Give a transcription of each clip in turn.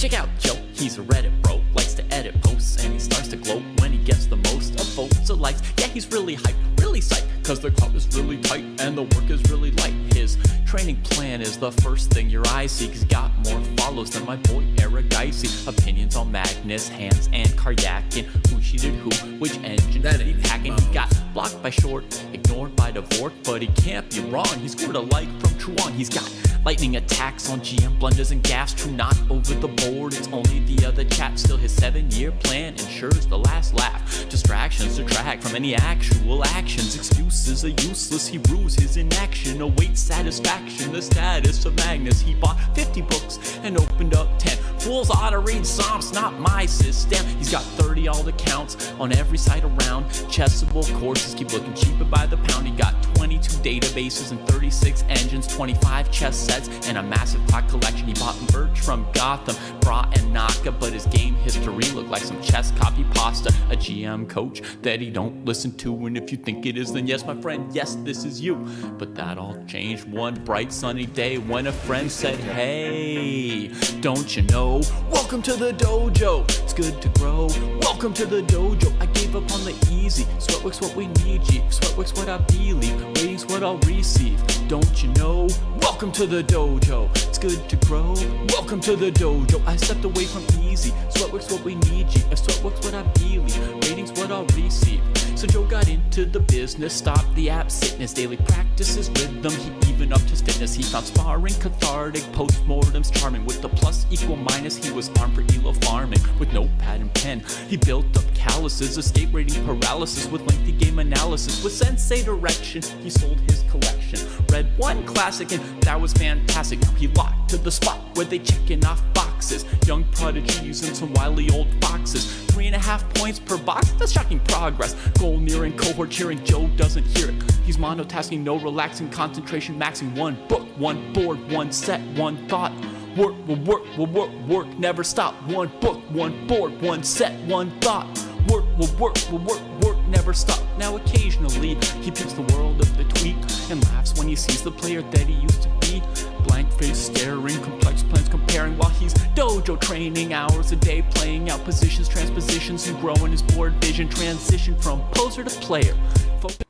Check out Joe, he's a Reddit bro, likes to edit posts, and he starts to gloat when he gets the most of votes or likes. Yeah, he's really hyped, really psyched, cause the club is really tight and the work is really light. His training plan is the first thing your eyes see. He's got more follows than my boy Eric Dicey. Opinions on Magnus, Hans, and Karyakin. Who cheated who, which engine that he hacking. He got blocked by Short, ignored by Dvorak, but he can't be wrong. He scored a like from Truong. He's got lightning attacks on GM blunders and gaffes. True, not over the board, it's only the other chat. Still his 7-year plan ensures the last laugh. Distractions detract from any actual actions. Excuses are useless, he rues his inaction. Awaits satisfaction, the status of Magnus. He bought 50 books and opened up 10. Fools ought to read Psalms, not my system. He's got 30 all accounts on every site around. Chessable courses keep looking cheaper by the pound. He got 22 databases and 36 engines, 25 chess sets, and a massive clock collection. He bought merch from Gotham, Bra and Naka, but his game history looked like some chess copy pasta. A GM coach that he don't listen to, and if you think it is, then yes, my friend, yes, this is you. But that all changed one bright sunny day when a friend said, hey, don't you know? Welcome to the dojo, it's good to grow. Welcome to the dojo, I gave up on the easy. Sweatwork's what we need, G. Sweatwork's what I believe, ratings what I'll receive. Don't you know? Welcome to the dojo, it's good to grow. Welcome to the dojo, I stepped away from easy. Sweatwork's what we need, G. If sweatwork's what I believe, ratings what I'll receive. So Joe got into the business, stopped the app sickness, daily practices rhythm, he even upped his fitness. He found sparring cathartic, postmortems charming. With the plus equal minus, he was armed for elo farming. With notepad and pen, he built up calluses, escape rating paralysis with lengthy game analysis. With sensei direction, he sold his collection. Read one classic and that was fantastic. Now he locked to the spot where they checking off boxes. Young prodigies and some wily old foxes. 3.5 points per box, that's shocking progress. Goal nearing, cohort cheering, Joe doesn't hear it. He's monotasking, no relaxing, concentration maxing. One book, one board, one set, one thought. Work will work, will work, work, never stop. One book, one board, one set, one thought. Work will work, will work, work, never stop. Now occasionally, he peeps the world of the tweak and laughs when he sees the player that he used to be. Blank face staring, complex plans comparing while he's dojo training. Hours a day playing out positions, transpositions, and growing his board vision. Transition from poser to player. Alright,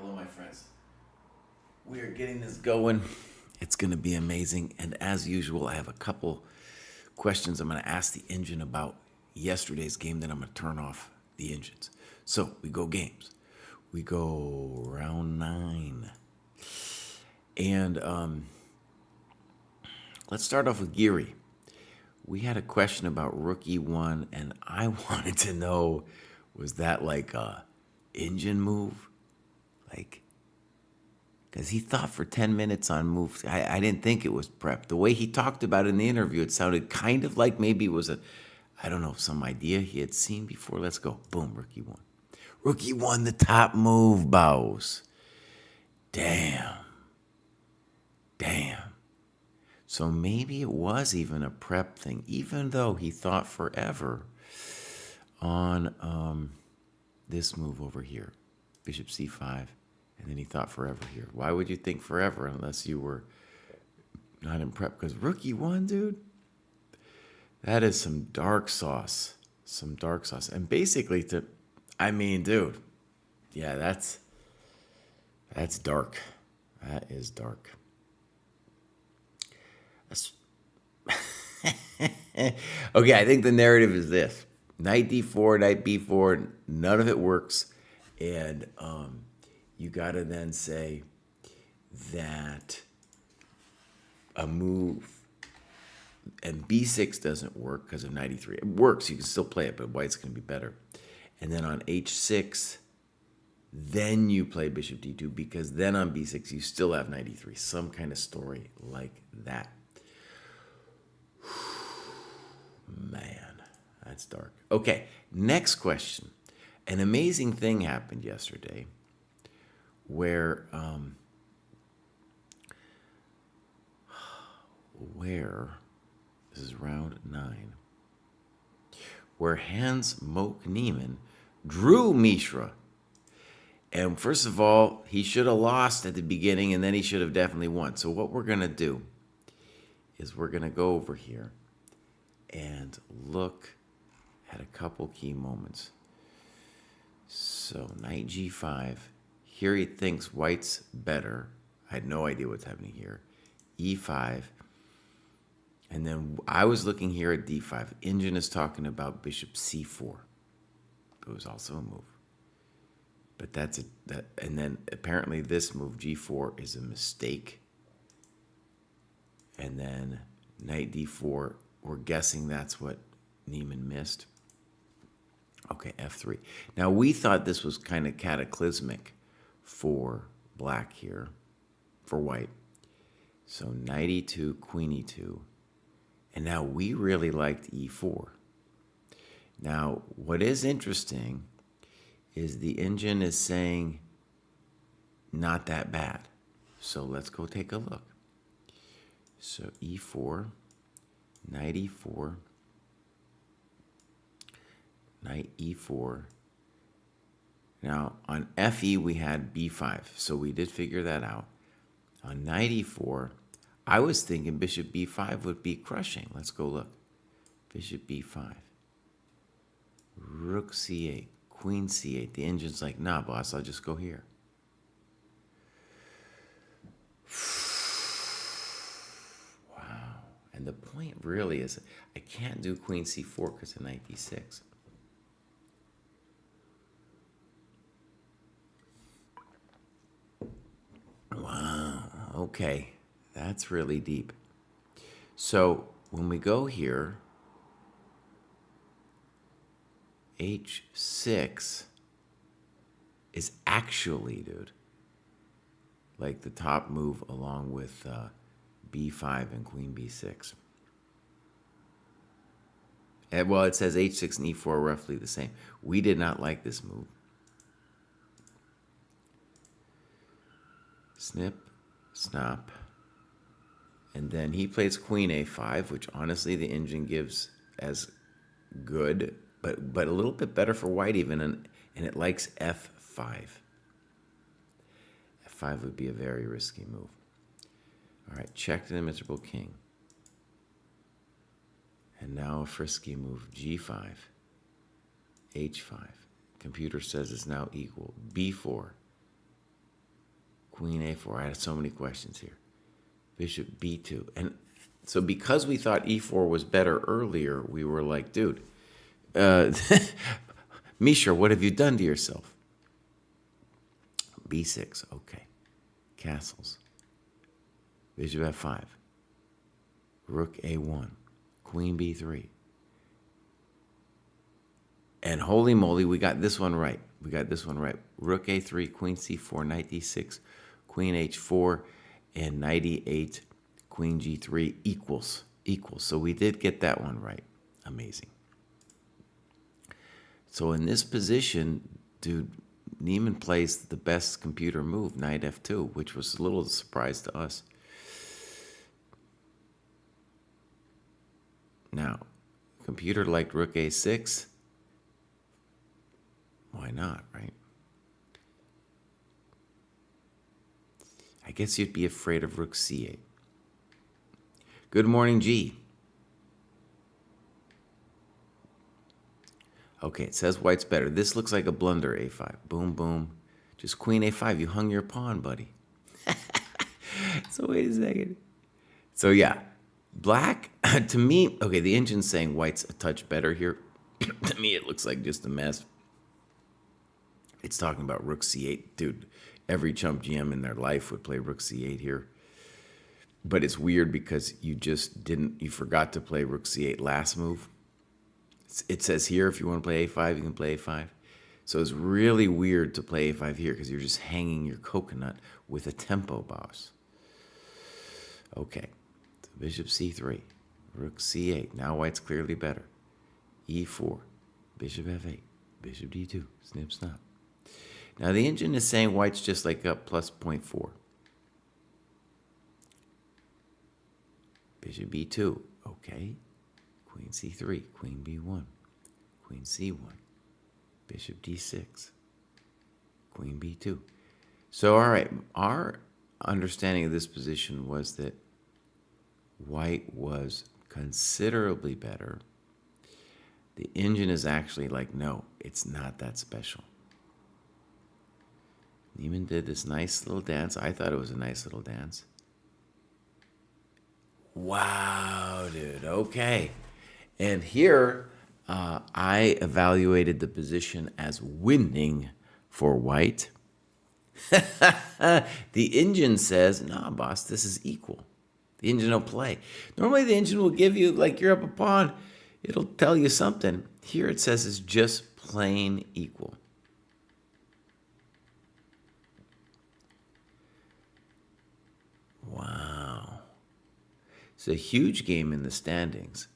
hello my friends. We are getting this going. It's going to be amazing. And as usual, I have a couple questions I'm going to ask the engine about yesterday's game, then I'm going to turn off the engines. So we go games. We go round 9. And let's start off with Giri. We had a question about Rookie 1, and I wanted to know, was that like a engine move? Like, because he thought for 10 minutes on moves. I didn't think it was prep. The way he talked about it in the interview, it sounded kind of like maybe it was I don't know, some idea he had seen before. Let's go. Boom, Rookie 1. Rookie 1, the top move, boss. Damn. So maybe it was even a prep thing, even though he thought forever on this move over here, Bishop C5. And then he thought forever here. Why would you think forever unless you were not in prep? Because Rookie 1, dude, that is some dark sauce. Some dark sauce. And basically dude, yeah, that's dark. That is dark. Okay, I think the narrative is this. Knight D4, Knight B4, none of it works. And you got to then say that a move and B6 doesn't work because of Knight E3. It works, you can still play it, but white's going to be better. And then on H6, then you play Bishop D2 because then on B6 you still have Knight E3. Some kind of story like that. Man, that's dark. Okay, next question. An amazing thing happened yesterday where this is round 9, where Hans Moke Niemann drew Mishra. And first of all, he should have lost at the beginning, and then he should have definitely won. So what we're going to do is we're going to go over here, and look at a couple key moments. So knight g5. Here he thinks white's better. I had no idea what's happening here. e5. And then I was looking here at d5. Engine is talking about bishop c4. It was also a move. But and then apparently this move, g4, is a mistake. And then knight d4, we're guessing that's what Niemann missed. Okay, f3. Now we thought this was kind of cataclysmic for black here, for white. So knight e2, queen e2. And now we really liked e4. Now, what is interesting is the engine is saying not that bad. So let's go take a look. So e4, knight e4, knight e4. Now on fe we had b5, so we did figure that out. On knight e4, I was thinking bishop b5 would be crushing. Let's go look. Bishop b5, rook c8, queen c8. The engine's like, nah, boss, I'll just go here. Wow. And the point really is, I can't do queen c4 because of knight d6. Wow. Okay. That's really deep. So when we go here, h6 is actually, dude, like the top move along with b5 and queen b6. And, well, it says h6 and e4 are roughly the same. We did not like this move. Snip, snap. And then he plays queen a5, which honestly the engine gives as good, but a little bit better for white even, and it likes f5. f5 would be a very risky move. All right, check to the miserable king. And now a frisky move, g5, h5. Computer says it's now equal. b4, queen a4. I had so many questions here. Bishop b2. And so because we thought e4 was better earlier, we were like, dude, Mishra, what have you done to yourself? b6, okay. Castles. Bishop f5. Rook a1. Queen b3. And holy moly, we got this one right. We got this one right. Rook a3, queen c4, knight d6, queen h4, and knight e8, queen g3 equals. So we did get that one right. Amazing. So in this position, dude, Niemann plays the best computer move, knight f2, which was a little surprise to us. Now, computer liked rook a6. Why not, right? I guess you'd be afraid of rook c8. Good morning, G. Okay, it says white's better. This looks like a blunder, a5. Boom, boom. Just queen a5. You hung your pawn, buddy. So wait a second. So yeah, black, to me, okay, the engine's saying white's a touch better here. To me, it looks like just a mess. It's talking about rook c8. Dude, every chump GM in their life would play rook c8 here. But it's weird because you forgot to play rook c8 last move. It says here if you want to play a5, you can play a5. So it's really weird to play a5 here because you're just hanging your coconut with a tempo boss. Okay, so bishop c3, rook c8. Now white's clearly better. e4, bishop f8, bishop d2, snip, snap. Now the engine is saying white's just like up plus 0.4. Bishop b2, okay. Queen c3, queen b1, queen c1, bishop d6, queen b2. So, all right, our understanding of this position was that white was considerably better. The engine is actually like, no, it's not that special. Niemann did this nice little dance. I thought it was a nice little dance. Wow, dude. Okay. And here, I evaluated the position as winning for white. The engine says, nah, boss, this is equal. The engine will play. Normally, the engine will give you, like, you're up a pawn. It'll tell you something. Here it says it's just plain equal. Wow. It's a huge game in the standings.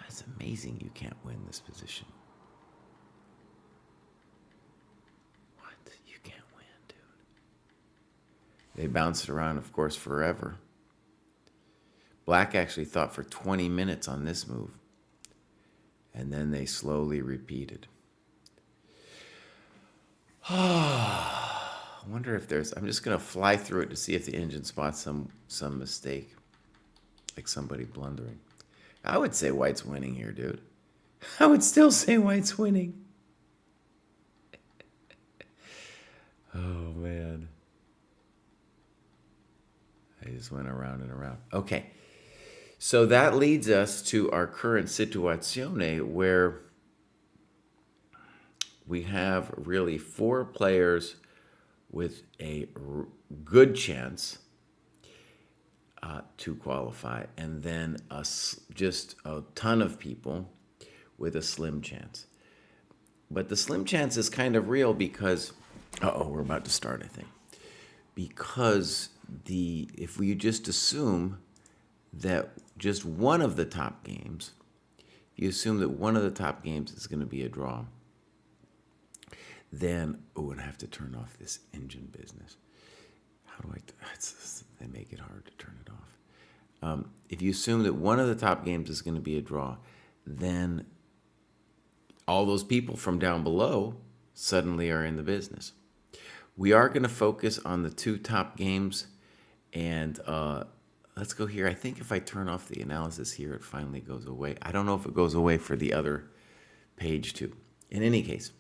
It's amazing you can't win this position. What? You can't win, dude. They bounced around, of course, forever. Black actually thought for 20 minutes on this move. And then they slowly repeated. I wonder if there's... I'm just going to fly through it to see if the engine spots some mistake. Like somebody blundering. I would say white's winning here, dude. I would still say white's winning. Oh, man. I just went around and around. Okay. So that leads us to our current situazione, where we have really 4 players with a good chance to qualify, and then just a ton of people with a slim chance. But the slim chance is kind of real because, we're about to start, I think. Because if we just assume that just one of the top games, you assume that one of the top games is going to be a draw, then, and I have to turn off this engine business. How do they make it hard to turn it off. If you assume that one of the top games is going to be a draw, then all those people from down below suddenly are in the business. We are going to focus on the 2 top games, and let's go here. I think if I turn off the analysis here, it finally goes away. I don't know if it goes away for the other page too. In any case,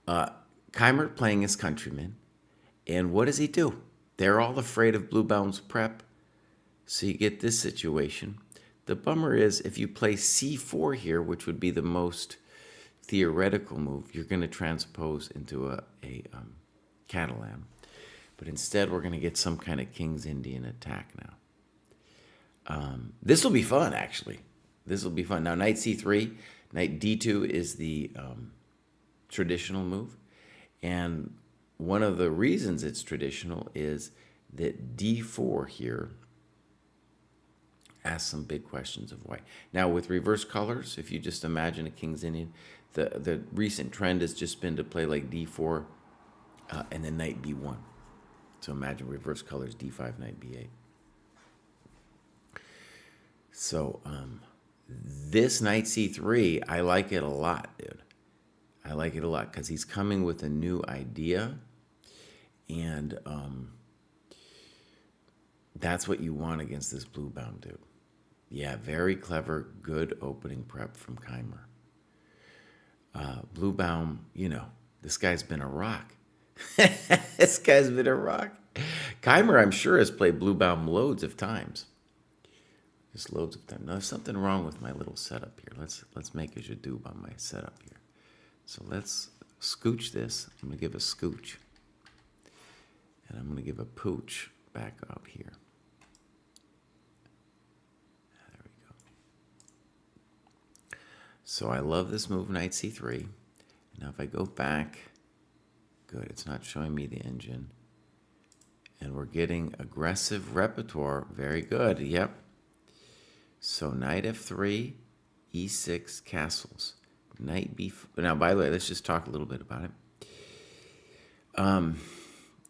Keimer playing his countrymen, and what does he do? They're all afraid of Bluebaum's prep, so you get this situation. The bummer is if you play c4 here, which would be the most theoretical move, you're going to transpose into a Catalan. But instead, we're going to get some kind of King's Indian attack now. This will be fun, actually. This will be fun. Now, knight c3, knight d2 is the traditional move. And one of the reasons it's traditional is that d4 here asks some big questions of white. Now, with reverse colors, if you just imagine a King's Indian, the recent trend has just been to play like d4 and then knight b1. So imagine reverse colors, d5, knight b8. So this knight c3, I like it a lot, dude. I like it a lot because he's coming with a new idea, and that's what you want against this Bluebaum dude. Yeah, very clever, good opening prep from Keimer. Bluebaum, this guy's been a rock. This guy's been a rock. Keimer, I'm sure, has played Bluebaum loads of times. Just loads of times. Now, there's something wrong with my little setup here. Let's make a jadoob on my setup here. So let's scooch this. I'm going to give a scooch. And I'm going to give a pooch back out here. There we go. So I love this move, knight c3. Now if I go back, good, it's not showing me the engine. And we're getting aggressive repertoire. Very good, yep. So knight f3, e6, castles. Knight b4. Now, by the way, let's just talk a little bit about it.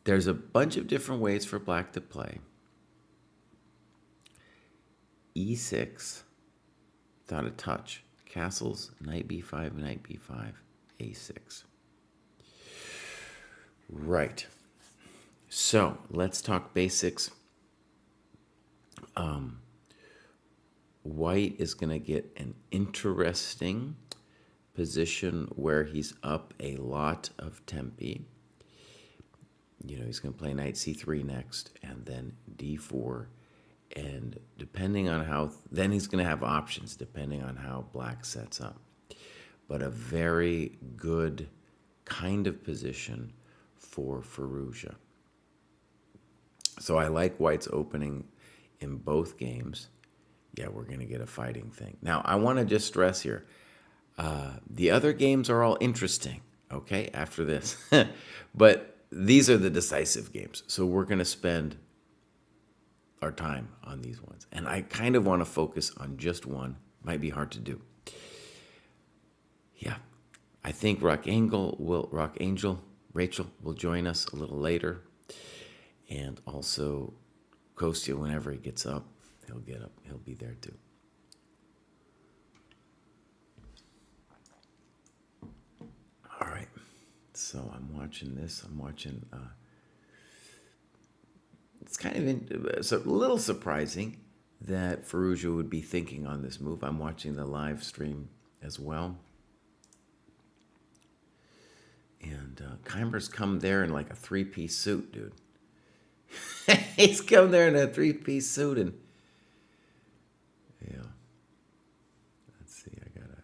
There's a bunch of different ways for black to play. e6, without a touch, castles, knight b5, knight b5, a6. Right. So let's talk basics. White is going to get an interesting position where he's up a lot of tempi. You know, he's going to play knight c3 next, and then d4. And depending on how, then he's going to have options depending on how black sets up. But a very good kind of position for Firouzja. So I like white's opening in both games. Yeah, we're going to get a fighting thing. Now, I want to just stress here, the other games are all interesting, okay, after this. But these are the decisive games. So we're going to spend our time on these ones. And I kind of want to focus on just one. Might be hard to do. Yeah, I think Rachel will join us a little later. And also Kostya, whenever he gets up, he'll get up. He'll be there too. All right. So I'm watching this. I'm watching. It's kind of a little surprising that Firouzja would be thinking on this move. I'm watching the live stream as well. And Keimer's come there in like a three-piece suit, dude. He's come there in a three-piece suit, and yeah. Let's see, I gotta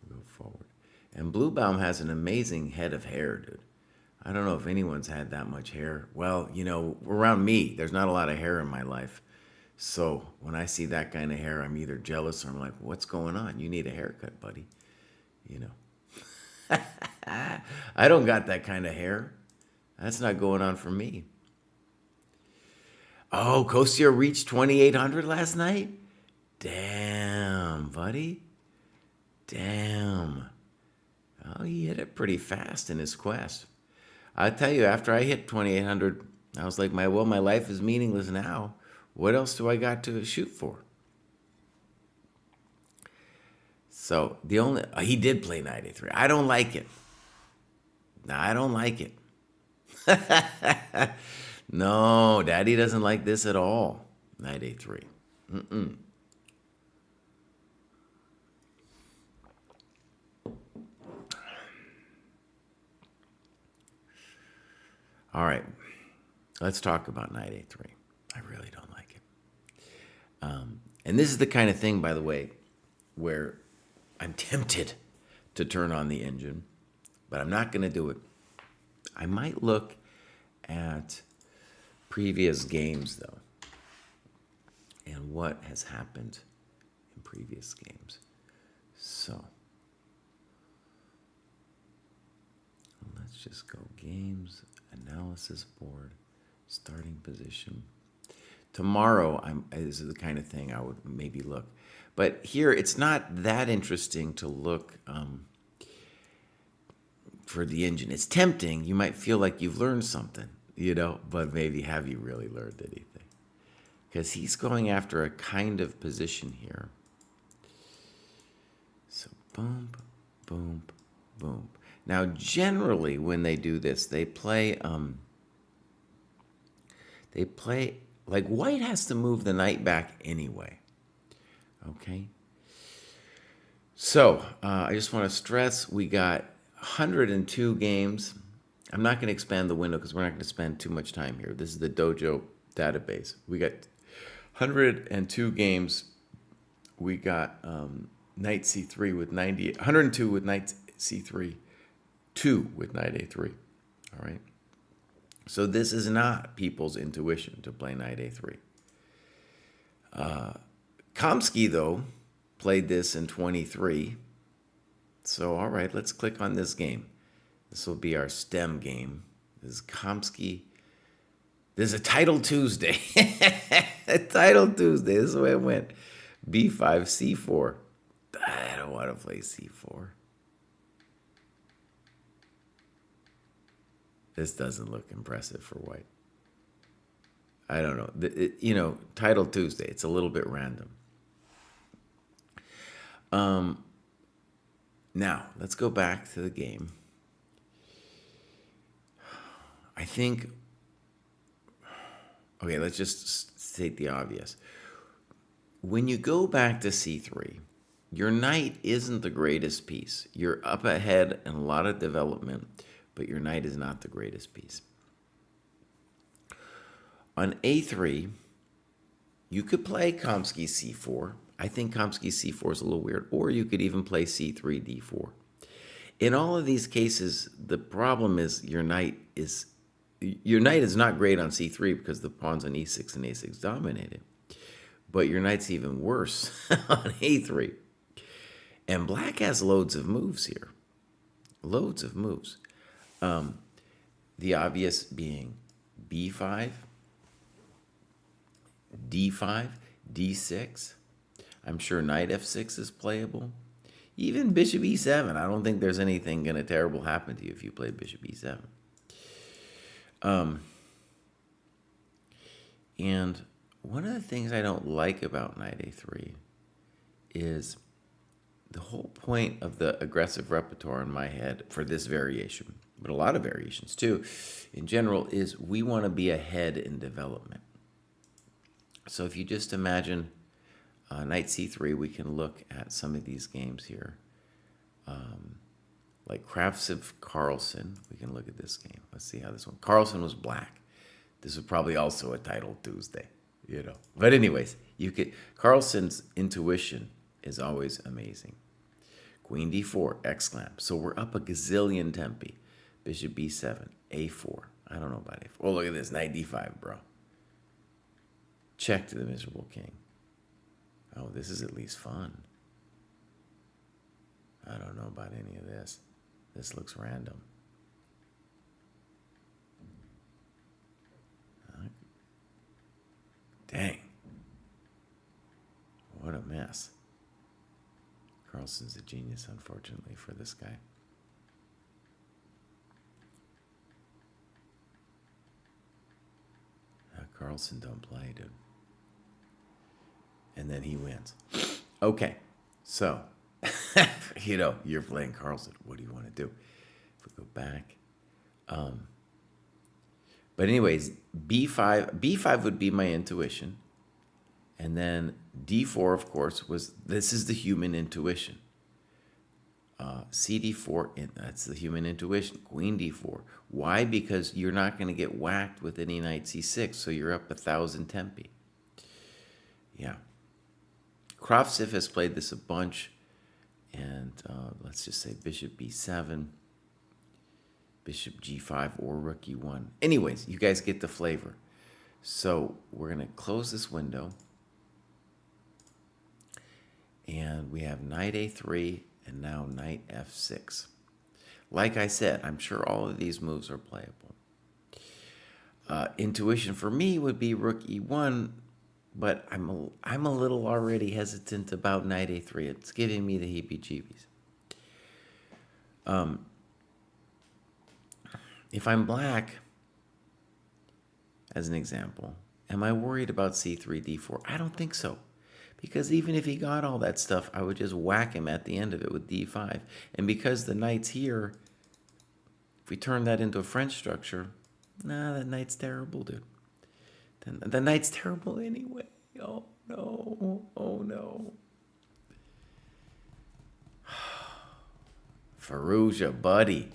go forward. And Bluebaum has an amazing head of hair, dude. I don't know if anyone's had that much hair. Well, you know, around me, there's not a lot of hair in my life. So when I see that kind of hair, I'm either jealous or I'm like, what's going on? You need a haircut, buddy. You know. I don't got that kind of hair. That's not going on for me. Oh, Kostya reached 2,800 last night? Damn, buddy. Damn. Oh, he hit it pretty fast in his quest. I tell you, after I hit 2,800, I was like, my life is meaningless now. What else do I got to shoot for? So he did play knight a3. I don't like it. No, I don't like it. No, Daddy doesn't like this at all. Knight a3. Mm-mm. All right, let's talk about knight a3. I really don't like it. And this is the kind of thing, by the way, where I'm tempted to turn on the engine, but I'm not going to do it. I might look at previous games, though, and what has happened in previous games. So let's just go games, analysis board, starting position. Tomorrow, this is the kind of thing I would maybe look. But here, it's not that interesting to look for the engine. It's tempting. You might feel like you've learned something, you know, but maybe have you really learned anything? Because he's going after a kind of position here. So boom, boom, boom. Now, generally, when they do this, they play like white has to move the knight back anyway. Okay. So I just want to stress we got 102 games. I'm not going to expand the window because we're not going to spend too much time here. This is the Dojo database. We got 102 games. We got knight c3 with 98, 102 with knight c3, 2 with knight a3. All right. So this is not people's intuition to play knight a3. Kamsky, though, played this in 23. So, all right, let's click on this game. This will be our STEM game. This is Kamsky. This is a Title Tuesday. A Title Tuesday. This is the way it went. B5, C4. I don't want to play C4. This doesn't look impressive for white. I don't know. Title Tuesday, it's a little bit random. Now, let's go back to the game. I think, okay, let's just state the obvious. When you go back to c3, your knight isn't the greatest piece. You're up ahead in a lot of development, but your knight is not the greatest piece. On a3, you could play Kamsky c4. I think Kamsky c4 is a little weird. Or you could even play c3, d4. In all of these cases, the problem is your knight is not great on c3 because the pawns on e6 and a6 dominated. But your knight's even worse on a3. And black has loads of moves here. Loads of moves. The obvious being b5, d5, d6. I'm sure knight f6 is playable. Even bishop e7. I don't think there's anything going to terrible happen to you if you play bishop e7. And one of the things I don't like about knight a3 is the whole point of the aggressive repertoire in my head for this variation, but a lot of variations too, in general, is we want to be ahead in development. So if you just imagine knight c3, we can look at some of these games here. Like Kravtsov-Carlsen, we can look at this game. Let's see how this one. Carlsen was black. This was probably also a title Tuesday, you know. But anyways, Carlsen's intuition is always amazing. Queen d4, exclamp. So we're up a gazillion tempi. Bishop b7, a4. I don't know about a4. Oh, look at this, knight d5, bro. Check to the miserable king. Oh, this is at least fun. I don't know about any of this. This looks random. Dang. What a mess. Carlsen's a genius, unfortunately, for this guy. Carlsen don't play, dude. And then he wins. Okay, so, you know, you're playing Carlsen. What do you want to do? If we go back. But anyways, b5 would be my intuition. And then d4, of course, this is the human intuition. cd4, that's the human intuition. Queen d4. Why? Because you're not going to get whacked with any knight c6, so you're up 1,000 tempi. Yeah. Kravtsov has played this a bunch, and let's just say bishop b7, bishop g5, or rook e1. Anyways, you guys get the flavor. So we're going to close this window, and we have knight a3, and now knight f6. Like I said, I'm sure all of these moves are playable. Intuition for me would be rook e1, but I'm a little already hesitant about knight a3. It's giving me the heebie-jeebies. If I'm black, as an example, am I worried about c3, d4? I don't think so. Because even if he got all that stuff, I would just whack him at the end of it with d5. And because the knight's here, if we turn that into a French structure, nah, that knight's terrible, dude. The knight's terrible anyway. Oh, no. Oh, no. Firouzja, buddy.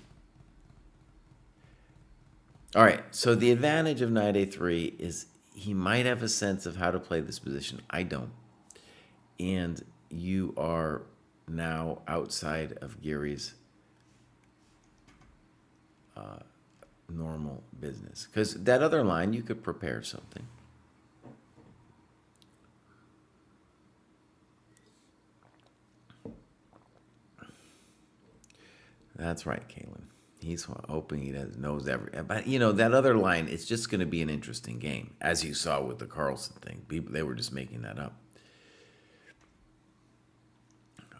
All right, so the advantage of knight a3 is he might have a sense of how to play this position. I don't. And you are now outside of Giri's normal business. Because that other line, you could prepare something. That's right, Kalen. He's hoping he knows everything. But, you know, that other line, it's just going to be an interesting game, as you saw with the Carlsen thing. They were just making that up.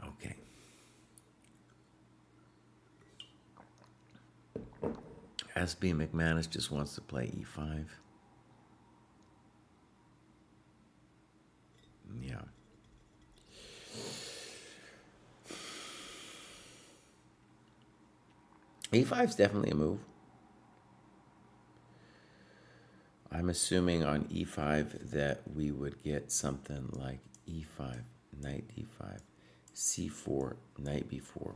Okay. SB McManus just wants to play e5. Yeah. E5 is definitely a move. I'm assuming on E5 that we would get something like E5, knight D5, C4, knight B4.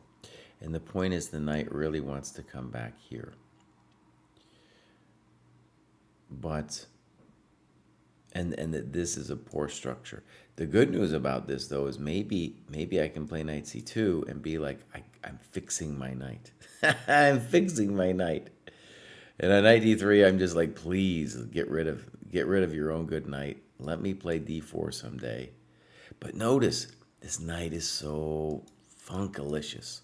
And the point is the knight really wants to come back here. But, and that this is a poor structure. The good news about this, though, is maybe I can play knight C2 and be like, I'm fixing my knight. I'm fixing my knight. And on knight D3, I'm just like, please get rid of your own good knight. Let me play D4 someday. But notice, this knight is so funkalicious.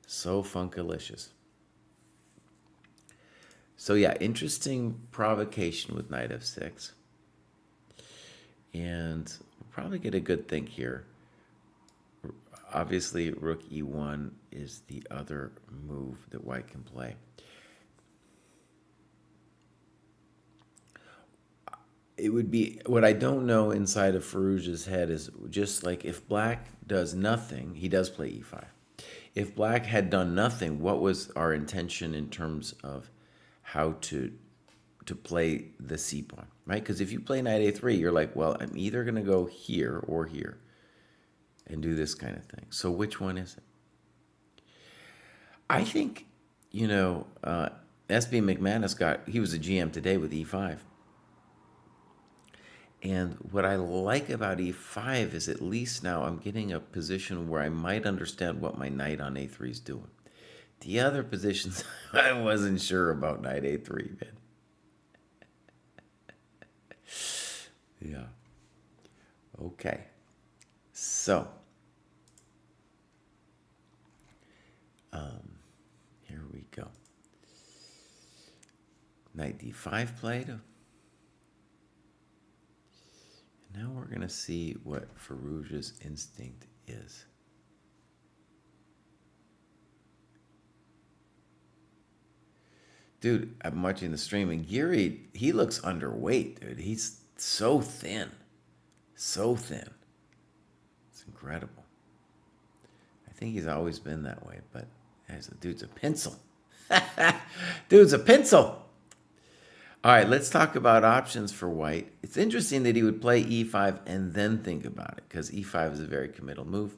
So funkalicious. So yeah, interesting provocation with knight f6. And we'll probably get a good think here. Obviously, rook e1 is the other move that white can play. It would be, what I don't know inside of Firouzja's head is just like if black does nothing, he does play e5. If black had done nothing, what was our intention in terms of how to play the c pawn, right? Because if you play knight a3, you're like, well, I'm either going to go here or here and do this kind of thing. So which one is it? I think, SB McManus he was a GM today with e5. And what I like about e5 is at least now I'm getting a position where I might understand what my knight on a3 is doing. The other positions, I wasn't sure about knight a3, man. Yeah. Okay. So, here we go. Knight d5 played. Now we're going to see what Firouzja's instinct is. Dude, I'm watching the stream, and Giri, he looks underweight, dude. He's so thin. So thin. It's incredible. I think he's always been that way, but dude's a pencil. Dude's a pencil. All right, let's talk about options for white. It's interesting that he would play e5 and then think about it, because e5 is a very committal move.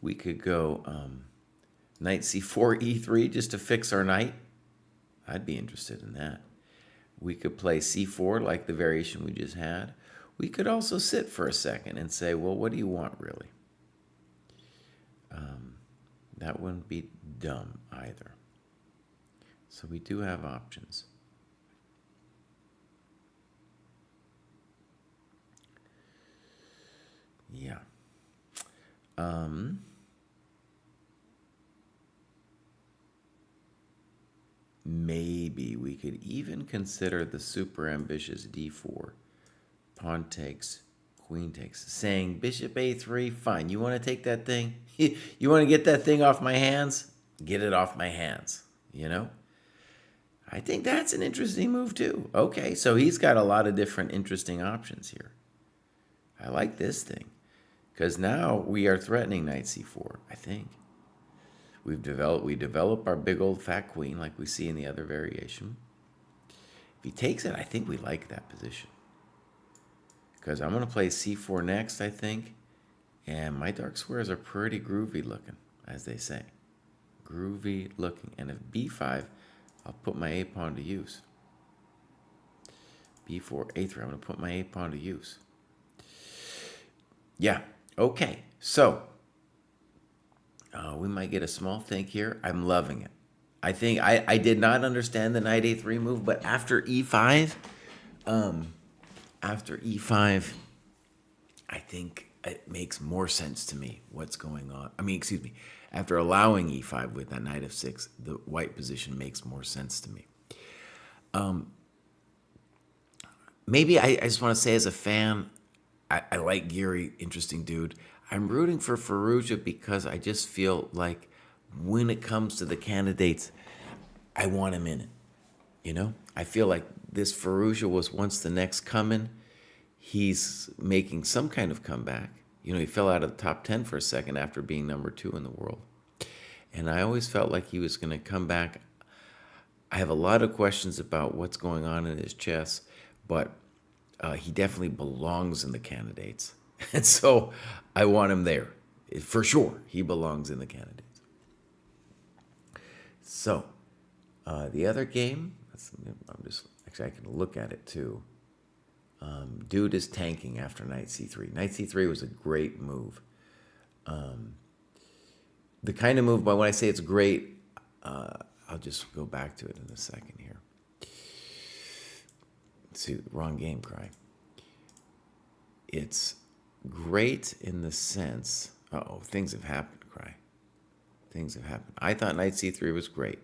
We could go knight c4, e3 just to fix our knight. I'd be interested in that. We could play c4 like the variation we just had. We could also sit for a second and say, well, what do you want really? That wouldn't be dumb either. So we do have options. Yeah. Maybe we could even consider the super ambitious d4. Pawn takes, queen takes. Saying bishop a3, fine. You want to take that thing? You want to get that thing off my hands? Get it off my hands, I think that's an interesting move too. Okay, so he's got a lot of different interesting options here. I like this thing, because now we are threatening knight c4, I think. We develop our big old fat queen like we see in the other variation. If he takes it, I think we like that position. Because I'm going to play c4 next, I think. And my dark squares are pretty groovy looking, as they say. Groovy looking. And if b5, I'll put my a pawn to use. b4, a3, I'm going to put my a pawn to use. Yeah, okay. So, we might get a small think here. I'm loving it. I think I did not understand the knight a3 move, but after e5, I think it makes more sense to me what's going on. After allowing e5 with that knight f6, the white position makes more sense to me. Maybe I just want to say as a fan, I like Giri, interesting dude. I'm rooting for Firouzja because I just feel like when it comes to the candidates, I want him in it. I feel like this Firouzja was once the next coming. He's making some kind of comeback. He fell out of the top 10 for a second after being number 2 in the world. And I always felt like he was going to come back. I have a lot of questions about what's going on in his chess, but he definitely belongs in the candidates. And so I want him there. For sure, he belongs in the candidates. So the other game, I can look at it too. Dude is tanking after knight c3. Knight c3 was a great move. The kind of move, but when I say it's great, I'll just go back to it in a second here. Let's see, wrong game, Cry. It's great in the sense, things have happened, Cry. Things have happened. I thought knight c3 was great.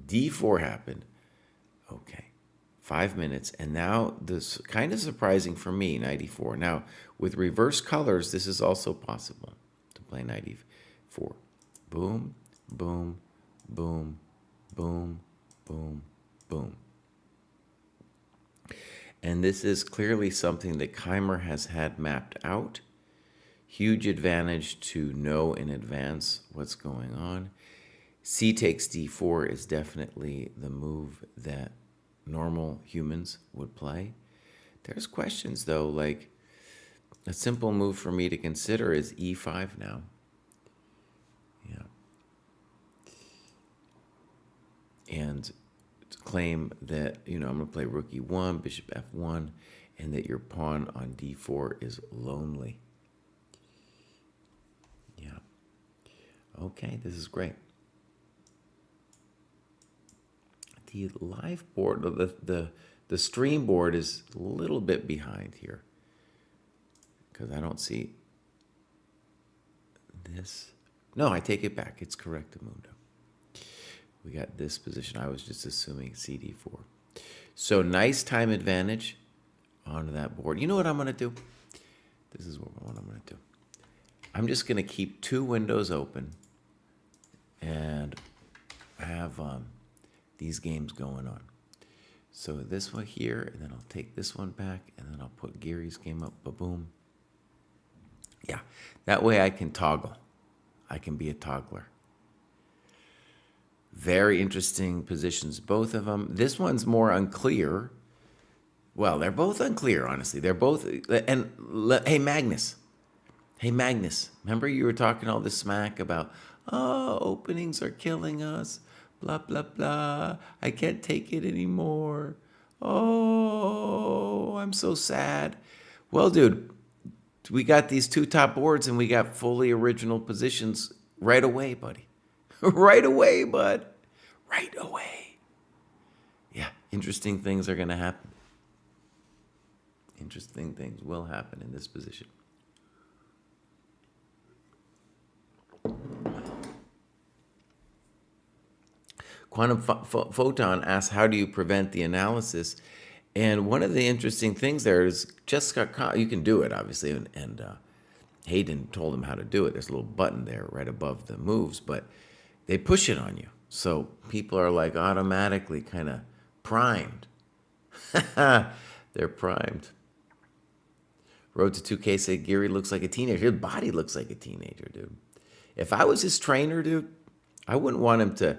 d4 happened. Okay. 5 minutes, and now this kind of surprising for me, knight e4. Now, with reverse colors, this is also possible to play knight e4. Boom, boom, boom, boom, boom, boom. And this is clearly something that Keimer has had mapped out. Huge advantage to know in advance what's going on. C takes d4 is definitely the move that normal humans would play. There's questions though, like a simple move for me to consider is e5 now. Yeah. And to claim that, I'm going to play rook e1, bishop f1, and that your pawn on d4 is lonely. Yeah. Okay, this is great. The live board, the stream board is a little bit behind here because I don't see this. No, I take it back. It's correctamundo. We got this position. I was just assuming CD4. So nice time advantage onto that board. You know what I'm going to do? This is what I'm going to do. I'm just going to keep 2 windows open and have these games going on. So this one here, and then I'll take this one back, and then I'll put Giri's game up, ba-boom. Yeah, that way I can toggle. I can be a toggler. Very interesting positions, both of them. This one's more unclear. Well, they're both unclear, honestly. They're both, and hey, Magnus. Hey, Magnus, remember you were talking all this smack about, openings are killing us. Blah, blah, blah. I can't take it anymore. Oh, I'm so sad. Well, dude, we got these 2 top boards and we got fully original positions right away, buddy. Right away, bud. Right away. Yeah, interesting things are going to happen. Interesting things will happen in this position. Quantum Photon asks, how do you prevent the analysis? And one of the interesting things there is Jessica, you can do it, obviously, and Hayden told him how to do it. There's a little button there right above the moves, but they push it on you. So people are like automatically kind of primed. They're primed. Road to 2K said Giri looks like a teenager. His body looks like a teenager, dude. If I was his trainer, dude, I wouldn't want him to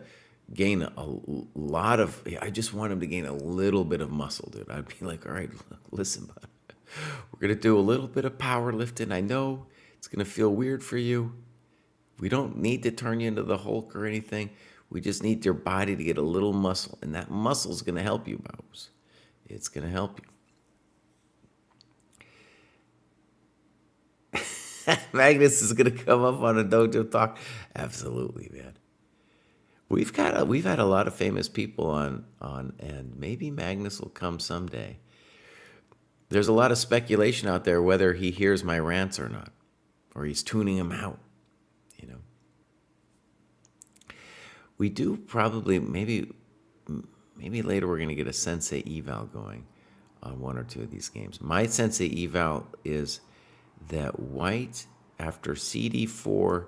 gain a lot of, I just want him to gain a little bit of muscle, dude. I'd be like, all right, listen, bud. We're going to do a little bit of powerlifting. I know it's going to feel weird for you. We don't need to turn you into the Hulk or anything. We just need your body to get a little muscle. And that muscle is going to help you, Bobs. It's going to help you. Magnus is going to come up on a dojo talk. Absolutely, man. We've had a lot of famous people on, and maybe Magnus will come someday. There's a lot of speculation out there whether he hears my rants or not, or he's tuning them out. We do probably maybe later we're going to get a sensei eval going on 1 or 2 of these games. My sensei eval is that white after CD4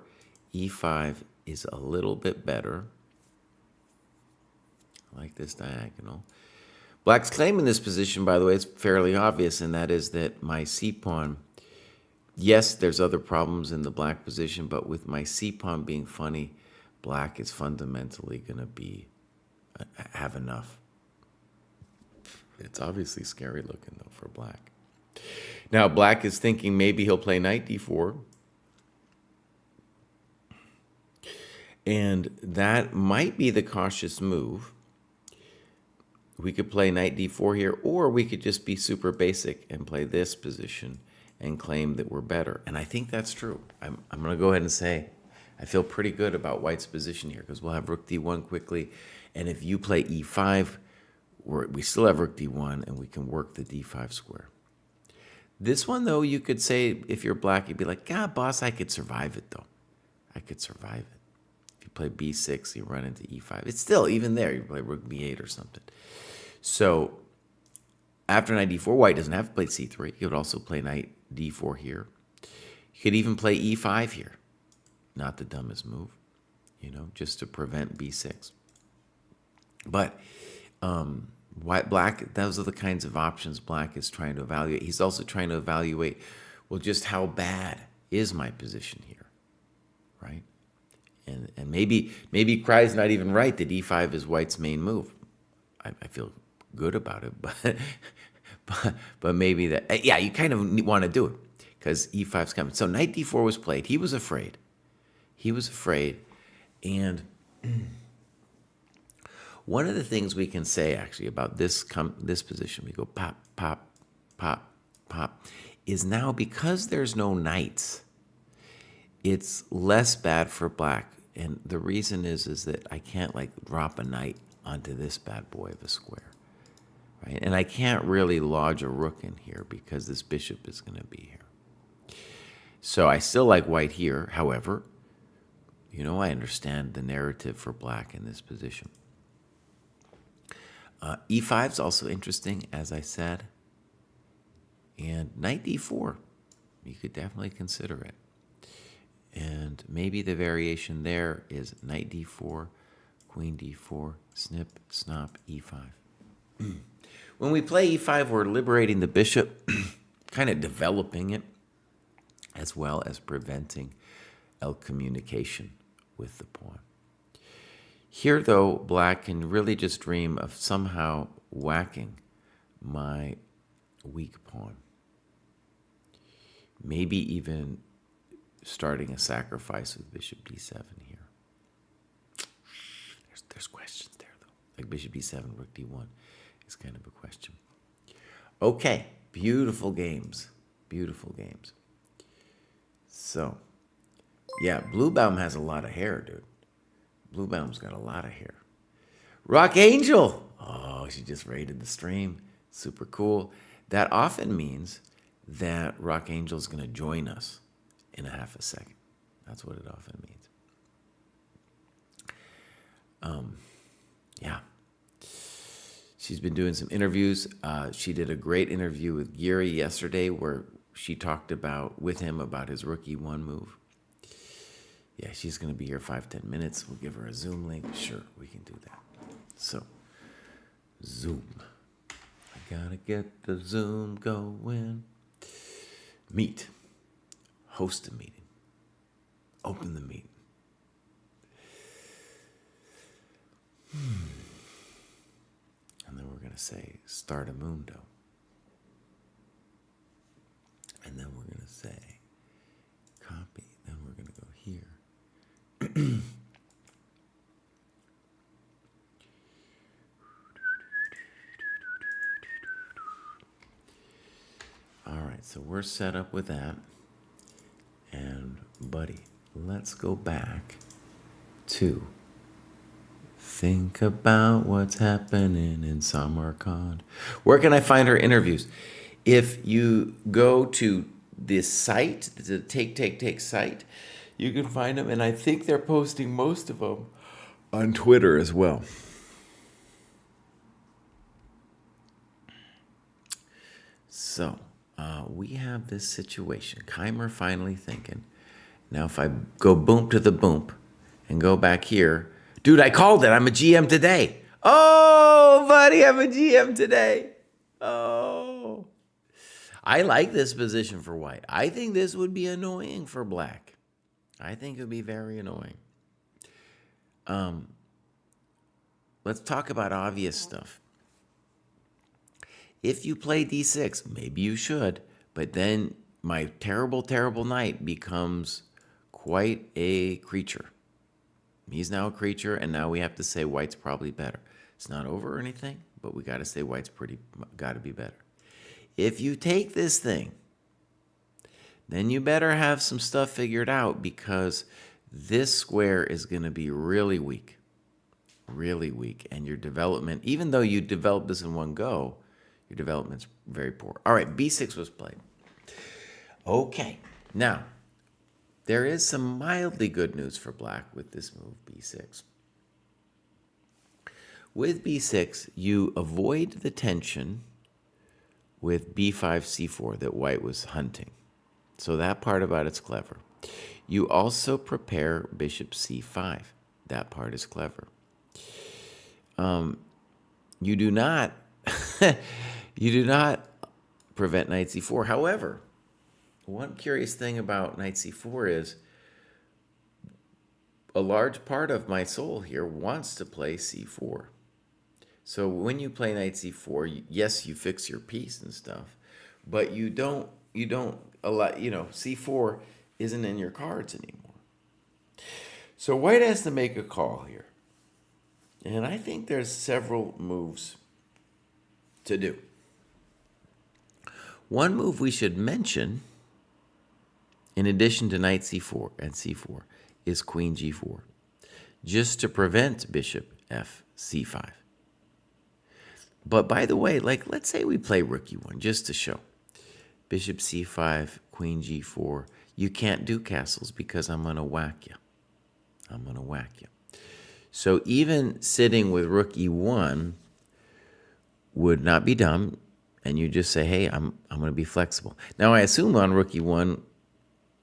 E5 is a little bit better. I like this diagonal. Black's claim in this position, by the way, is fairly obvious, and that is that my c-pawn, yes, there's other problems in the black position, but with my c-pawn being funny, black is fundamentally going to have enough. It's obviously scary looking, though, for black. Now, black is thinking maybe he'll play knight d4. And that might be the cautious move. We could play knight d4 here, or we could just be super basic and play this position and claim that we're better. And I think that's true. I'm going to go ahead and say I feel pretty good about white's position here because we'll have rook d1 quickly. And if you play e5, we still have rook d1, and we can work the d5 square. This one, though, you could say, if you're black, you'd be like, boss, I could survive it, though. I could survive it. If you play b6, you run into e5. It's still, even there, you play rook b8 or something. So after knight d4, white doesn't have to play c3. He would also play knight d4 here. You could even play e5 here. Not the dumbest move, just to prevent b6. But black, those are the kinds of options black is trying to evaluate. He's also trying to evaluate, well, just how bad is my position here, right? And maybe Cry's not even right that e5 is white's main move. I feel good about it, but maybe that, you kind of want to do it because e5's coming. So knight d4 was played. He was afraid. And one of the things we can say actually about this position, we go pop, pop, pop, pop, is now because there's no knights, it's less bad for black. And the reason is that I can't drop a knight onto this bad boy of a square, right? And I can't really lodge a rook in here because this bishop is going to be here. So I still like white here. However, I understand the narrative for black in this position. E5 is also interesting, as I said. And knight d4, you could definitely consider it. And maybe the variation there is knight d4, queen d4, snip, snop, e5. When we play e5, we're liberating the bishop, kind of developing it, as well as preventing communication with the pawn. Here, though, black can really just dream of somehow whacking my weak pawn. Maybe even starting a sacrifice with bishop d7 here. There's questions there, though. Like bishop d7, rook d1 is kind of a question. Okay, beautiful games. Beautiful games. So, yeah, Bluebaum has a lot of hair, dude. Bluebaum's got a lot of hair. Rock Angel! Oh, she just raided the stream. Super cool. That often means that Rock Angel's going to join us in a half a second. That's what it often means. Yeah. She's been doing some interviews. She did a great interview with Giri yesterday where she talked with him about his rook e1 move. Yeah, she's going to be here 5-10 minutes. We'll give her a Zoom link. Sure, we can do that. So, Zoom. I gotta get the Zoom going. Meet. Host a meeting. Open the meeting. And then we're going to say, start a mundo. And then we're going to say, copy. Then we're going to go here. All right, so we're set up with that. And, buddy, let's go back to think about what's happening in Samarkand. Where can I find her interviews? If you go to this site, the Take site, you can find them, and I think they're posting most of them on Twitter as well. So, we have this situation. Keimer finally thinking. Now, if I go boom to the boom and go back here, dude, I called it. I'm a GM today. Oh, buddy, I'm a GM today. Oh. I like this position for white. I think this would be annoying for black. I think it would be very annoying. let's talk about obvious stuff. If you play d6, maybe you should, but then my terrible, terrible knight becomes quite a creature. He's now a creature, and now we have to say white's probably better. It's not over or anything, but we got to say white's got to be better. If you take this thing, then you better have some stuff figured out, because this square is going to be really weak, and your development, even though you developed this in one go, your development's very poor. All right, b6 was played. Okay, now, there is some mildly good news for black with this move, b6. With b6, you avoid the tension with b5, c4 that white was hunting. So that part about it's clever. You also prepare bishop c5. That part is clever. You do not prevent knight c4. However, one curious thing about knight c4 is a large part of my soul here wants to play c4. So when you play knight c4, yes, you fix your piece and stuff, but you don't allow, c4 isn't in your cards anymore. So white has to make a call here. And I think there's several moves to do. One move we should mention, in addition to knight c4 and c4, is queen g4, just to prevent bishop f c5. But by the way, let's say we play rook e1 just to show. Bishop c5, queen g4. You can't do castles because I'm going to whack you. So even sitting with rook e1 would not be dumb, and you just say, hey, I'm going to be flexible. Now, I assume on rook e1,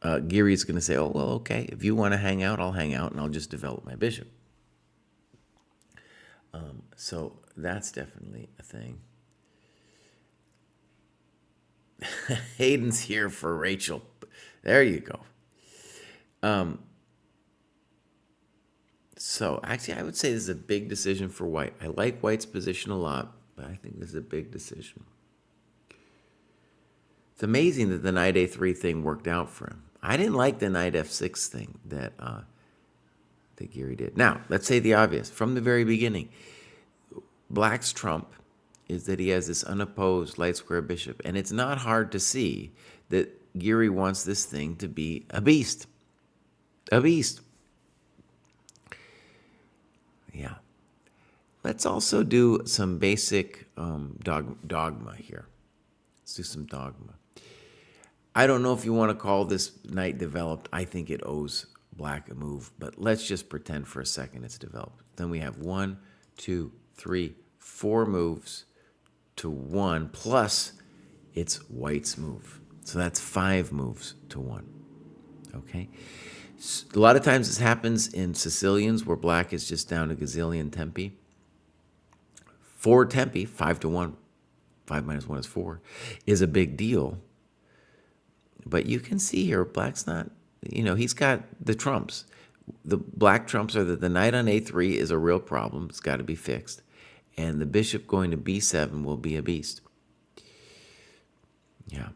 Giri's going to say, oh, well, okay, if you want to hang out, I'll hang out, and I'll just develop my bishop. So that's definitely a thing. Hayden's here for Rachel. There you go. So actually, I would say this is a big decision for white. I like white's position a lot, but I think this is a big decision. It's amazing that the knight a3 thing worked out for him. I didn't like the knight f6 thing that Giri did. Now, let's say the obvious. From the very beginning, black's trump is that he has this unopposed light square bishop, and it's not hard to see that Giri wants this thing to be a beast. A beast. Yeah. Let's also do some basic dogma here. Let's do some dogma. I don't know if you want to call this knight developed. I think it owes black a move, but let's just pretend for a second it's developed. Then we have 1, 2, 3, 4 moves to 1, plus it's white's move. So that's 5 moves to 1. Okay? A lot of times this happens in Sicilians where black is just down a gazillion tempi. 4 tempi, 5 to 1, 5 minus 1 is 4, is a big deal. But you can see here, black's not, he's got the trumps. The black trumps are that the knight on a3 is a real problem. It's got to be fixed. And the bishop going to b7 will be a beast. Yeah.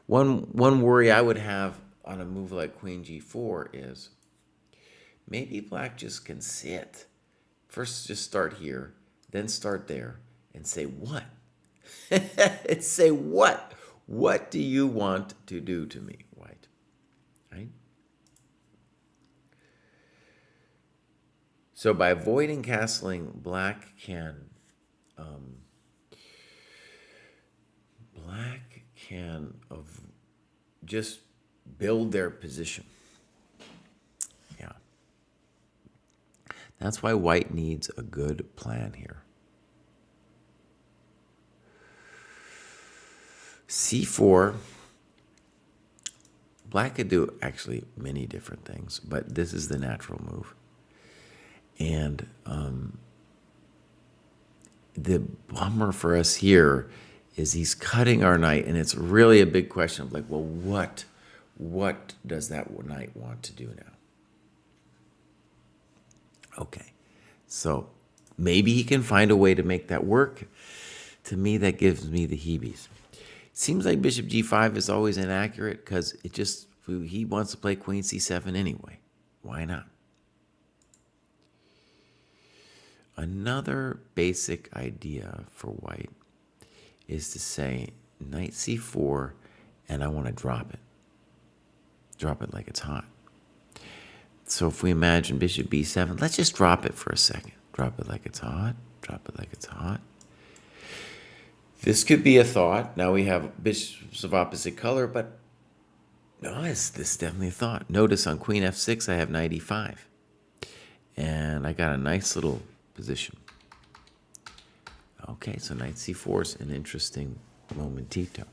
One worry I would have on a move like queen g4 is maybe black just can sit. First, just start here, then start there, and say, what? And say, what? What do you want to do to me, white? Right? So by avoiding castling, black can just build their position. Yeah. That's why white needs a good plan here. c4, black could do actually many different things, but this is the natural move. And the bummer for us here is he's cutting our knight, and it's really a big question of well, what does that knight want to do now? Okay. So maybe he can find a way to make that work. To me, that gives me the heebies. Seems like bishop g5 is always inaccurate because he wants to play queen c7 anyway. Why not? Another basic idea for white is to say knight c4, and I want to drop it. Drop it like it's hot. So if we imagine bishop b7, let's just drop it for a second. Drop it like it's hot. Drop it like it's hot. This could be a thought. Now we have bishops of opposite color, but no, this is definitely a thought. Notice on queen f6, I have knight e5. And I got a nice little position. Okay, so knight c4 is an interesting momentito.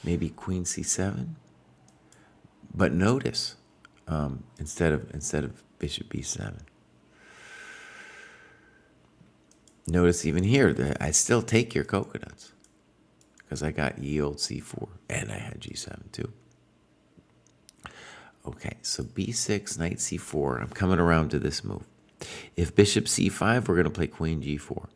Maybe queen c7. But notice, instead of bishop b7. Notice even here that I still take your coconuts because I got yield c4 and I had g7 too. Okay, so b6, knight c4. I'm coming around to this move. If bishop c5, we're going to play queen g4.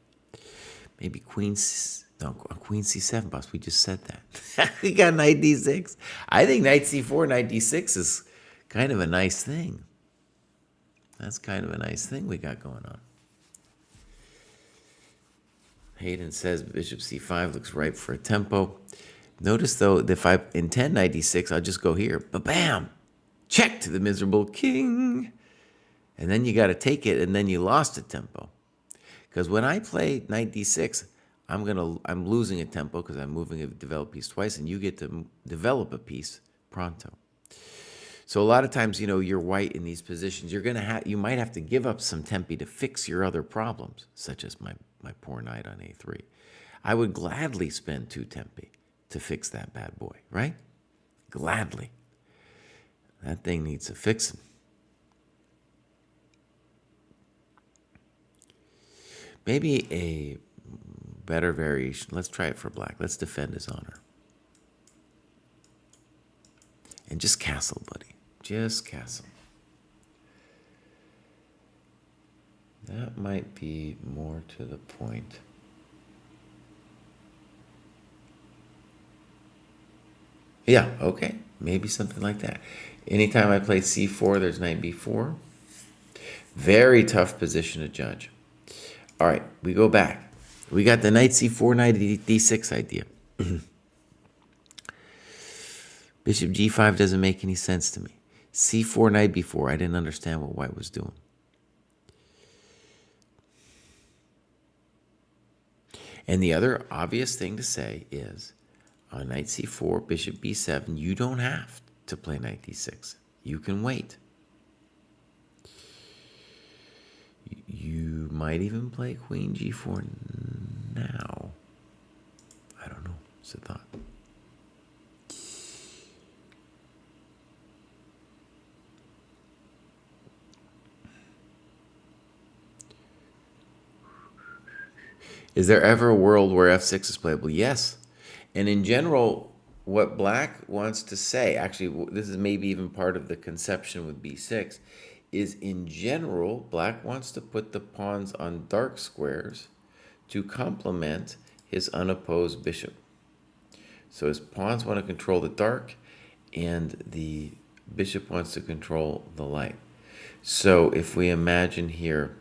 Maybe queen c7, boss. We just said that. We got knight d6. I think knight c4, knight d6 is kind of a nice thing. That's kind of a nice thing we got going on. Hayden says bishop c5 looks ripe for a tempo. Notice, though, that if I intend knight d6, I'll just go here. Ba-bam! Check to the miserable king. And then you got to take it, and then you lost a tempo. Because when I play knight d6, I'm losing a tempo because I'm moving a developed piece twice, and you get to develop a piece pronto. So a lot of times, you're white in these positions. You might have to give up some tempi to fix your other problems, such as my poor knight on a3. I would gladly spend 2 tempi to fix that bad boy, right? Gladly. That thing needs a fixing. Maybe a better variation. Let's try it for black. Let's defend his honor. And just castle, buddy. Just castle. That might be more to the point. Yeah, okay. Maybe something like that. Anytime I play c4, there's knight b4. Very tough position to judge. All right, we go back. We got the knight c4, knight d6 idea. Bishop g5 doesn't make any sense to me. c4, knight b4. I didn't understand what white was doing. And the other obvious thing to say is, on knight c4, bishop b7, you don't have to play knight d6. You can wait. You might even play queen g4 now. I don't know. It's a thought. Is there ever a world where f6 is playable? Yes. And in general, what black wants to say, actually, this is maybe even part of the conception with b6, is in general, black wants to put the pawns on dark squares to complement his unopposed bishop. So his pawns want to control the dark, and the bishop wants to control the light. So if we imagine here,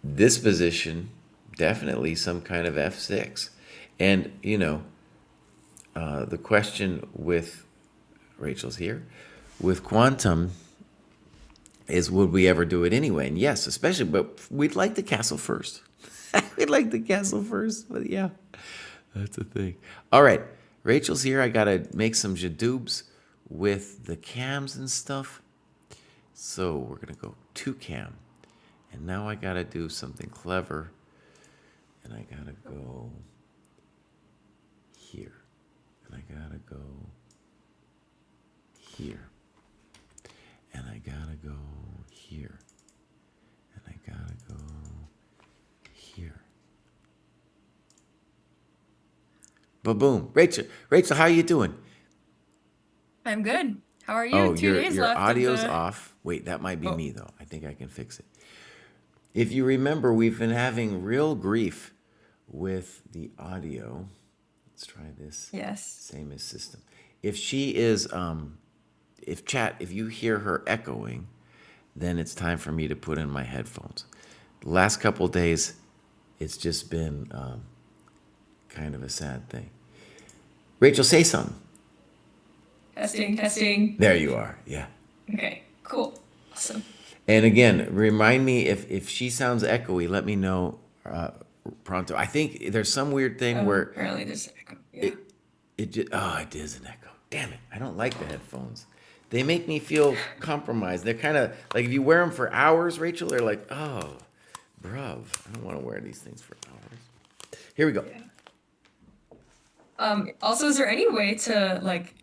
this position, definitely some kind of f6. And, the question with, Rachel's here, with quantum is, would we ever do it anyway? And yes, especially, but we'd like the castle first. We'd like the castle first, but yeah, that's a thing. All right, Rachel's here. I got to make some jadoobs with the cams and stuff. So we're going to go to cam. And now I got to do something clever. And I got to go here. And I got to go here. And I got to go here. And I got to go here. Ba-boom. Rachel, how you doing? I'm good. How are you? Oh, 2 days your left of audio's the. off. Wait, that might be Oh, me though. I think I can fix it. If you remember, we've been having real grief with the audio. Let's try this. yes. Same as system. If she is, if chat, if you hear her echoing, then it's time for me to put in my headphones. The last couple of days, it's just been kind of a sad thing. Rachel, say something. Testing, testing. There you are. Yeah. Okay, cool. Awesome. And again, remind me if she sounds echoey, let me know pronto. I think there's some weird thing Oh, where apparently there's an echo. Yeah. it it just it is an echo. Damn it! I don't like the headphones. They make me feel compromised. They're kind of like if you wear them for hours, Rachel. They're like, oh, bruv, I don't want to wear these things for hours. Here we go. Yeah. Also, is there any way to like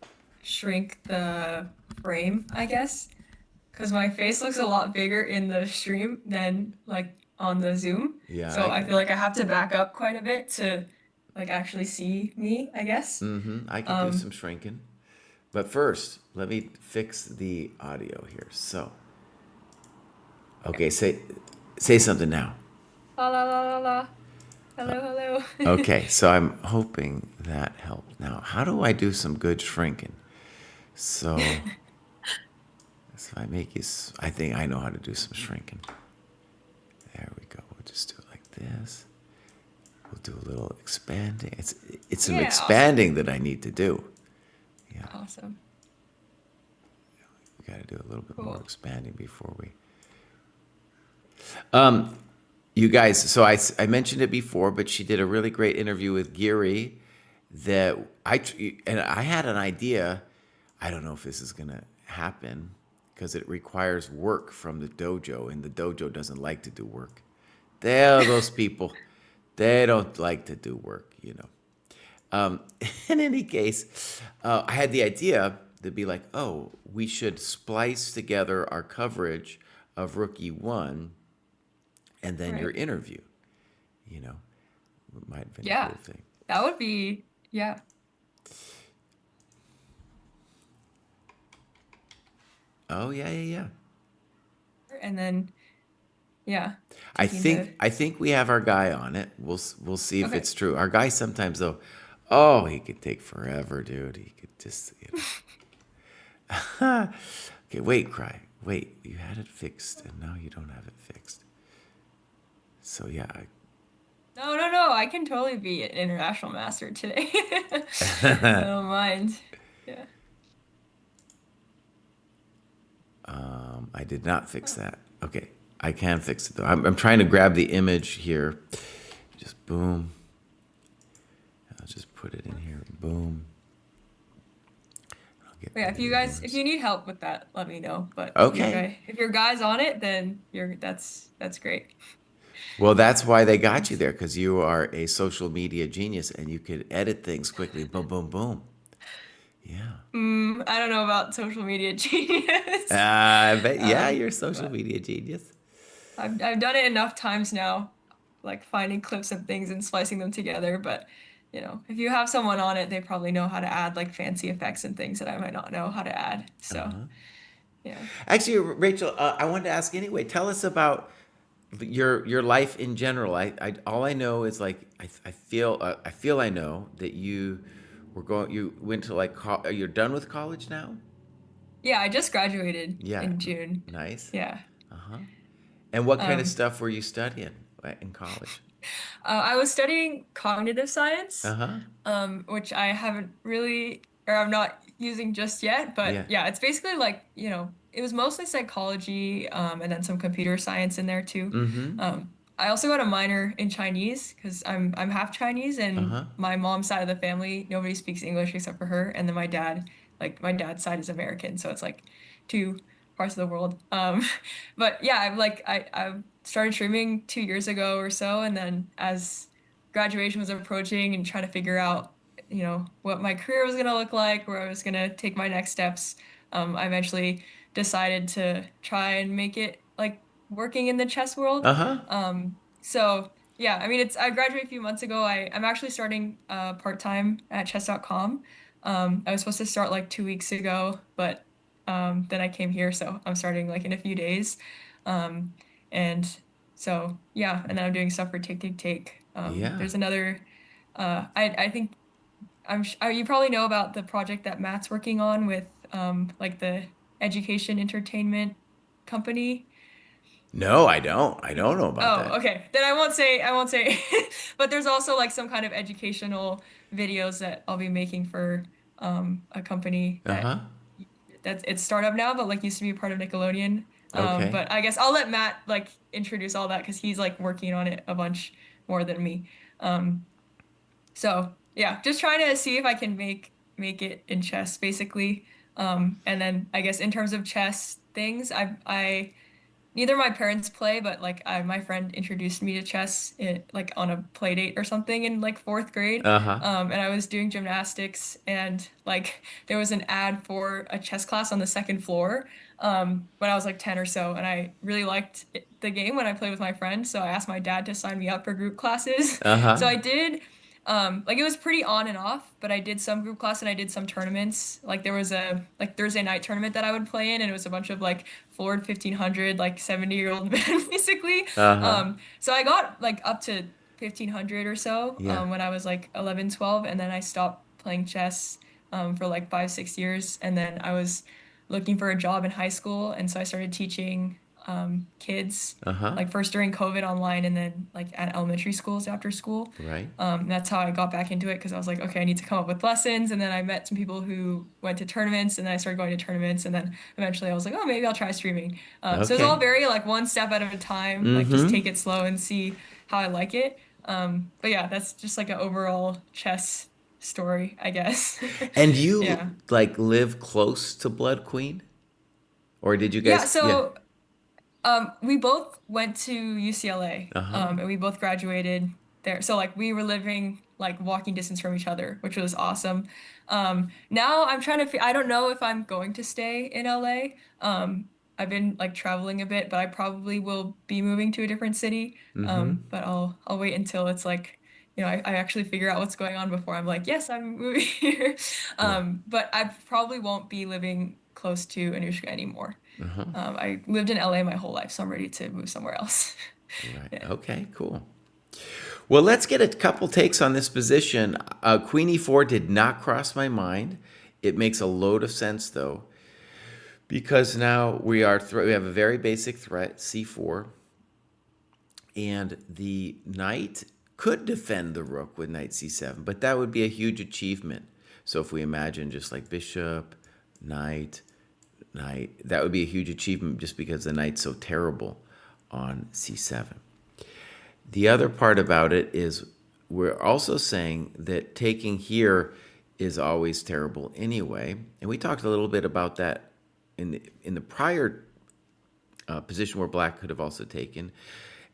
shrink the frame, I guess? Because my face looks a lot bigger in the stream than like on the Zoom. Yeah, So I feel like I have to back up quite a bit to like actually see me, I guess. I can do Um, some shrinking. But first, let me fix the audio here. So, okay. okay, say something now. La la la la la. Hello, hello. Okay, so I'm hoping that helped. Now, how do I do some good shrinking? So, if I make you, I think I know how to do some shrinking. There we go. We'll just do it like this. We'll do a little expanding. It's some Yeah, awesome. expanding that I need to do. Yeah, Awesome. we got to do a little bit more Cool. expanding before we. Um, you guys, so I mentioned it before, but she did a really great interview with Giri that and I had an idea. I don't know if this is gonna happen because it requires work from the dojo, and the dojo doesn't like to do work. Those people, they don't like to do work, you know. Um, in any case, I had the idea to be like, oh, we should splice together our coverage of Rookie One and then your Right. interview. You know, it might have been a Yeah. cool thing. That would be, yeah. Oh yeah, yeah, yeah. And then, yeah, I taking the, think I think we have our guy on it. We'll see if okay. it's true. Our guy sometimes though, oh, he could take forever, dude. He could just, okay, wait, cry. Wait, you had it fixed and now you don't have it fixed. So yeah, No, no, no. I can totally be an international master today. I don't mind. Yeah. I did not fix that. Okay, I can fix it though. I'm trying to grab the image here. Just boom. I'll just put it in here. Boom. I'll get But yeah, rid if of you guys, if yours. you need help with that, let me know. But Okay. if your guy's on it, then that's great. Well, that's why they got you Awesome. there, because you are a social media genius and you could edit things quickly. Boom, boom, boom. Yeah. I don't know about social media genius. I bet, yeah, Um, you're a social but media genius. I've done it enough times now, like finding clips of things and splicing them together. But if you have someone on it, they probably know how to add like fancy effects and things that I might not know how to add. So yeah. Actually, Rachel, I wanted to ask anyway. Tell us about your life in general. I all I know is like I feel I know that you went to like you're done with college now. Yeah, I just graduated Yeah, in June. nice. Yeah. And what kind of Um, stuff were you studying in college? I was studying cognitive science, Uh huh. which I haven't really, or I'm not using just yet. But Yeah. yeah, it's basically like, it was mostly psychology, and then some computer science in there too. Mm-hmm. I also got a minor in Chinese because I'm half Chinese, Uh and huh. my mom's side of the family, nobody speaks English except for her, and then my dad, like my dad's side is American, so it's like two parts of the world. But yeah, I started streaming 2 years ago or so, and then as graduation was approaching and trying to figure out, what my career was gonna look like, where I was gonna take my next steps, I eventually decided to try and make it like working in the chess world. Uh huh. So yeah, I mean, I graduated a few months ago. I'm actually starting part-time at chess.com. I was supposed to start like 2 weeks ago, but then I came here, so I'm starting like in a few days. Um, and so yeah, and then I'm doing stuff for Take Take Take. Yeah. There's another I think you probably know about the project that Matt's working on with like the education entertainment company. No, I don't. I don't know about Oh, that. okay. Then I won't say but there's also like some kind of educational videos that I'll be making for a company Uh-huh. that's it's startup now, but like used to be a part of Nickelodeon. Okay. But I guess I'll let Matt like introduce all that because he's like working on it a bunch more than me. Um, so yeah, just trying to see if I can make it in chess basically. And then I guess in terms of chess things, I neither of my parents play, but like my friend introduced me to chess like on a play date or something in like fourth grade. Uh-huh. And I was doing gymnastics and like there was an ad for a chess class on the second floor when I was like 10 or so. And I really liked the game when I played with my friends. So I asked my dad to sign me up for group classes. So Uh-huh. I did. Like it was pretty on and off, but I did some group class and I did some tournaments. Like there was a like Thursday night tournament that I would play in, and it was a bunch of like floored 1500 like 70-year-old men basically. Uh-huh. So I got like up to 1500 or so Yeah. when I was like 11, 12, and then I stopped playing chess for like 5, 6 years, and then I was looking for a job in high school, and so I started teaching kids Uh-huh. like first during COVID online and then like at elementary schools after school. Right. And that's how I got back into it because I was like, okay, I need to come up with lessons. And then I met some people who went to tournaments, and then I started going to tournaments. And then eventually I was like, oh, maybe I'll try streaming. So it's all Okay. very like one step at a time, like just Mm-hmm. take it slow and see how I like it. But yeah, that's just like an overall chess story, I guess. And you Yeah. like live close to Blood Queen? Or did you Yeah. guys yeah. So we both went to UCLA, Uh-huh. and we both graduated there. So like we were living like walking distance from each other, which was awesome. Now I'm trying to, I don't know if I'm going to stay in LA. I've been like traveling a bit, but I probably will be moving to a different city. Mm-hmm. But I'll wait until it's like, I actually figure out what's going on before I'm like, yes, I'm moving here. Yeah. But I probably won't be living close to Anushka anymore. Uh-huh. I lived in LA my whole life, so I'm ready to move somewhere else. Right. Yeah. Okay, cool. Well, let's get a couple takes on this position. Queen e4 did not cross my mind. It makes a load of sense though, because now we have a very basic threat, c4, and the knight could defend the rook with knight c7, but that would be a huge achievement. So if we imagine just like bishop, knight, knight, that would be a huge achievement just because the knight's so terrible on c7. The other part about it is we're also saying that taking here is always terrible anyway, and we talked a little bit about that in the prior position where black could have also taken.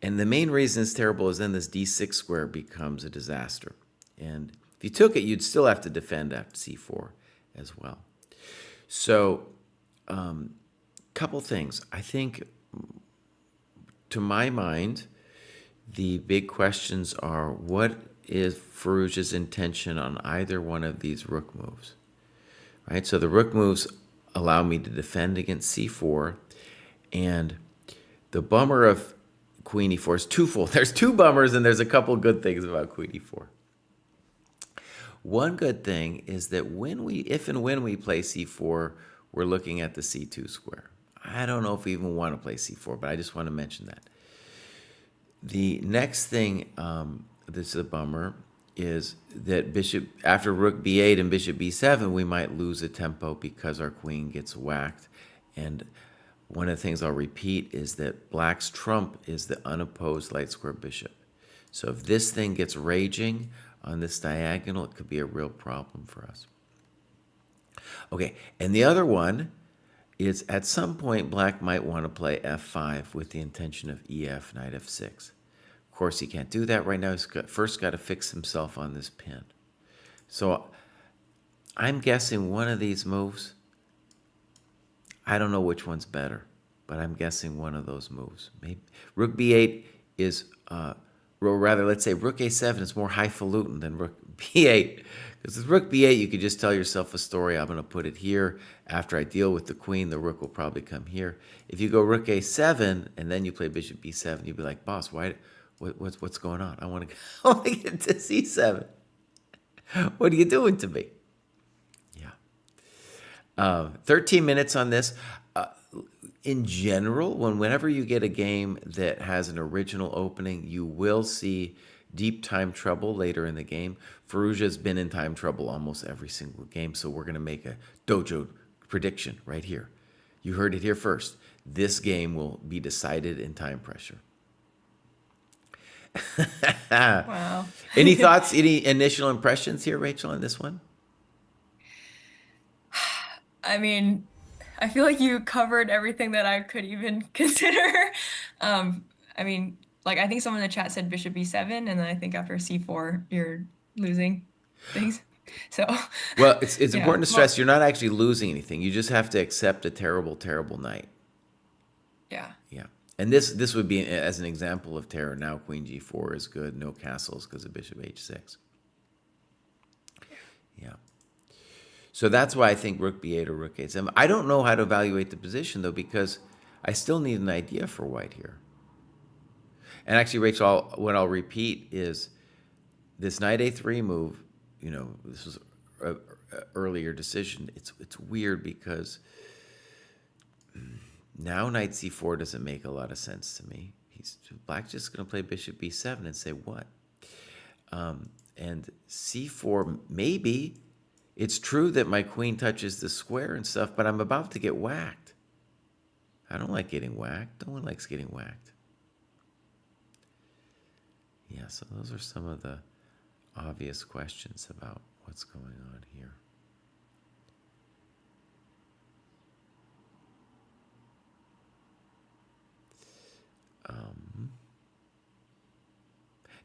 And the main reason it's terrible is then this d6 square becomes a disaster. And if you took it, you'd still have to defend after c4 as well. So, couple things. I think, to my mind, the big questions are what is Firouzja's intention on either one of these rook moves? Right? So the rook moves allow me to defend against c4, and the bummer of queen e4 is twofold. There's two bummers and there's a couple good things about queen e4. One good thing is that if and when we play c4, we're looking at the c2 square. I don't know if we even want to play c4, but I just want to mention that. The next thing, this is a bummer, is that after rook b8 and bishop b7, we might lose a tempo because our queen gets whacked. And one of the things I'll repeat is that black's trump is the unopposed light square bishop. So if this thing gets raging on this diagonal, it could be a real problem for us. Okay, and the other one is at some point black might want to play f5 with the intention of ef, knight f6. Of course, he can't do that right now. He's first got to fix himself on this pin. So I'm guessing one of these moves, I don't know which one's better, but I'm guessing one of those moves. Maybe rook b8 is or rather, let's say rook a7 is more highfalutin than rook b8. Because with rook b8, you could just tell yourself a story. I'm going to put it here. After I deal with the queen, the rook will probably come here. If you go rook a7 and then you play bishop b7, you'd be like, boss, what's going on? I want to get to c7. What are you doing to me? Yeah. 13 minutes on this. In general, whenever you get a game that has an original opening, you will see deep time trouble later in the game. Firouzja's been in time trouble almost every single game, so we're going to make a dojo prediction right here. You heard it here first. This game will be decided in time pressure. Wow. Any thoughts, any initial impressions here, Rachel, on this one? I mean, I feel like you covered everything that I could even consider. I mean, like I think someone in the chat said bishop b7, and then I think after c4 you're losing things. So Well, it's yeah. important to stress you're not actually losing anything. You just have to accept a terrible, terrible knight. Yeah. Yeah. And this would be as an example of terror. Now queen g4 is good, no castles because of bishop h6. Yeah. So that's why I think rook b8 or rook a7. I don't know how to evaluate the position, though, because I still need an idea for white here. And actually, Rachel, what I'll repeat is this knight a3 move, this was an earlier decision. It's weird because now knight c4 doesn't make a lot of sense to me. Black's just going to play bishop b7 and say what? And c4, maybe. It's true that my queen touches the square and stuff, but I'm about to get whacked. I don't like getting whacked. No one likes getting whacked. Yeah, so those are some of the obvious questions about what's going on here.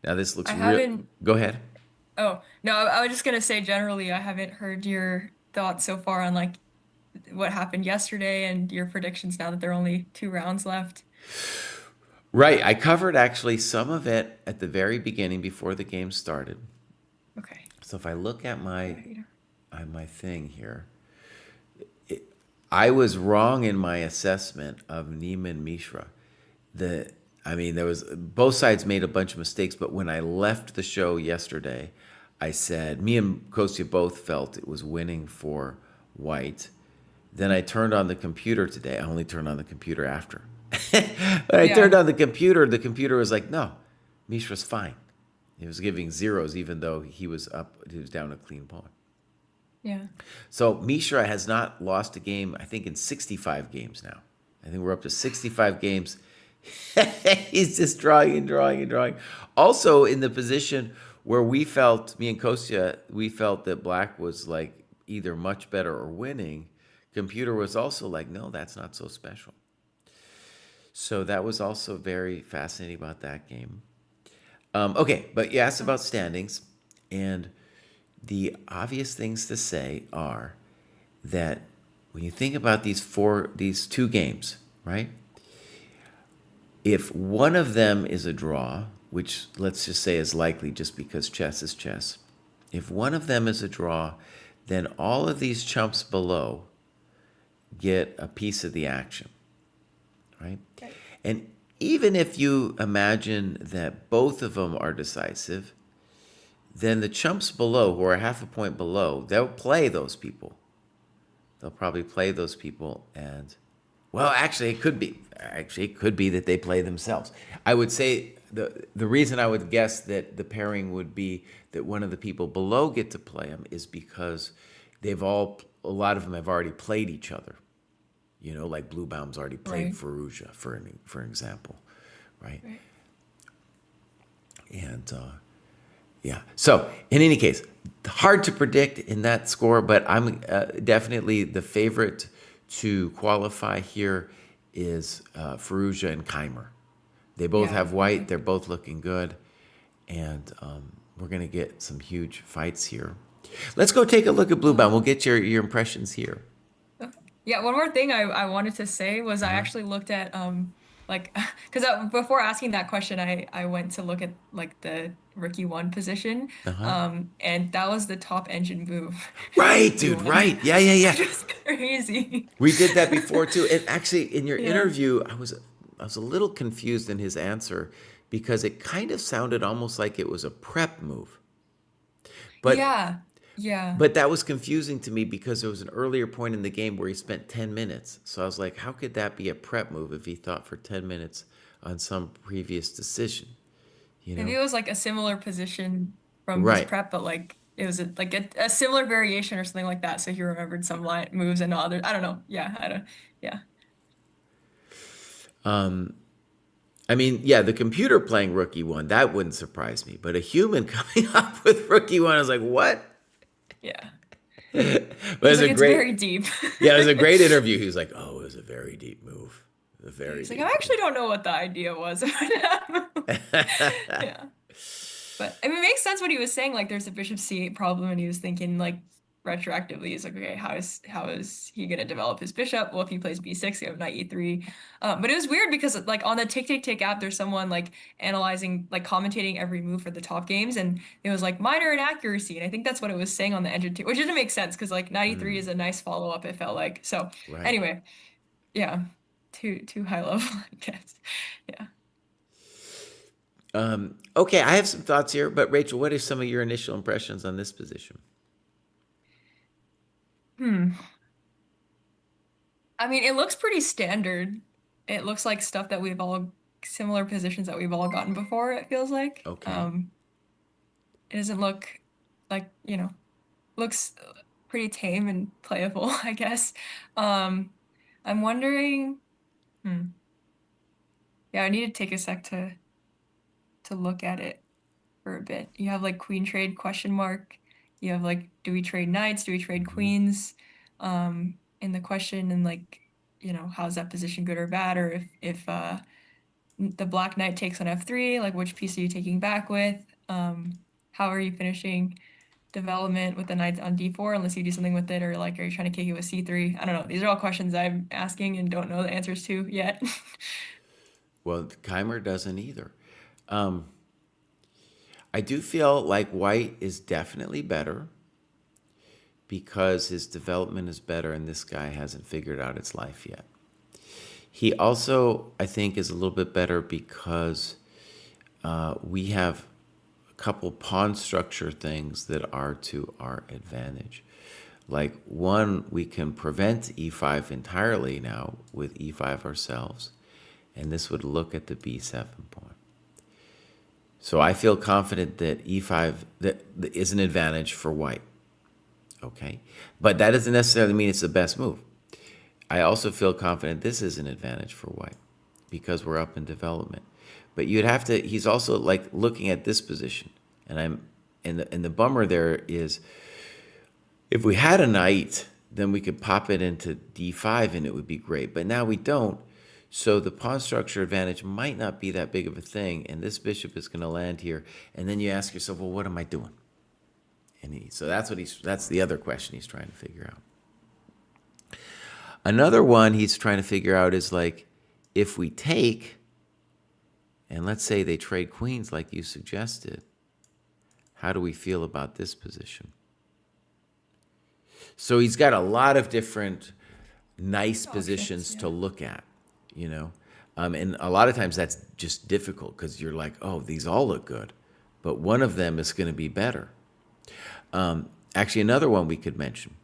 Now this looks real. Go ahead. Oh, no, I was just gonna say generally, I haven't heard your thoughts so far on like what happened yesterday and your predictions now that there are only 2 rounds left. Right. I covered actually some of it at the very beginning before the game started. Okay. So if I look at my thing here, I was wrong in my assessment of Niemann Mishra. There was both sides made a bunch of mistakes, but when I left the show yesterday, I said me and Kostya both felt it was winning for white. Then I turned on the computer today. I only turned on the computer after. When I turned on the computer was like, no, Mishra's fine. He was giving zeros even though he was down a clean pawn. Yeah. So Mishra has not lost a game, I think, in 65 games now. I think we're up to 65 games. He's just drawing and drawing and drawing. Also in the position where me and Kostya, we felt that black was like either much better or winning. Computer was also like, no, that's not so special. So that was also very fascinating about that game. Okay, but you asked about standings, and the obvious things to say are that when you think about these 2 games, right? If one of them is a draw, which let's just say is likely just because chess is chess, if one of them is a draw, then all of these chumps below get a piece of the action, right? Okay. And even if you imagine that both of them are decisive, then the chumps below, who are half a point below, they'll play those people. They'll probably play those people, and well, actually, it could be. Actually, it could be that they play themselves. I would say the reason I would guess that the pairing would be that one of the people below get to play them is because a lot of them have already played each other. Like Bluebaum's already played Firouzja, for example, right? And yeah. So in any case, hard to predict in that score, but I'm definitely the favorite to qualify here is Firouzja and Keimer. They both have white. They're both looking good. And we're going to get some huge fights here. Let's go take a look at Bluebaum. We'll get your impressions here. Yeah, one more thing I wanted to say was I actually looked at like because before asking that question, I went to look at like the rook e1 position, Uh-huh. and that was the top engine move for Right, rook dude, e1, right. Yeah, yeah, yeah. which was crazy. We did that before too. And actually in your Yeah. interview, I was a little confused in his answer because it kind of sounded almost like it was a prep move. But Yeah. Yeah. but that was confusing to me because there was an earlier point in the game where he spent 10 minutes. So I was like, how could that be a prep move if he thought for 10 minutes on some previous decision, you Maybe know? it was like a similar position from his Right. prep, but like it was like a similar variation or something like that. So he remembered some line moves and not others. I don't know. Yeah, I don't. Yeah, I mean, yeah, the computer playing rookie one, that wouldn't surprise me. But a human coming up with rookie one, I was like, what? yeah. But it He's was like, a it's very great, deep. yeah, it was a great interview. He was like, oh, it was a very deep move. A very He's like, I deep actually don't know what the idea was of that move. move. Yeah. But I mean, it makes sense what he was saying. Like, there's a bishop c8 problem, and he was thinking like retroactively. He's like, okay, how is he gonna develop his bishop? Well, if he plays b6, you have knight e3. But it was weird because like on the Tick Tick Tick app, there's someone like analyzing, like commentating every move for the top games, and it was like minor inaccuracy, and I think that's what it was saying on the engine too, which didn't make sense because like knight e3 is a nice follow up. It felt like so. Right. Anyway, yeah, too high level, I guess. Yeah. Okay, I have some thoughts here, but Rachel, what are some of your initial impressions on this position? Hmm. I mean, it looks pretty standard. It looks like stuff that we've all similar positions that we've all gotten before, it feels like. Okay. It doesn't look like, looks pretty tame and playable, I guess. Um, I'm wondering, hmm. Yeah, I need to take a sec to look at it for a bit. You have like queen trade question mark. You have like, do we trade knights? Do we trade Mhm. queens? In the question and like, how's that position good or bad? Or if the black knight takes on f3, like which piece are you taking back with? How are you finishing development with the knight on d4 unless you do something with it, or like are you trying to kick it with c3? I don't know. These are all questions I'm asking and don't know the answers to yet. Well, Keimer doesn't either. Um, I do feel like white is definitely better because his development is better and this guy hasn't figured out its life yet. He also, I think, is a little bit better because we have a couple pawn structure things that are to our advantage. Like one, we can prevent e5 entirely now with e5 ourselves, and this would look at the b7 pawn. So I feel confident that e5 that is an advantage for white. Okay, but that doesn't necessarily mean it's the best move. I also feel confident this is an advantage for white because we're up in development. But you'd have to, he's also like looking at this position. And the bummer there is if we had a knight, then we could pop it into d5 and it would be great. But now we don't. So the pawn structure advantage might not be that big of a thing. And this bishop is going to land here. And then you ask yourself, well, what am I doing? So that's the other question he's trying to figure out. Another one he's trying to figure out is like, if we take, and let's say they trade queens like you suggested, how do we feel about this position? So he's got a lot of different nice positions to look at, and a lot of times that's just difficult because you're like, oh, these all look good, but one of them is going to be better. Actually, another one we could mention.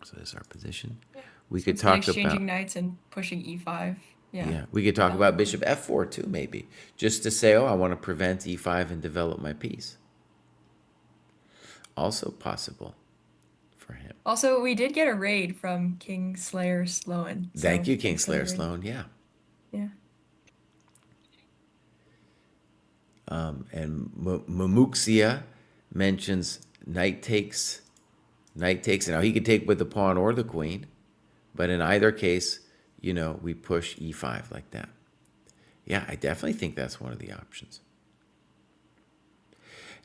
So there's our position. Yeah. We So could instead of talk exchanging about, knights and pushing e5. Yeah. yeah, we could talk That about would bishop f4 too, maybe, just to say, oh, I want to prevent e5 and develop my piece. Also possible for him. Also, we did get a raid from King Slayer Sloan. Thank So you, thanks for the Kingslayer raid. Sloan. Yeah. Yeah. And Mumuxia mentions knight takes. Now he could take with the pawn or the queen, but in either case, we push e5 like that. Yeah, I definitely think that's one of the options.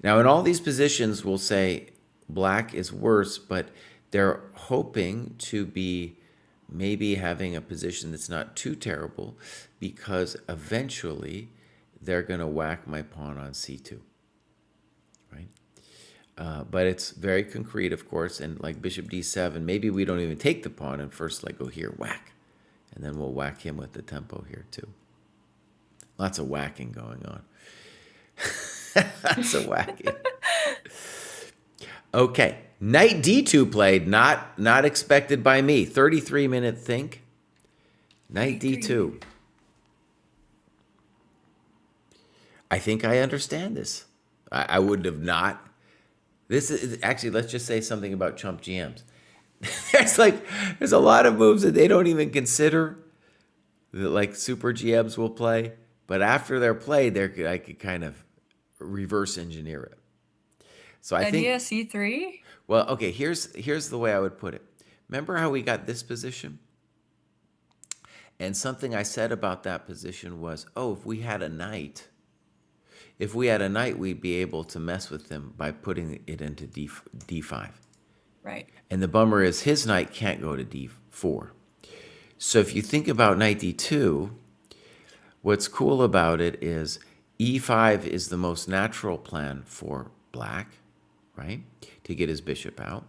Now, in all these positions, we'll say black is worse, but they're hoping to be maybe having a position that's not too terrible, because eventually they're going to whack my pawn on c2, right? But it's very concrete, of course, and like bishop d7, maybe we don't even take the pawn and first like go here, whack, and then we'll whack him with the tempo here too. Lots of whacking going on. Lots of whacking. Okay, knight d2 played, not expected by me. 33-minute think. Knight d2. I think I understand this. I would have not. This is actually, let's just say something about chump GMs. There's a lot of moves that they don't even consider that like super GMs will play, but after they're played, I could kind of reverse engineer it. So I think Idea c3. well, okay, here's the way I would put it. Remember how we got this position? And something I said about that position was, oh, if we had a knight, we'd be able to mess with them by putting it into d5. Right. And the bummer is his knight can't go to d4. So if you think about knight d2, what's cool about it is e5 is the most natural plan for black, right? To get his bishop out.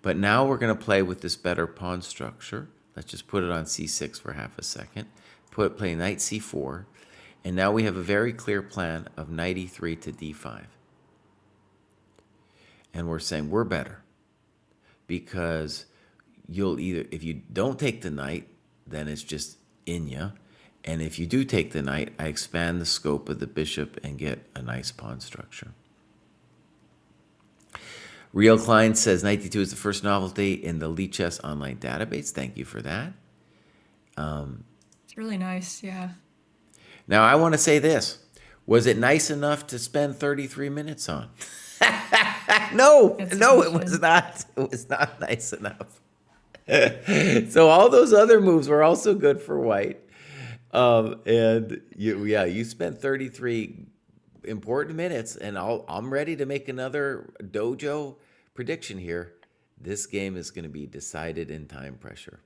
But now we're going to play with this better pawn structure. Let's just put it on c6 for half a second. Play knight c4. And now we have a very clear plan of knight e3 to d5. And we're saying we're better. Because you'll either, if you don't take the knight, then it's just Inya. And if you do take the knight, I expand the scope of the bishop and get a nice pawn structure. Real Klein says knight d2 is the first novelty in the Lichess online database. Thank you for that. It's really nice, yeah. Now, I want to say this. Was it nice enough to spend 33 minutes on? No, it was not. It was not nice enough. So all those other moves were also good for white. And you spent 33 important minutes, and I'm ready to make another dojo prediction here. This game is going to be decided in time pressure.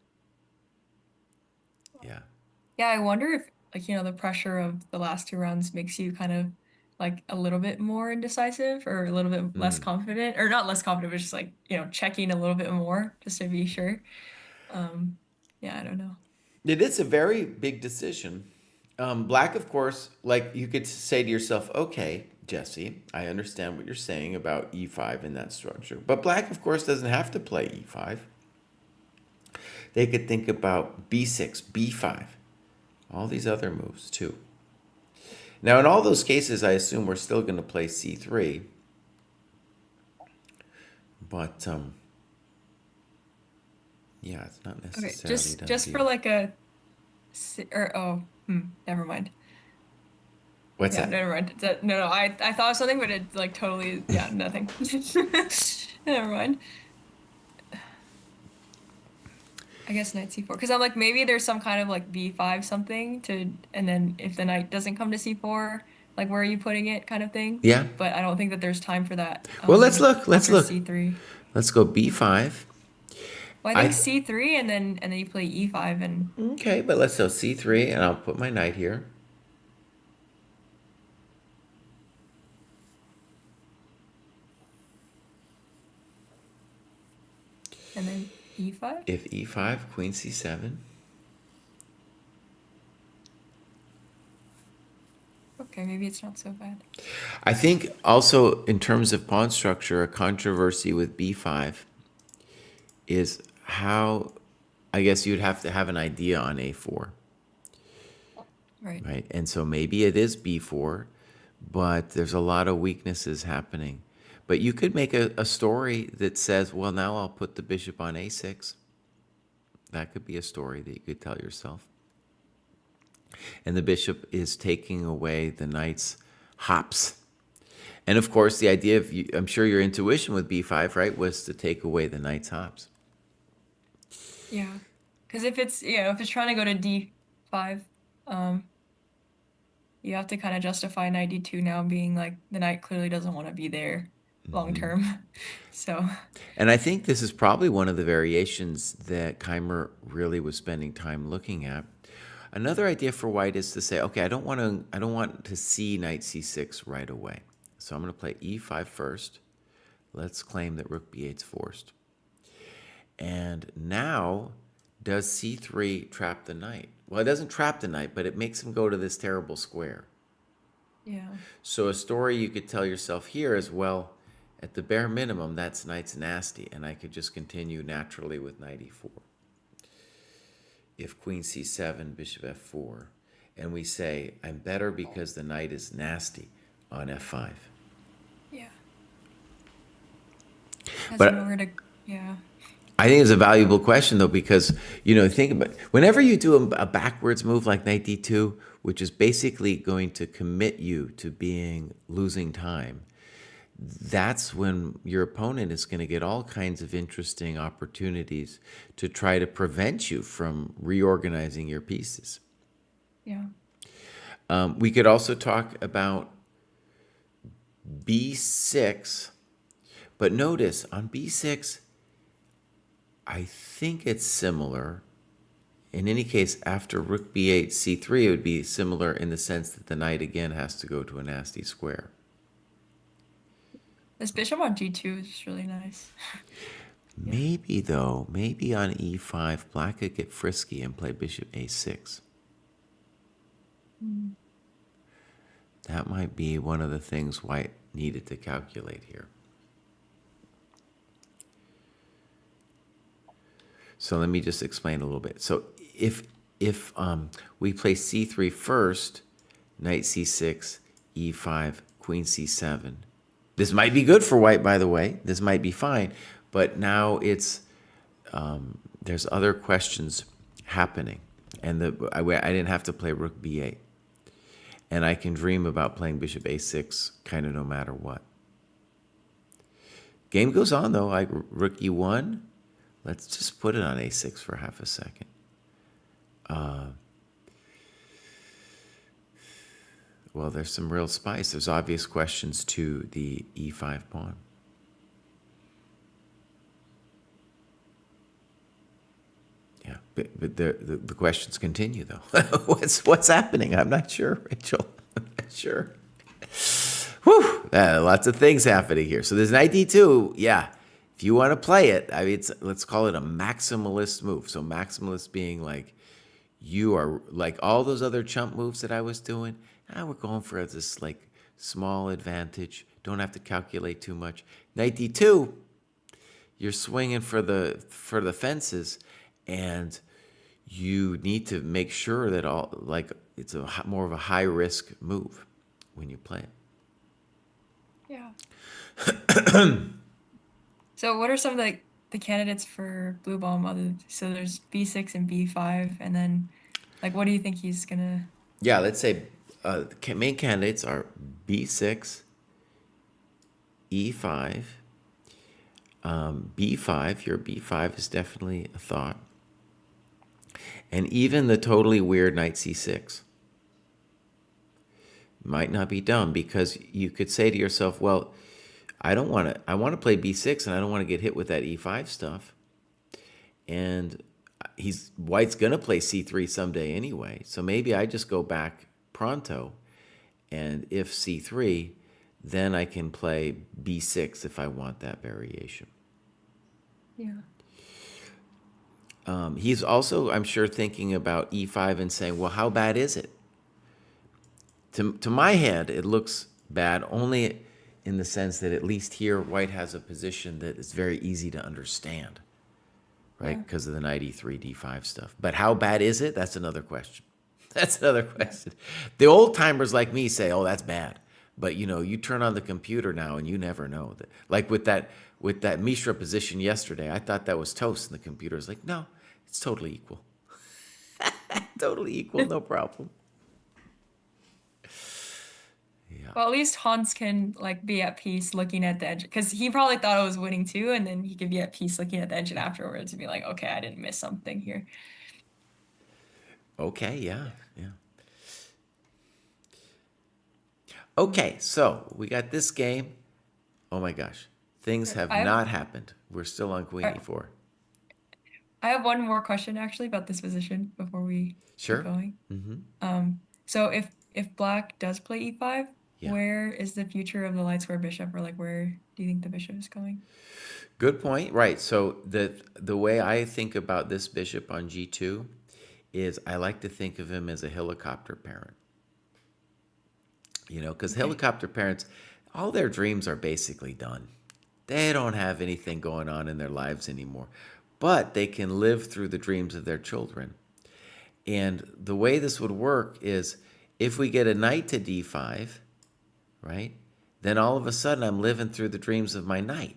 Yeah. Yeah, I wonder if, like, the pressure of the last two rounds makes you kind of like a little bit more indecisive or a little bit less confident, or not less confident, but just like, checking a little bit more just to be sure. Yeah, I don't know. It is a very big decision. Black, of course, like you could say to yourself, okay, Jesse, I understand what you're saying about e5 in that structure. But black, of course, doesn't have to play e5. They could think about b6, b5, all these other moves too. Now, in all those cases, I assume we're still going to play c3. But, yeah, it's not necessarily Okay, just for like a, never mind. What's Yeah, that? never mind. No, I thought of something, but it like totally, yeah, nothing. Never mind. I guess knight c4, because I'm like, maybe there's some kind of like b5 something and then if the knight doesn't come to c4, like where are you putting it kind of thing. Yeah. But I don't think that there's time for that. Well, let's look. After c3. Let's go b5. Well, I think c3 and then you play e5 and. Okay, but let's go c3 and I'll put my knight here. And then e5? If e5, queen c7. Okay, maybe it's not so bad. I think also in terms of pawn structure, a controversy with b5 is how, I guess you'd have to have an idea on a4. Right. And so maybe it is b4, but there's a lot of weaknesses happening. But you could make a story that says, well, now I'll put the bishop on a6. That could be a story that you could tell yourself. And the bishop is taking away the knight's hops. And of course, the idea of, I'm sure your intuition with b5, right, was to take away the knight's hops. Yeah. Because if it's trying to go to d5, you have to kind of justify knight d2 now being like, the knight clearly doesn't want to be there. long term. So And I think this is probably one of the variations that Keimer really was spending time looking at. Another idea for white is to say, okay, I don't want to see knight c6 right away. So I'm going to play e5 first. Let's claim that rook b8's forced. And now, does c3 trap the knight? Well, it doesn't trap the knight, but it makes him go to this terrible square. yeah. So a story you could tell yourself here is, well, at the bare minimum, that's knight's nasty, and I could just continue naturally with knight e4. If queen c7, bishop f4, and we say, I'm better because the knight is nasty on f5. Yeah. Has But nowhere to yeah. I think it's a valuable question, though, because, think about whenever you do a backwards move like knight d2, which is basically going to commit you to losing time, that's when your opponent is going to get all kinds of interesting opportunities to try to prevent you from reorganizing your pieces. Yeah. We could also talk about b6, but notice on b6, I think it's similar. In any case, after rook b8, c3, it would be similar in the sense that the knight again has to go to a nasty square. This bishop on g2 is really nice. Maybe, though, maybe on e5, black could get frisky and play bishop a6. That might be one of the things white needed to calculate here. So let me just explain a little bit. So if we play c3 first, knight c6, e5, queen c7. This might be good for white, by the way. This might be fine. But now there's other questions happening. And I didn't have to play rook b8. And I can dream about playing bishop a6 kind of no matter what. Game goes on, though. Rook e1. Let's just put it on a6 for half a second. Well, there's some real spice. There's obvious questions to the e5 pawn. Yeah, but the questions continue, though. What's happening? I'm not sure, Rachel. I'm not sure. Whew, lots of things happening here. So there's knight d2. Yeah, if you want to play it, I mean, let's call it a maximalist move. So maximalist being like, you are like all those other chump moves that I was doing. We're going for this like small advantage. Don't have to calculate too much. Knight d2, you're swinging for the fences, and you need to make sure that it's more of a high risk move when you play it. Yeah. So what are some of the candidates for blue bomb? So there's b6 and b5, and then what do you think he's gonna? Yeah, let's say the main candidates are b6, e5, b5. Your b5 is definitely a thought, and even the totally weird knight c6 might not be dumb, because you could say to yourself, well, I want to play b6, and I don't want to get hit with that e5 stuff. And white's going to play c3 someday anyway. So maybe I just go back pronto, and if c3, then I can play b6 if I want that variation. Yeah. He's also, I'm sure, thinking about e5 and saying, well, how bad is it? To my head, it looks bad only in the sense that at least here white has a position that is very easy to understand, right? Because of the knight e3, d5 stuff. But how bad is it? That's another question. That's another question. The old timers like me say, oh, that's bad. But you turn on the computer now and you never know. Like with that Mishra position yesterday, I thought that was toast, and the computer's like, no, it's totally equal. Totally equal, no problem. Yeah. Well, at least Hans can be at peace looking at the edge, because he probably thought I was winning too, and then he could be at peace looking at the edge and afterwards and be like, okay, I didn't miss something here. Okay, yeah. Okay, so we got this game Oh my gosh. Things have I have not happened. We're still on queen I e4. I have one more question actually about this position before we keep Sure. going. Mm-hmm. So if black does play e5, Yeah. where is the future of the light square bishop, or like where do you think the bishop is going? Good point. Right. So the way I think about this bishop on g2 is I like to think of him as a helicopter parent. Because Okay. helicopter parents, all their dreams are basically done. They don't have anything going on in their lives anymore, but they can live through the dreams of their children. And the way this would work is if we get a knight to d5, right, then all of a sudden I'm living through the dreams of my knight.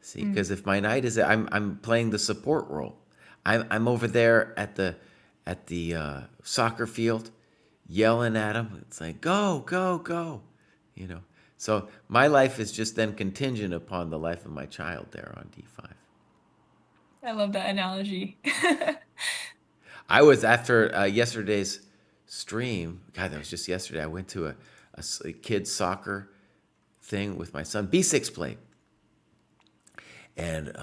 See, Mm. because if my knight is, I'm playing the support role. I'm over there at the soccer field, yelling at him. It's like go, go, go, you know. So my life is just then contingent upon the life of my child there on d5. I love that analogy. I was after yesterday's stream. God, that was just yesterday. I went to a kids soccer thing with my son. B6 played, and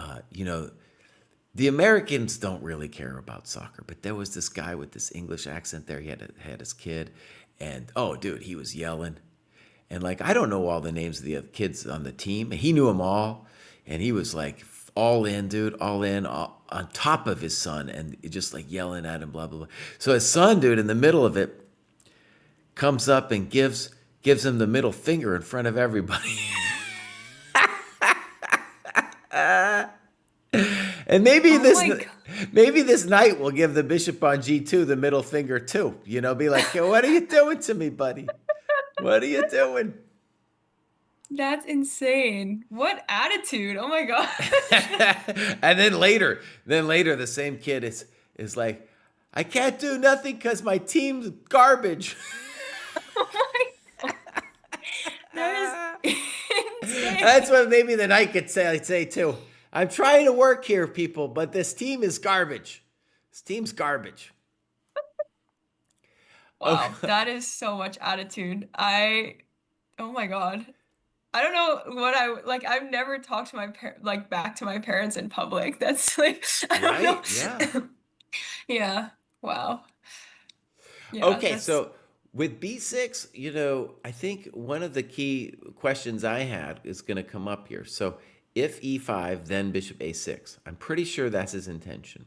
the Americans don't really care about soccer, but there was this guy with this English accent there. He had his kid, and oh, dude, he was yelling. And like, I don't know all the names of the other kids on the team. He knew them all, and he was like all in, dude, all in, on top of his son, and just like yelling at him, blah blah blah. So his son, dude, in the middle of it, comes up and gives him the middle finger in front of everybody. And maybe Oh this my God. maybe this knight will give the bishop on g2 the middle finger too. Be like, yo, what are you doing to me, buddy? What are you doing? That's insane. What attitude? Oh my gosh. And then later, the same kid is like, I can't do nothing because my team's garbage. Oh my God. That is insane. That's what maybe the knight could say too. I'm trying to work here, people, but this team is garbage. This team's garbage. Wow, that is so much attitude. Oh my God. I don't know what like. I've never talked to like back to my parents in public. That's like, I don't Right? Yeah. know. Yeah. Wow. Yeah, Okay, that's so with B6, I think one of the key questions I had is going to come up here. So if E5, then bishop A6. I'm pretty sure that's his intention.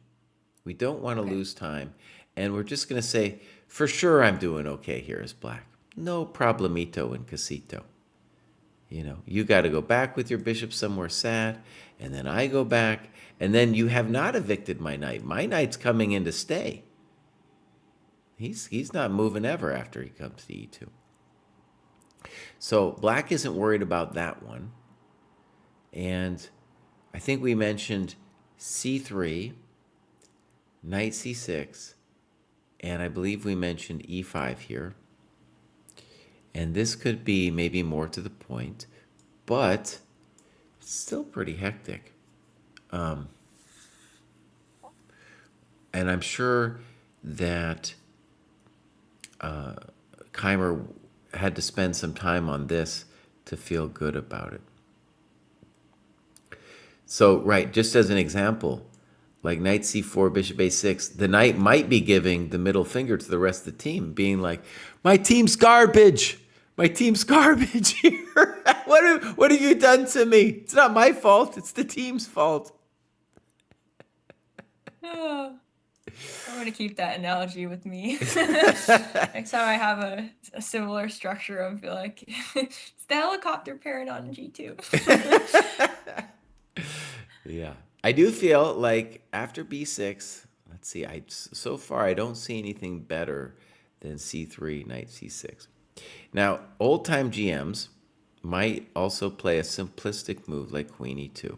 We don't want to okay. lose time. And we're just going to say, for sure I'm doing okay here as black. No problemito in casito. You got to go back with your bishop somewhere sad, and then I go back, and then you have not evicted my knight. My knight's coming in to stay. He's not moving ever after he comes to e2. So black isn't worried about that one. And I think we mentioned c3, knight c6, and I believe we mentioned e5 here. And this could be maybe more to the point, but it's still pretty hectic. And I'm sure that Keimer had to spend some time on this to feel good about it. So, right, just as an example, like knight c4, bishop a6, the knight might be giving the middle finger to the rest of the team, being like, my team's garbage. My team's garbage here. What have you done to me? It's not my fault. It's the team's fault. Oh, I'm gonna keep that analogy with me. Next time I have a similar structure, I'll be like, it's the helicopter parent on G2. Yeah. I do feel like after b6, let's see, so far I don't see anything better than c3, knight c6. Now, old-time GMs might also play a simplistic move like queen e2.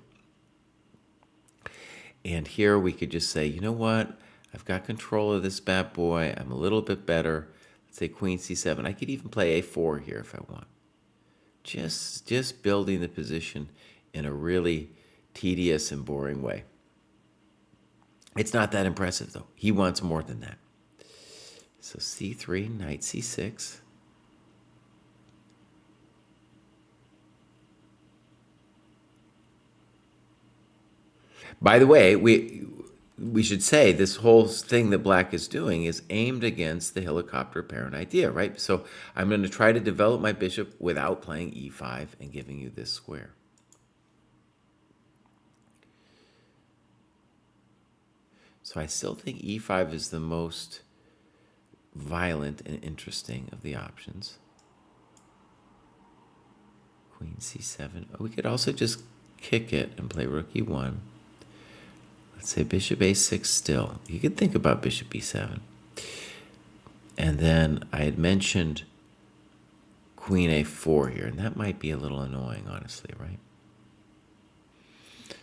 And here we could just say, you know what? I've got control of this bad boy. I'm a little bit better. Let's say queen c7. I could even play a4 here if I want. Just building the position in a really tedious and boring way. It's not that impressive, though. He wants more than that. So c3, knight c6. By the way, we should say this whole thing that black is doing is aimed against the helicopter parent idea, right? So I'm going to try to develop my bishop without playing e5 and giving you this square. So I still think e5 is the most violent and interesting of the options. Queen c7. We could also just kick it and play rook e1. Let's say bishop a6 still. You could think about bishop e7. And then I had mentioned queen a4 here, and that might be a little annoying, honestly, right?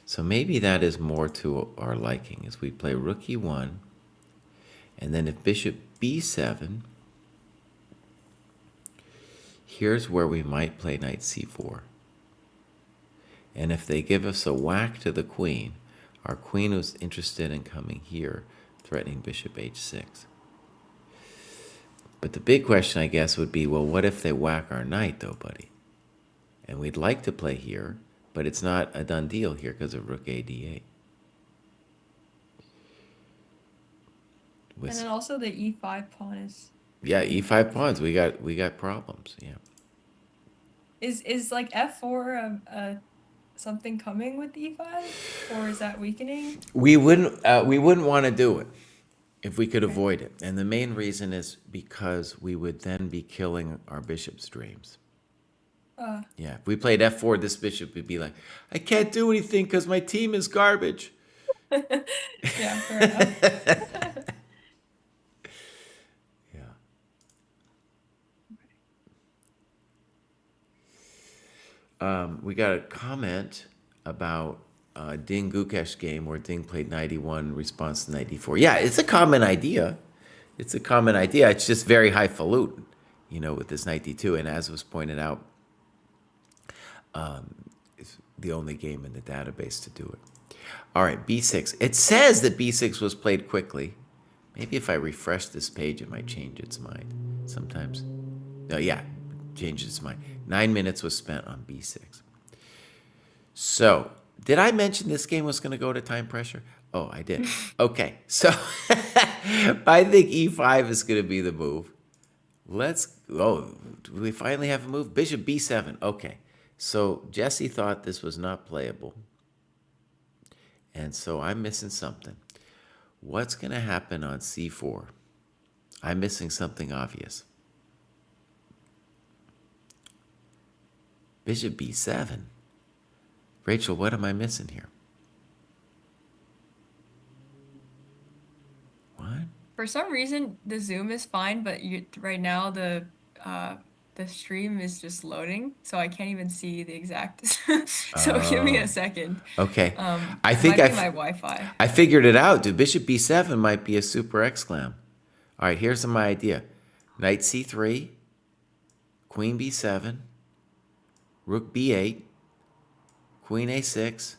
So maybe that is more to our liking, as we play rook e1, and then if bishop b7, here's where we might play knight c4. And if they give us a whack to the queen, our queen was interested in coming here, threatening bishop h6. But the big question, I guess, would be, well, what if they whack our knight, though, buddy? And we'd like to play here, but it's not a done deal here because of rook a d8. And then also the e5 pawn is. Yeah, e5 pawns. We got problems. Yeah. Is like f4 something coming with e5, or is that weakening? We wouldn't want to do it if we could avoid it, and the main reason is because we would then be killing our bishop's dreams. Yeah, if we played f4, this bishop would be like, I can't do anything because my team is garbage. Yeah, fair enough. We got a comment about Ding Gukesh game where Ding played 91 response to 94. Yeah, it's a common idea. It's just very highfalutin, with this knight d2. And as was pointed out, it's the only game in the database to do it. All right, b6. It says that b6 was played quickly. Maybe if I refresh this page, it might change its mind sometimes. No, yeah, changes its mind. 9 minutes was spent on b6. So, did I mention this game was going to go to time pressure? Oh, I did. Okay, so I think e5 is going to be the move. Do we finally have a move? Bishop b7. Okay, so Jesse thought this was not playable. And so I'm missing something. What's going to happen on c4? I'm missing something obvious. Bishop b7. Rachel, what am I missing here? What? For some reason, the Zoom is fine, but right now the stream is just loading, so I can't even see the exact. So give me a second. Okay. I think might be my Wi-Fi. I figured it out, dude. Bishop b7 might be a super exclam. All right, here's my idea. Knight c3, queen b7, rook b8, queen a6,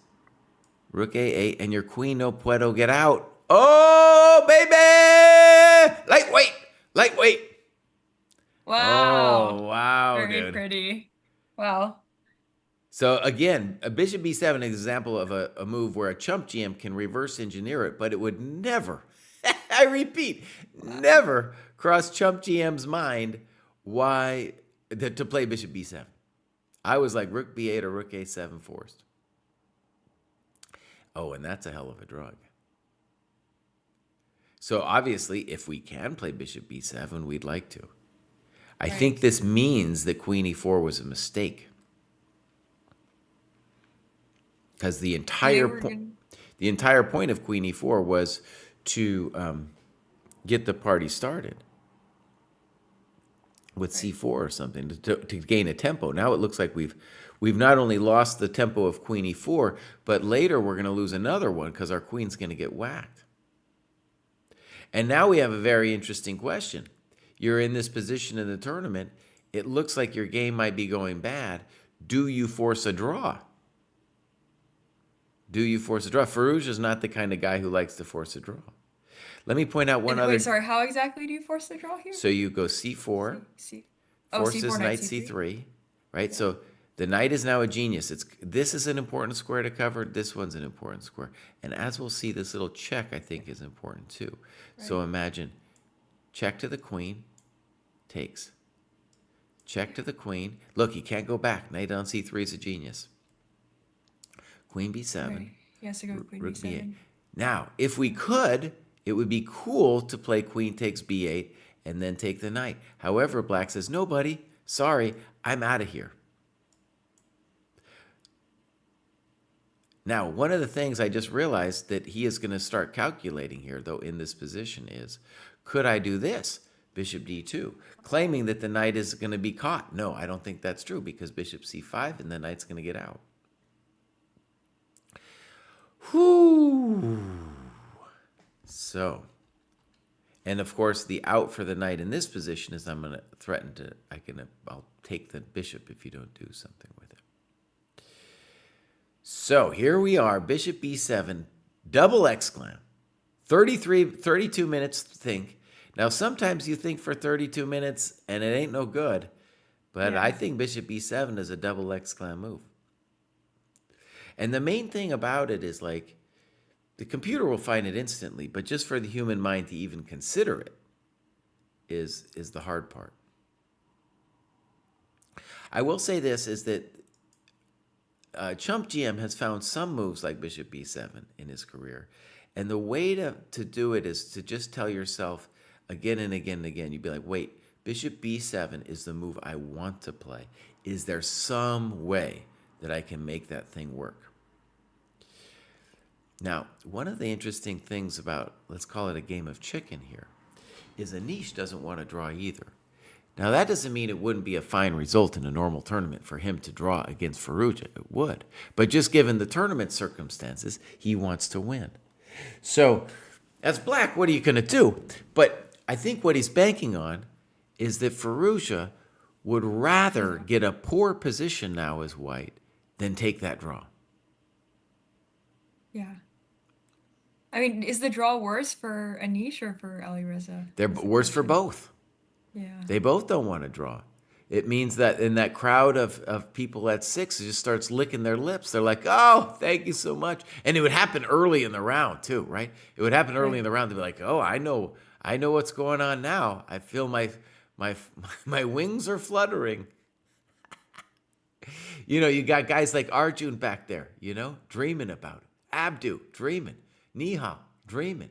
rook a8, and your queen no puedo get out. Oh, baby! Lightweight. Wow. Oh, wow, Very dude. pretty. Wow. So again, a bishop b7 is an example of a move where a chump GM can reverse engineer it, but it would never, I repeat, never cross chump GM's mind to play bishop b7. I was like rook b8 or rook a7 forced. Oh, and that's a hell of a drug. So obviously, if we can play bishop b7, we'd like to. I think this means that queen e4 was a mistake. Because the entire point of queen e4 was to get the party started with c4 or something to gain a tempo. Now it looks like we've not only lost the tempo of queen e4, but later we're going to lose another one because our queen's going to get whacked. And now we have a very interesting question. You're in this position in the tournament. It looks like your game might be going bad. Do you force a draw? Firouzja is not the kind of guy who likes to force a draw. Let me point out one other. Wait, sorry. How exactly do you force the draw here? So you go c4, C4, forces C4, knight c3, right? Yeah. So The knight is now a genius. This is an important square to cover. This one's an important square. And as we'll see, this little check, I think, is important too. Right. So imagine check to the queen, takes. Check to the queen. Look, he can't go back. Knight on c3 is a genius. Queen b7. Right. He has to go queen Rook b7. b8. Now, if we could, it would be cool to play queen takes b8 and then take the knight. However, black says, no, buddy, sorry, I'm out of here. Now, one of the things I just realized that he is going to start calculating here, though, in this position is, could I do this? Bishop d2, claiming that the knight is going to be caught. No, I don't think that's true because bishop c5 and the knight's going to get out. Whoo! So, and of course, the out for the knight in this position is I'm going to threaten to, I'll take the bishop if you don't do something with it. So here we are, bishop b7, double exclam, 32 minutes to think. Now, sometimes you think for 32 minutes and it ain't no good, but Yeah. I think bishop b7 is a double exclam move. And the main thing about it is like, the computer will find it instantly, but just for the human mind to even consider it is the hard part. I will say this, is that Chump GM has found some moves like bishop b7 in his career. And the way to do it is to just tell yourself again and again and again, you'd be like, wait, bishop b7 is the move I want to play. Is there some way that I can make that thing work? Now, one of the interesting things about, let's call it a game of chicken here, is Anish doesn't want to draw either. Now, that doesn't mean it wouldn't be a fine result in a normal tournament for him to draw against Firouzja. It would. But just given the tournament circumstances, he wants to win. So, as black, what are you going to do? But I think what he's banking on is that Firouzja would rather get a poor position now as white than take that draw. Yeah. I mean, is the draw worse for Anish or for Ali Reza? They're That's the worse for question. both. Yeah. They both don't want to draw. It means that in that crowd of people at 6, it just starts licking their lips. They're like, oh, thank you so much. And it would happen early in the round too, right? It would happen early Right. in the round. They'd be like, oh, I know what's going on now. I feel my wings are fluttering. You know, you got guys like Arjun back there, dreaming about it. Abdu, dreaming. Nihal, dreaming.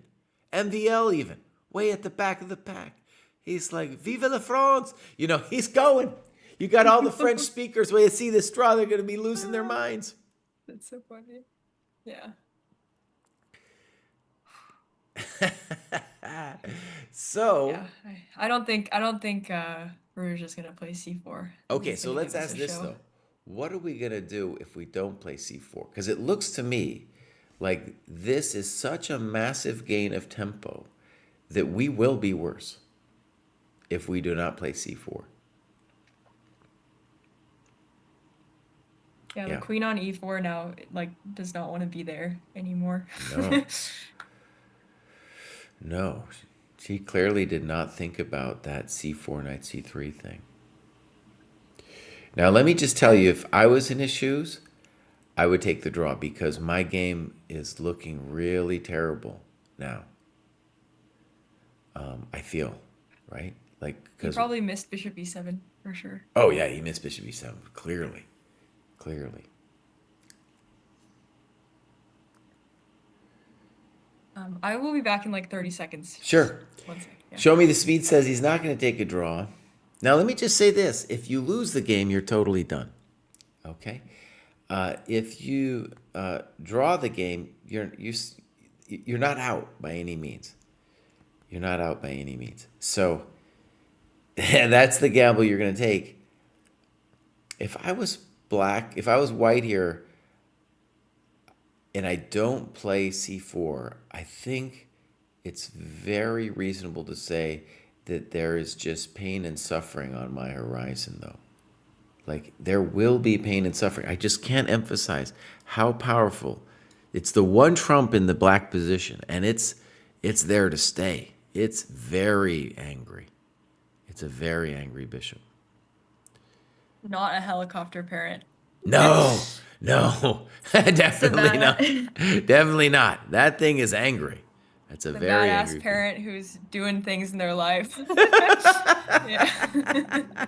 MVL even, way at the back of the pack. He's like, Vive la France! He's going. You got all the French speakers, when they see this draw, they're going to be losing their minds. That's so funny. Yeah. So, Yeah. I don't think Firouzja's gonna play c4. okay, He's so gonna let's give us ask a this show. though. What are we going to do if we don't play c4? Because it looks to me like this is such a massive gain of tempo that we will be worse if we do not play c4. Yeah, Yeah. the queen on e4 now does not want to be there anymore. No. No, she clearly did not think about that c4 knight c3 thing. Now, let me just tell you, if I was in his shoes, I would take the draw because my game is looking really terrible now. I feel, right? He Because probably missed bishop e7 for sure. oh yeah, he missed bishop e7 clearly. I will be back in 30 seconds. Sure. 1 sec. Yeah. Show me the speed says he's not going to take a draw. Now, let me just say this. If you lose the game, you're totally done. Okay? If you draw the game, you're not out by any means. You're not out by any means. So, that's the gamble you're going to take. If I was white here, and I don't play c4, I think it's very reasonable to say that there is just pain and suffering on my horizon, though. There will be pain and suffering. I just can't emphasize how powerful. It's the one trump in the black position, and it's there to stay. It's very angry. It's a very angry bishop. Not a helicopter parent. No, no, So definitely that not. Definitely not. That thing is angry. That's a the very badass angry queen. parent who's doing things in their life. Yeah.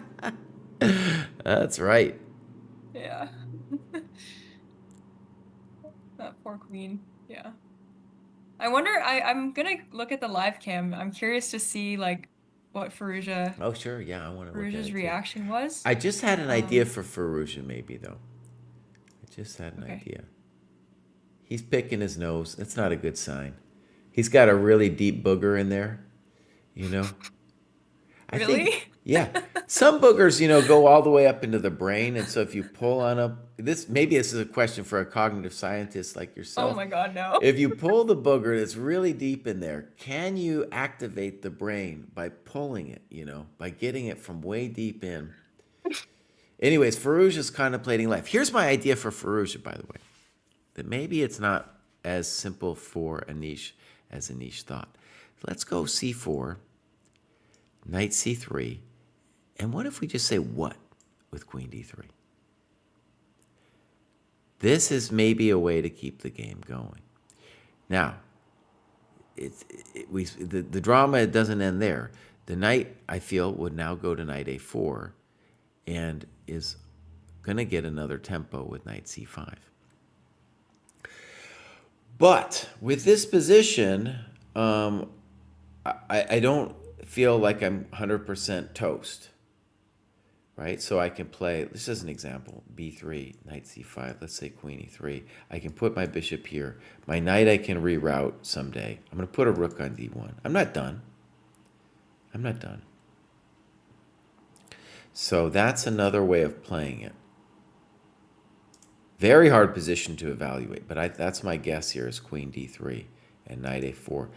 That's right. Yeah. That poor queen. Yeah. I'm gonna look at the live cam. I'm curious to see like what Oh, sure. Yeah, I want to look at Firouzja's it too. reaction was. I just had an idea Um, for Firouzja, maybe, though. I just had an okay. idea. He's picking his nose. That's not a good sign. He's got a really deep booger in there, you know? I think, Really? yeah. Some boogers, go all the way up into the brain. And so if you pull on a, maybe this is a question for a cognitive scientist like Oh yourself. my God, no. If you pull the booger that's really deep in there, can you activate the brain by pulling it, by getting it from way deep in? Anyways, Firouzja's contemplating life. Here's my idea for Firouzja, by the way, that maybe it's not as simple for Anish as Anish thought. Let's go c4, knight c3, and what if we just say what with queen d3? This is maybe a way to keep the game going. Now, the drama doesn't end there. The knight, I feel, would now go to knight a4 and is going to get another tempo with knight c5. But with this position, I don't feel like I'm 100% toast, right? So I can play, this is an example, b3, knight c5, let's say queen e3. I can put my bishop here. My knight I can reroute someday. I'm going to put a rook on d1. I'm not done. I'm not done. So that's another way of playing it. Very hard position to evaluate, but that's my guess here is queen d3 and knight a4.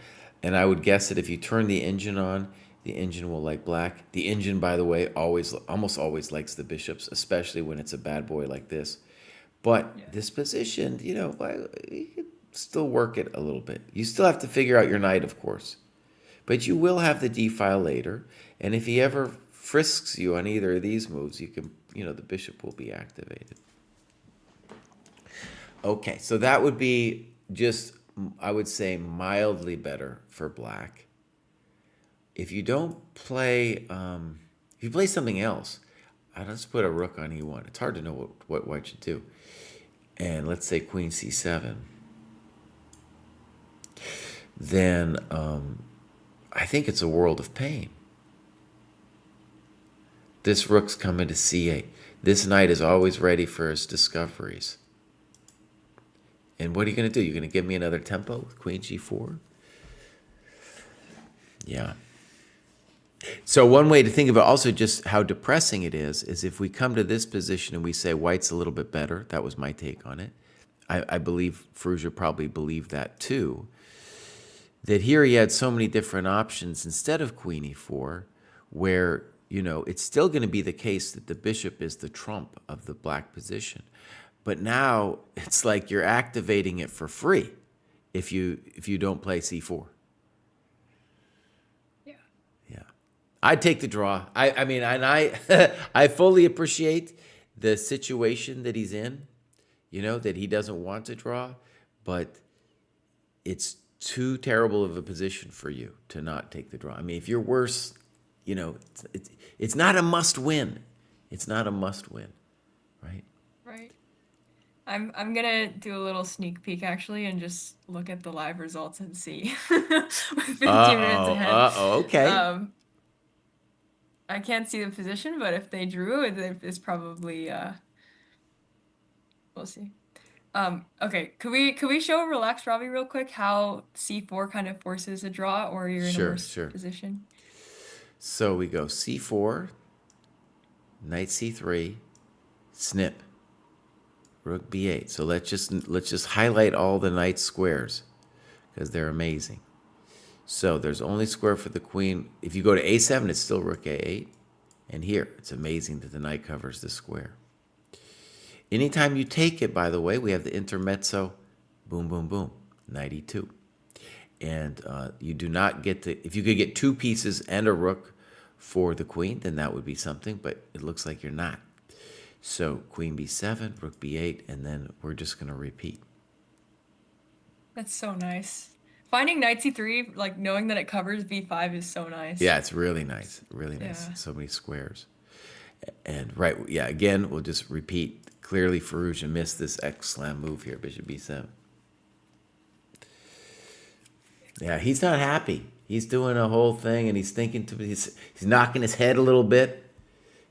And I would guess that if you turn the engine on, the engine will like black. The engine, by the way, almost always likes the bishops, especially when it's a bad boy like this. But Yeah. this position, you could still work it a little bit. You still have to figure out your knight, of course. But you will have the d file later. And if he ever frisks you on either of these moves, you can, the bishop will be activated. Okay, so that would be just, I would say, mildly better for black. If you don't play, if you play something else, I'll just put a rook on e1. It's hard to know what white should do. And let's say queen c7. Then I think it's a world of pain. This rook's coming to c8. This knight is always ready for his discoveries. And what are you going to do? You're going to give me another tempo with queen g4? Yeah. So one way to think about also just how depressing it is if we come to this position and we say white's a little bit better. That was my take on it. I believe Firouzja probably believed that too. That here he had so many different options instead of queen e4, where, it's still going to be the case that the bishop is the trump of the black position. But now it's like you're activating it for free if you don't play c4. Yeah. Yeah. I'd take the draw. I mean, and I fully appreciate the situation that he's in, that he doesn't want to draw, but it's too terrible of a position for you to not take the draw. I mean, if you're worse, it's not a must win. It's not a must win, right? Right. I'm gonna do a little sneak peek actually and just look at the live results and see. We're 15 minutes ahead. Okay. I can't see the position, but if they drew, it's probably we'll see. Okay, could we show relaxed Robbie real quick how c4 kind of forces a draw or you're in a worse Sure. position? So we go c4, knight c3, snip, rook b8. So let's just highlight all the knight squares because they're amazing. So there's only square for the queen. If you go to a7, it's still rook a8. And here, it's amazing that the knight covers the square. Anytime you take it, by the way, we have the intermezzo, boom, boom, boom, knight e2. And you do not get to, if you could get two pieces and a rook for the queen, then that would be something, but it looks like you're not. So queen b7, rook b8, and then we're just going to repeat. That's so nice. Finding knight c3, like knowing that it covers b5 is so nice. Yeah, it's really nice. Really nice. Yeah. So many squares. And right, yeah, again, we'll just repeat. Clearly, Firouzja missed this X-slam move here, bishop b7. Yeah, he's not happy. He's doing a whole thing, and he's thinking he's knocking his head a little bit.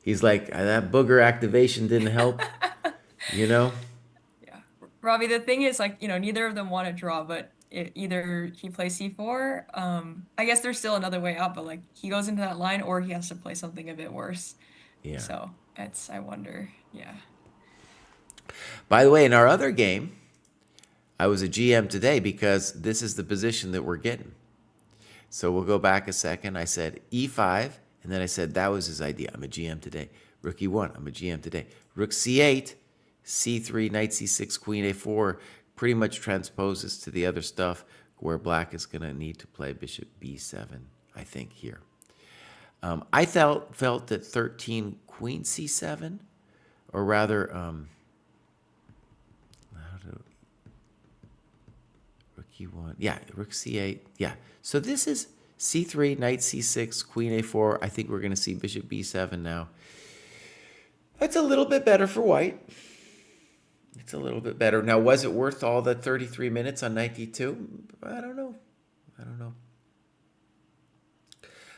He's like, that booger activation didn't help, you know? Yeah. Robbie, the thing is, like, neither of them want to draw, but either he plays c4. I guess there's still another way out, but like he goes into that line, or he has to play something a bit worse. Yeah. So I wonder. Yeah. By the way, in our other game, I was a GM today because this is the position that we're getting. So we'll go back a second. I said e5, and then I said that was his idea. I'm a GM today. Rook e1, I'm a GM today. Rook c8, c3, knight c6, queen a4 pretty much transposes to the other stuff where black is going to need to play bishop b7, I think, here. I felt that 13 queen c7, or rather, rook e1, yeah, rook c8, yeah. So this is c3, knight c6, queen a4. I think we're going to see bishop b7 now. That's a little bit better for white. It's a little bit better. Now, was it worth all the 33 minutes on knight d2? I don't know.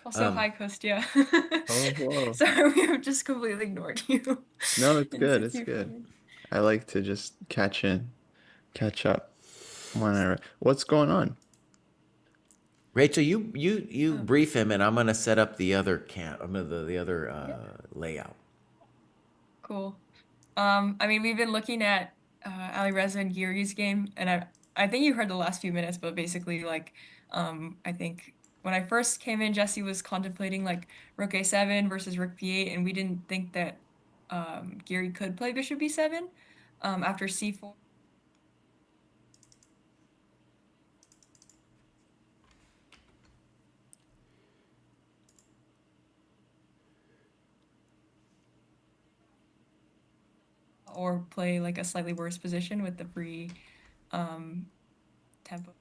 Also, hi, Kostya. Oh, whoa. Sorry, we have just completely ignored you. No, it's And good. since It's you good. joined. I like to just catch up whenever. What's going on? Rachel, you brief him, and I'm gonna set up the other the other layout. Cool. I mean, we've been looking at Alireza and Giri's game, and I think you heard the last few minutes, but basically, like, I think when I first came in, Jesse was contemplating like rook a7 versus rook b8, and we didn't think that Giri could play bishop b7 after c4. Or play like a slightly worse position with the free tempo.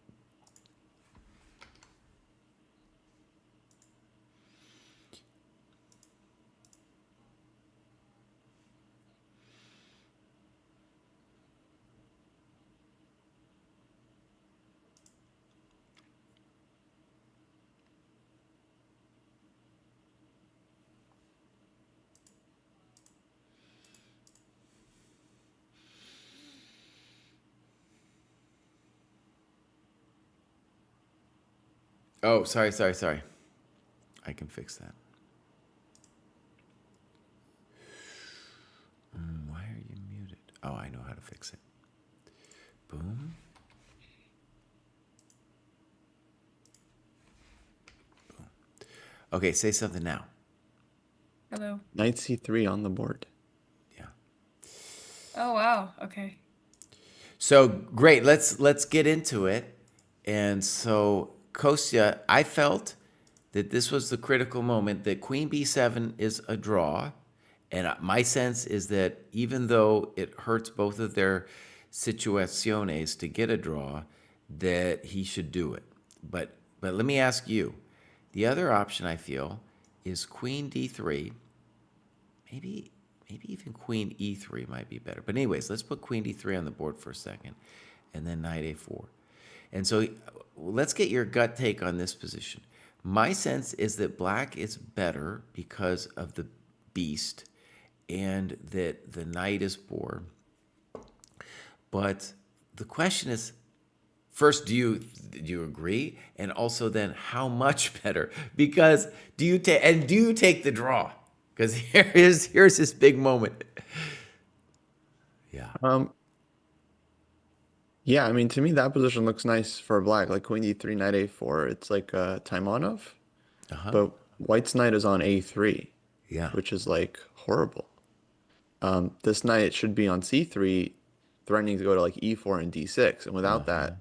Oh, sorry. I can fix that. Why are you muted? Oh, I know how to fix it. Boom. Boom. Okay, say something now. Hello. Knight c3 on the board. Yeah. Oh wow. Okay. So great. Let's get into it. And so, Kostya, I felt that this was the critical moment, that queen b7 is a draw. And my sense is that even though it hurts both of their situaciones to get a draw, that he should do it. But let me ask you, the other option I feel is queen d3. Maybe even queen e3 might be better. But anyways, let's put queen d3 on the board for a second, and then knight a4. And so let's get your gut take on this position. My sense is that black is better because of the beast and that the knight is poor. But the question is, first, do you agree? And also then, how much better? Because do you take the draw? Because here's this big moment. Yeah. Yeah, I mean, to me, that position looks nice for black, like queen d3, knight a4. It's like Taimanov, but white's knight is on a3, Yeah. which is like horrible. This knight should be on c3, threatening to go to like e4 and d6, and without that,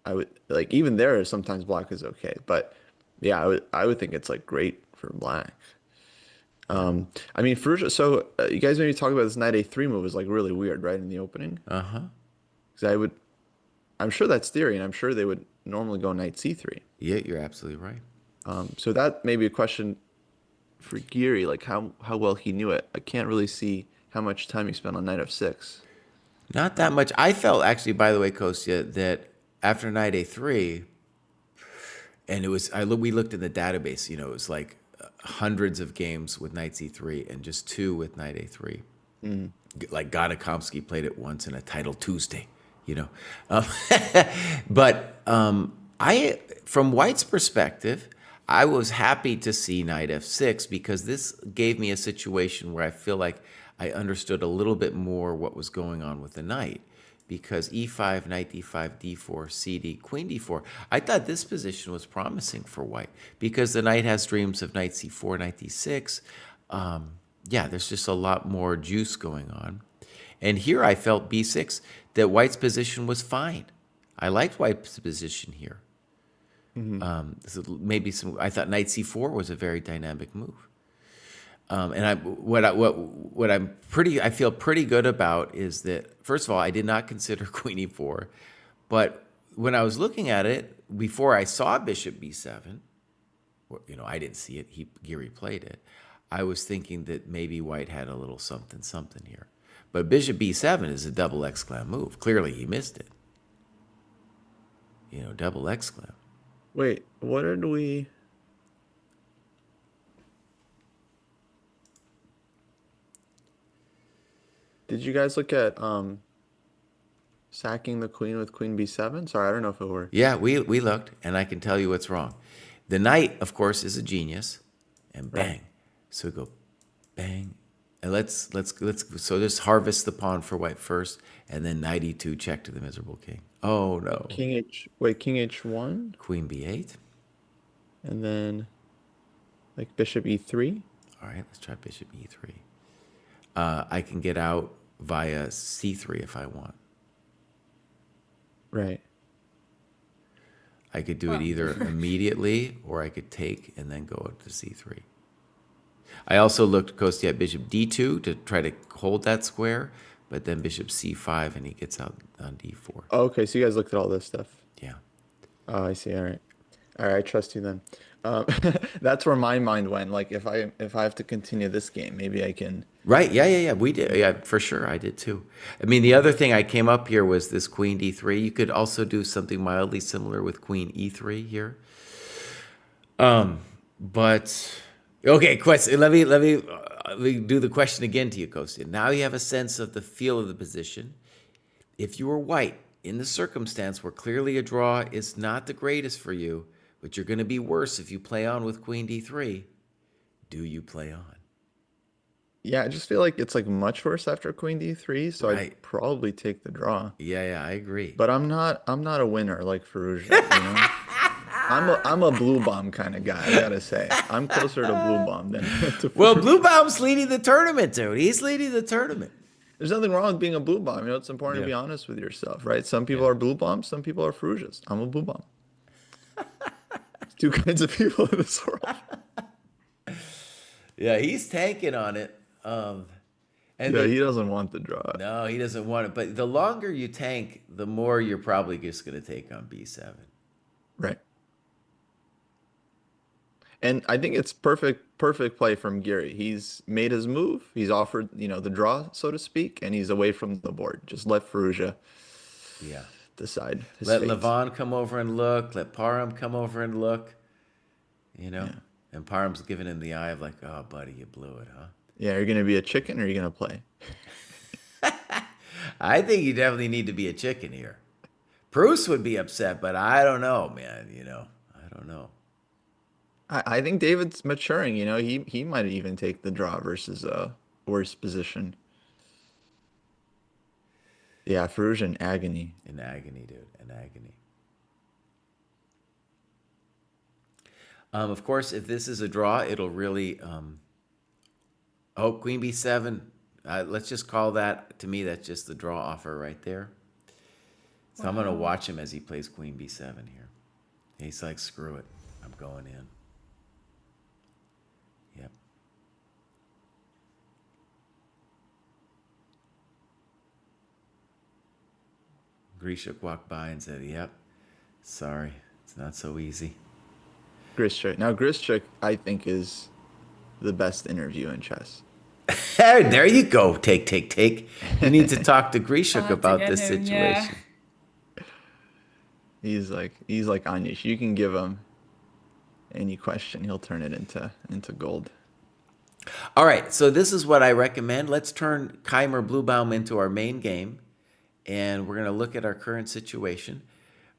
I would like even there sometimes black is okay, but yeah, I would think it's like great for black. I mean, Firouzja, so you guys maybe talk about this knight a3 move is like really weird, right, in the opening? Uh-huh. Because I'm sure that's theory, and I'm sure they would normally go knight c3. Yeah, you're absolutely right. So that may be a question for Giri, like how well he knew it. I can't really see how much time he spent on knight f6. Not that much. I felt actually, by the way, Kostya, that after knight a3, and it was we looked in the database. You know, it was like hundreds of games with knight c3 and just two with knight a3. Like Gadakomsky played it once in a title Tuesday. You know, um, but I, from White's perspective, I was happy to see knight f6 because this gave me a situation where I feel like I understood a little bit more what was going on with the knight. Because e5, knight d5, d4, cd, queen d4, I thought this position was promising for White because the knight has dreams of knight c4, knight d6. Yeah, there's just a lot more juice going on. And here I felt b6, that White's position was fine. I liked White's position here. So maybe I thought knight c4 was a very dynamic move. And I feel pretty good about is that, first of all, I did not consider queen e4, but when I was looking at it before I saw bishop b7, you know, I didn't see it. Giri played it. I was thinking that maybe White had a little something here, but bishop b7 is a double exclam move. Clearly, he missed it. You know, double exclam. Wait, what did we? Did you guys look at sacking the queen with queen b7? Sorry, I don't know if it worked. Yeah, we looked, and I can tell you what's wrong. The knight, of course, is a genius, and bang. Right. So we go, bang, and let's so just harvest the pawn for White first, and then knight e2 check to the miserable king. Oh no, King h1, queen b8. and then like bishop e3. All right, let's try bishop e3. I can get out via c3 if I want. Right. I could do it either immediately or I could take and then go to c3. I also looked, Kosti, at bishop d2 to try to hold that square, but then bishop c5 and he gets out on d4. Oh, okay, so you guys looked at all this stuff. Yeah. Oh, I see. All right. All right, I trust you then. That's where my mind went. Like if I have to continue this game, maybe I can. Right. Yeah. We did. Yeah, for sure. I did too. I mean, the other thing I came up here was this queen d3. You could also do something mildly similar with queen e3 here. But okay, question. Let me do the question again to you, Kosti. Now you have a sense of the feel of the position. If you were White in the circumstance where clearly a draw is not the greatest for you, but you're going to be worse if you play on with queen d3, do you play on? Yeah, I just feel like it's like much worse after queen d3, so Right. I'd probably take the draw. Yeah, I agree. But I'm not a winner like Firouzja, you know? I'm a blue bomb kind of guy, I gotta say. I'm closer to blue bomb than to Well, Firouzja. Blue Baum's leading the tournament, dude. He's leading the tournament. There's nothing wrong with being a blue bomb. You know, it's important to be honest with yourself, right? Some people are blue bombs, some people are Firouzjas. I'm a blue bomb. Two kinds of people in this world. Yeah, he's tanking on it. And Yeah, he doesn't want the draw. no, he doesn't want it. But the longer you tank, the more you're probably just going to take on b7. Right. And I think it's perfect play from Giri. He's made his move. He's offered, you know, the draw, so to speak, and he's away from the board. Just let Firouzja Yeah. decide his Let fate. Levon come over and look. Let Parham come over and look. You know? Yeah. And Parham's giving him the eye of like, oh, buddy, you blew it, huh? Yeah, you're gonna be a chicken or are you gonna play? I think you definitely need to be a chicken here. Bruce would be upset, but I don't know, man. You know, I don't know. I think David's maturing, you know, he might even take the draw versus a worse position. Yeah, Firouzja in agony. In agony, dude. In agony. Of course, if this is a draw, it'll really... oh, queen b7. Let's just call that, to me, that's just the draw offer right there. So I'm going to watch him as he plays queen b7 here. He's like, screw it. I'm going in. Yep. Grisha walked by and said, "Yep, sorry, it's not so easy." Grischuk. Now, Grischuk, I think, is the best interview in chess. Hey, there you go. Take. You need to talk to Grishuk I'll have to about get this him, yeah. situation. He's like Anish. You can give him any question, he'll turn it into gold. All right, so this is what I recommend. Let's turn Keimer Bluebaum into our main game, and we're going to look at our current situation.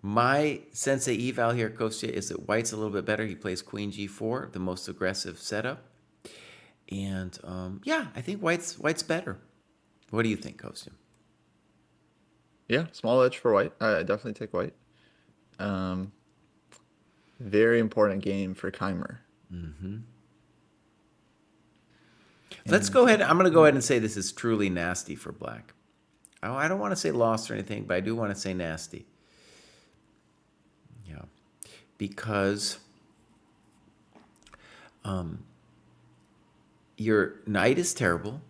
My sensei eval here, Kostya, is that White's a little bit better. He plays Queen G4, the most aggressive setup. And yeah, I think White's better. What do you think, Kostya? Yeah, small edge for White. I definitely take White. Very important game for Keimer. Let's go ahead. I'm going to go ahead and say this is truly nasty for Black. I don't want to say lost or anything, but I do want to say nasty. Yeah, because your knight is terrible.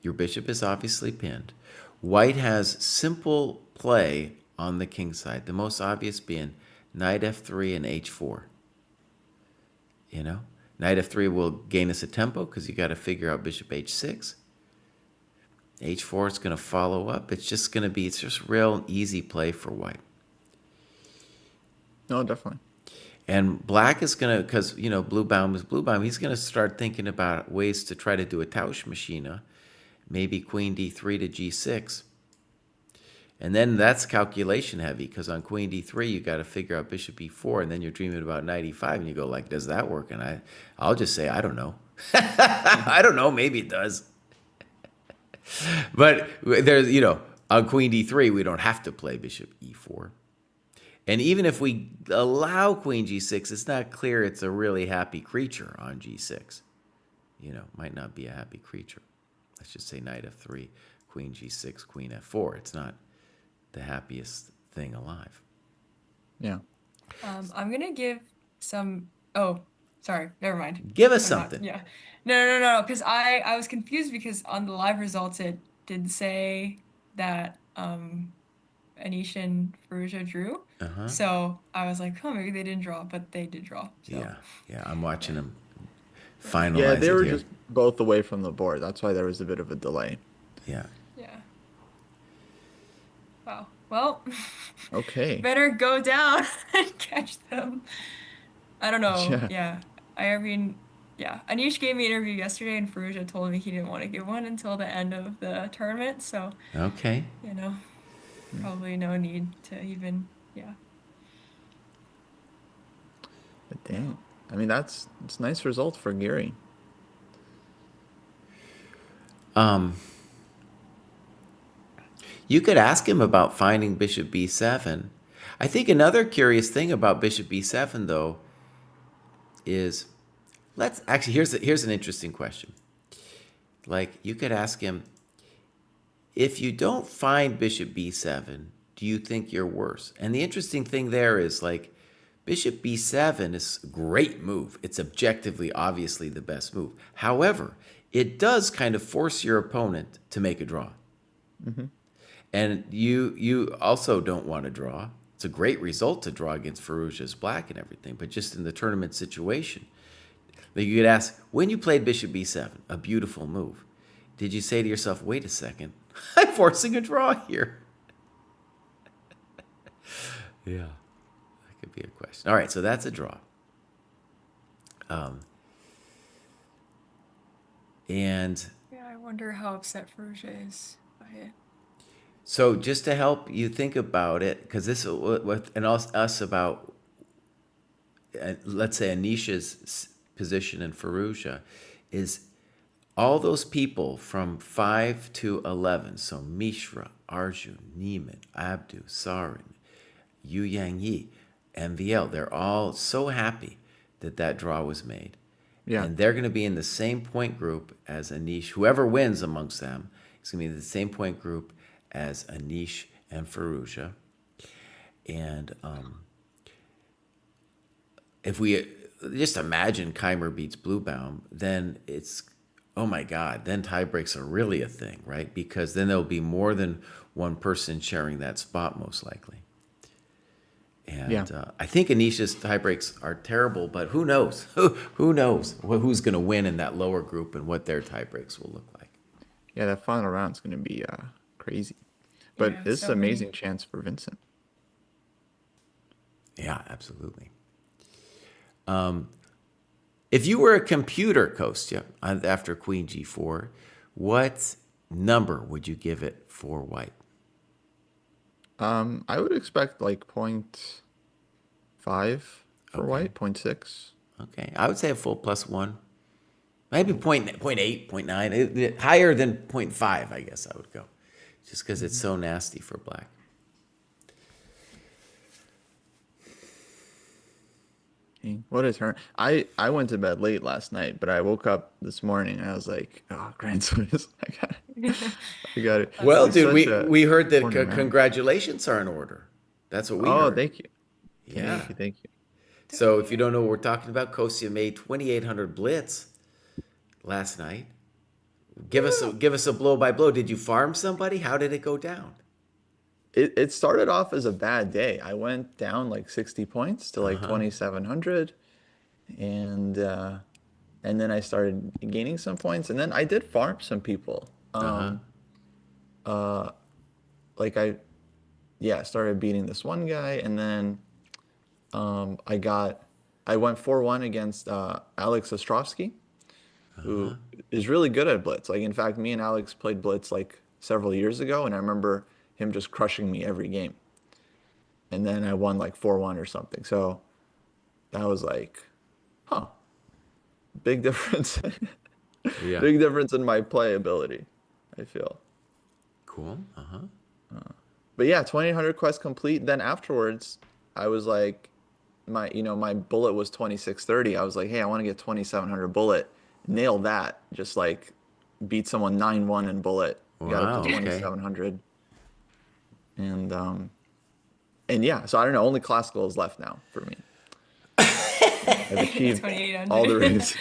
Your bishop is obviously pinned. White has simple play on the king side, the most obvious being knight f3 and h4. You know, knight f3 will gain us a tempo because you got to figure out bishop h6. h4 is going to follow up. It's just real easy play for White. No, definitely. And Black is going to, because, you know, Bluebaum is Bluebaum, he's going to start thinking about ways to try to do a Tauschmaschine, maybe queen d3 to g6. And then that's calculation heavy, because on queen d3, you got to figure out bishop e4, and then you're dreaming about knight e5, and you go like, does that work? And I'll just say, I don't know. I don't know, maybe it does. But there's, you know, on queen d3, we don't have to play bishop e4. And even if we allow queen g6, it's not clear it's a really happy creature on g6. You know, might not be a happy creature. Let's just say knight f3, queen g6, queen f4. It's not the happiest thing alive. Yeah. I'm gonna give some. Oh, sorry. Never mind. Give us I'm not- something. yeah. No. Because I was confused because on the live results it did say that Anish and Firouzja drew. Uh-huh. So I was like, oh, maybe they didn't draw, but they did draw. So. Yeah, I'm watching them finalize Yeah, they it were here. just both away from the board. That's why there was a bit of a delay. Yeah. Yeah. Wow. Well, Okay. better go down and catch them. I don't know. Yeah. I mean, yeah. Anish gave me an interview yesterday, and Firouzja told me he didn't want to give one until the end of the tournament. So, Okay. you know, probably no need to even, yeah. But dang. I mean, it's a nice result for Giri. You could ask him about finding bishop b7. I think another curious thing about bishop b7, though, is here's an interesting question. Like, you could ask him, if you don't find bishop b7, do you think you're worse? And the interesting thing there is, like, bishop b7 is a great move. It's objectively, obviously the best move. However, it does kind of force your opponent to make a draw. Mm-hmm. And you also don't want to draw. It's a great result to draw against Firouzja's Black and everything, but just in the tournament situation, like, you could ask, when you played bishop b7, a beautiful move, did you say to yourself, wait a second, I'm forcing a draw here? Yeah, that could be a question. All right, so that's a draw. And Yeah, I wonder how upset Firouzja is by it. so just to help you think about it, because this and us about, let's say, Anish's position in Firouzja, is all those people from 5 to 11, so Mishra, Arjun, Niemann, Abdu, Sarin, Yu Yang Yi, MVL, they're all so happy that draw was made. Yeah. And they're going to be in the same point group as Anish. Whoever wins amongst them is going to be in the same point group as Anish and Firouzja. And if we just imagine Keimer beats Bluebaum, then it's oh my God, then tie breaks are really a thing, right? Because then there'll be more than one person sharing that spot, most likely. Yeah. And I think Anisha's tie breaks are terrible, but who knows? Who knows who's going to win in that lower group and what their tie breaks will look like? Yeah, that final round's going to be crazy. But Yeah, it's so an many. amazing chance for Vincent. Yeah, absolutely. If you were a computer, Kostya, after Queen G4, what number would you give it for white? I would expect like 0.5 for Okay. white, 0.6. Okay, I would say a full +1. Maybe point eight, 0.9. Higher than 0.5, I guess I would go. Just because it's so nasty for black. Dang, what a turn. I went to bed late last night, but I woke up this morning and I was like, oh, Grand Swiss. I got it. I got it. Well, It's dude, such a we heard that important round. congratulations are in order. That's what we Oh, heard. thank you. Yeah. Thank you. Thank you. So if you don't know what we're talking about, Kostya made 2,800 Blitz last night. Give us a blow by blow. Did you farm somebody? How did it go down? It started off as a bad day. I went down like 60 points to like 2,700, and then I started gaining some points, and then I did farm some people. Like I started beating this one guy, and then I went 4-1 against Alex Ostrovsky, who is really good at Blitz. Like, in fact, me and Alex played Blitz like several years ago, and I remember him just crushing me every game. And then I won like 4-1 or something. So that was like, huh, big difference. Yeah. Big difference in my playability, I feel. Cool. But yeah, 2,800 quest complete. Then afterwards, I was like, my bullet was 2,630. I was like, hey, I want to get 2,700 bullet. Nail that. Just like beat someone 9-1 in bullet. Got Wow, up to okay. 2,700. And yeah, so I don't know. Only classical is left now for me. I've achieved 2,800. all the rings.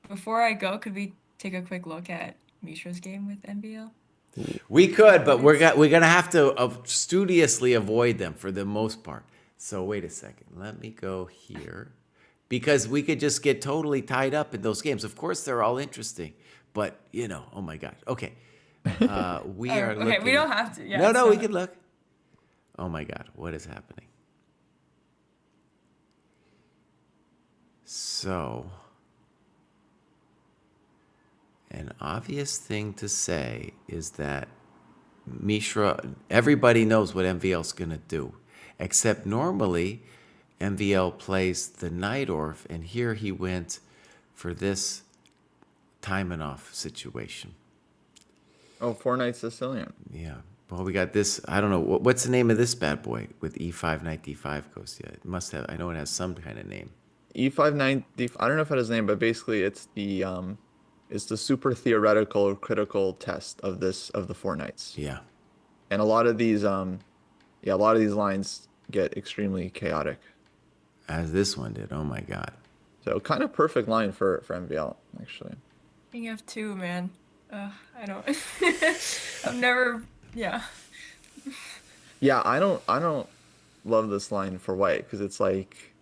Before I go, could we take a quick look at Mishra's game with MBL? We could, but we're gonna have to studiously avoid them for the most part. So wait a second. Let me go here, because we could just get totally tied up in those games. Of course, they're all interesting, but oh my God. Okay, we are Okay, looking. we don't have to. Yeah, No, so- we can look. Oh my God, what is happening? So, an obvious thing to say is that Mishra, everybody knows what MVL's going to do, except normally MVL plays the Nightorf, and here he went for this Taimanov situation. Oh, 4-Knight Sicilian. Yeah. Well, we got this. I don't know. What's the name of this bad boy with E5, Knight D5 goes? Yeah, it must have. I know it has some kind of name. E5, 9, D5. I don't know if it has a name, but basically it's the super theoretical critical test of the 4 Knights. Yeah. And a lot of these lines get extremely chaotic. As this one did. Oh my God. So kind of perfect line for MVL, actually. King F2, man. I don't. I've never. Yeah. Yeah, I don't love this line for white because it's like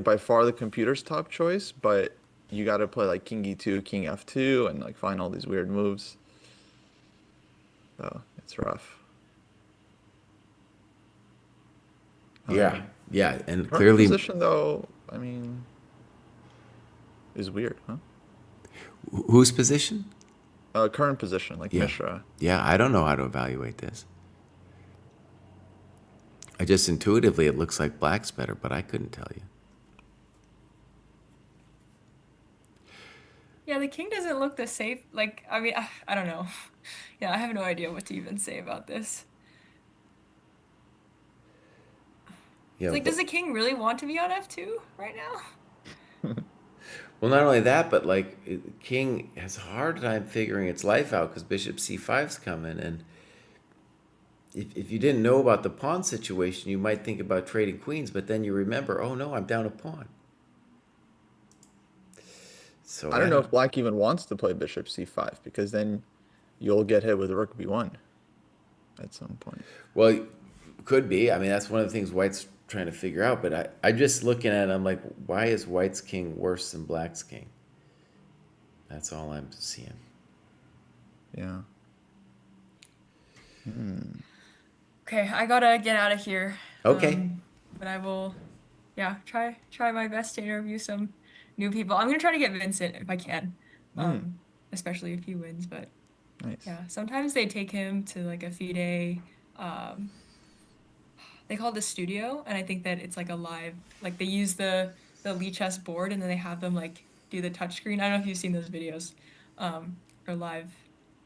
by far the computer's top choice, but you got to play like King E2, King F2, and like find all these weird moves. So it's rough. Yeah. Yeah. And Current clearly. position though, I mean, is weird, huh? Whose position? Current position, like Yeah. Mishra. Yeah, I don't know how to evaluate this. I just intuitively, it looks like black's better, but I couldn't tell you. Yeah, the king doesn't look the safe. Like, I mean, I don't know. Yeah, I have no idea what to even say about this. Yeah, Like, does the king really want to be on F2 right now? well, not only that, but like king has a hard time figuring its life out because bishop c5's coming, and if you didn't know about the pawn situation, you might think about trading queens, but then you remember, oh no, I'm down a pawn. So I don't know if black even wants to play bishop c5 because then you'll get hit with rook b1 at some point. well, could be. I mean, that's one of the things White's trying to figure out. But I just looking at it, I'm like, why is White's king worse than Black's king? That's all I'm seeing. Yeah. Okay, I gotta get out of here. Okay. But I will, yeah, try my best to interview some new people. I'm gonna try to get Vincent if I can, especially if he wins. But Nice. yeah, sometimes they take him to like a FIDE. They call it the studio, and I think that it's like a live, like they use the Lichess board, and then they have them like do the touchscreen. I don't know if you've seen those videos, or live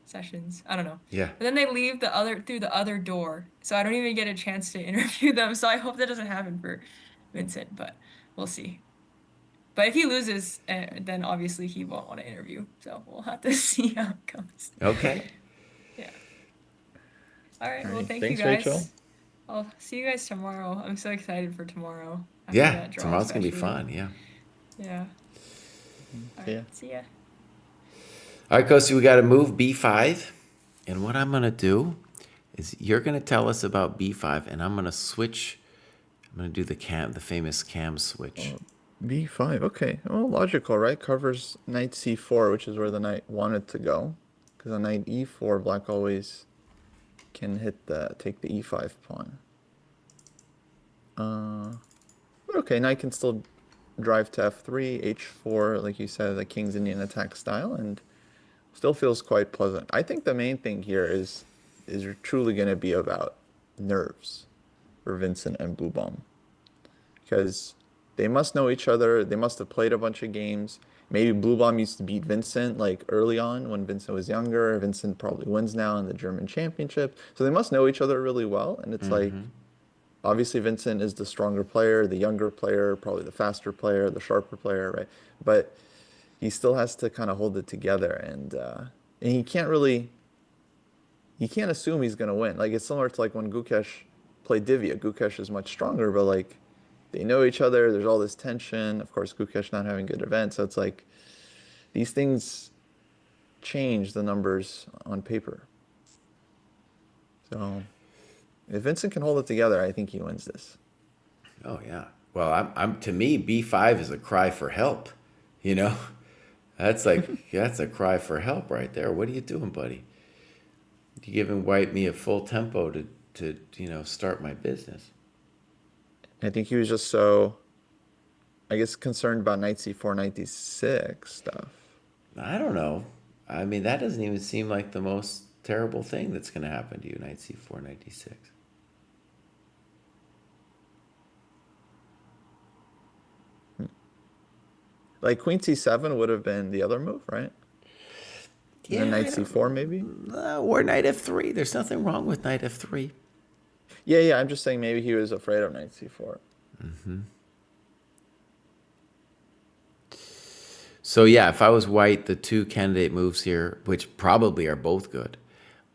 sessions. I don't know. Yeah. But then they leave through the other door, so I don't even get a chance to interview them. So I hope that doesn't happen for Vincent, but we'll see. But if he loses, then obviously he won't want to interview. So we'll have to see how it goes. Okay. Yeah. All right. Well, Alright, thank thanks, you guys. Rachel. I'll see you guys tomorrow. I'm so excited for tomorrow. After Yeah. that draw, Tomorrow's gonna be especially. fun. Yeah. Yeah. All See ya. right. See ya. All right, Kosi, we got to move b5. And what I'm going to do is you're going to tell us about b5, and I'm going to switch. I'm going to do the famous cam switch. b5. Okay. Well, logical, right? Covers knight c4, which is where the knight wanted to go. Because on knight e4, black always can take the e5 pawn. But okay, knight can still drive to f3, h4, like you said, the King's Indian attack style, and still feels quite pleasant. I think the main thing here is truly going to be about nerves for Vincent and Blue Bomb. Because they must know each other, they must have played a bunch of games. Maybe Blue Bomb used to beat Vincent like early on when Vincent was younger. Vincent probably wins now in the German championship. So they must know each other really well. And it's like, obviously Vincent is the stronger player, the younger player, probably the faster player, the sharper player, right? But he still has to kind of hold it together, and he can't assume he's going to win. Like, it's similar to like when Gukesh played Divya. Gukesh is much stronger, but like they know each other. There's all this tension. Of course, Gukesh not having good events. So it's like these things change the numbers on paper. So if Vincent can hold it together, I think he wins this. Oh, yeah. Well, I'm to me, b5 is a cry for help, you know? That's like, that's a cry for help right there. What are you doing, buddy? You giving White me a full tempo to start my business. I think he was just so, I guess, concerned about knight c4, knight d6 stuff. I don't know. I mean, that doesn't even seem like the most terrible thing that's going to happen to you, knight c4, knight d6. Like queen c7 would have been the other move, right? Yeah, And then knight c4 maybe? Or knight f3. There's nothing wrong with knight f3. Yeah, I'm just saying maybe he was afraid of knight c4. So yeah, if I was White, the two candidate moves here, which probably are both good,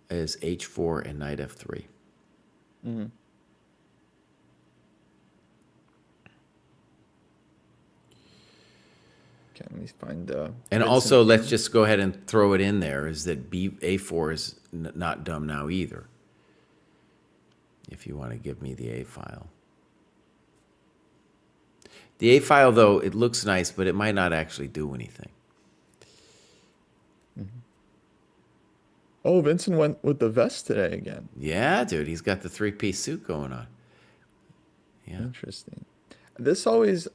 is h4 and knight f3. Okay, let me find And Vincent also, let's here. just go ahead and throw it in there, is that a4 is not dumb now either. If you want to give me the A file. The A file, though, it looks nice, but it might not actually do anything. Oh, Vincent went with the vest today again. Yeah, dude, he's got the three-piece suit going on. Yeah. Interesting. This always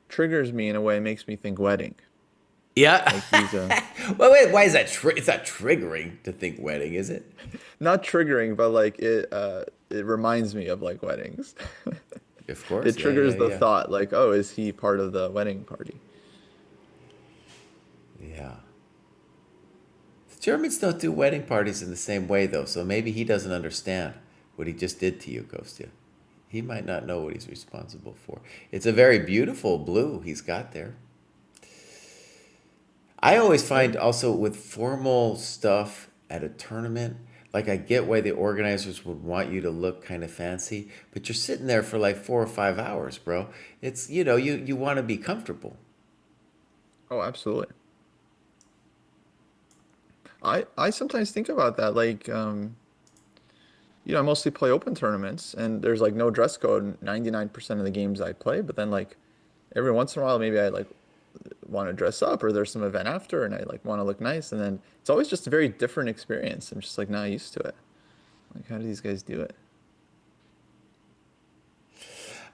triggers me in a way, makes me think wedding. Yeah. Like he's Well, wait, why is that? It's not triggering to think wedding, is it? not triggering, but like it reminds me of like weddings. Of course. It triggers the thought, like, oh, is he part of the wedding party? Yeah. The Germans don't do wedding parties in the same way, though, so maybe he doesn't understand what he just did to you, Kostya. He might not know what he's responsible for. It's a very beautiful blue he's got there. I always find also with formal stuff at a tournament, like I get why the organizers would want you to look kind of fancy, but you're sitting there for like 4 or 5 hours, bro. It's, you want to be comfortable. Oh, absolutely. I sometimes think about that. Like, I mostly play open tournaments, and there's like no dress code 99% of the games I play. But then like every once in a while, maybe I like want to dress up, or there's some event after, and I like want to look nice, and then it's always just a very different experience. I'm just like not used to it. Like, how do these guys do it?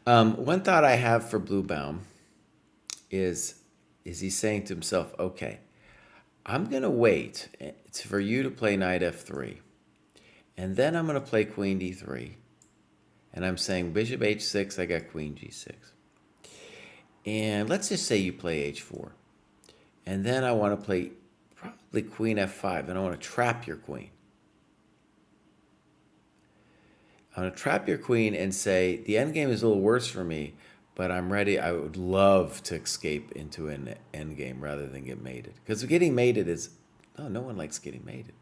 One thought I have for Bluebaum is is he's saying to himself, okay, I'm gonna wait for you to play knight f3, and then I'm gonna play queen d3, and I'm saying bishop h6, I got queen g6, and let's just say you play h4, and then I want to play probably queen f5, and I want to trap your queen. I'm going to trap your queen and say, the endgame is a little worse for me, but I'm ready. I would love to escape into an endgame rather than get mated. Because getting mated is, no one likes getting mated.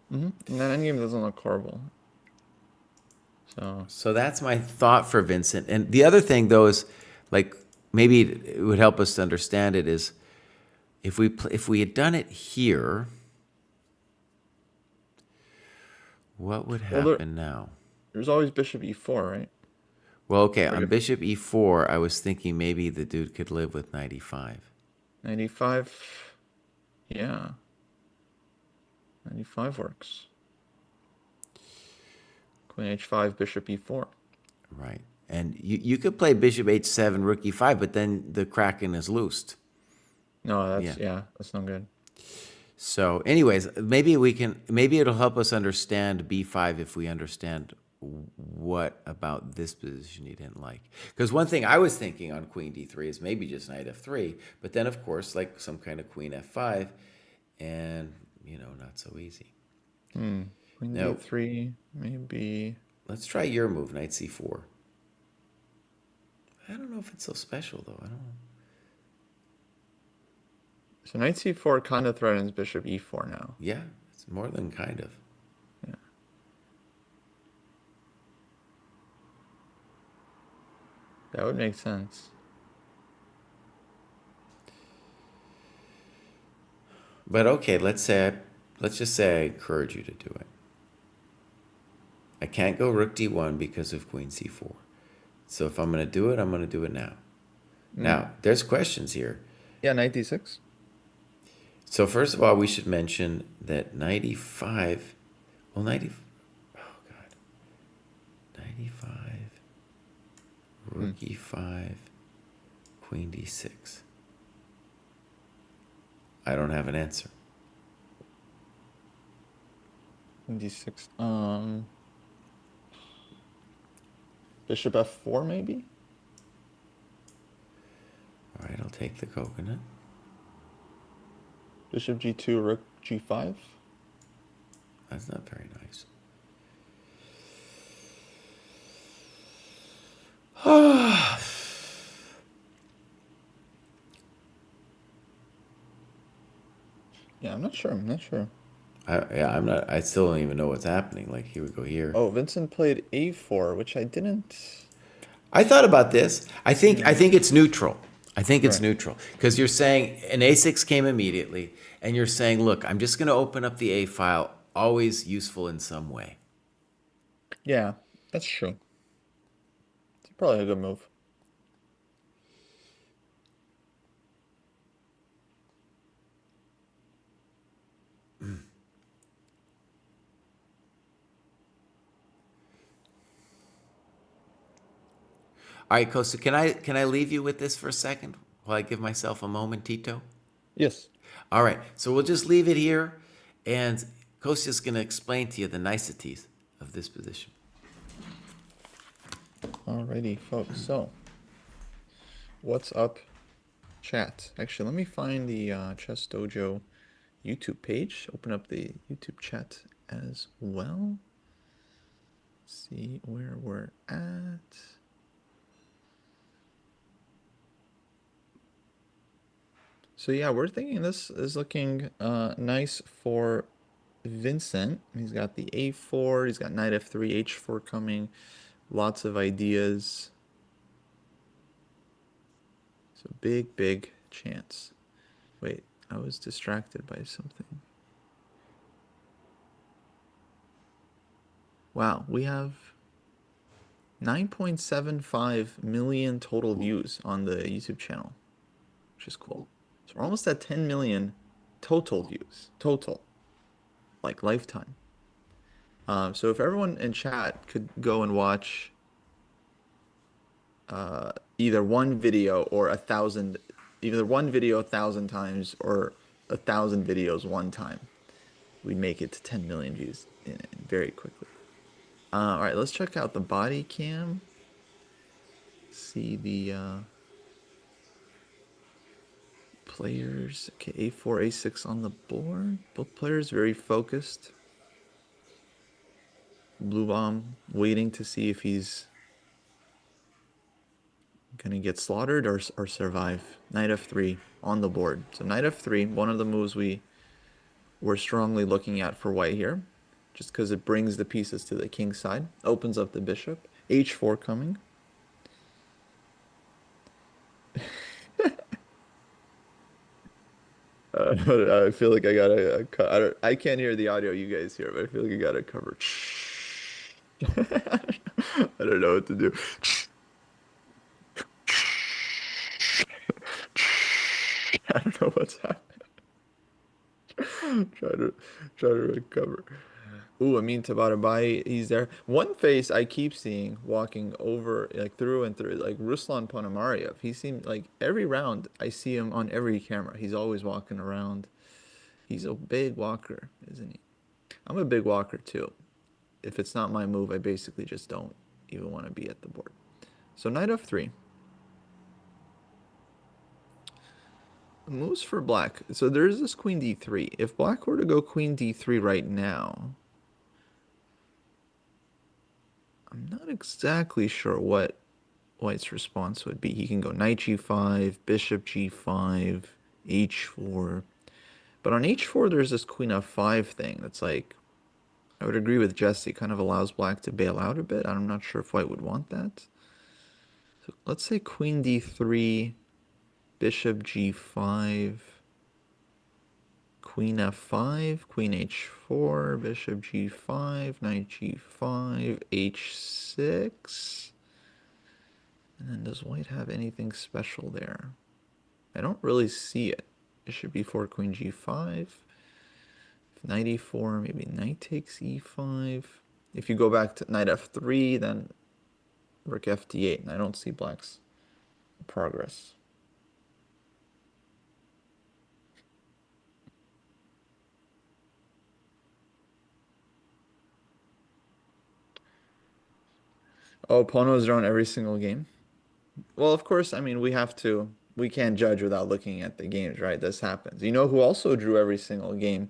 And that endgame doesn't look horrible. So that's my thought for Vincent. And the other thing, though, is like maybe it would help us to understand it is if we had done it here, what would happen now? There's always bishop e4, right? Well, okay, on bishop e4, I was thinking maybe the dude could live with knight e5. Knight e5, yeah. Knight e5 works. Queen h5, bishop e4. Right. And you could play bishop h7, rook e5, but then the kraken is loosed. No, that's no good. So anyways, maybe it'll help us understand b5 if we understand what about this position you didn't like. Because one thing I was thinking on queen d3 is maybe just knight f3, but then of course like some kind of queen f5, and not so easy. Queen d3, maybe. Let's try your move, knight c4. I don't know if it's so special though. I don't know. So knight c4 kind of threatens bishop e4 now. Yeah, it's more than kind of. Yeah. That would make sense. But okay, let's just say I encourage you to do it. I can't go rook d1 because of queen c4. So if I'm going to do it, I'm going to do it now. Now, there's questions here. Yeah, knight d6. So first of all, we should mention that knight e5, oh god, knight e5, rook e5, queen d6. I don't have an answer. Queen d6. Bishop f4 maybe? All right, I'll take the coconut. Bishop g2, rook g5. That's not very nice. Yeah, I'm not sure. I'm not. I still don't even know what's happening. Like, here we go here. Oh, Vincent played a4, which I didn't. I thought about this. I think it's neutral. I think it's neutral because you're saying an a6 came immediately, and you're saying, look, I'm just going to open up the a file. Always useful in some way. Yeah, that's true. It's probably a good move. All right, Costa, can I leave you with this for a second while I give myself a moment, Tito? Yes. All right, so we'll just leave it here, and Costa's going to explain to you the niceties of this position. Alrighty, folks. So, what's up, chat? Actually, let me find the Chess Dojo YouTube page. Open up the YouTube chat as well. See where we're at. So yeah, we're thinking this is looking nice for Vincent. He's got the a4, he's got knight f3, h4 coming. Lots of ideas. So big chance. Wait, I was distracted by something. Wow, we have 9.75 million total views on the YouTube channel, which is cool. So we're almost at 10 million total views, total, like lifetime. So if everyone in chat could go and watch either one video or either one video 1,000 times or 1,000 videos one time, we'd make it to 10 million views very quickly. All right, let's check out the body cam. See the players. Okay, A4, A6 on the board. Both players very focused. Blue Bomb waiting to see if he's gonna get slaughtered or survive. Knight F3 on the board. So Knight F3, one of the moves we're strongly looking at for white here, just because it brings the pieces to the king side, opens up the bishop. H4 coming. I feel like I gotta. I can't hear the audio you guys hear, but I feel like I gotta cover. I don't know what to do. I don't know what's happening. try to recover. Ooh, Amin Tabatabai, he's there. One face I keep seeing walking over, like through and through, like Ruslan Ponomarev. He seemed like every round I see him on every camera. He's always walking around. He's a big walker, isn't he? I'm a big walker too. If it's not my move, I basically just don't even want to be at the board. So Knight F3. Moves for black. So there's this Queen D3. If black were to go Queen D3 right now, I'm not exactly sure what white's response would be. He can go Knight G5, Bishop G5, H4. But on H4, there's this Queen F5 thing that's like, I would agree with Jesse, kind of allows black to bail out a bit. I'm not sure if white would want that. So let's say Queen D3, Bishop G5, Queen F5, Queen H4, Bishop G5, Knight G5, H6. And then does white have anything special there? I don't really see it. Bishop B4, Queen G5. Knight E4, maybe knight takes E5. If you go back to Knight F3, then Rook FD8, and I don't see black's progress. Oh, Pono's drawn every single game. Well, of course, I mean, we can't judge without looking at the games, right? This happens. You know who also drew every single game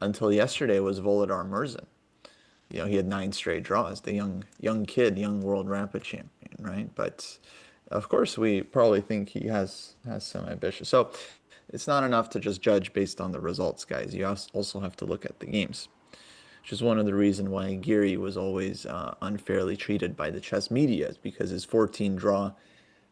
until yesterday was Volodar Murzin. You know, he had 9 straight draws, the young kid, young world rapid champion, right? But of course, we probably think he has some ambition. So it's not enough to just judge based on the results, guys. You also have to look at the games, which is one of the reasons why Giri was always unfairly treated by the chess media, is because his 14 draw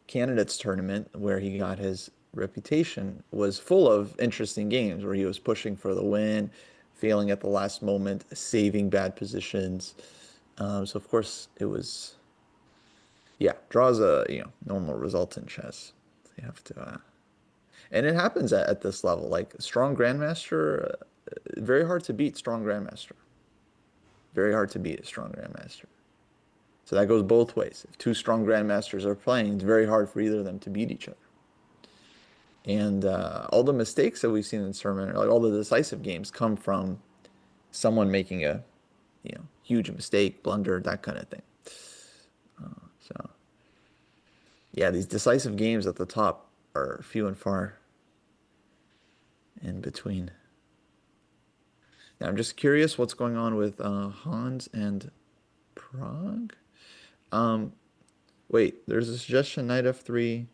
candidates tournament, where he got his reputation, was full of interesting games where he was pushing for the win, failing at the last moment, saving bad positions. So of course it was, yeah, draws a normal result in chess. So you have to, and it happens at this level. Like strong grandmaster, very hard to beat strong grandmaster. Very hard to beat a strong grandmaster. So that goes both ways. If 2 strong grandmasters are playing, it's very hard for either of them to beat each other. And all the mistakes that we've seen in this tournament, like all the decisive games, come from someone making a huge mistake, blunder, that kind of thing. So yeah, these decisive games at the top are few and far in between. Now I'm just curious what's going on with Hans and Prague. Wait, there's a suggestion, Knight F3,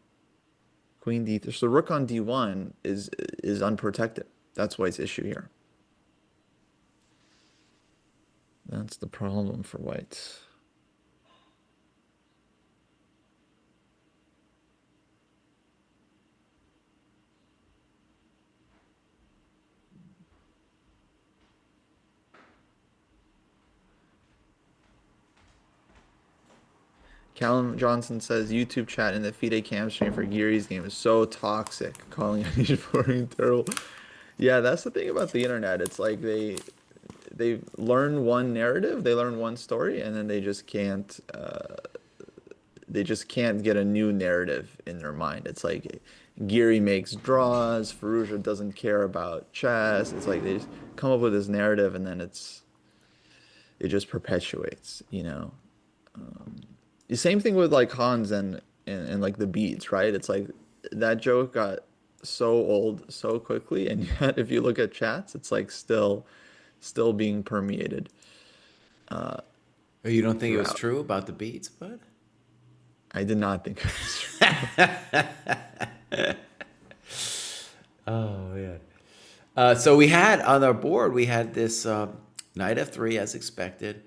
Queen D3. So Rook on D1 is unprotected. That's white's issue here. That's the problem for white. Callum Johnson says YouTube chat in the FIDE cam stream for Giri's game is so toxic, calling Anish boring terrible. Yeah, that's the thing about the internet. It's like they learn one narrative, they learn one story, and then they just can't get a new narrative in their mind. It's like Giri makes draws, Firouzja doesn't care about chess. It's like they just come up with this narrative, and then it just perpetuates, you know. The same thing with like Hans and like the beads, right? It's like that joke got so old so quickly, and yet if you look at chats, it's like still being permeated Oh, you don't think it was throughout. true about the beats, bud? I did not think it was true. Oh yeah. So we had on our board, we had this knight f3 as expected,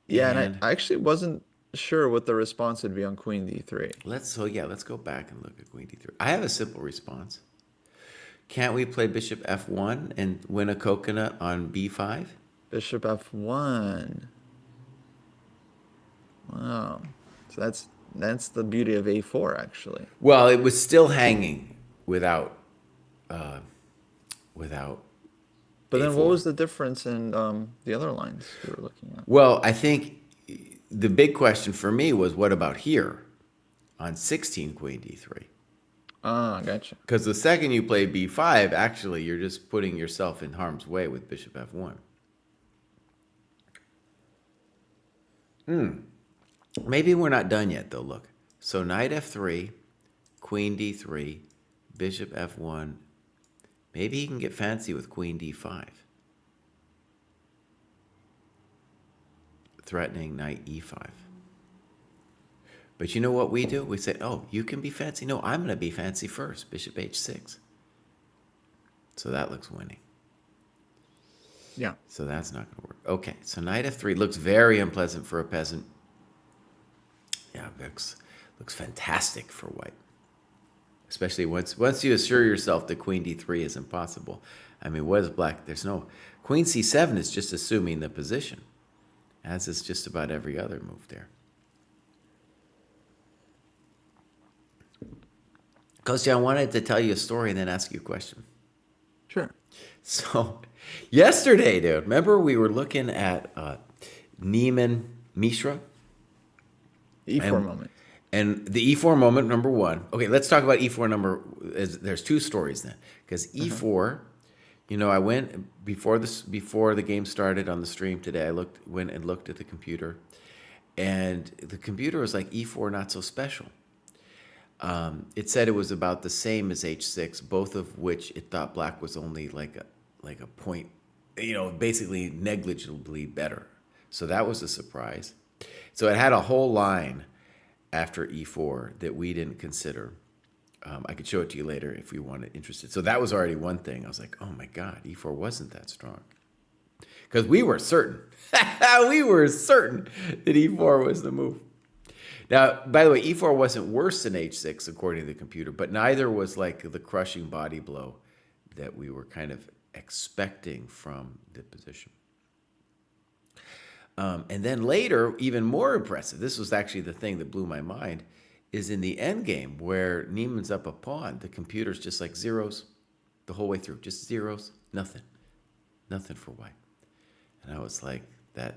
Yeah, and and I actually wasn't sure what the response would be on Queen D3. let's go back and look at queen d3. I have a simple response. Can't we play bishop f1 and win a coconut on b5? Bishop F1. Wow. So that's the beauty of A4 actually. Well, it was still hanging without uh, without But then what a4. was the difference in the other lines we were looking at? Well, I think the big question for me was what about here on 16 queen d3? Ah, gotcha. Because the second you play b5, actually, you're just putting yourself in harm's way with bishop f1. Maybe we're not done yet, though. Look. So knight f3, queen d3, bishop f1. Maybe he can get fancy with queen d5. Threatening knight e5. But you know what we do? We say, oh, you can be fancy. No, I'm going to be fancy first. Bishop h6. So that looks winning. Yeah. So that's not going to work. Okay, so knight f3 looks very unpleasant for a peasant. Yeah, looks fantastic for white. Especially once you assure yourself that queen d3 is impossible. I mean, what is black? There's no... Queen c7 is just assuming the position, as is just about every other move there. Kostya, I wanted to tell you a story and then ask you a question. Sure. So, yesterday, dude, remember we were looking at Niemann, Mishra? E4 And- moment. And the e4 moment, number one. Okay, let's talk about e4 number. There's two stories then, because e4, you know, I went before the game started on the stream today. Went and looked at the computer, and the computer was like e4 not so special. It said it was about the same as h6, both of which it thought black was only like a point, you know, basically negligibly better. So that was a surprise. So it had a whole line after e4 that we didn't consider. I could show it to you later if we wanted interested. So that was already one thing. I was like, oh my God, e4 wasn't that strong. Because we were certain. We were certain that e4 was the move. Now, by the way, e4 wasn't worse than h6 according to the computer, but neither was like the crushing body blow that we were kind of expecting from the position. And then later, even more impressive, this was actually the thing that blew my mind, is in the end game where Niemann's up a pawn, the computer's just like zeros the whole way through, just zeros, nothing for white. And I was like, a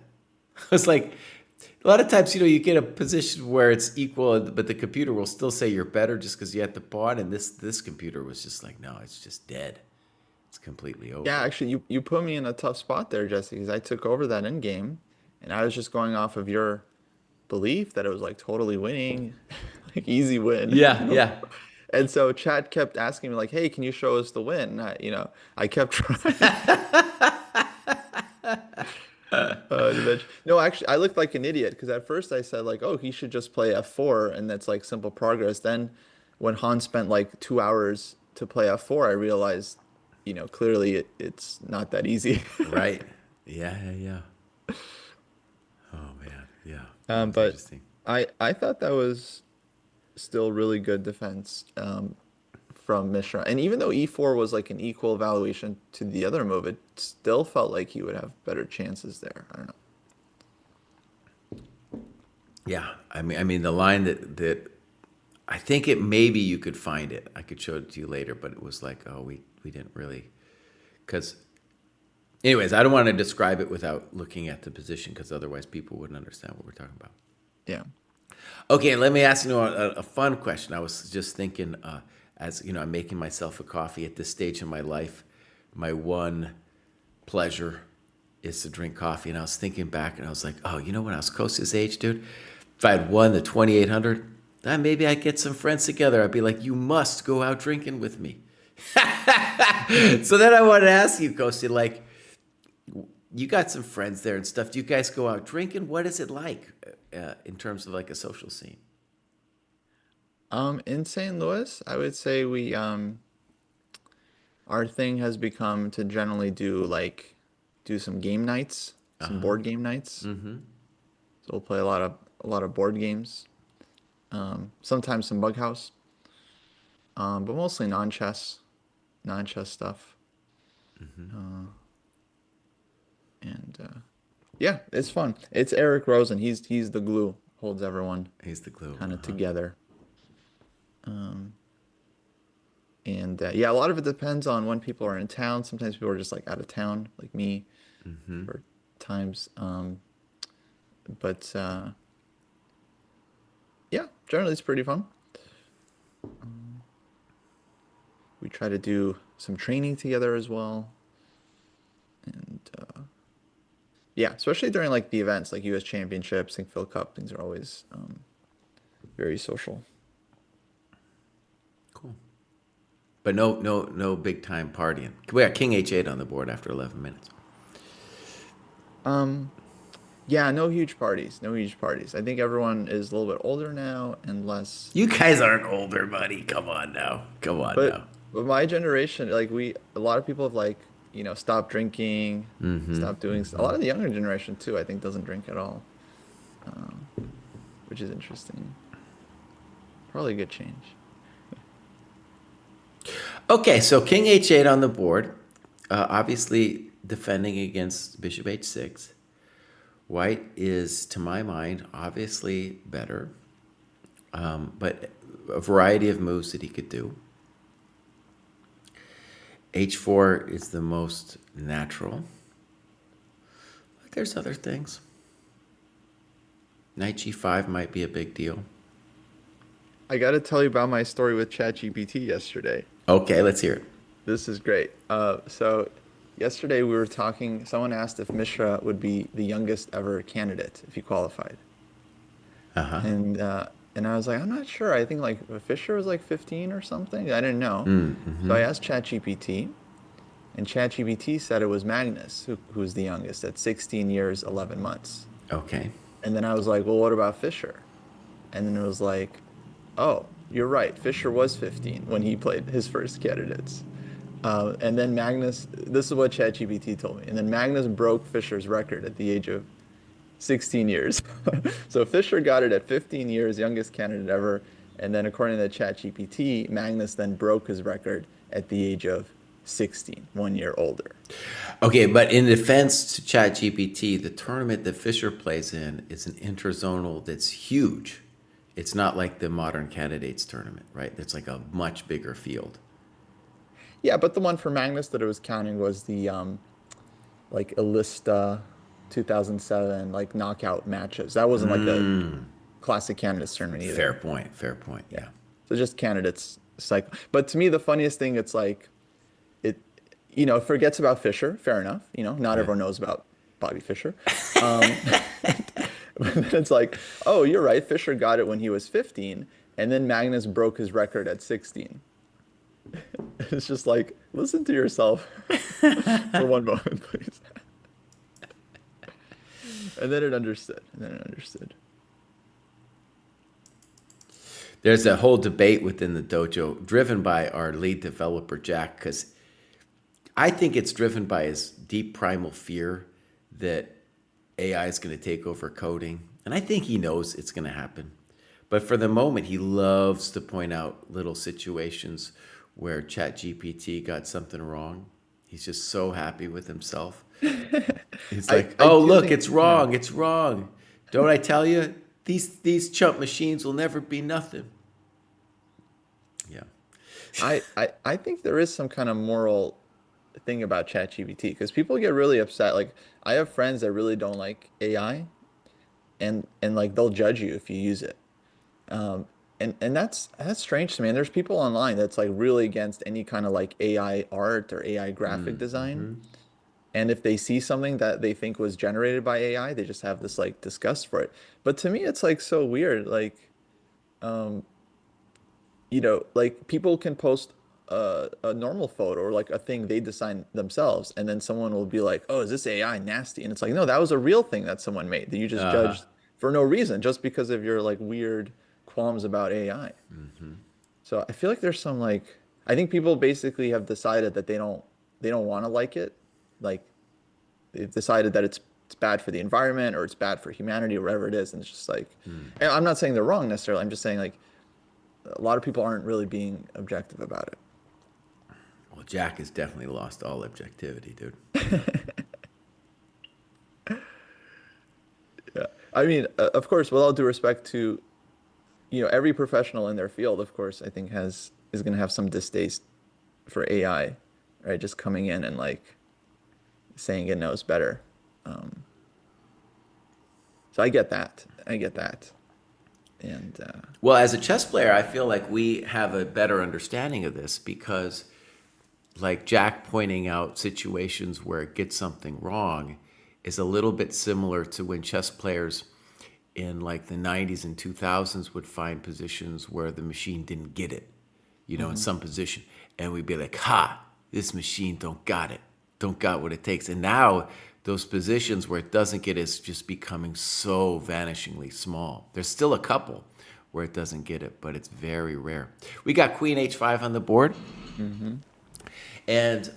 lot of times, you know, you get a position where it's equal, but the computer will still say you're better just because you had the pawn, and this computer was just like, no, it's just dead. It's completely over. Yeah, actually, you put me in a tough spot there, Jesse, because I took over that end game, and I was just going off of your belief that it was like totally winning, like easy win. Yeah, you know? yeah. And so Chad kept asking me like, "Hey, can you show us the win?" And I kept trying. No, actually, I looked like an idiot because at first I said like, "Oh, he should just play f4," and that's like simple progress. Then, when Han spent like 2 hours to play f4, I realized, clearly it's not that easy. Right. Yeah. Oh man, yeah. That's But interesting. I thought that was still really good defense from Mishra. And even though e4 was like an equal evaluation to the other move, it still felt like he would have better chances there. I don't know. Yeah, I mean the line that I think it maybe you could find it. I could show it to you later, but it was like, oh, we didn't really, because anyways, I don't want to describe it without looking at the position because otherwise people wouldn't understand what we're talking about. Yeah. Okay, let me ask you a fun question. I was just thinking, as you know, I'm making myself a coffee at this stage in my life. My one pleasure is to drink coffee, and I was thinking back, and I was like, oh, you know, when I was Kosta's age, dude, if I had won the 2,800, then maybe I'd get some friends together. I'd be like, you must go out drinking with me. So then I wanted to ask you, Kosta, like, you got some friends there and stuff. Do you guys go out drinking? What is it like in terms of like a social scene? In St. Louis, I would say our thing has become to generally do some game nights, some board game nights. So we'll play a lot of board games. Sometimes some bug house, but mostly non-chess stuff. And yeah, it's fun. It's Eric Rosen. He's the glue, holds everyone He's the glue. kind of together. And yeah, a lot of it depends on when people are in town. Sometimes people are just like out of town, like me, for times. But yeah, generally it's pretty fun. We try to do some training together as well. And yeah, especially during like the events like US Championships and Phil Cup, things are always very social. Cool. But no big time partying. We got King H8 on the board after 11 minutes. Yeah, no huge parties. No huge parties. I think everyone is a little bit older now and less. You guys aren't older, buddy. Come on now. Come on now. But my generation, like a lot of people have like, stopped drinking, stopped doing. A lot of the younger generation too, I think, doesn't drink at all, which is interesting. Probably a good change. Okay, so King H8 on the board, obviously defending against Bishop H6. White is, to my mind, obviously better, but a variety of moves that he could do. H4 is the most natural, but there's other things. Knight G5 might be a big deal. I got to tell you about my story with ChatGPT yesterday. Okay, let's hear it. This is great. So yesterday we were talking, someone asked if Mishra would be the youngest ever candidate if he qualified. And I was like, I'm not sure. I think like Fischer was like 15 or something. I didn't know. So I asked ChatGPT, and ChatGPT said it was Magnus who was the youngest at 16 years, 11 months. Okay. And then I was like, well, what about Fischer? And then it was like, oh, you're right. Fischer was 15 when he played his first candidates. And then Magnus, this is what ChatGPT told me. And then Magnus broke Fischer's record at the age of 16 years. So Fischer got it at 15 years, youngest candidate ever. And then according to ChatGPT, Magnus then broke his record at the age of 16, 1 year older. Okay, but in defense to ChatGPT, the tournament that Fischer plays in is an interzonal that's huge. It's not like the modern candidates tournament, right? It's like a much bigger field. Yeah, but the one for Magnus that it was counting was the like Elista 2007 like knockout matches. That wasn't like the classic candidates tournament either. Fair point. Yeah. So just candidates cycle. But to me, the funniest thing, it's like it forgets about Fischer. Fair enough. Not everyone knows about Bobby Fischer. But then it's like, oh, you're right. Fischer got it when he was 15, and then Magnus broke his record at 16. It's just like, listen to yourself for one moment, please. And then it understood. There's a whole debate within the dojo driven by our lead developer, Jack, because I think it's driven by his deep primal fear that AI is going to take over coding. And I think he knows it's going to happen. But for the moment, he loves to point out little situations where ChatGPT got something wrong. He's just so happy with himself. He's like, oh, look, it's wrong. It's wrong. Don't I tell you? these chump machines will never be nothing. Yeah. I think there is some kind of moral thing about ChatGPT because people get really upset. Like I have friends that really don't like AI and like they'll judge you if you use it. Um, and that's strange to me. And there's people online that's like really against any kind of like AI art or AI graphic design. Mm-hmm. And if they see something that they think was generated by AI, they just have this like disgust for it. But to me, it's like so weird. Like, um, like people can post a normal photo or like a thing they design themselves, and then someone will be like, "Oh, is this AI nasty?" And it's like, no, that was a real thing that someone made that you just Uh-huh. judged for no reason, just because of your like weird qualms about AI. Mm-hmm. So I feel like there's some like I think people basically have decided that they don't want to like it. Like they've decided that it's bad for the environment or it's bad for humanity or whatever it is, and it's just like and I'm not saying they're wrong necessarily. I'm just saying like a lot of people aren't really being objective about it. Well, Jack has definitely lost all objectivity, dude. Yeah. I mean, of course, with all due respect to, every professional in their field, of course, I think is going to have some distaste for AI, right? Just coming in and like saying it knows better. Um, so I get that. I get that. And Well, as a chess player, I feel like we have a better understanding of this because, like Jack pointing out situations where it gets something wrong is a little bit similar to when chess players in like the 90s and 2000s would find positions where the machine didn't get it, in mhm. some position. And we'd be like, ha, this machine don't got it, don't got what it takes. And now those positions where it doesn't get it is just becoming so vanishingly small. There's still a couple where it doesn't get it, but it's very rare. We got Queen H5 on the board. Mhm. And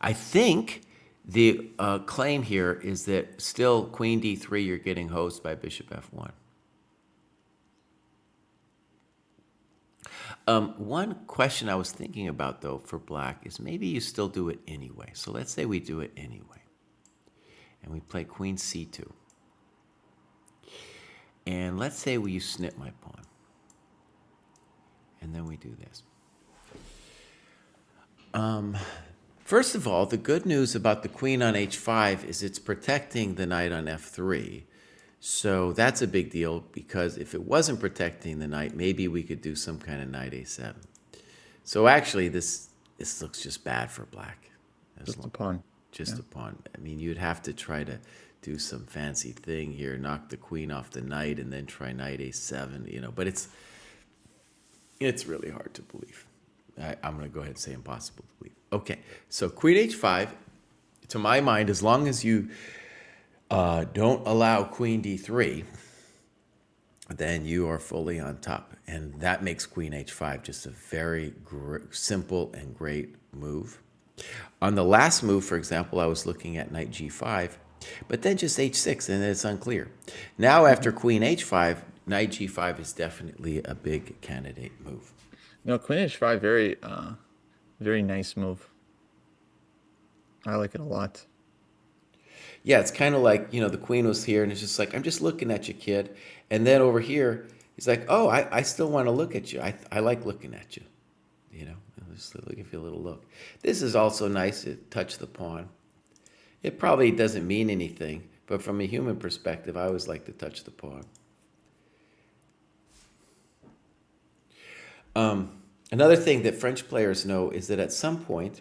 I think the claim here is that still Queen D3, you're getting hosed by Bishop F1. One question I was thinking about, though, for Black is maybe you still do it anyway. So let's say we do it anyway. And we play Queen C2. And let's say you snip my pawn. And then we do this. First of all, the good news about the queen on h5 is it's protecting the knight on f3. So that's a big deal because if it wasn't protecting the knight, maybe we could do some kind of knight a7. So actually, this looks just bad for Black. Just a pawn. Just Yeah. a pawn. I mean, you'd have to try to do some fancy thing here, knock the queen off the knight, and then try knight a7. But it's really hard to believe. I'm going to go ahead and say impossible to believe. Okay, so queen h5, to my mind, as long as you don't allow queen d3, then you are fully on top. And that makes queen h5 just a very simple and great move. On the last move, for example, I was looking at knight g5, but then just h6, and it's unclear. Now, after queen h5, knight g5 is definitely a big candidate move. No, Queen H5, very nice move. I like it a lot. Yeah, it's kind of like, the queen was here, and it's just like, I'm just looking at you, kid. And then over here, he's like, oh, I still want to look at you. I like looking at you. Just give you a little look. This is also nice to touch the pawn. It probably doesn't mean anything, but from a human perspective, I always like to touch the pawn. Another thing that French players know is that at some point,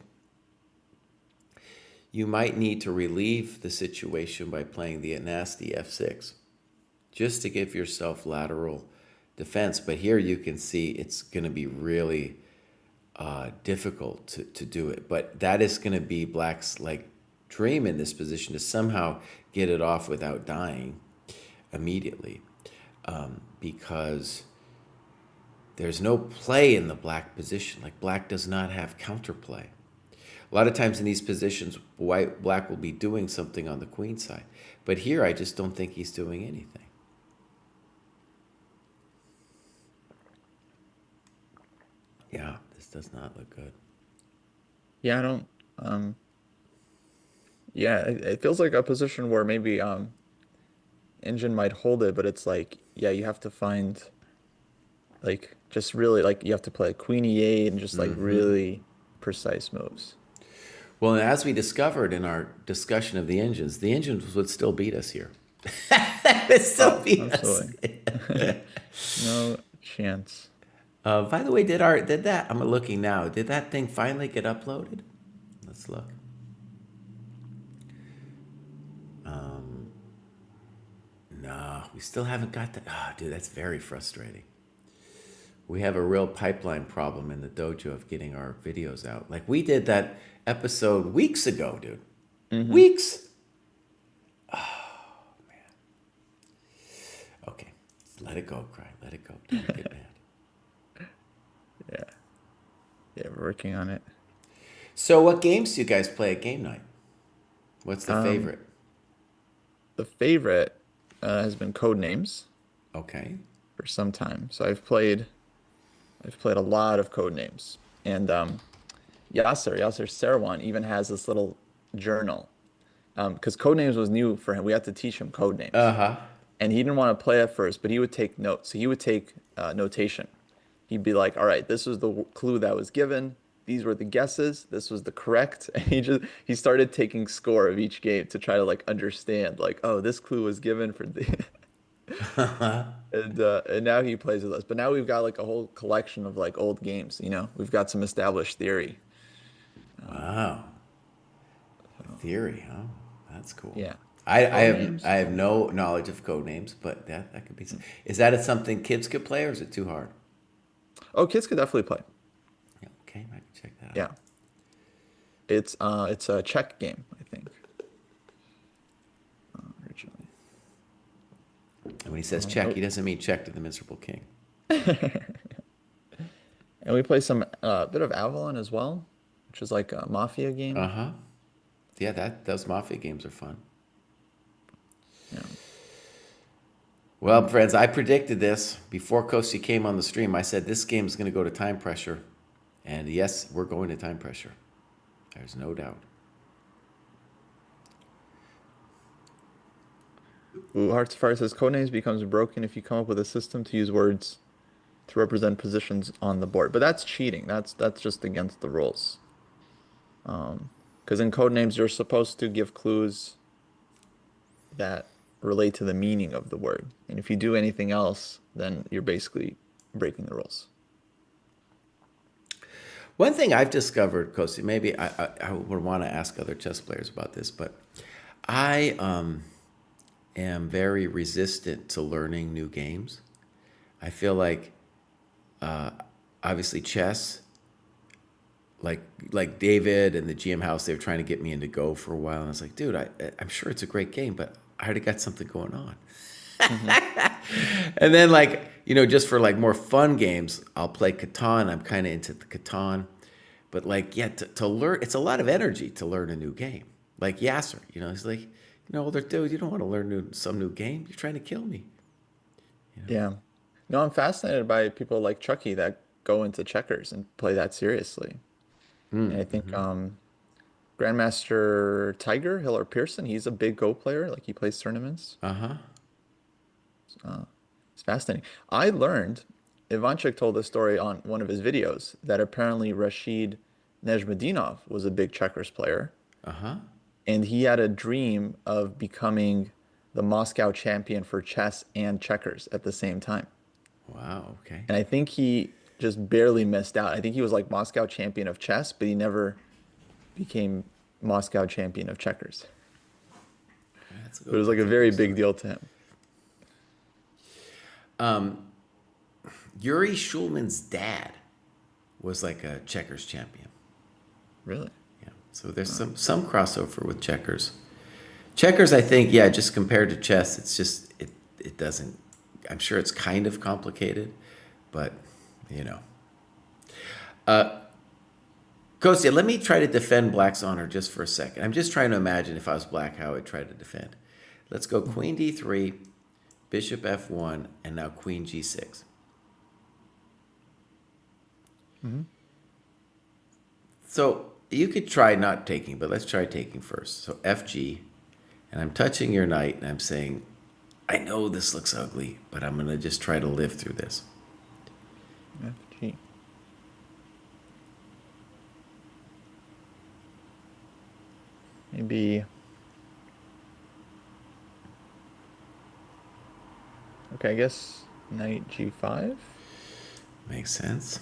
you might need to relieve the situation by playing the nasty f6, just to give yourself lateral defense. But here you can see it's going to be really difficult to do it. But that is going to be Black's dream in this position, to somehow get it off without dying immediately, because there's no play in the Black position. Black does not have counterplay. A lot of times in these positions, Black will be doing something on the queen side. But here, I just don't think he's doing anything. Yeah, this does not look good. Yeah, I don't. Yeah, it feels like a position where maybe engine might hold it, but it's like, yeah, you have to find like just really like you have to play Queen E8 and just like really precise moves. Well, and as we discovered in our discussion of the engines would still beat us here. It still Oh, beat us. absolutely. No chance. By the way, did that? I'm looking now. Did that thing finally get uploaded? Let's look. No, we still haven't got that. Oh, dude, that's very frustrating. We have a real pipeline problem in the dojo of getting our videos out. Like we did that episode weeks ago, dude. Weeks. Oh man. Okay, let it go, Cry. Let it go. Don't get mad. Yeah. Yeah, we're working on it. So, what games do you guys play at game night? What's the favorite? The favorite has been Code Names Okay. for some time. So I've played a lot of Code Names. And Yasser Serwan even has this little journal. Because Code Names was new for him. We had to teach him Code Names. Uh huh. And he didn't want to play at first, but he would take notes. So he would take notation. He'd be like, all right, this was the clue that was given. These were the guesses. This was the correct. And he started taking score of each game to try to like understand, like, oh, this clue was given for the and now he plays with us. But now we've got like a whole collection of like old games, you know. We've got some established theory. Wow. Theory, huh? That's cool. Yeah. I have no knowledge of code names, but that could be. Is that something kids could play, or is it too hard? Oh, kids could definitely play. Yeah, okay, I can check that out. Yeah. It's a Czech game, I think. Originally. And when he says check, he doesn't mean check to the miserable king. And we play some bit of Avalon as well, which is like a mafia game. Uh huh. Yeah, those mafia games are fun. Yeah. Well, friends, I predicted this before Kosi came on the stream. I said this game is going to go to time pressure, and yes, we're going to time pressure. There's no doubt. Ooh, Hearts of Fire says Codenames becomes broken if you come up with a system to use words to represent positions on the board. But that's cheating. That's just against the rules. Because in Codenames, you're supposed to give clues that relate to the meaning of the word. And if you do anything else, then you're basically breaking the rules. One thing I've discovered, Kosi, maybe I would want to ask other chess players about this, but I am very resistant to learning new games. I feel like, obviously, chess, like David and the GM House, they were trying to get me into Go for a while, and I was like, dude, I'm sure it's a great game, but I already got something going on. And then, just for like more fun games, I'll play Catan. I'm kind of into the Catan, but to learn, it's a lot of energy to learn a new game. Like Yasser, he's like, older dude, you don't want to learn some new game. You're trying to kill me. Yeah. No, I'm fascinated by people like Chucky that go into checkers and play that seriously. And I think Grandmaster Tiger, Hiller Pearson, he's a big Go player. Like he plays tournaments. Uh-huh. It's fascinating. I learned, Ivanchik told this story on one of his videos, that apparently Rashid Nejmedinov was a big checkers player. Uh-huh. And he had a dream of becoming the Moscow champion for chess and checkers at the same time. Wow, okay. And I think he just barely missed out. I think he was like Moscow champion of chess, but he never became Moscow champion of checkers. It was like a very big deal to him. Yuri Shulman's dad was like a checkers champion. Really? Yeah. So there's some crossover with checkers. Checkers, I think, yeah, just compared to chess, it's just it doesn't. I'm sure it's kind of complicated, but Kostya, let me try to defend Black's honor just for a second. I'm just trying to imagine if I was Black how I'd try to defend. Let's go Queen D3, Bishop F1, and now Queen G6. So you could try not taking, but let's try taking first. So FG, and I'm touching your knight, and I'm saying, I know this looks ugly, but I'm going to just try to live through this. FG. Maybe. Okay, I guess knight G5. Makes sense.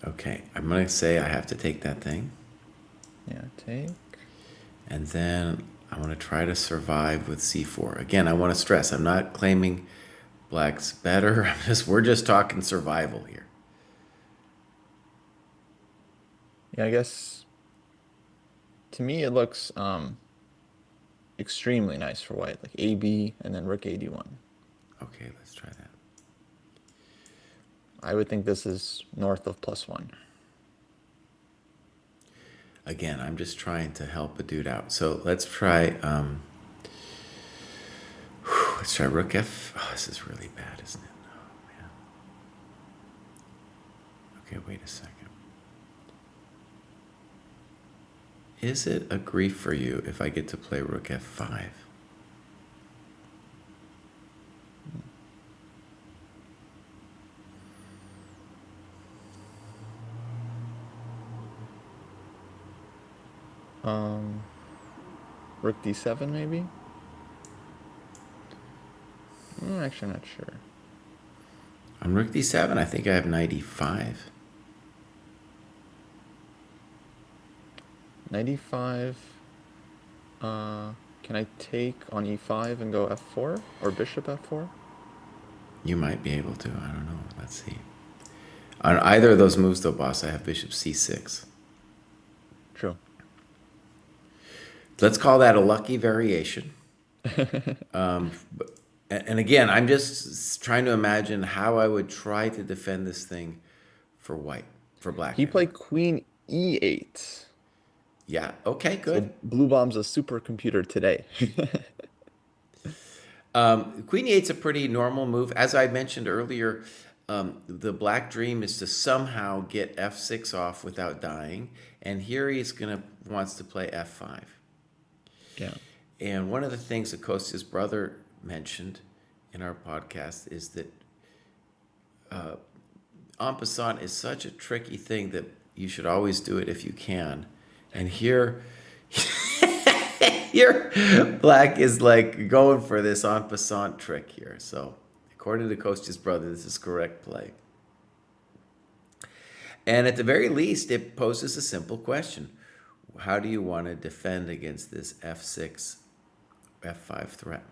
Okay, I'm going to say I have to take that thing. Yeah, take. And then I want to try to survive with C4. Again, I want to stress, I'm not claiming black's better. We're just talking survival here. Yeah, I guess to me it looks extremely nice for white, like AB and then rook AD1. Okay, let's try that. I would think this is north of +1. Again, I'm just trying to help a dude out. So let's try rook F. Oh, this is really bad, isn't it? Oh, man. Okay, wait a second. Is it a grief for you if I get to play rook F5? Rook D7 maybe? Actually, I'm not sure. On rook D7, I think I have knight E5. Knight E5. Can I take on E5 and go F4 or bishop F4? You might be able to. I don't know. Let's see. On either of those moves, though, boss, I have bishop C6. True. Let's call that a lucky variation. And again, I'm just trying to imagine how I would try to defend this thing for white, for black. He played queen E8. Yeah. Okay. Good. So blue bomb's a supercomputer today. Queen E8's a pretty normal move. As I mentioned earlier, the black dream is to somehow get F6 off without dying, and here he's wants to play F5. Yeah. And one of the things that Kostya's brother mentioned in our podcast is that en passant is such a tricky thing that you should always do it if you can. And here, here, black is like going for this en passant trick here. So according to Kostya's brother, this is correct play. And at the very least, it poses a simple question. How do you want to defend against this F6, F5 threat?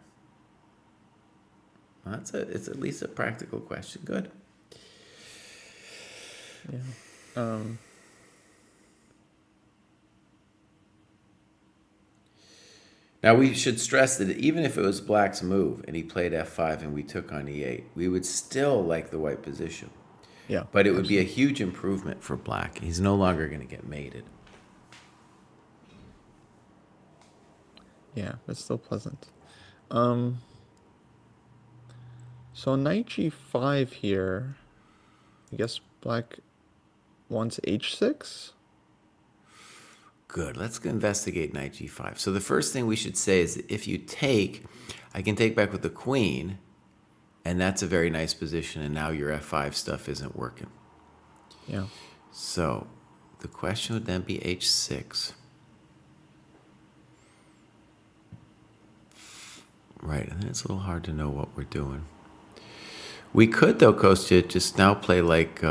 Well, it's at least a practical question. Good. Yeah. Now, we should stress that even if it was black's move and he played F5 and we took on E8, we would still like the white position. Yeah. But it would be a huge improvement for black. He's no longer going to get mated. Yeah, it's still pleasant. So knight G5 here. I guess black wants H6. Good. Let's investigate knight G5. So the first thing we should say is that if you take, I can take back with the queen, and that's a very nice position, and now your F5 stuff isn't working. Yeah. So the question would then be H6. Right, and then it's a little hard to know what we're doing. We could, though, Kostya, just now play like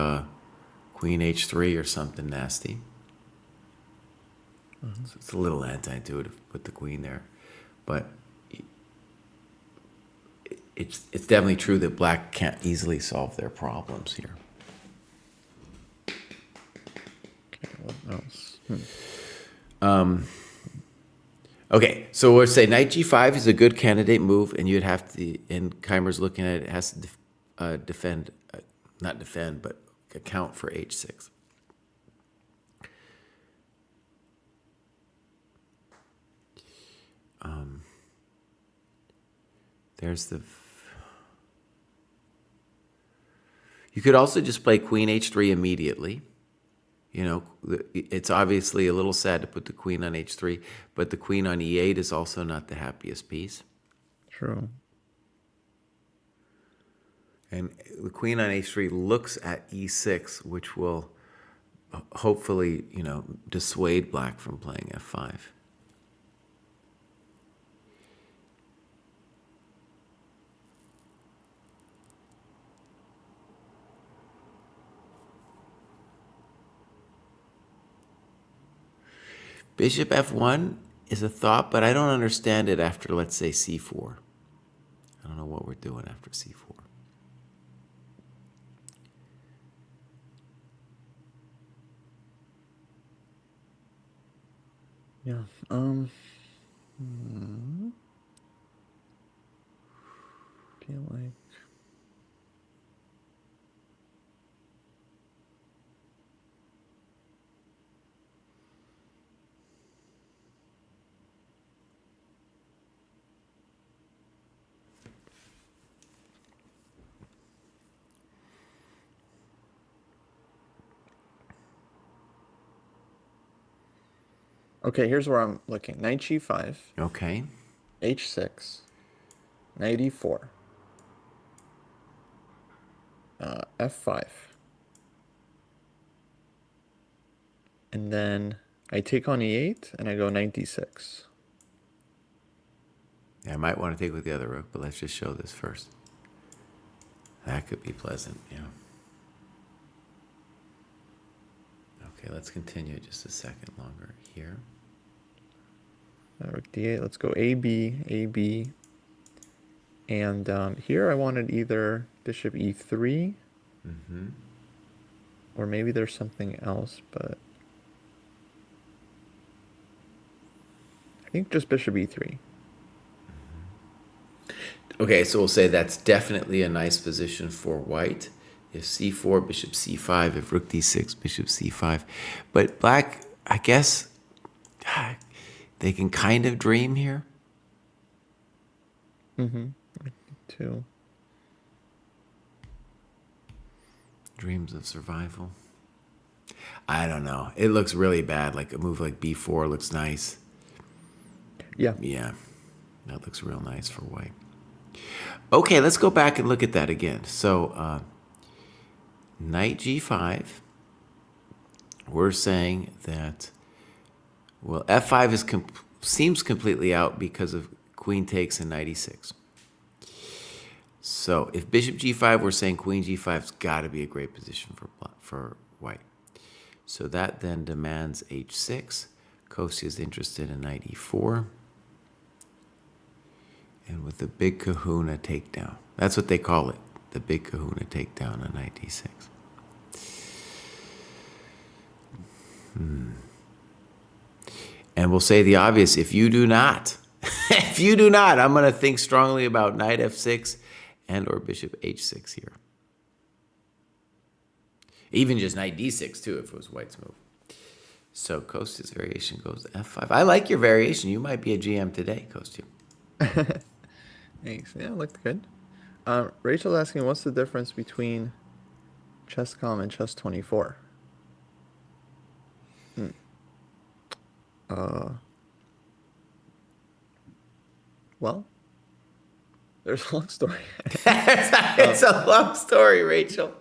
queen H3 or something nasty. Mm-hmm. So it's a little anti-intuitive to put the queen there. But it's definitely true that black can't easily solve their problems here. Okay, what else? Okay, so we'll say knight G5 is a good candidate move, and you'd have to, and Keimer's looking at it, has to not defend, but account for H6. There's the... You could also just play queen H3 immediately. You know, it's obviously a little sad to put the queen on H3, but the queen on E8 is also not the happiest piece. True. And the queen on h3 looks at e6, which will hopefully, dissuade black from playing f5. Bishop f1 is a thought, but I don't understand it after, let's say, c4. I don't know what we're doing after c4. Yeah. Feel like. Okay, here's where I'm looking. Knight g5, Okay. h6, knight e4, f5. And then I take on e8 and I go knight d6. Yeah, I might want to take with the other rook, but let's just show this first. That could be pleasant, yeah. Okay, let's continue just a second longer here. Rook d8, let's go a, b. And here I wanted either bishop e3, or maybe there's something else, but I think just bishop e3. Okay, so we'll say that's definitely a nice position for white. If c4, bishop c5, if rook d6, bishop c5. But black, I guess, they can kind of dream here. Too. Dreams of survival. I don't know. It looks really bad. Like a move like b4 looks nice. Yeah. Yeah, that looks real nice for white. Okay, let's go back and look at that again. So, knight g5, we're saying that, well, f5 seems completely out because of queen takes and knight e6. So if bishop g5, we're saying queen g5's got to be a great position for white. So that then demands h6. Kostya is interested in knight e4. And with the big kahuna takedown. That's what they call it, the big kahuna takedown on knight d6. And we'll say the obvious, if you do not, I'm going to think strongly about knight f6 and or bishop h6 here. Even just knight d6 too, if it was white's move. So Kostya's variation goes to f5. I like your variation. You might be a GM today, Kostya. Thanks. Yeah, it looked good. Rachel's asking, what's the difference between Chess.com and Chess24? Well, there's a long story. It's a long story, Rachel.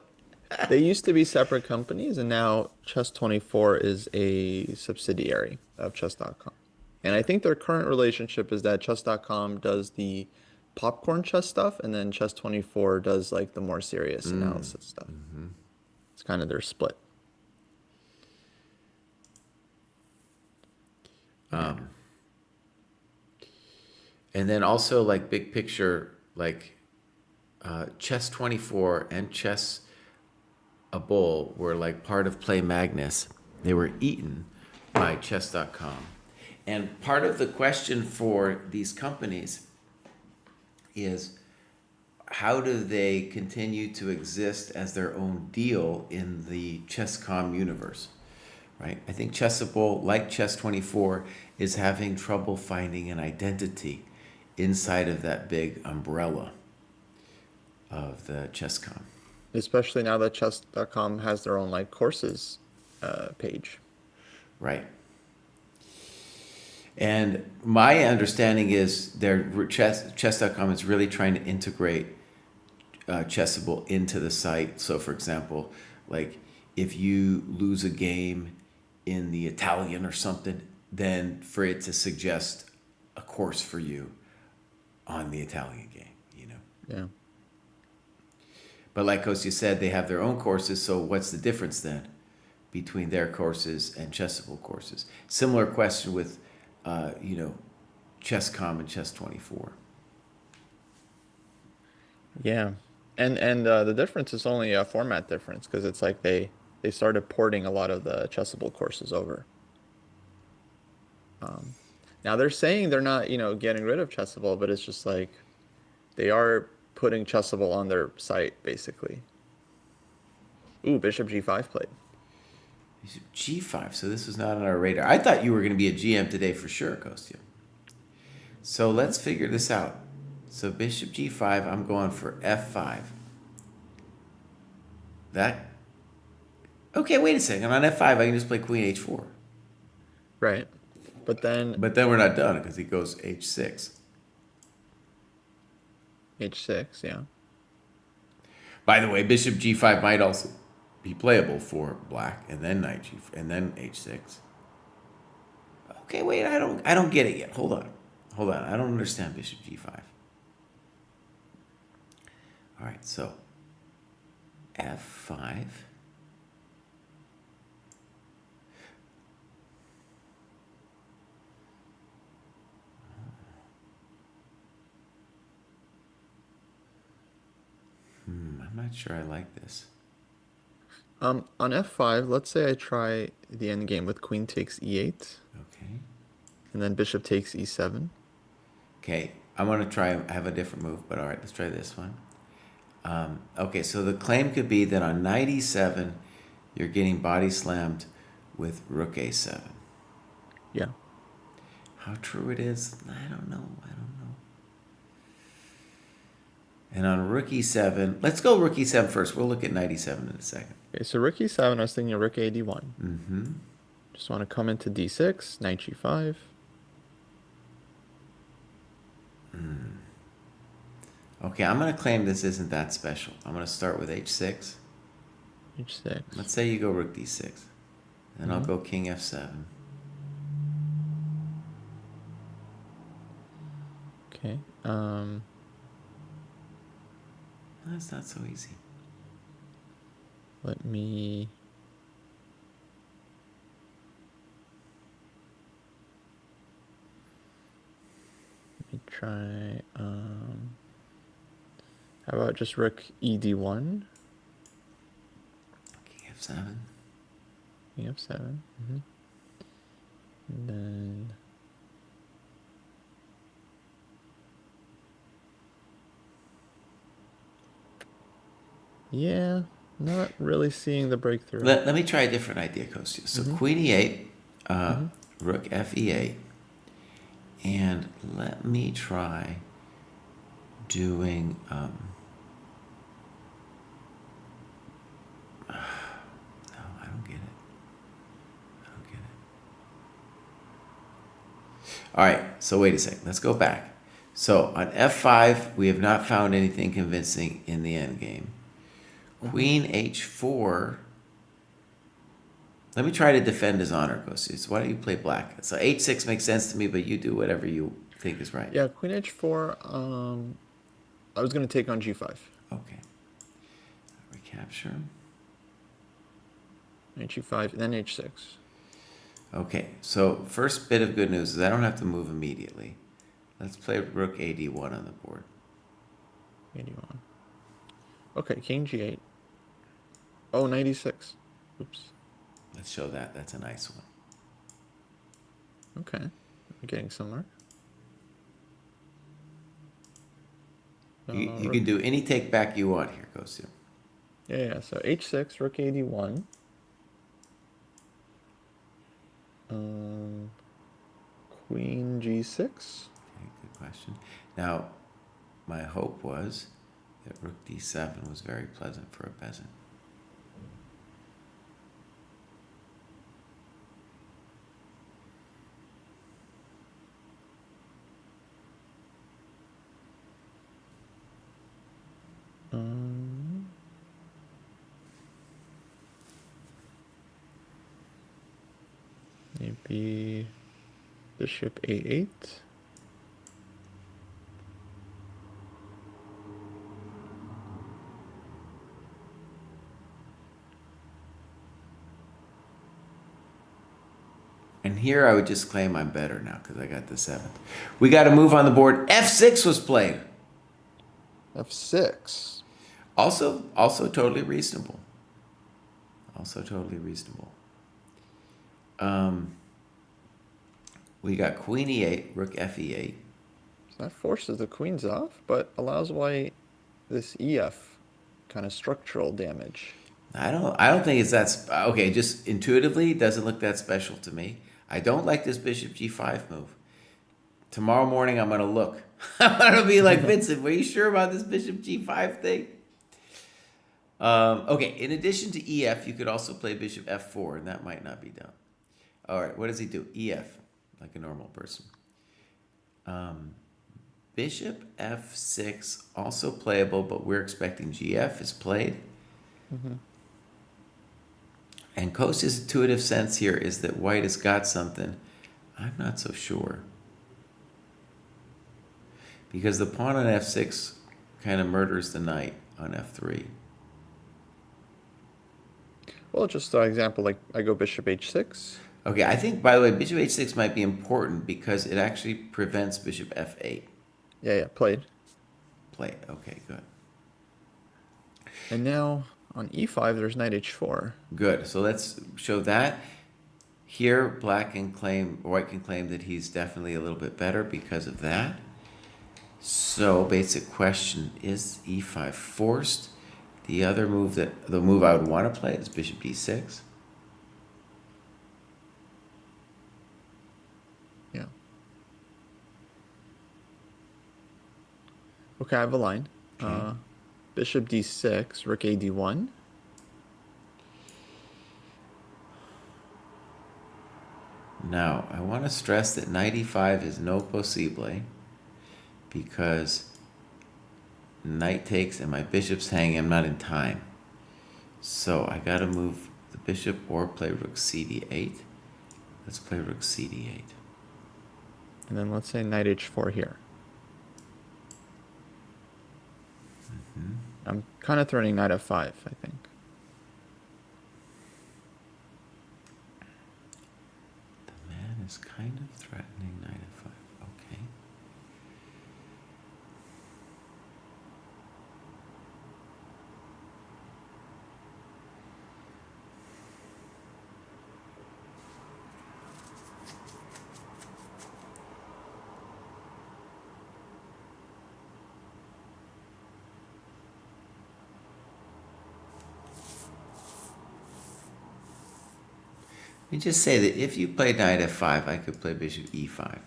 They used to be separate companies, and now Chess24 is a subsidiary of Chess.com. And I think their current relationship is that Chess.com does the popcorn chess stuff, and then Chess24 does like the more serious analysis stuff. It's kind of their split. And then also like big picture, like Chess24 and Chess a Bull were like part of Play Magnus. They were eaten by Chess.com. And part of the question for these companies is, how do they continue to exist as their own deal in the Chess.com universe, right? I think Chessable, like Chess24, is having trouble finding an identity inside of that big umbrella of the Chess.com. Especially now that Chess.com has their own like courses page. Right. And my understanding is chess.com is really trying to integrate Chessable into the site. So, for example, like if you lose a game in the Italian or something, then for it to suggest a course for you on the Italian game, you know. Yeah. But like Kostya said, they have their own courses. So what's the difference then between their courses and Chessable courses? Similar question with, Chess.com and Chess24. Yeah. And the difference is only a format difference because it's like they started porting a lot of the Chessable courses over. Now they're saying they're not, getting rid of Chessable, but it's just like they are putting Chessable on their site basically. Ooh, Bishop G5 played. G5, so this was not on our radar. I thought you were going to be a GM today for sure, Kostya. So let's figure this out. So Bishop G5, I'm going for F5. Okay, wait a second. On F5, I can just play Queen H4. Right. But then we're not done because he goes H6. H6, yeah. By the way, Bishop G5 might also be playable for black, and then Knight G, and then H6. Okay, wait, I don't get it yet. Hold on. I don't understand Bishop G5. All right, so F5. I'm not sure I like this. On F5, let's say I try the end game with queen takes E8, Okay. and then bishop takes E7. Okay, I'm going to have a different move, but all right, let's try this one. Okay, so the claim could be that on Knight E7, you're getting body slammed with Rook A7. Yeah. How true it is, I don't know. And on Rook E7, let's go Rook E7 first. We'll look at Knight E7 in a second. Okay, so Rook E7, I was thinking Rook A D1. Mm-hmm. Just want to come into D6, Knight G5. Okay, I'm going to claim this isn't that special. I'm going to start with H6. H6. Let's say you go Rook D6. Then I'll go King F7. Okay. That's not so easy. Let me try. How about just Rook ED1? King F7. King F7. And then yeah, not really seeing the breakthrough. Let me try a different idea, Kostya. So Queen E8, Rook F8, and let me try doing. No, I don't get it. All right, so wait a second. Let's go back. So on F5, we have not found anything convincing in the endgame. Queen H4. Let me try to defend his honor, Kostya. So why don't you play black? So H6 makes sense to me, but you do whatever you think is right. Yeah, Queen H4. I was going to take on G5. Okay. Recapture. Knight G5, then H6. Okay, so first bit of good news is I don't have to move immediately. Let's play Rook AD1 on the board. AD1. Okay, King G8. Oh, Knight E6. Oops. Let's show that. That's a nice one. Okay, I'm getting somewhere. You can do any take back you want here, Kostya. Yeah, so H6, Rook AD1. Queen G6. Okay, good question. Now, my hope was that Rook D7 was very pleasant for a peasant. Maybe bishop a8. And here I would just claim I'm better now because I got the 7th. We got to move on the board. F6 was played. f6. Also totally reasonable. Also totally reasonable. We got queen e8, rook fe8. So that forces the queens off, but allows white this ef kind of structural damage. I don't think it's that okay, just intuitively it doesn't look that special to me. I don't like this bishop g5 move. Tomorrow morning I'm going to look. I'm going to be like, Vincent, were you sure about this bishop g5 thing? Okay, in addition to ef, you could also play bishop f4, and that might not be done. All right, what does he do? ef, like a normal person. Bishop f6, also playable, but we're expecting gf is played. And Kostya's intuitive sense here is that white has got something. I'm not so sure. Because the pawn on f6 kind of murders the knight on f3. Well, just an example, like I go bishop h6. Okay, I think, by the way, bishop h6 might be important because it actually prevents bishop f8. Yeah, played. Play. Okay, good. And now on e5, there's knight h4. Good. So let's show that. Here, white can claim that he's definitely a little bit better because of that. So, basic question, is e5 forced? The move I would want to play is bishop d6. Yeah. Okay, I have a line. Okay. Bishop d6, rook a d1. Now, I want to stress that knight e5 is no possible because knight takes and my bishop's hanging. I'm not in time. So I got to move the bishop or play rook cd8. Let's play rook cd8. And then let's say knight h4 here. I'm kind of threatening knight f5, I think. The man is kind of threatening knight f5. Okay. Let me just say that if you play knight f5, I could play bishop e5.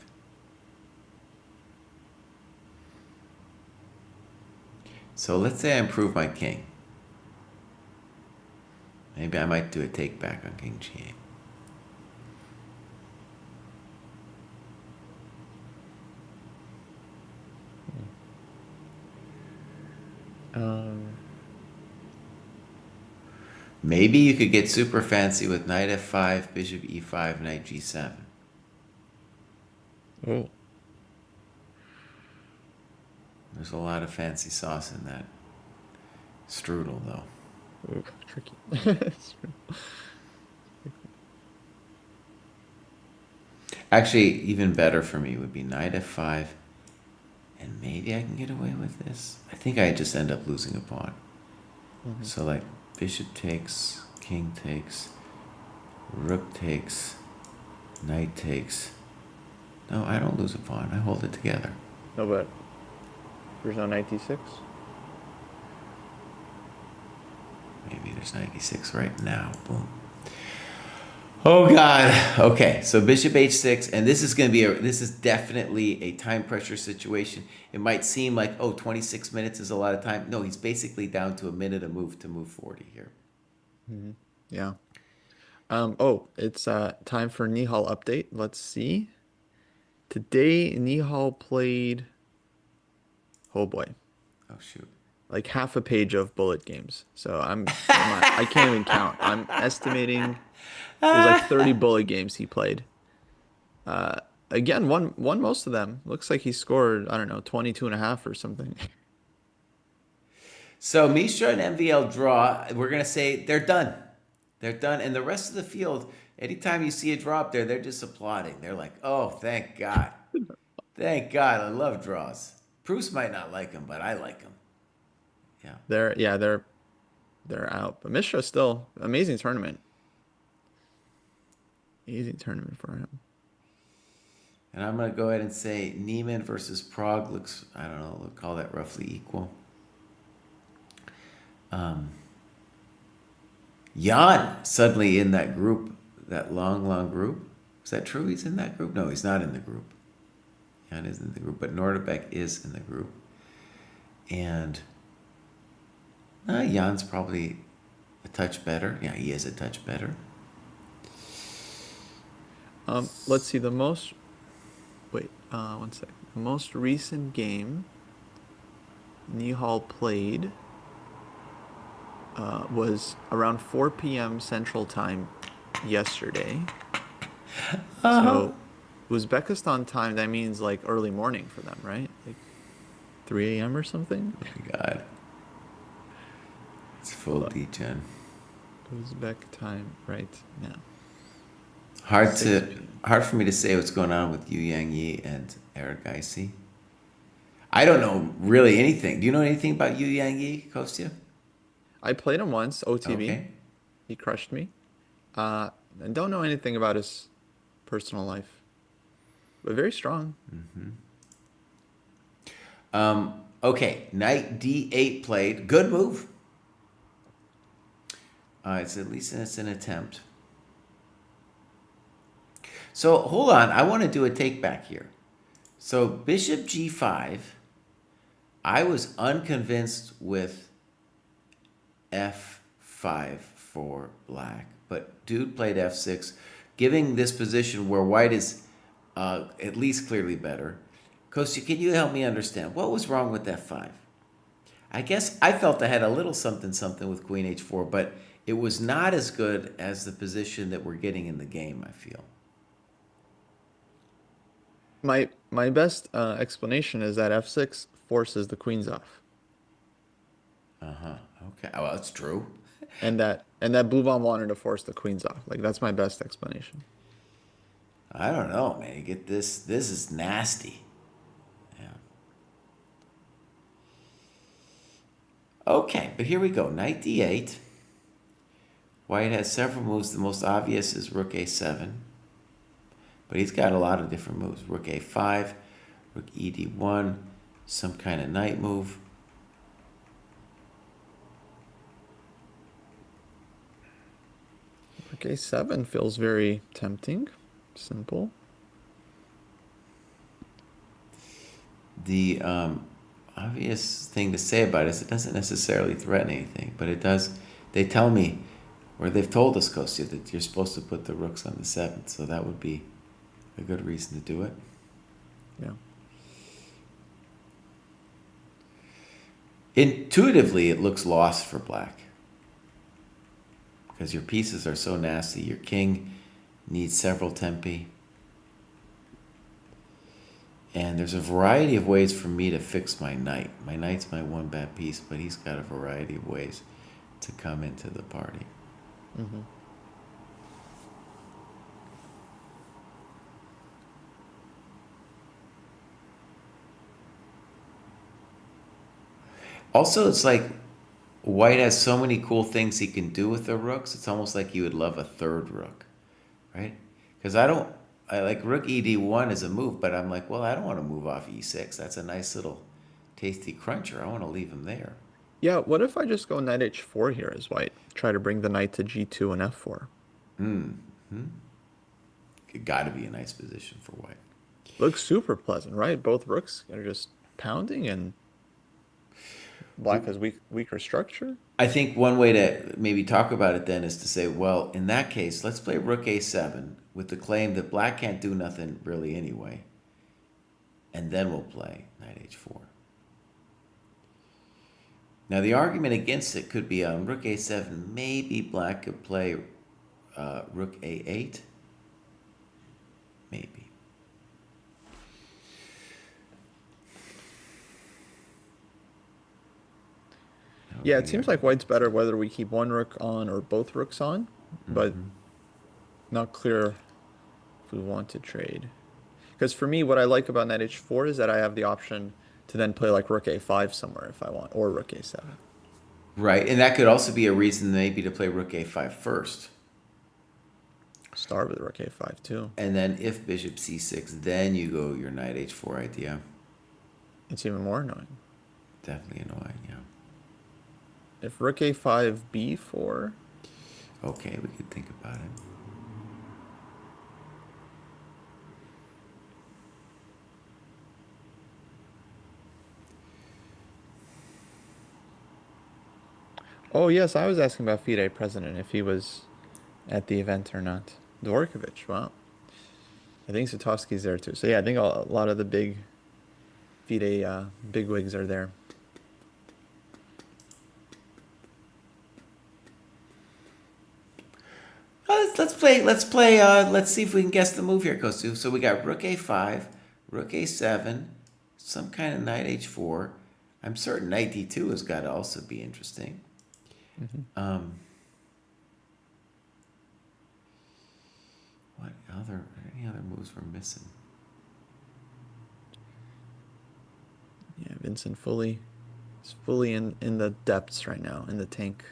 So let's say I improve my king. Maybe I might do a take back on king g8. Maybe you could get super fancy with knight f5, bishop e5, knight g7. Oh. There's a lot of fancy sauce in that strudel, though. Ooh, tricky. Actually, even better for me would be knight f5, and maybe I can get away with this. I think I just end up losing a pawn. So like bishop takes, king takes, rook takes, knight takes. No, I don't lose a pawn. I hold it together. No, but there's no knight d6. Maybe there's 96 right now. Boom. Oh God. Okay, so bishop h6, and this is going to be this is definitely a time pressure situation. It might seem like 26 minutes is a lot of time. No, he's basically down to a minute a move to move 40 here. Yeah. It's time for Nihal update. Let's see. Today Nihal played. Oh boy. Oh shoot. Like half a page of bullet games. So I can't even count. I'm estimating there's like 30 bullet games he played. Again, won most of them. Looks like he scored, I don't know, 22 and a half or something. So Mishra and MVL draw. We're gonna say they're done. They're done, and the rest of the field. Anytime you see a draw up there, they're just applauding. They're like, "Oh, thank God, thank God! I love draws." Bruce might not like them, but I like them. Yeah. They're out. But Mishra still amazing tournament. Amazing tournament for him. And I'm gonna go ahead and say Niemann versus Prague looks. I don't know. We'll call that roughly equal. Jan suddenly in that group, that long group. Is that true? He's in that group? No, he's not in the group. Jan is in the group, but Nordebek is in the group. And Jan's probably a touch better. Yeah, he is a touch better. Let's see the most. Wait, one sec. The most recent game Nihal played was around 4 p.m. Central Time yesterday. So Uzbekistan time, that means like early morning for them, right? Like 3 a.m. or something? Oh my God. It's full degen. Uzbek time right now. Hard for me to say what's going on with Yu Yang Yi and Eric Geisy. I don't know really anything. Do you know anything about Yu Yang Yi, Kostya? I played him once, OTB. Okay. He crushed me. I don't know anything about his personal life, but very strong. Okay, knight d8 played. Good move. It's at least it's an attempt. So hold on, I want to do a take back here. So bishop g5, I was unconvinced with f5 for black, but dude played f6, giving this position where white is at least clearly better. Kostya, can you help me understand what was wrong with f5? I guess I felt I had a little something with queen h4, but it was not as good as the position that we're getting in the game, I feel. My best explanation is that f6 forces the queens off, Okay, well, that's true. and that Buvan wanted to force the queens off. Like that's my best explanation. I don't know, man. You get this. This is nasty. Yeah. Okay, but here we go. Knight d8. White has several moves. The most obvious is rook a7. But he's got a lot of different moves. Rook a5, rook ed1, some kind of knight move. Rook a7 feels very tempting. Simple. The obvious thing to say about it is it doesn't necessarily threaten anything, but it does. They tell me, or they've told us, Kostya, that you're supposed to put the rooks on the 7th, so that would be a good reason to do it. Yeah. Intuitively, it looks lost for black because your pieces are so nasty. Your king needs several tempi. And there's a variety of ways for me to fix my knight. My knight's my one bad piece, but he's got a variety of ways to come into the party. Mm-hmm. Also, it's like white has so many cool things he can do with the rooks. It's almost like you would love a third rook, right? Because I like rook ed1 is a move, but I'm like, well, I don't want to move off e6. That's a nice little tasty cruncher. I want to leave him there. Yeah, what if I just go knight h4 here as white? Try to bring the knight to g2 and f4. It got to be a nice position for white. Looks super pleasant, right? Both rooks are just pounding, and black has weaker structure. I think one way to maybe talk about it then is to say, well, in that case, let's play rook a7 with the claim that black can't do nothing really anyway. And then we'll play knight h4. Now, the argument against it could be on rook a7. Maybe black could play rook a8. Maybe. Yeah, Okay, it yeah. seems like white's better whether we keep one rook on or both rooks on, but not clear if we want to trade. Because for me, what I like about knight h4 is that I have the option to then play like rook a5 somewhere if I want, or rook a7. Right, and that could also be a reason maybe to play rook a5 first. Start with rook a5 too. And then if bishop c6, then you go your knight h4 idea. It's even more annoying. Definitely annoying, yeah. If rook a5 b4, Okay, we could think about it. oh yes, I was asking about FIDE president if he was at the event or not. Dvorkovich, wow. I think Satovsky's there too. So yeah, I think a lot of the big FIDE bigwigs are there. Let's play. Let's see if we can guess the move here, Kostu. So we got rook a5, rook a7, some kind of knight h4. I'm certain knight d2 has got to also be interesting. What other? Any other moves we're missing? Yeah, Vincent is fully in the depths right now, in the tank.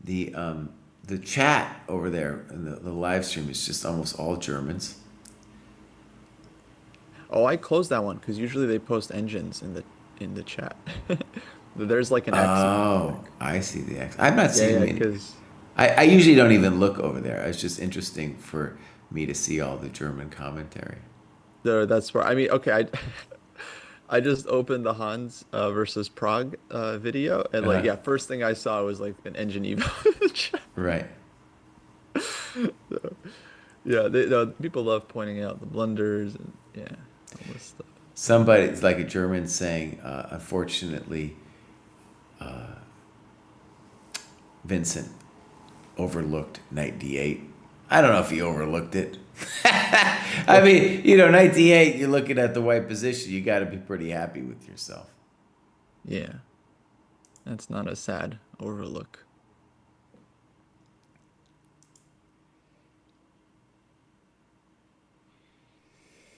The chat over there in the live stream is just almost all Germans. Oh, I closed that one because usually they post engines in the chat. There's like an X. Oh, I see the X. I'm not Yeah, seeing yeah, any. because I usually don't even look over there. It's just interesting for me to see all the German commentary. that's where I mean, okay, I just opened the Hans versus Prague video, and like, yeah, first thing I saw was like an engine eval in the chat. Right. So, yeah, people love pointing out the blunders and yeah, all this stuff. Somebody, it's like a German saying, unfortunately, Vincent overlooked knight d8. I don't know if he overlooked it. I mean, knight d8, you're looking at the white position. You got to be pretty happy with yourself. Yeah, that's not a sad overlook.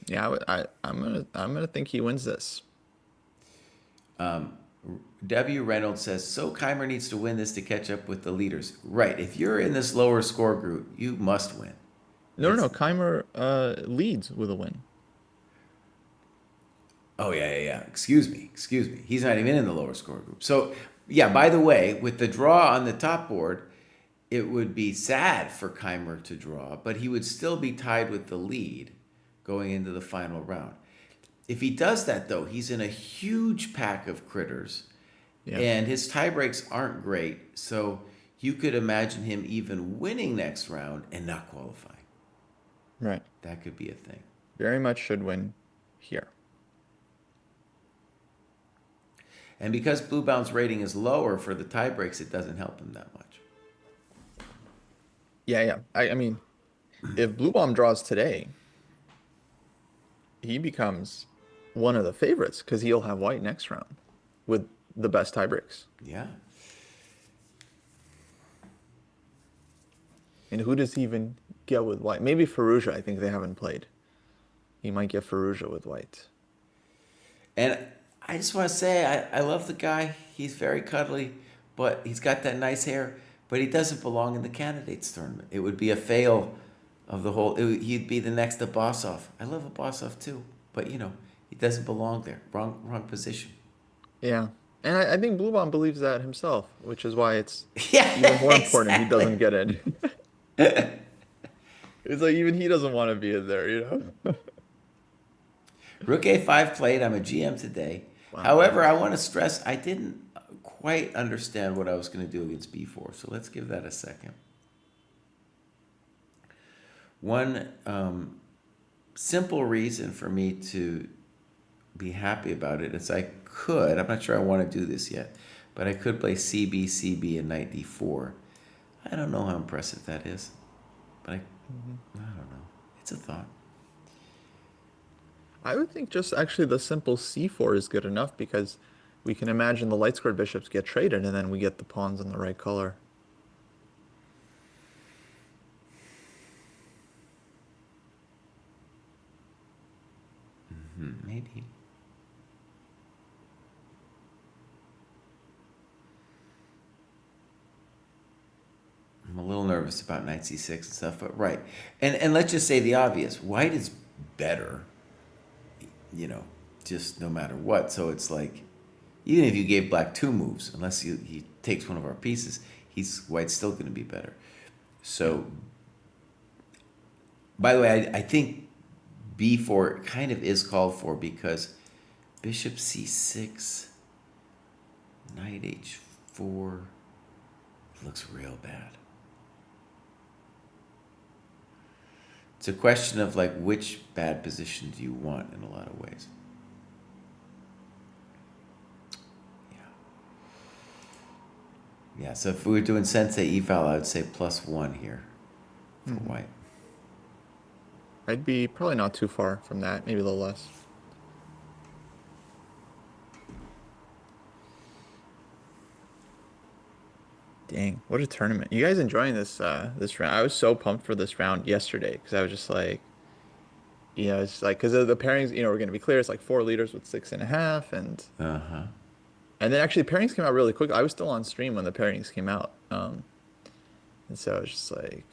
Yeah, I'm gonna think he wins this. W. Reynolds says, so Keimer needs to win this to catch up with the leaders. Right. If you're in this lower score group, you must win. No. Keimer leads with a win. Oh, yeah. Excuse me. He's not even in the lower score group. So, yeah, by the way, with the draw on the top board, it would be sad for Keimer to draw, but he would still be tied with the lead going into the final round. If he does that, though, he's in a huge pack of critters, and his tie breaks aren't great, so you could imagine him even winning next round and not qualifying. Right. That could be a thing. Very much should win here. And because Blue Bound's rating is lower for the tie breaks, it doesn't help him that much. Yeah. I mean, if Blue Bomb draws today, he becomes one of the favorites because he'll have white next round with the best tie breaks. Yeah. And who does he even get with white? Maybe Firouzja. I think they haven't played. He might get Firouzja with white. And I just want to say, I love the guy. He's very cuddly, but he's got that nice hair. But he doesn't belong in the candidates tournament. It would be a fail of the whole. He'd be the next Abbasov. I love Abbasov too, but he doesn't belong there. Wrong position. Yeah. And I think Blue Bomb believes that himself, which is why it's Yeah, even more important he exactly. doesn't get in. It's like even he doesn't want to be in there, Rook a5 played. I'm a GM today. Wow. However, I want to stress I didn't quite understand what I was going to do against b4. So let's give that a second. One simple reason for me to be happy about it is I could, I'm not sure I want to do this yet, but I could play CB, and knight d4. I don't know how impressive that is, but I don't know. It's a thought. I would think just actually the simple c4 is good enough because we can imagine the light squared bishops get traded and then we get the pawns in the right color. Maybe. I'm a little nervous about knight c6 and stuff, but right. And let's just say the obvious. White is better, you know, just no matter what. So it's like, even if you gave black two moves, unless he takes one of our pieces, white's still going to be better. So, by the way, I think b4 kind of is called for because bishop c6, knight h4 looks real bad. It's a question of like which bad position do you want in a lot of ways. Yeah, so if we were doing sensei eval, I would say +1 here for white. I'd be probably not too far from that, maybe a little less. Dang, what a tournament. You guys enjoying this round? I was so pumped for this round yesterday because I was just like, it's like, because of the pairings, we're going to be clear. It's like 4 leaders with 6.5 and then actually pairings came out really quick. I was still on stream when the pairings came out. And so I was just like,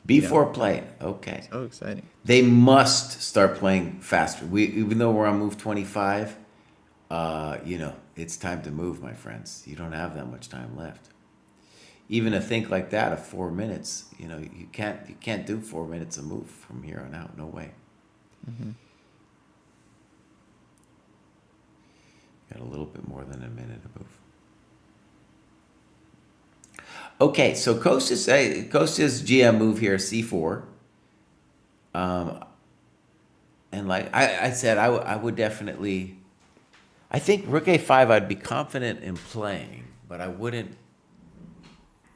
b4 play, okay. so exciting. They must start playing faster. Even though we're on move 25, it's time to move, my friends. You don't have that much time left. Even a think like that of 4 minutes, you can't do 4 minutes a move from here on out. No way. Mm-hmm. Got a little bit more than a minute to move. Okay, so Costa's GM move here, c4. And like I said, I would definitely. I think rook a5 I'd be confident in playing, but I wouldn't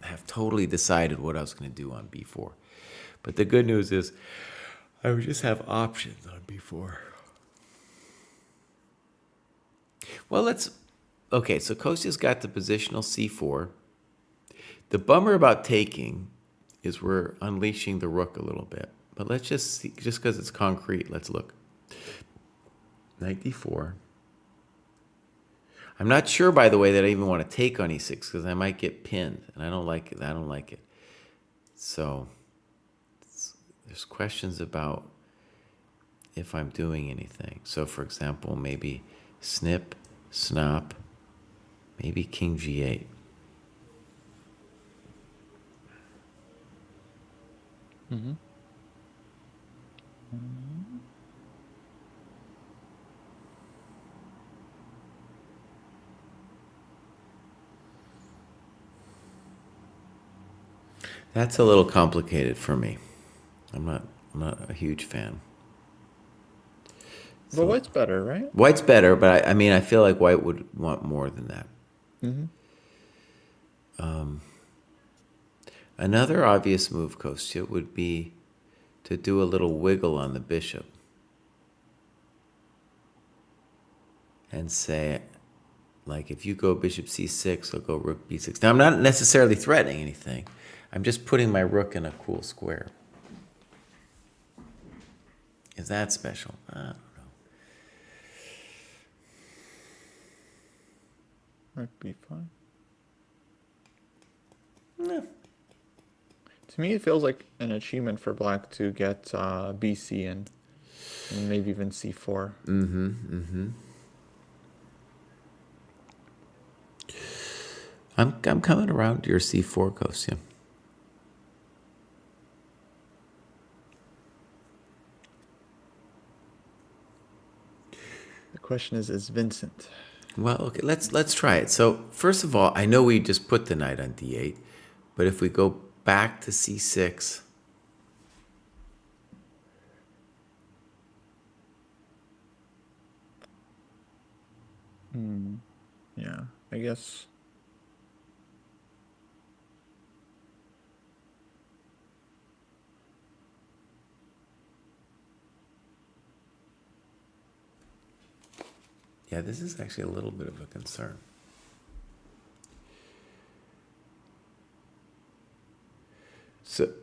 have totally decided what I was going to do on b4. But the good news is I would just have options on b4. Well, okay, so Kostya's got the positional c4. The bummer about taking is we're unleashing the rook a little bit. But let's just see, just because it's concrete, let's look. Knight d4. I'm not sure, by the way, that I even want to take on e6 because I might get pinned, and I don't like it. So there's questions about if I'm doing anything. So, for example, maybe snip, snop, maybe king g8. Mm-hmm. That's a little complicated for me. I'm not a huge fan. But white's better, right? White's better, but I feel like white would want more than that. Mm-hmm. Another obvious move, Kostya, would be to do a little wiggle on the bishop and say, like, if you go bishop c6, I'll go rook b6. Now, I'm not necessarily threatening anything. I'm just putting my rook in a cool square. Is that special? I don't know. Might be fine. No. To me, it feels like an achievement for black to get BC and maybe even c4. I'm coming around to your c4, Kostya. The question is Vincent? Well, okay, let's try it. So first of all, I know we just put the knight on d8, but if we go back to c6, Yeah, I guess. Yeah, this is actually a little bit of a concern.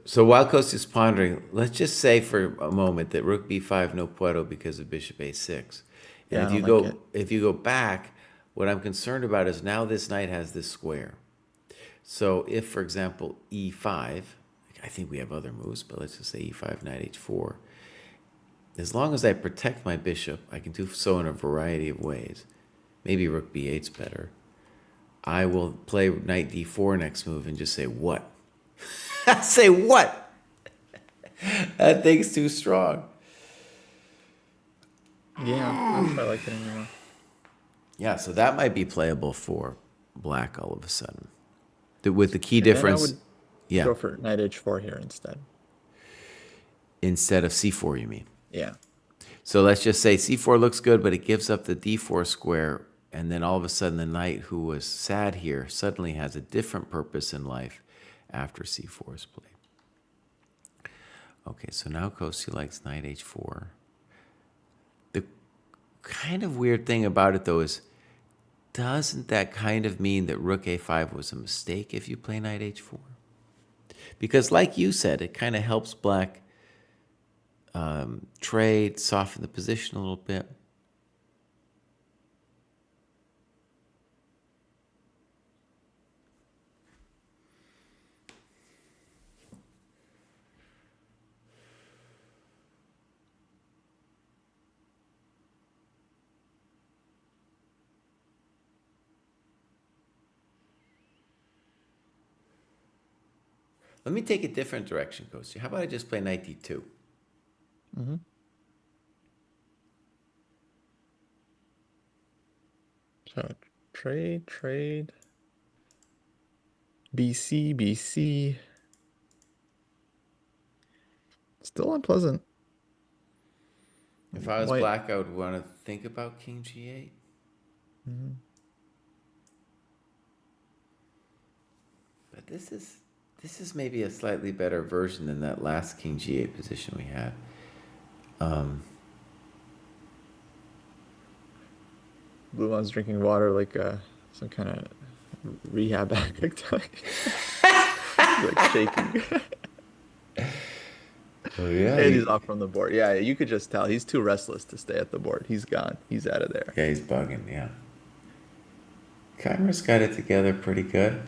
So while Coast is pondering, let's just say for a moment that Rook B5 no puedo because of Bishop A6. And Yeah, I if you don't go like it. if you go back, what I'm concerned about is now this knight has this square. So if, for example, E5, I think we have other moves, but let's just say E5, knight H4. As long as I protect my bishop, I can do so in a variety of ways. Maybe Rook B8's better. I will play knight D4 next move and just say, what? Say what? That thing's too strong. Yeah, I don't quite like it anymore. Yeah, so that might be playable for black all of a sudden. With the key And then I difference, would yeah, go for knight h4 here instead. instead of C4, you mean? Yeah. So let's just say C4 looks good, but it gives up the D4 square, and then all of a sudden the knight who was sad here suddenly has a different purpose in life after C4 is played. Okay, so now Kosti likes knight H4. The kind of weird thing about it, though, is doesn't that kind of mean that Rook A5 was a mistake if you play knight H4? Because like you said, it kind of helps black trade, soften the position a little bit. Let me take a different direction, Kosti. How about I just play knight D2? Mm-hmm. So trade. BC. Still unpleasant. If I was White. black, I would want to think about king G8. Mm-hmm. But this is maybe a slightly better version than that last king G8 position we had. Blue one's drinking water like some kind of rehab addict. Like shaking. Oh yeah. And he's off from the board. Yeah, you could just tell. He's too restless to stay at the board. He's gone. He's out of there. Yeah, he's bugging. Yeah. Keimer's got it together pretty good.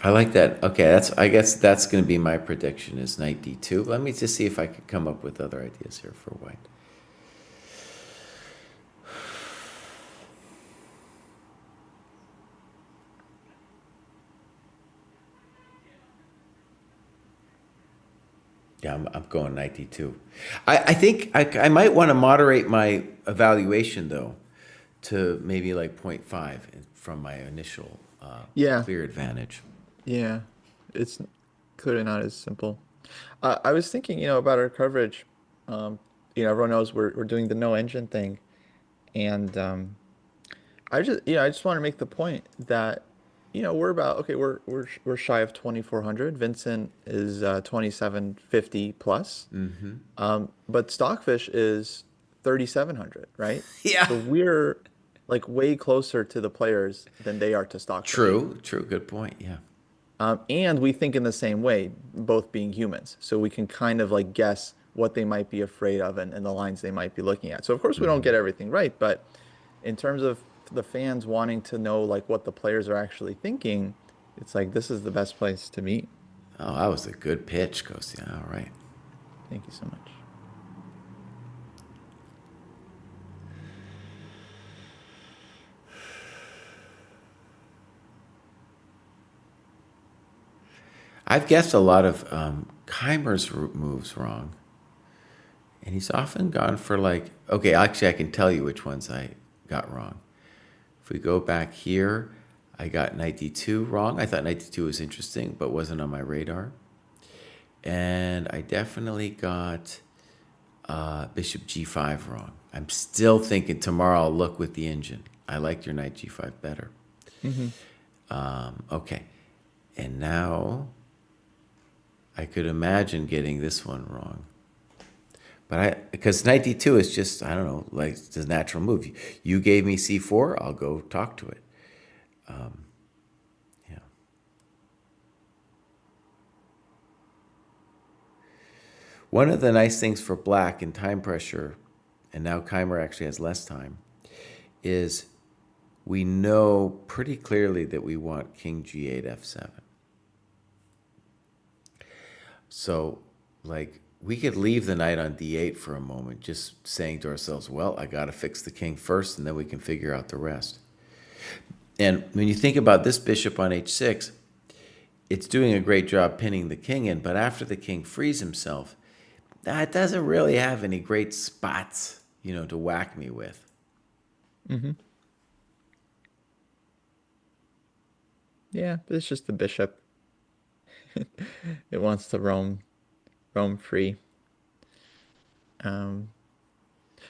I like that. Okay, I guess that's going to be my prediction is knight D2. Let me just see if I could come up with other ideas here for white. Yeah, I'm going knight D2. I think I might want to moderate my evaluation, though, to maybe like 0.5 from my initial clear advantage. Yeah, it's clearly not as simple. I was thinking, about our coverage. Everyone knows we're doing the no engine thing, and I just want to make the point that, we're about okay. We're shy of 2,400. Vincent is 2,750 plus. But Stockfish is 3,700, right? Yeah. So we're like way closer to the players than they are to Stockfish. True. Good point. Yeah. And we think in the same way, both being humans. So we can kind of like guess what they might be afraid of and the lines they might be looking at. So of course we don't get everything right, but in terms of the fans wanting to know like what the players are actually thinking, it's like this is the best place to meet. Oh, that was a good pitch, Kosti. All right. Thank you so much. I've guessed a lot of Keimer's moves wrong. And he's often gone for like, okay, actually I can tell you which ones I got wrong. If we go back here, I got knight D2 wrong. I thought knight D2 was interesting, but wasn't on my radar. And I definitely got bishop G5 wrong. I'm still thinking tomorrow I'll look with the engine. I liked your knight G5 better. Okay. And now I could imagine getting this one wrong. because knight d2 is just, I don't know, like it's a natural move. You gave me c4, I'll go talk to it. Yeah. One of the nice things for black in time pressure, and now Keimer actually has less time, is we know pretty clearly that we want king g8 f7. So, like, we could leave the knight on d8 for a moment, just saying to ourselves, well, I got to fix the king first, and then we can figure out the rest. And when you think about this bishop on h6, it's doing a great job pinning the king in, but after the king frees himself, it doesn't really have any great spots, to whack me with. Mm-hmm. Yeah, but it's just the bishop. It wants to roam free.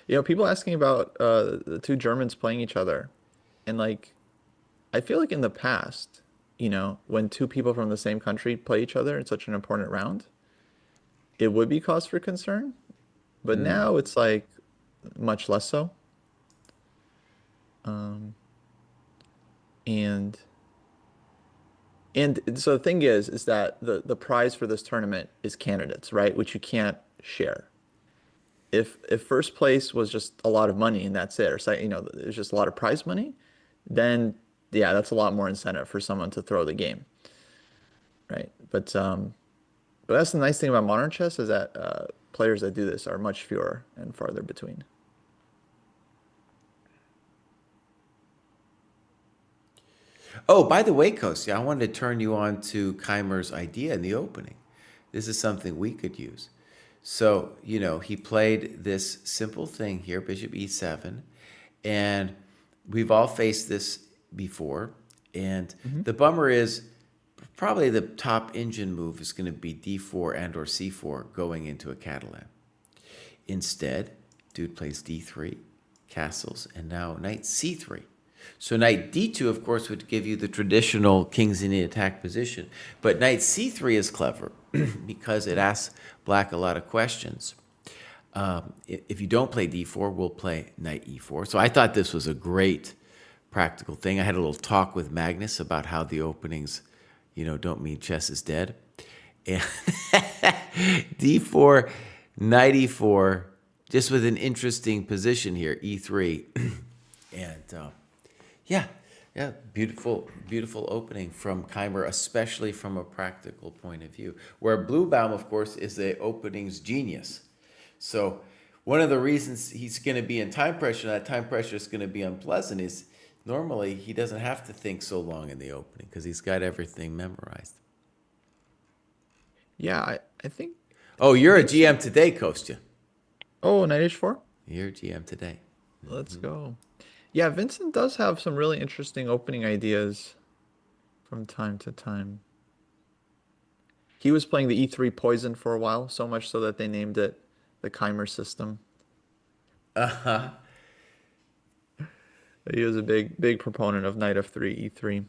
People asking about the two Germans playing each other, and like, I feel like in the past, when two people from the same country play each other in such an important round, it would be cause for concern, but now it's like much less so. And so the thing is that the prize for this tournament is candidates, right? Which you can't share. If first place was just a lot of money and that's it, or there's just a lot of prize money, then yeah, that's a lot more incentive for someone to throw the game, right? But that's the nice thing about modern chess is that players that do this are much fewer and farther between. Oh, by the way, Kostya, I wanted to turn you on to Keimer's idea in the opening. This is something we could use. So, he played this simple thing here, bishop e7, and we've all faced this before. And the bummer is probably the top engine move is going to be d4 and or c4 going into a Catalan. Instead, dude plays d3, castles, and now knight c3. So knight d2, of course, would give you the traditional kings in the attack position. But knight c3 is clever because it asks black a lot of questions. If you don't play d4, we'll play knight e4. So I thought this was a great practical thing. I had a little talk with Magnus about how the openings, don't mean chess is dead. And d4, knight e4, just with an interesting position here, e3. And yeah, beautiful opening from Keimer, especially from a practical point of view. Where Bluebaum, of course, is the openings genius. So one of the reasons he's going to be in time pressure, and that time pressure is going to be unpleasant, is normally he doesn't have to think so long in the opening because he's got everything memorized. Yeah, I think. Oh, you're a GM today, Kostya. Oh, knight h4? You're a GM today. Let's go. Yeah, Vincent does have some really interesting opening ideas from time to time. He was playing the E3 poison for a while, so much so that they named it the Keimer system. Uh-huh. He was a big proponent of knight f3, e3.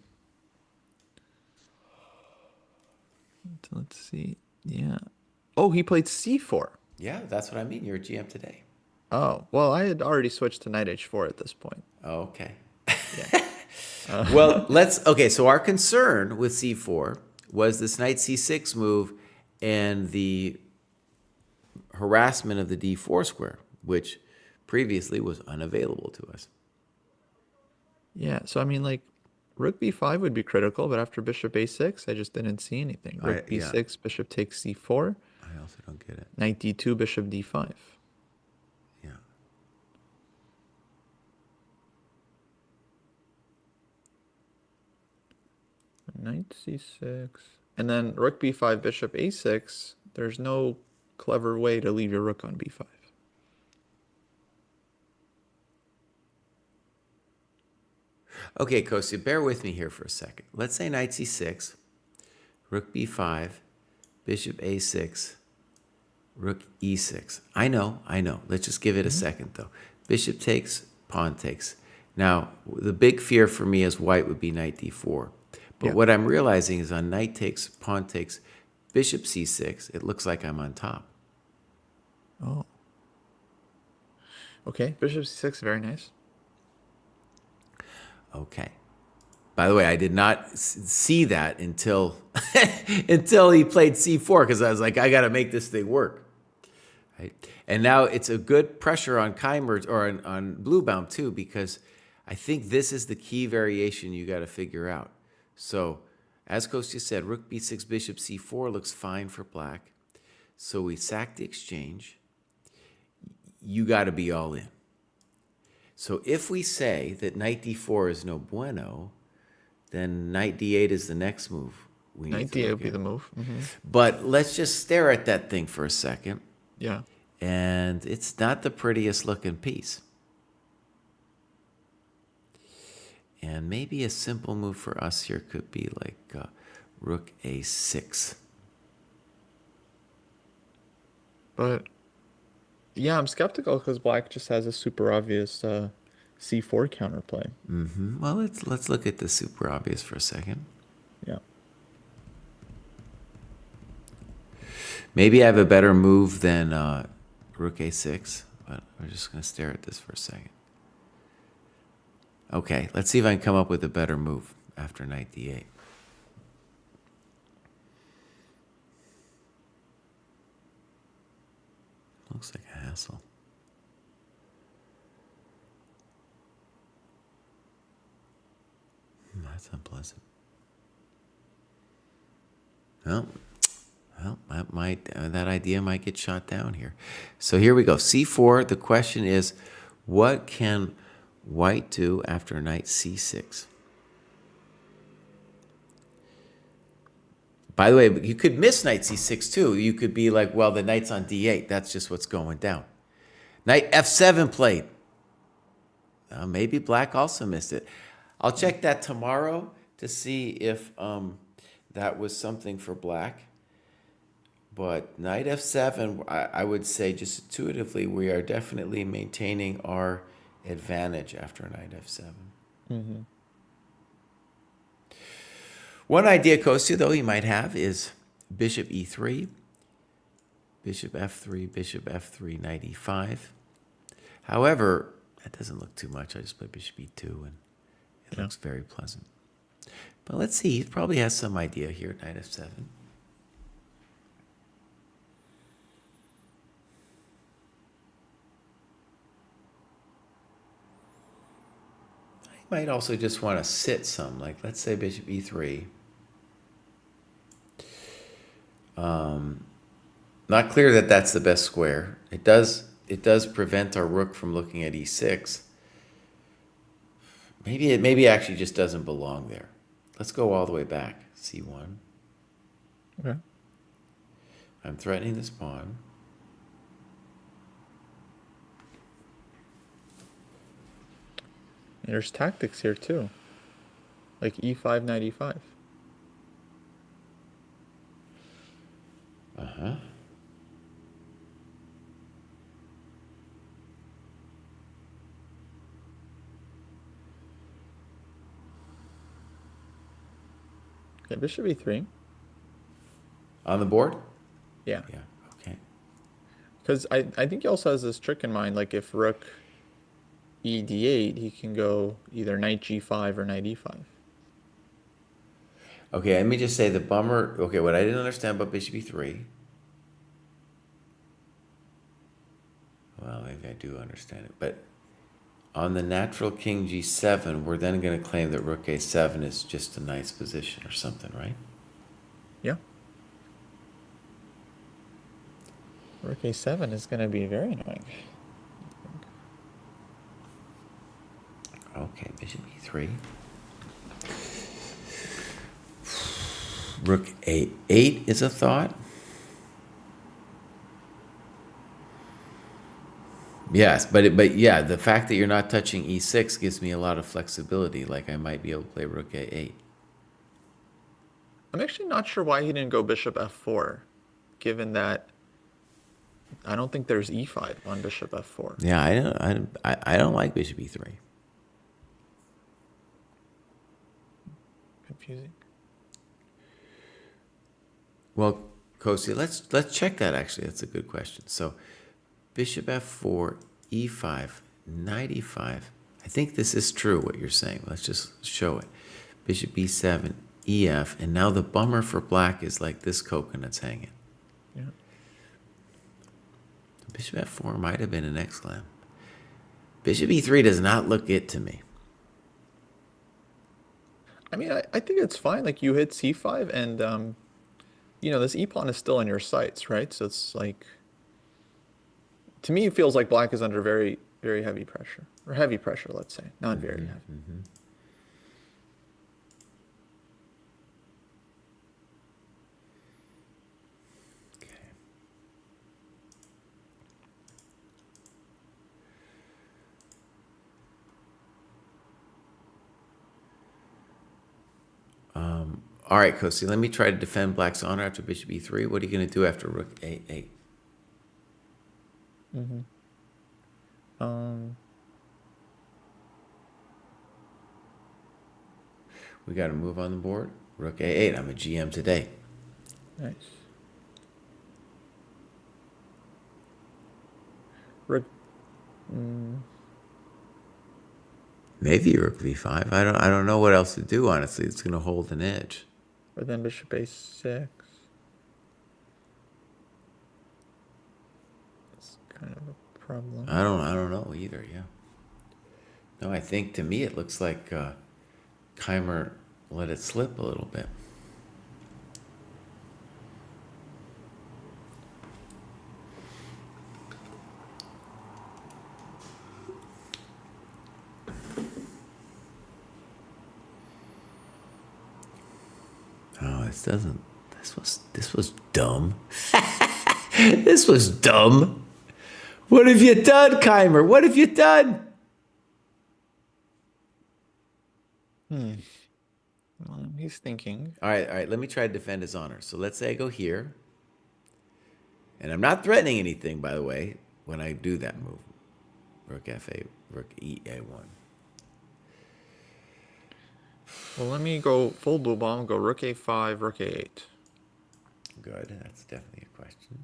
Let's see. Yeah. Oh, he played c4. Yeah, that's what I mean. You're a GM today. Oh, well, I had already switched to knight h4 at this point. Oh, okay. Yeah. Well, so our concern with c4 was this knight c6 move and the harassment of the d4 square, which previously was unavailable to us. Yeah, so I mean, like, rook b5 would be critical, but after bishop a6, I just didn't see anything. Rook b6, bishop takes c4. I also don't get it. Knight d2, bishop d5. Yeah. Knight c6. And then rook b5, bishop a6. There's no clever way to leave your rook on b5. Okay, Kostya, bear with me here for a second. Let's say knight c6, rook b5, bishop a6, rook e6. I know. Let's just give it a second, though. Bishop takes, pawn takes. Now, the big fear for me as white would be knight d4. But what I'm realizing is on knight takes, pawn takes, bishop c6, it looks like I'm on top. Oh. Okay, bishop c6, very nice. Okay. By the way, I did not see that until until he played c4 because I was like, I got to make this thing work. Right? And now it's a good pressure on Keimer or on Bluebaum too, because I think this is the key variation you got to figure out. So, as Kostya said, rook b6, bishop c4 looks fine for black. So we sack the exchange. You got to be all in. So if we say that knight d4 is no bueno, then knight d8 is the next move. Knight d8 would be the move. Mm-hmm. But let's just stare at that thing for a second. Yeah. And it's not the prettiest looking piece. And maybe a simple move for us here could be like rook a6. But yeah, I'm skeptical because black just has a super obvious c4 counterplay. Mm-hmm. Well, let's look at the super obvious for a second. Yeah. Maybe I have a better move than rook a6, but we're just going to stare at this for a second. Okay, let's see if I can come up with a better move after knight d8. Looks like a hassle. That's unpleasant. Well, that idea might get shot down here. So here we go. c4. The question is, what can white do after knight c6? By the way, you could miss knight c6 too. You could be like, well, the knight's on d8. That's just what's going down. Knight f7 played. Maybe black also missed it. I'll check that tomorrow to see if that was something for black. But knight f7, I would say just intuitively, we are definitely maintaining our advantage after knight f7. Mm-hmm. One idea, Kostya, though, you might have is bishop e3, bishop f3, knight e5. However, that doesn't look too much. I just play bishop e2, and it looks very pleasant. But let's see. He probably has some idea here, knight f7. Might also just want to sit some, like let's say bishop e3. Not clear that that's the best square. It does prevent our rook from looking at e6. Maybe it actually just doesn't belong there. Let's go all the way back. c1. Okay. I'm threatening this pawn. And there's tactics here too, like e5, knight e5. Uh-huh. Okay, bishop e3. On the board? Yeah. Yeah, okay. Because I think he also has this trick in mind, like if rook e d8, he can go either knight g5 or knight e5. Okay, let me just say the bummer. Okay, what I didn't understand about bishop e3. Well, maybe I do understand it. But on the natural king g7, we're then going to claim that rook a7 is just a nice position or something, right? Yeah. Rook a7 is going to be very annoying. Okay, bishop e3. Rook a8 is a thought. Yes, but yeah, the fact that you're not touching e6 gives me a lot of flexibility. Like I might be able to play rook a8. I'm actually not sure why he didn't go bishop f4, given that I don't think there's e5 on bishop f4. Yeah, I don't like bishop e3. Confusing. Well, Kostya, let's check that actually. That's a good question. So bishop f4, e5, knight e5. I think this is true, what you're saying. Let's just show it. Bishop e7, ef, and now the bummer for black is like this coconut's hanging. Yeah. Bishop f4 might have been an exclam. Bishop e3 does not look it to me. I mean, I think it's fine. Like you hit c5 and this e-pawn is still in your sights, right? So it's like, to me, it feels like black is under very, very heavy pressure. Or heavy pressure, let's say. Not very heavy. Okay. All right, Kosi, let me try to defend black's honor after bishop e3. What are you going to do after rook a8? We got to move on the board. Rook a8. I'm a GM today. Nice. Rook. Maybe rook v5. I don't know what else to do, honestly. It's going to hold an edge. Or then bishop a6. That's kind of a problem. I don't know either, yeah. No, I think to me it looks like Keimer let it slip a little bit. Oh, this was dumb. This was dumb. What have you done, Keimer? What have you done? Well, he's thinking. All right. Let me try to defend his honor. So let's say I go here. And I'm not threatening anything, by the way, when I do that move. Rook f8, rook e1. Well, let me go full blue bomb, go rook a5, rook a8. Good. That's definitely a question.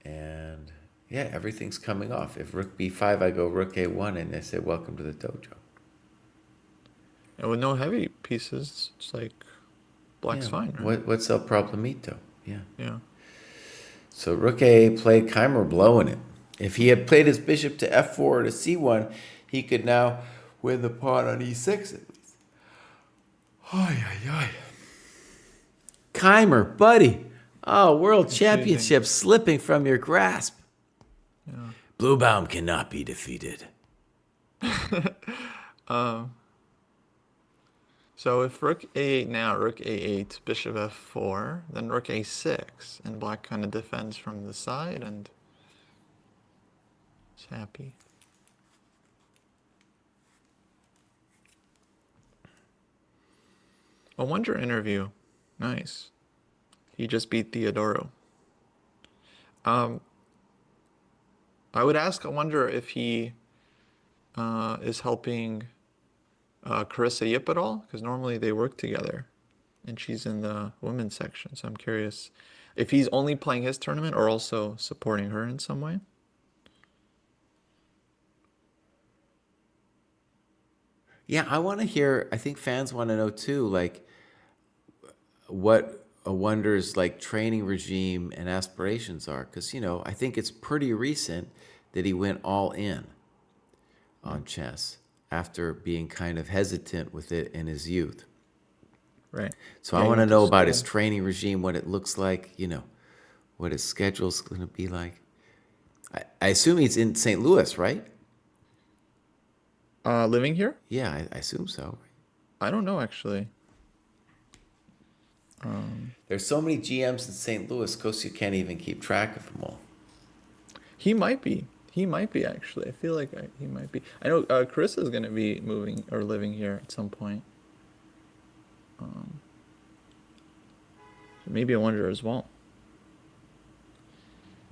And yeah, everything's coming off. If rook b5, I go rook a1, and they say, welcome to the dojo. And with no heavy pieces, it's like black's fine, right? What's el problemito? Yeah. Yeah. So rook a played Keimer blowing it. If he had played his bishop to f4 or to c1, he could now win the pawn on e6 at least. Ay, ay, ay. Keimer, buddy. Oh, world championship slipping from your grasp. Yeah. Bluebaum cannot be defeated. So if rook a8 now, rook a8, bishop f4, then rook a6, and black kind of defends from the side and is happy. A Wonder interview. Nice. He just beat Theodoro. I would ask, I wonder if he is helping Carissa Yip at all, because normally they work together, and she's in the women's section. So I'm curious if he's only playing his tournament or also supporting her in some way. Yeah, I want to hear, I think fans want to know too, like, what a Wonder's like training regime and aspirations are. Because, I think it's pretty recent that he went all in on chess after being kind of hesitant with it in his youth. Right. So Yeah, I he want to went to know about his school. training regime, what it looks like, what his schedule's going to be like. I assume he's in St. Louis, right? Living here? Yeah, I assume so. I don't know, actually. There's so many GMs in St. Louis, Kosi can't even keep track of them all. He might be. He might be, actually. I feel like he might be. I know Carissa's going to be moving or living here at some point. Maybe I wonder as well.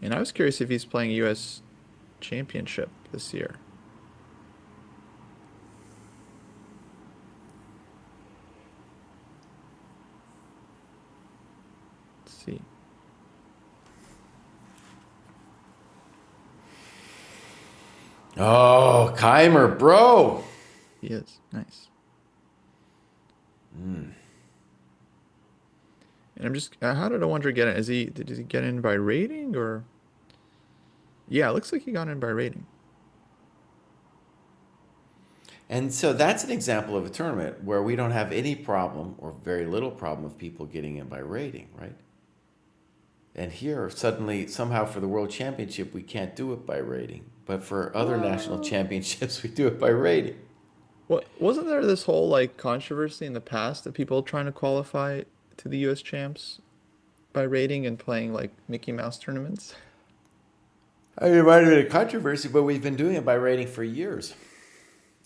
And I was curious if he's playing U.S. Championship this year. Let's see. Oh, Keimer, bro. He is. Nice. And I'm just, how did I wonder get in? Did he get in by rating or? Yeah, it looks like he got in by rating. And so that's an example of a tournament where we don't have any problem or very little problem of people getting in by rating, right? And here, suddenly, somehow for the World Championship, we can't do it by rating. But for other national championships, we do it by rating. Wasn't there this whole like controversy in the past of people trying to qualify to the US champs by rating and playing like Mickey Mouse tournaments? I mean, it might have been a controversy, but we've been doing it by rating for years.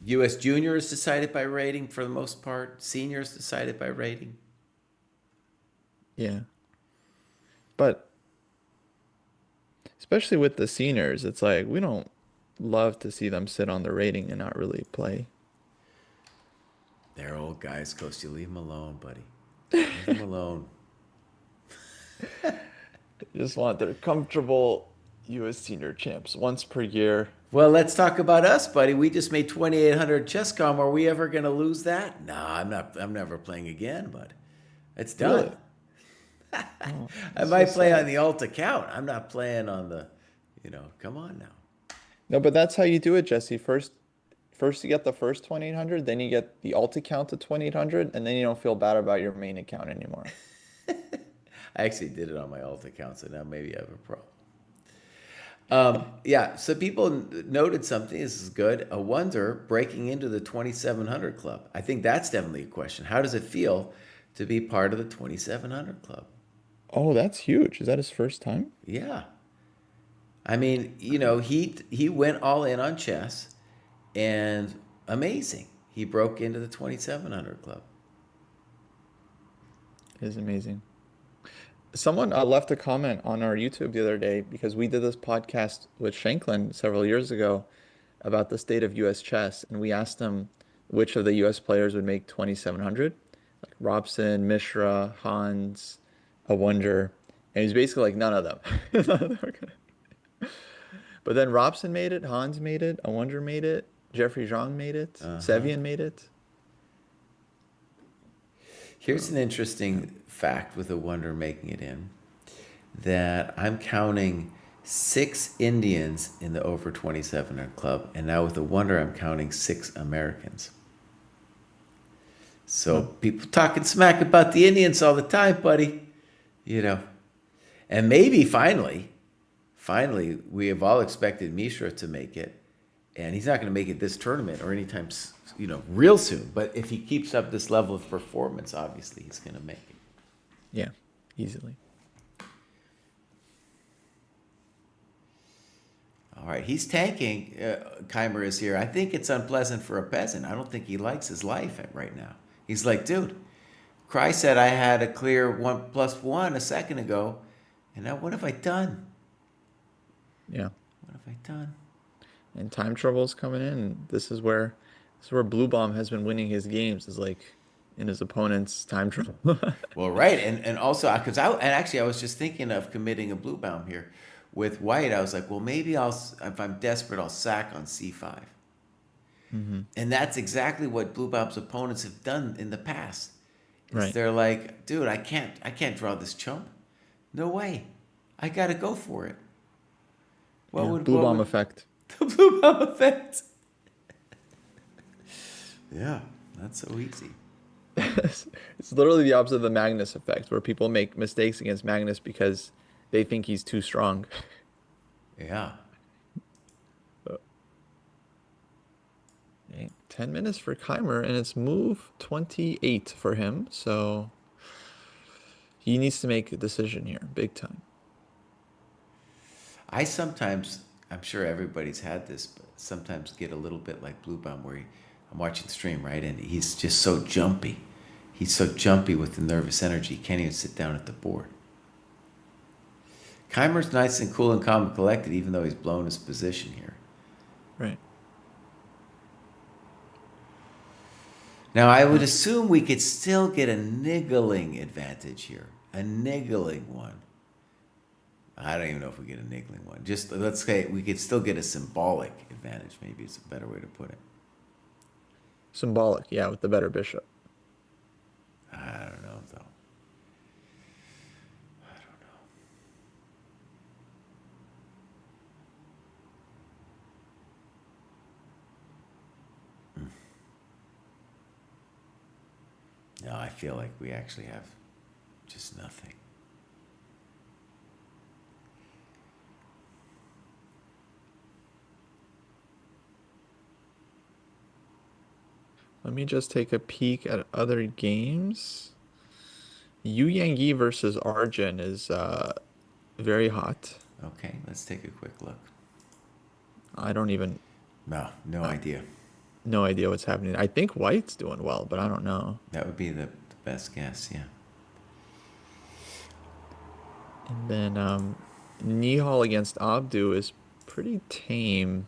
U.S. Junior is decided by rating for the most part. Senior is decided by rating. Yeah. But especially with the seniors, it's like we don't love to see them sit on the rating and not really play. They're old guys, Coach. You leave them alone, buddy. Leave them alone. They just want their comfortable US senior champs once per year. Well, let's talk about us, buddy. We just made 2,800 ChessCom. Are we ever going to lose that? No, I'm not. I'm never playing again, bud. It's done. Really? Oh, I that's might so play sad. on the alt account. I'm not playing on the, come on now. No, but that's how you do it, Jesse. First you get the first 2,800, then you get the alt account to 2,800, and then you don't feel bad about your main account anymore. I actually did it on my alt account, so now maybe I have a problem. Yeah, so people noted something. This is good. A wonder breaking into the 2,700 club. I think that's definitely a question. How does it feel to be part of the 2,700 club? Oh, that's huge. Is that his first time? Yeah. I mean, he went all in on chess, and amazing. He broke into the 2,700 club. It is amazing. Someone left a comment on our YouTube the other day because we did this podcast with Shanklin several years ago about the state of US chess, and we asked him which of the US players would make 2,700, like Robson, Mishra, Hans, a wonder, and he's basically like none of them. None of them are gonna. But then Robson made it, Hans made it, a wonder made it, Jeffrey Zhang made it, Sevian made it. Here's an interesting fact with a wonder making it in, that I'm counting 6 Indians in the over 2,700 club, and now with a wonder I'm counting 6 Americans. So people talking smack about the Indians all the time, buddy. And maybe finally, we have all expected Mishra to make it, and he's not going to make it this tournament or anytime, real soon. But if he keeps up this level of performance, obviously he's going to make it. Yeah, easily. All right, he's tanking. Keimer is here. I think it's unpleasant for a peasant. I don't think he likes his life right now. He's like, dude, Cry said I had a clear 1+1 a second ago, and now what have I done? Yeah. What have I done? And time trouble's coming in. This is where Blue Bomb has been winning his games, is like in his opponent's time trouble. Well, right, and also because I was just thinking of committing a blue bomb here with white. I was like, well, maybe if I'm desperate, I'll sack on c5. And that's exactly what blue bomb's opponents have done in the past. Right. They're like, dude, I can't draw this chump. No way, I got to go for it. Blue Bomb effect. The blue bomb effect. Yeah, that's so easy. It's literally the opposite of the Magnus effect, where people make mistakes against Magnus because they think he's too strong. Yeah. Okay, 10 minutes for Keimer, and it's move 28 for him, so he needs to make a decision here, big time. I sometimes, I'm sure everybody's had this, but sometimes get a little bit like Blue Bomb where I'm watching the stream, right? And he's just so jumpy. He's so jumpy with the nervous energy. He can't even sit down at the board. Keimer's nice and cool and calm and collected, even though he's blown his position here. Right. Now, I would assume we could still get a niggling advantage here. A niggling one. I don't even know if we get a niggling one. Just let's say we could still get a symbolic advantage. Maybe it's a better way to put it. Symbolic, yeah, with the better bishop. I don't know though. I don't know. No, I feel like we actually have just nothing. Let me just take a peek at other games. Yu Yangi versus Arjun is very hot. Okay, let's take a quick look. I don't even No idea. no idea what's happening. I think White's doing well, but I don't know. That would be the best guess, yeah. And then Nihal against Abdu is pretty tame.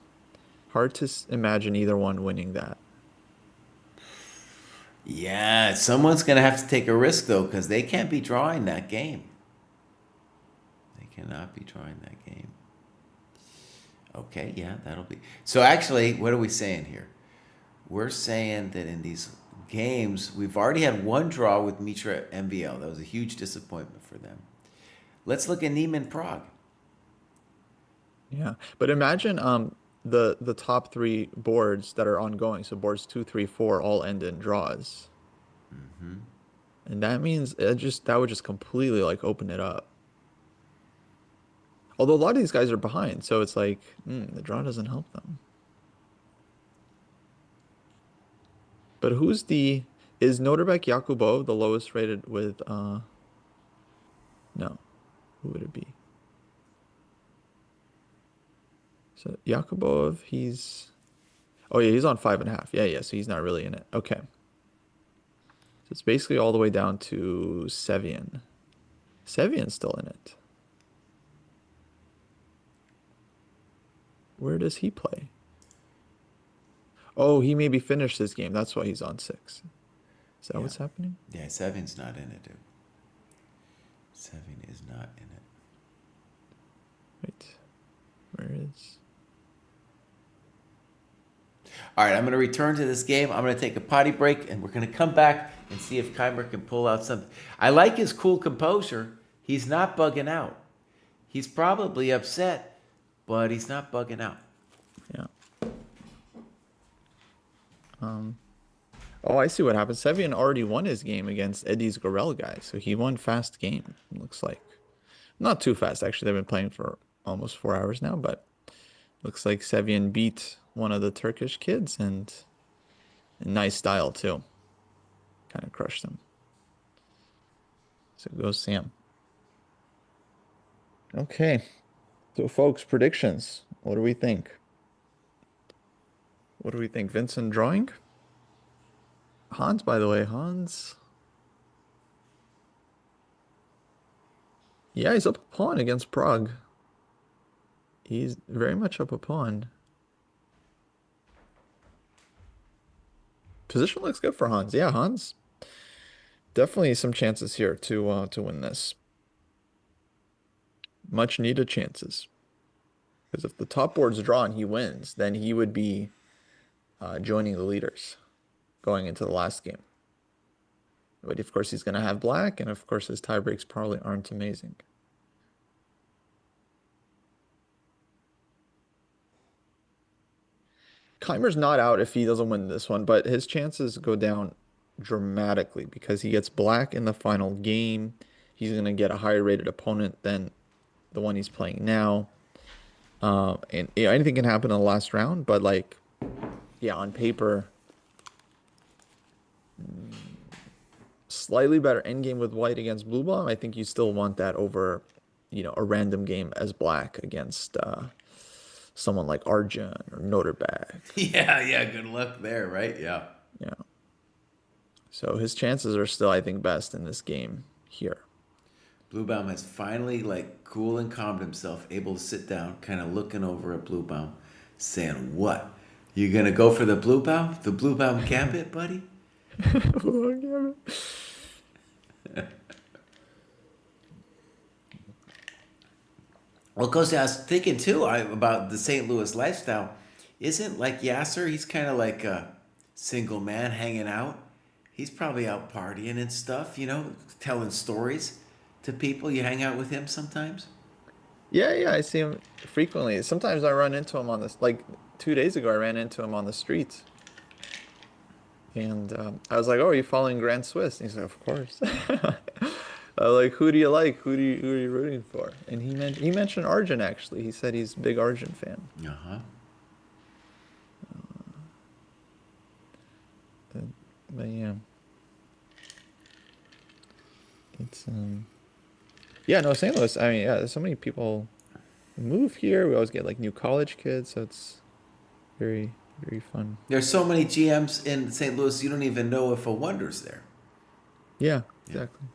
Hard to imagine either one winning that. Yeah, someone's going to have to take a risk, though, because they can't be drawing that game. They cannot be drawing that game. Okay, yeah, that'll be... So actually, what are we saying here? We're saying that in these games, we've already had one draw with Mishra MVL. That was a huge disappointment for them. Let's look at Niemann Prague. Yeah, but imagine the top three boards that are ongoing. So boards 2, 3, 4 all end in draws. And that means that would just completely like open it up. Although a lot of these guys are behind, so it's like the draw doesn't help them. But is Norbek Yakubov the lowest rated with no. Who would it be? So Yakubov, he's oh yeah, he's on 5.5. Yeah, so he's not really in it. Okay. So it's basically all the way down to Sevian. Sevian's still in it. Where does he play? Oh, he maybe finished this game. That's why he's on 6. Is that what's happening? Yeah, Sevin's not in it, dude. Sevin is not in it. Wait. Where is... All right, I'm going to return to this game. I'm going to take a potty break, and we're going to come back and see if Keimer can pull out something. I like his cool composure. He's not bugging out. He's probably upset, but he's not bugging out. Yeah. Oh, I see what happened. Sevian already won his game against Eddie's Gorel guy, so he won fast game, it looks like. Not too fast, actually. They've been playing for almost 4 hours now, but looks like Sevian beat one of the Turkish kids, and in nice style, too. Kind of crushed him. So goes Sam. Okay. So, folks, predictions. What do we think? What do we think? Vincent drawing? Hans, by the way, Hans. Yeah, he's up a pawn against Prague. He's very much up a pawn. Position looks good for Hans. Yeah, Hans. Definitely some chances here to win this. Much needed chances. Because if the top board's draw and he wins, then he would be joining the leaders going into the last game. But of course he's going to have black, and of course his tie breaks probably aren't amazing. Keimer's not out if he doesn't win this one, but his chances go down dramatically because he gets black in the final game. He's going to get a higher rated opponent than the one he's playing now. And yeah, anything can happen in the last round, but like, yeah, on paper, slightly better endgame with white against blue bomb. I think you still want that over, a random game as black against someone like Arjun or Norbek. Yeah, good luck there, right? Yeah. Yeah. So his chances are still, I think, best in this game here. Bluebaum has finally, cool and calmed himself, able to sit down, kind of looking over at Bluebaum, saying, what? You going to go for the Bluebaum? The Bluebaum gambit, buddy? Well, Costa, I was thinking too about the St. Louis lifestyle. Isn't like Yasser? He's kind of like a single man hanging out. He's probably out partying and stuff, telling stories to people. You hang out with him sometimes? Yeah, yeah, I see him frequently. Sometimes I run into him on this. Like 2 days ago, I ran into him on the streets, and I was like, "Oh, are you following Grand Swiss?" And he's like, "Of course." I was like, "Who do you like? Who are you rooting for?" And he mentioned Arjun actually. He said he's a big Arjun fan. Uh huh. But, but yeah, it's yeah, no, St. Louis. I mean, yeah, there's so many people move here. We always get like new college kids, so it's very, very fun. There's so many GMs in St. Louis, you don't even know if a Wonder's there. Yeah, Yeah. exactly.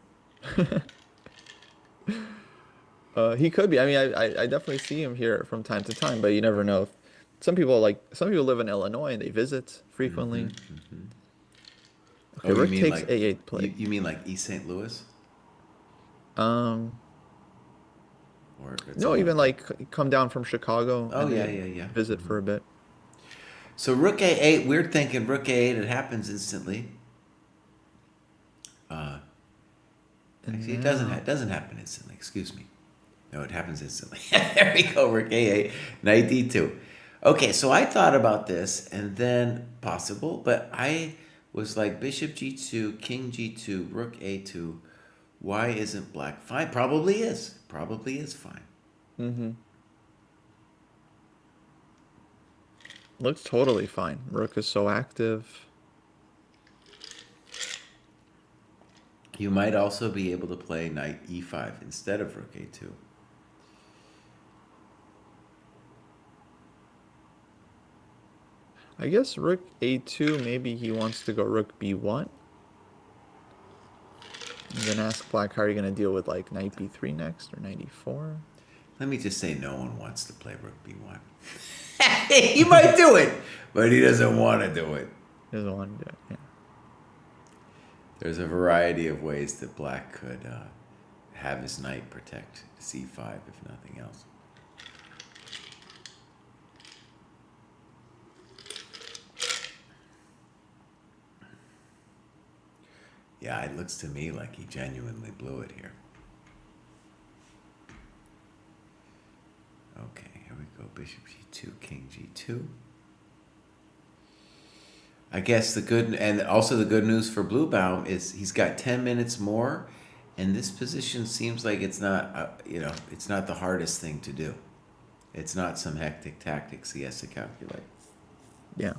He could be. I mean, I definitely see him here from time to time, but you never know. Some people live in Illinois and they visit frequently. Okay, Oh, you Rick mean takes like A8 you, play. you mean like East St. Louis, Um, or if it's no, all even over? like come down from Chicago Oh and yeah, they yeah, yeah. visit for a bit. So Rook A8, we're thinking Rook A8. It happens instantly. Uh, Actually, And it now, doesn't happen instantly. Excuse me. No, it happens instantly. There we go. Rook A8, Knight D2. Okay, so I thought about this and then possible, but I was like Bishop G2, King G2, Rook A2. Why isn't Black fine? Probably is. Probably is fine. hmm looks totally fine. Rook is so active. You might also be able to play Knight E5 instead of Rook A2. I guess Rook A2, maybe he wants to go Rook B1. And then ask Black, how are you going to deal with like Knight B3 next or Knight E4? Let me just say, no one wants to play Rook B1. He might do it, but he doesn't want to do it. Doesn't want to do it. Yeah. There's a variety of ways that Black could have his knight protect C5, if nothing else. Yeah, it looks to me like he genuinely blew it here. Okay, here we go. Bishop G2, King G2. I guess the good news for Bluebaum is he's got 10 minutes more, and this position seems like it's not, it's not the hardest thing to do. It's not some hectic tactics he has to calculate. Yeah.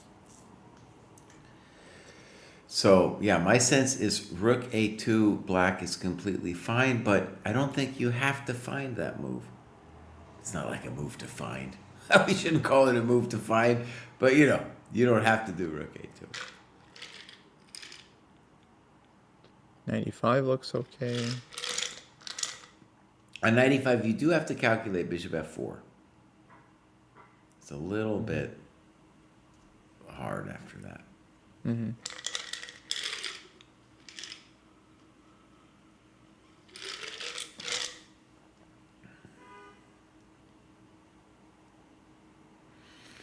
So, yeah, my sense is Rook A2 Black is completely fine, but I don't think you have to find that move. It's not like a move to find. We shouldn't call it a move to find, but you don't have to do Rook A2. 95 looks okay. On 95, you do have to calculate Bishop F4. It's a little bit hard after that. hmm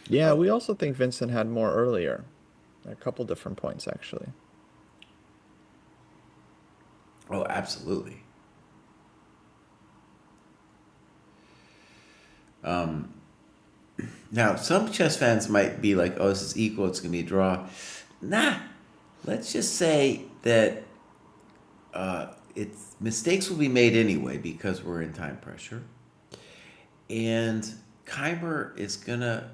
Yeah, we also think Vincent had more earlier. A couple different points, actually. Oh, absolutely. Now, some chess fans might be like, oh, this is equal, it's going to be a draw. Nah, let's just say that mistakes will be made anyway because we're in time pressure. And Keimer is going to,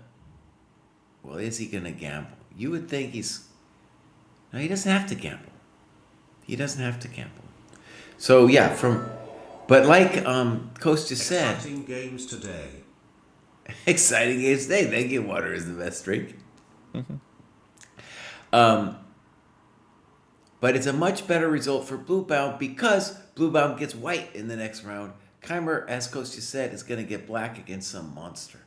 well, is he going to gamble? You would think no, he doesn't have to gamble. He doesn't have to gamble. So, yeah, but like Coach just said, Exciting games today. exciting games today. They get water is the best drink. hmm But it's a much better result for Bluebaum because Bluebaum gets white in the next round. Keimer, as Coach just said, is going to get black against some monster.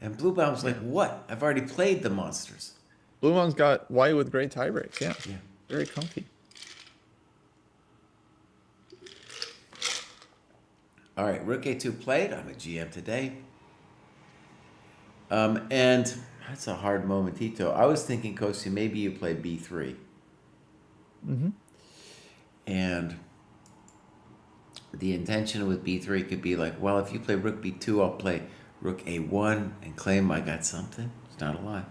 And Bluebaum's like, what? I've already played the monsters. Blue one's got white with great tie breaks. Yeah. Yeah. Very comfy. All right, rook a2 played. I'm a GM today. And that's a hard momentito. I was thinking, Kosi, maybe you play b3. Mm-hmm. And the intention with b3 could be like, well, if you play rook b2, I'll play rook a1 and claim I got something. It's not a lot.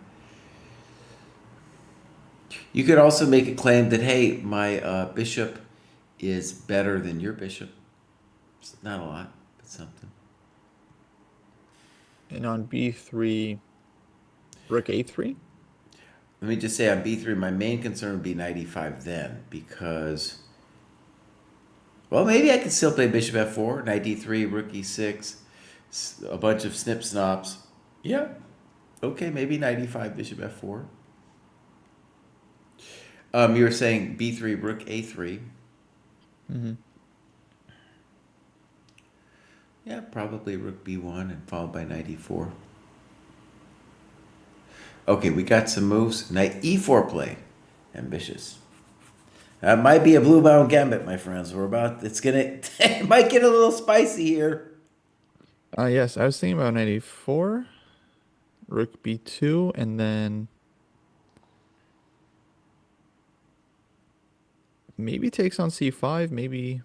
You could also make a claim that, hey, my bishop is better than your bishop. It's not a lot, but something. And on b3, rook a3? Let me just say on b3, my main concern would be knight e5 then, because, well, maybe I could still play bishop f4, knight d3, rook e6, a bunch of snip snops. Yeah, okay, maybe knight e5, bishop f4. You were saying b3, rook a3. Mm-hmm. Yeah, probably rook b1 and followed by knight e4. Okay, we got some moves. Knight e4 play. Ambitious. That might be a blue-bound gambit, my friends. It might get a little spicy here. Yes, I was thinking about knight e4, rook b2, and then maybe takes on c5, maybe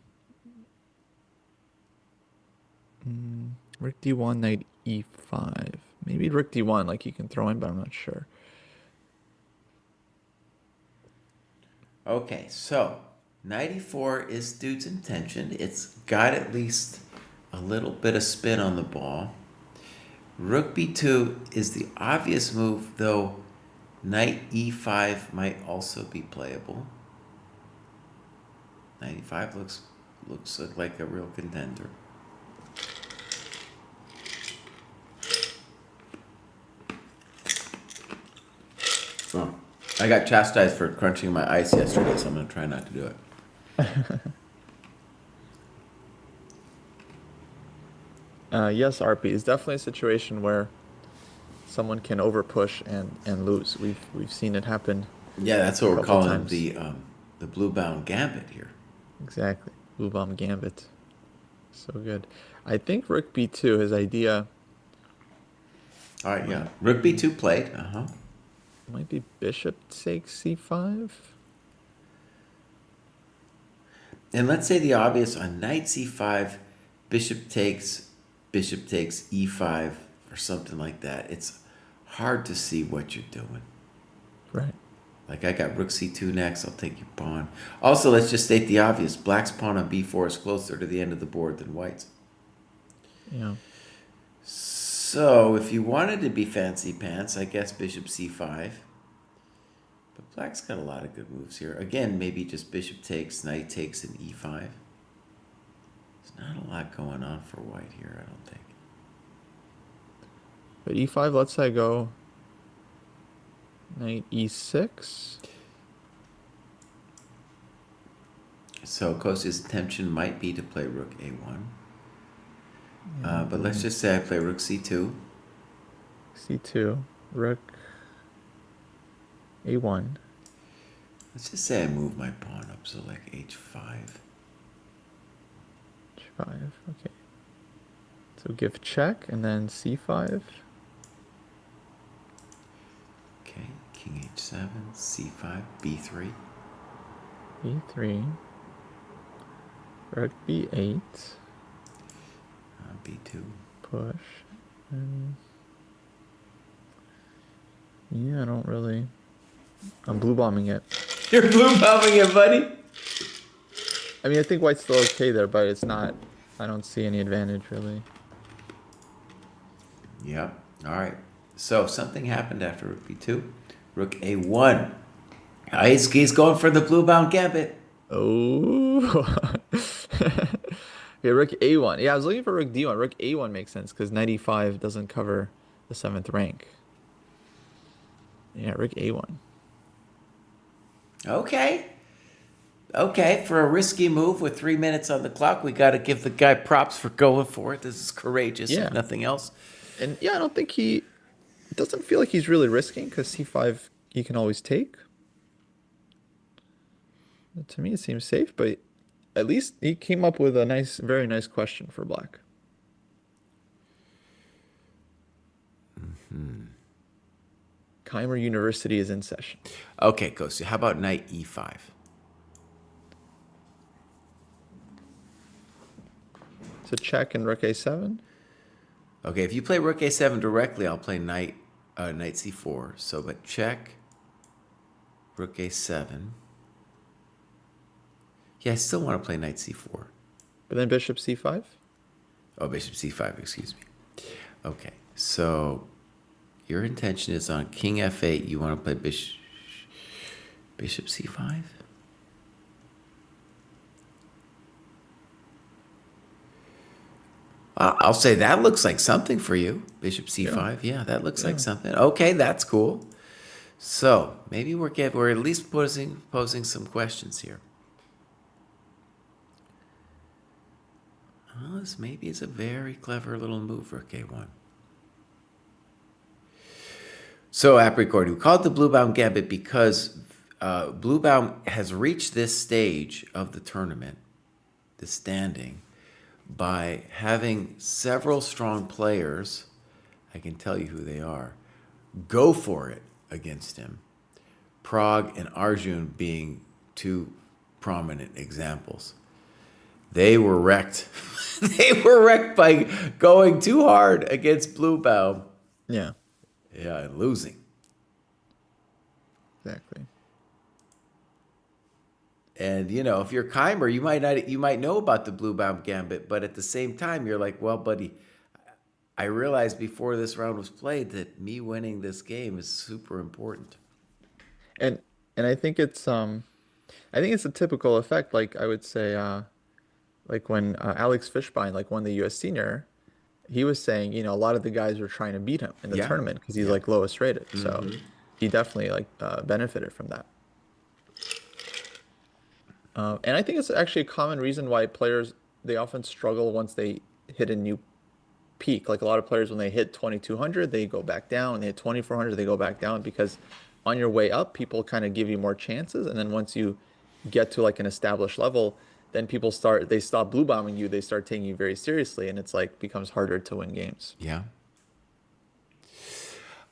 rook d1, knight e5. Maybe rook d1, like you can throw in, but I'm not sure. Okay, so knight e4 is dude's intention. It's got at least a little bit of spin on the ball. Rook b2 is the obvious move, though knight e5 might also be playable. Knight e5 looks like a real contender. Oh, I got chastised for crunching my ice yesterday, so I'm going to try not to do it. Yes, RP, it's definitely a situation where someone can overpush and lose. We've seen it happen Yeah, that's what a we're couple calling times. the blue-bound gambit here. Exactly. Blue bomb gambit. So good. I think rook b2, his idea All right, yeah. Rook b2 played. might be bishop takes c5. And let's say the obvious on knight c5, bishop takes e5 or something like that. It's hard to see what you're doing. Right. Like I got rook c2 next, I'll take your pawn. Also, let's just state the obvious. Black's pawn on b4 is closer to the end of the board than white's. Yeah. So if you wanted to be fancy pants, I guess bishop c5. But black's got a lot of good moves here. Again, maybe just bishop takes, knight takes, and e5. There's not a lot going on for white here, I don't think. But e5, let's say I go knight e6. So Kosi's intention might be to play rook a1. But let's just say I play rook c2. c2, rook a1. Let's just say I move my pawn up, so like h5. h5, okay. So give check and then c5. Okay, king h7, c5, b3. b3, rook b8, b2. push, and yeah, I don't really. I'm blue bombing it. You're blue bombing it, buddy. I mean, I think white's still okay there, but it's not. I don't see any advantage really. Yep. All right. So something happened after rook b2. Rook a1. He's going for the blue-bound gambit. Oh. Okay, rook a1. Yeah, I was looking for rook d1. Rook a1 makes sense because knight e5 doesn't cover the 7th rank. Yeah, rook a1. Okay. Okay, for a risky move with 3 minutes on the clock, we got to give the guy props for going for it. This is courageous, Yeah. if nothing else. And yeah, I don't think it doesn't feel like he's really risking because c5 he can always take. To me, it seems safe, but at least he came up with a nice, very nice question for black. Keimer University is in session. Okay, cool. So how about knight e5? So check and rook a7. Okay, if you play rook a7 directly, I'll play knight c4. So, but check, rook a7. Yeah, I still want to play knight c4. But then bishop c5. Oh, bishop c5, excuse me. Okay, so your intention is on king f8. You want to play bishop c5? I'll say that looks like something for you. Bishop c5. Yeah, that looks like something. Okay, that's cool. So maybe we're at least posing some questions here. Oh, this maybe is a very clever little move, rook a1. So, Apricord, we call it the Bluebaum Gambit because Bluebaum has reached this stage of the tournament, the standing, by having several strong players, I can tell you who they are, go for it against him. Prague and Arjun being two prominent examples. They were wrecked. They were wrecked by going too hard against Bluebaum. Yeah, Yeah, and losing. exactly. And if you're Keimer, you might know about the Bluebaum Gambit, but at the same time, you're like, well, buddy, I realized before this round was played that me winning this game is super important. And I think it's a typical effect. Like I would say, like when Alex Fishbein won the U.S. Senior, he was saying, a lot of the guys were trying to beat him in the Yeah. tournament because he's like lowest rated. So he definitely benefited from that. And I think it's actually a common reason why players, they often struggle once they hit a new peak. Like a lot of players, when they hit 2200, they go back down. When they hit 2400, they go back down because on your way up, people kind of give you more chances. And then once you get to like an established level, then they stop blue bombing you. They start taking you very seriously. And it's becomes harder to win games. Yeah.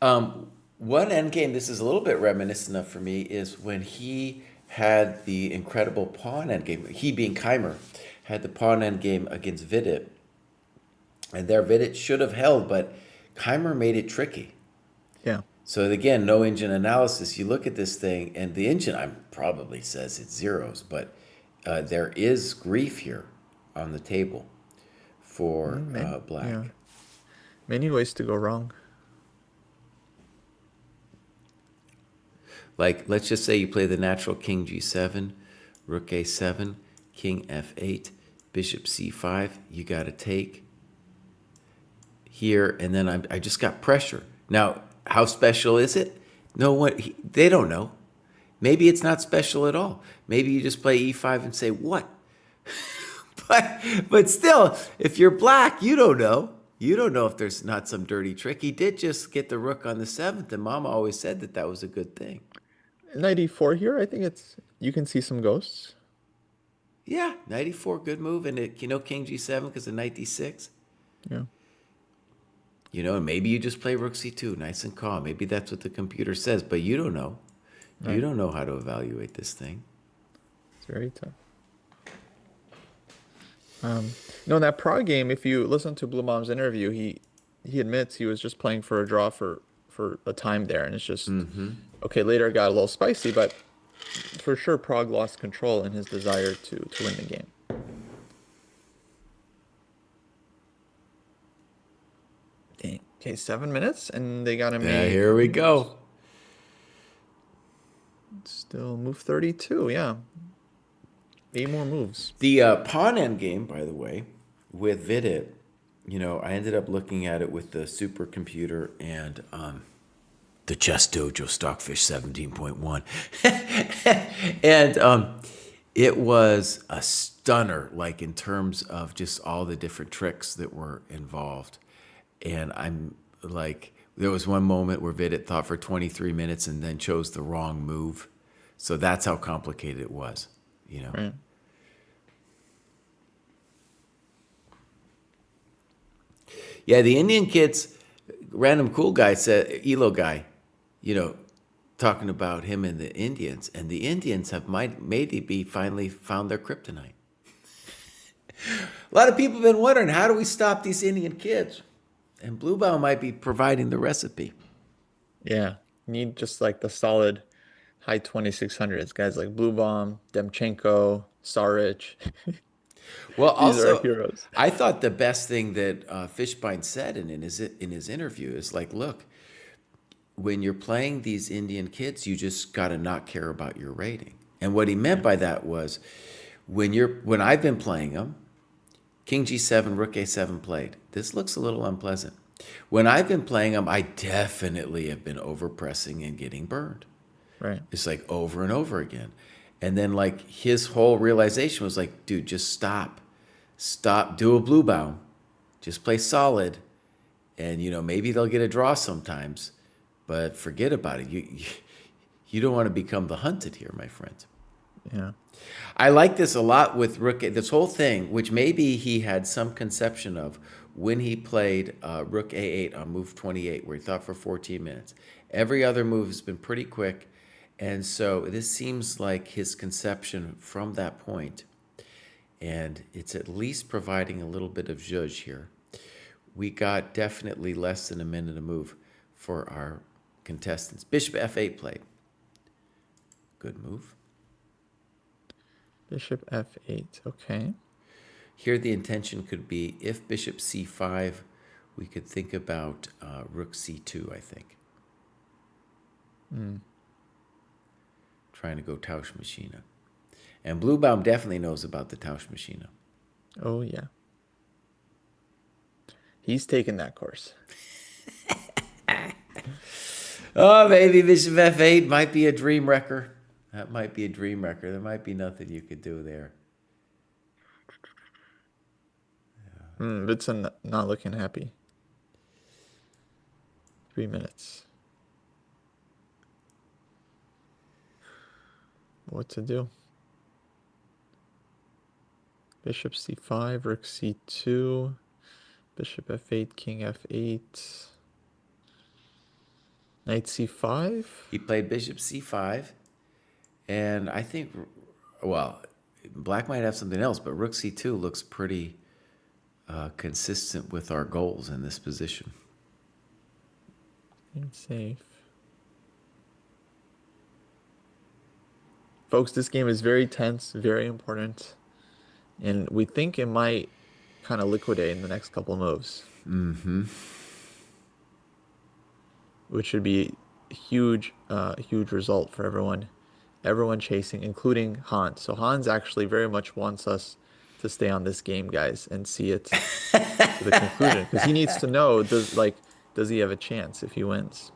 One endgame, this is a little bit reminiscent of for me, is when he had the incredible pawn endgame. He being Keimer had the pawn endgame against Vidit. And there Vidit should have held, but Keimer made it tricky. Yeah. So again, no engine analysis. You look at this thing, and the engine probably says it's zeros, but there is grief here on the table for black. Yeah. Many ways to go wrong. Like, let's just say you play the natural king g7, rook a7, king f8, bishop c5. You got to take here, and then I just got pressure. Now, how special is it? They don't know. Maybe it's not special at all. Maybe you just play e5 and say, what? but still, if you're black, you don't know. You don't know if there's not some dirty trick. He did just get the rook on the 7th, and Mama always said that was a good thing. Knight e4 here, I think you can see some ghosts. Yeah, knight e4, good move. And king g7 because of knight d6. Yeah. And maybe you just play rook c2, nice and calm. Maybe that's what the computer says, but you don't know. Right. You don't know how to evaluate this thing. It's very tough. In that Prague game, if you listen to Blumbaum's interview, he admits he was just playing for a draw for a time there, and it's just okay. Later it got a little spicy, but for sure Prague lost control in his desire to win the game. Dang. Okay, 7 minutes, and they got him. Yeah, here we go. Still move 32. Yeah, 8 more moves. The pawn endgame, by the way, with Vidit, I ended up looking at it with the supercomputer and the Chess Dojo Stockfish 17.1. And it was a stunner, in terms of just all the different tricks that were involved. And I'm there was one moment where Vidit thought for 23 minutes and then chose the wrong move. So that's how complicated it was, Right. Yeah, the Indian kids, random cool guy said, Elo guy, you know, talking about him and the Indians, and the Indians have maybe finally found their kryptonite. A lot of people have been wondering, how do we stop these Indian kids? And Bluebell might be providing the recipe. Yeah. Need just like the solid high 2600s. Guys like Blue Bomb, Demchenko, Saric. Well, These are our also, heroes. I thought the best thing that Fishbein said in his interview is like, look, when you're playing these Indian kids, you just got to not care about your rating. And what he meant by that was, when I've been playing them, King G7, Rook A7 played. This looks a little unpleasant. When I've been playing them, I definitely have been overpressing and getting burned. Right. It's like over and over again. And then like his whole realization was like, dude, just stop. Stop, do a blue bound. Just play solid. And maybe they'll get a draw sometimes, but forget about it. You don't want to become the hunted here, my friend. Yeah. I like this a lot with Rook. This whole thing, which maybe he had some conception of when he played Rook A8 on move 28, where he thought for 14 minutes. Every other move has been pretty quick. And so this seems like his conception from that point. And it's at least providing a little bit of zhuzh here. We got definitely less than a minute a move for our contestants. Bishop F8 played. Good move. Bishop F8. Okay. Here the intention could be, if Bishop C5, we could think about Rook C2, I think. Trying to go Tauschmaschine. And Bluebaum definitely knows about the Tauschmaschine. Oh, yeah. He's taken that course. Oh, maybe Bishop F8 might be a dream wrecker. That might be a dream wrecker. There might be nothing you could do there. Blitz not looking happy. 3 minutes. What to do? Bishop C5, Rook C2, Bishop F8, King F8, Knight C5. He played Bishop C5, and I think, well, Black might have something else, but Rook C2 looks pretty consistent with our goals in this position. And safe. Folks, this game is very tense, very important, and we think it might kind of liquidate in the next couple moves. Which should be a huge result for everyone chasing, including Hans. So Hans actually very much wants us to stay on this game, guys, and see it to the conclusion, because he needs to know, does he have a chance if he wins?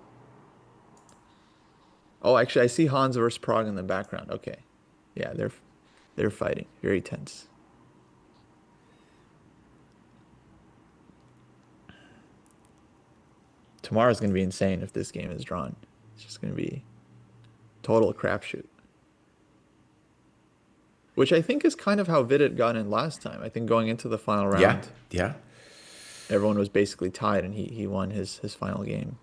Oh, actually, I see Hans versus Prague in the background. Okay, yeah, they're fighting, very tense. Tomorrow's going to be insane if this game is drawn. It's just going to be total crapshoot. Which I think is kind of how Vidit got in last time. I think going into the final round, Yeah. everyone was basically tied, and he won his final game.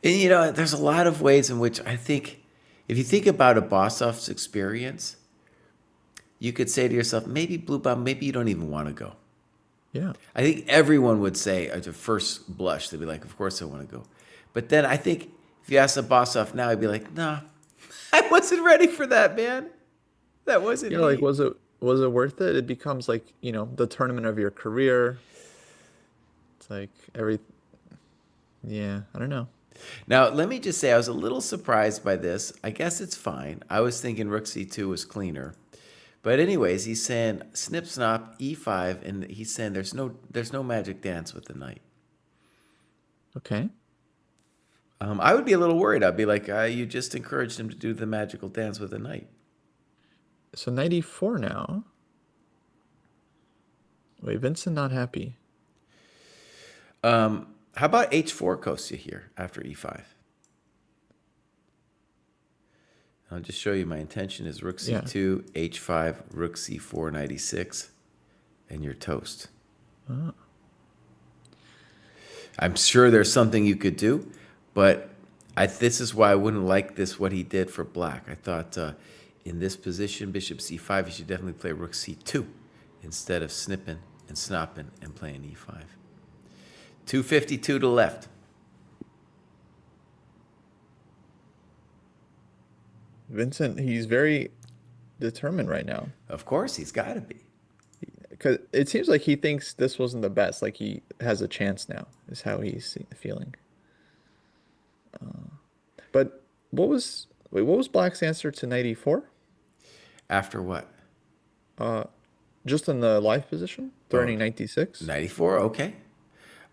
And there's a lot of ways in which I think, if you think about a Bossoff's experience, you could say to yourself, maybe Blue Bomb, maybe you don't even want to go. Yeah. I think everyone would say at the first blush, they'd be like, of course I want to go. But then I think if you ask a Bossoff now, he'd be like, nah, I wasn't ready for that, man. That wasn't me. Like, was it worth it? It becomes like, the tournament of your career. It's like yeah, I don't know. Now, let me just say, I was a little surprised by this. I guess it's fine. I was thinking Rook C2 was cleaner. But anyways, he's saying snip snap E5, and he's saying there's no magic dance with the knight. Okay. I would be a little worried. I'd be like, you just encouraged him to do the magical dance with the knight. So knight E4 now. Wait, Vincent not happy. How about H4 Kostya here after E5? I'll just show you my intention is rook Yeah. c2, h5, rook c4, knight e6, and you're toast. I'm sure there's something you could do, but this is why I wouldn't like this, what he did for black. I thought in this position, bishop c5, you should definitely play rook c2 instead of snipping and snopping and playing e5. 252 to left. Vincent, he's very determined right now. Of course, he's got to be. Because it seems like he thinks this wasn't the best. Like he has a chance now, is how he's feeling. But what was Black's answer to knight e4? After what? Just in the live position, threatening knight d6. 94, okay.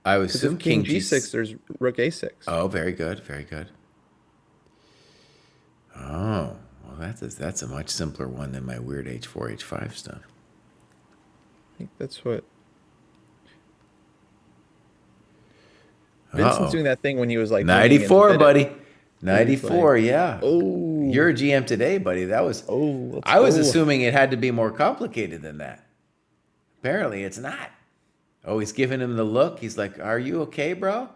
I would Because assume if king king g6, there's rook a6. Oh, very good, very good. Oh, well, that's a much simpler one than my weird h4, h5 stuff. I think that's what Vincent's Uh-oh. doing that thing when he was like 94, buddy. He's 94, like, yeah. oh, You're a GM today, buddy. That was. oh, let's I was go. assuming it had to be more complicated than that. Apparently, it's not. Oh, he's giving him the look. He's like, "Are you okay, bro?"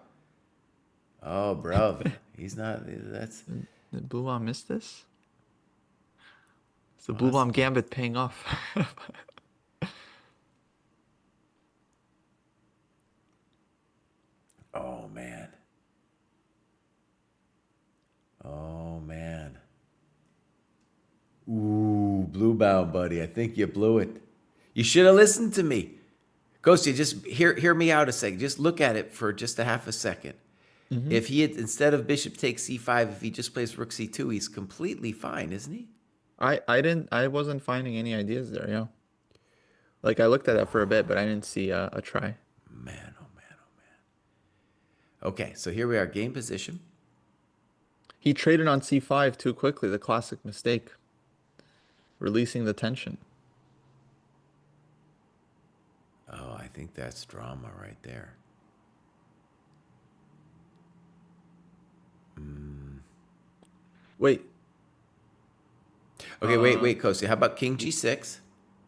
Oh, bro, he's not. That's. Did Blue Bomb miss this? Is the Blue Bomb Gambit paying off? Oh man. Oh man. Ooh, blue bound, buddy. I think you blew it. You should have listened to me. Ghosty, just hear me out a second. Just look at it for just a half a second. If he had, instead of bishop takes c5, if he just plays rook c2, he's completely fine, isn't he? I wasn't finding any ideas there, yeah. Like I looked at that for a bit, but I didn't see a try. Man, oh man, oh man. Okay, so here we are, game position. He traded on c5 too quickly, the classic mistake. Releasing the tension. Oh, I think that's drama right there. Wait, Okay, wait, Kosi. How about king g6,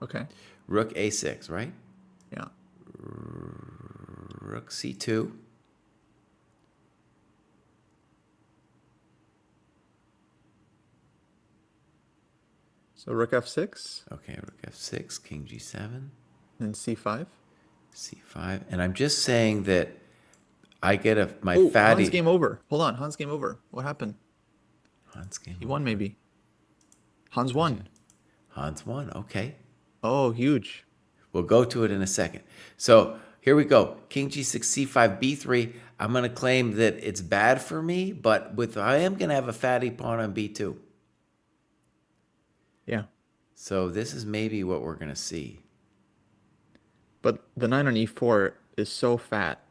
okay. rook a6, right? Yeah. Rook c2. So rook f6 Okay, rook f6, king g7, and c5. c5. And I'm just saying that I get my Oh, fatty. Hans game over. Hold on, Hans game over. What happened? Hans game. He won maybe. Hans won. Hans won. Okay. Oh, huge. We'll go to it in a second. So here we go. King g6, c5, b3. I'm going to claim that it's bad for me, but I am going to have a fatty pawn on b2. Yeah. So this is maybe what we're going to see. But the 9 on e4 is so fat.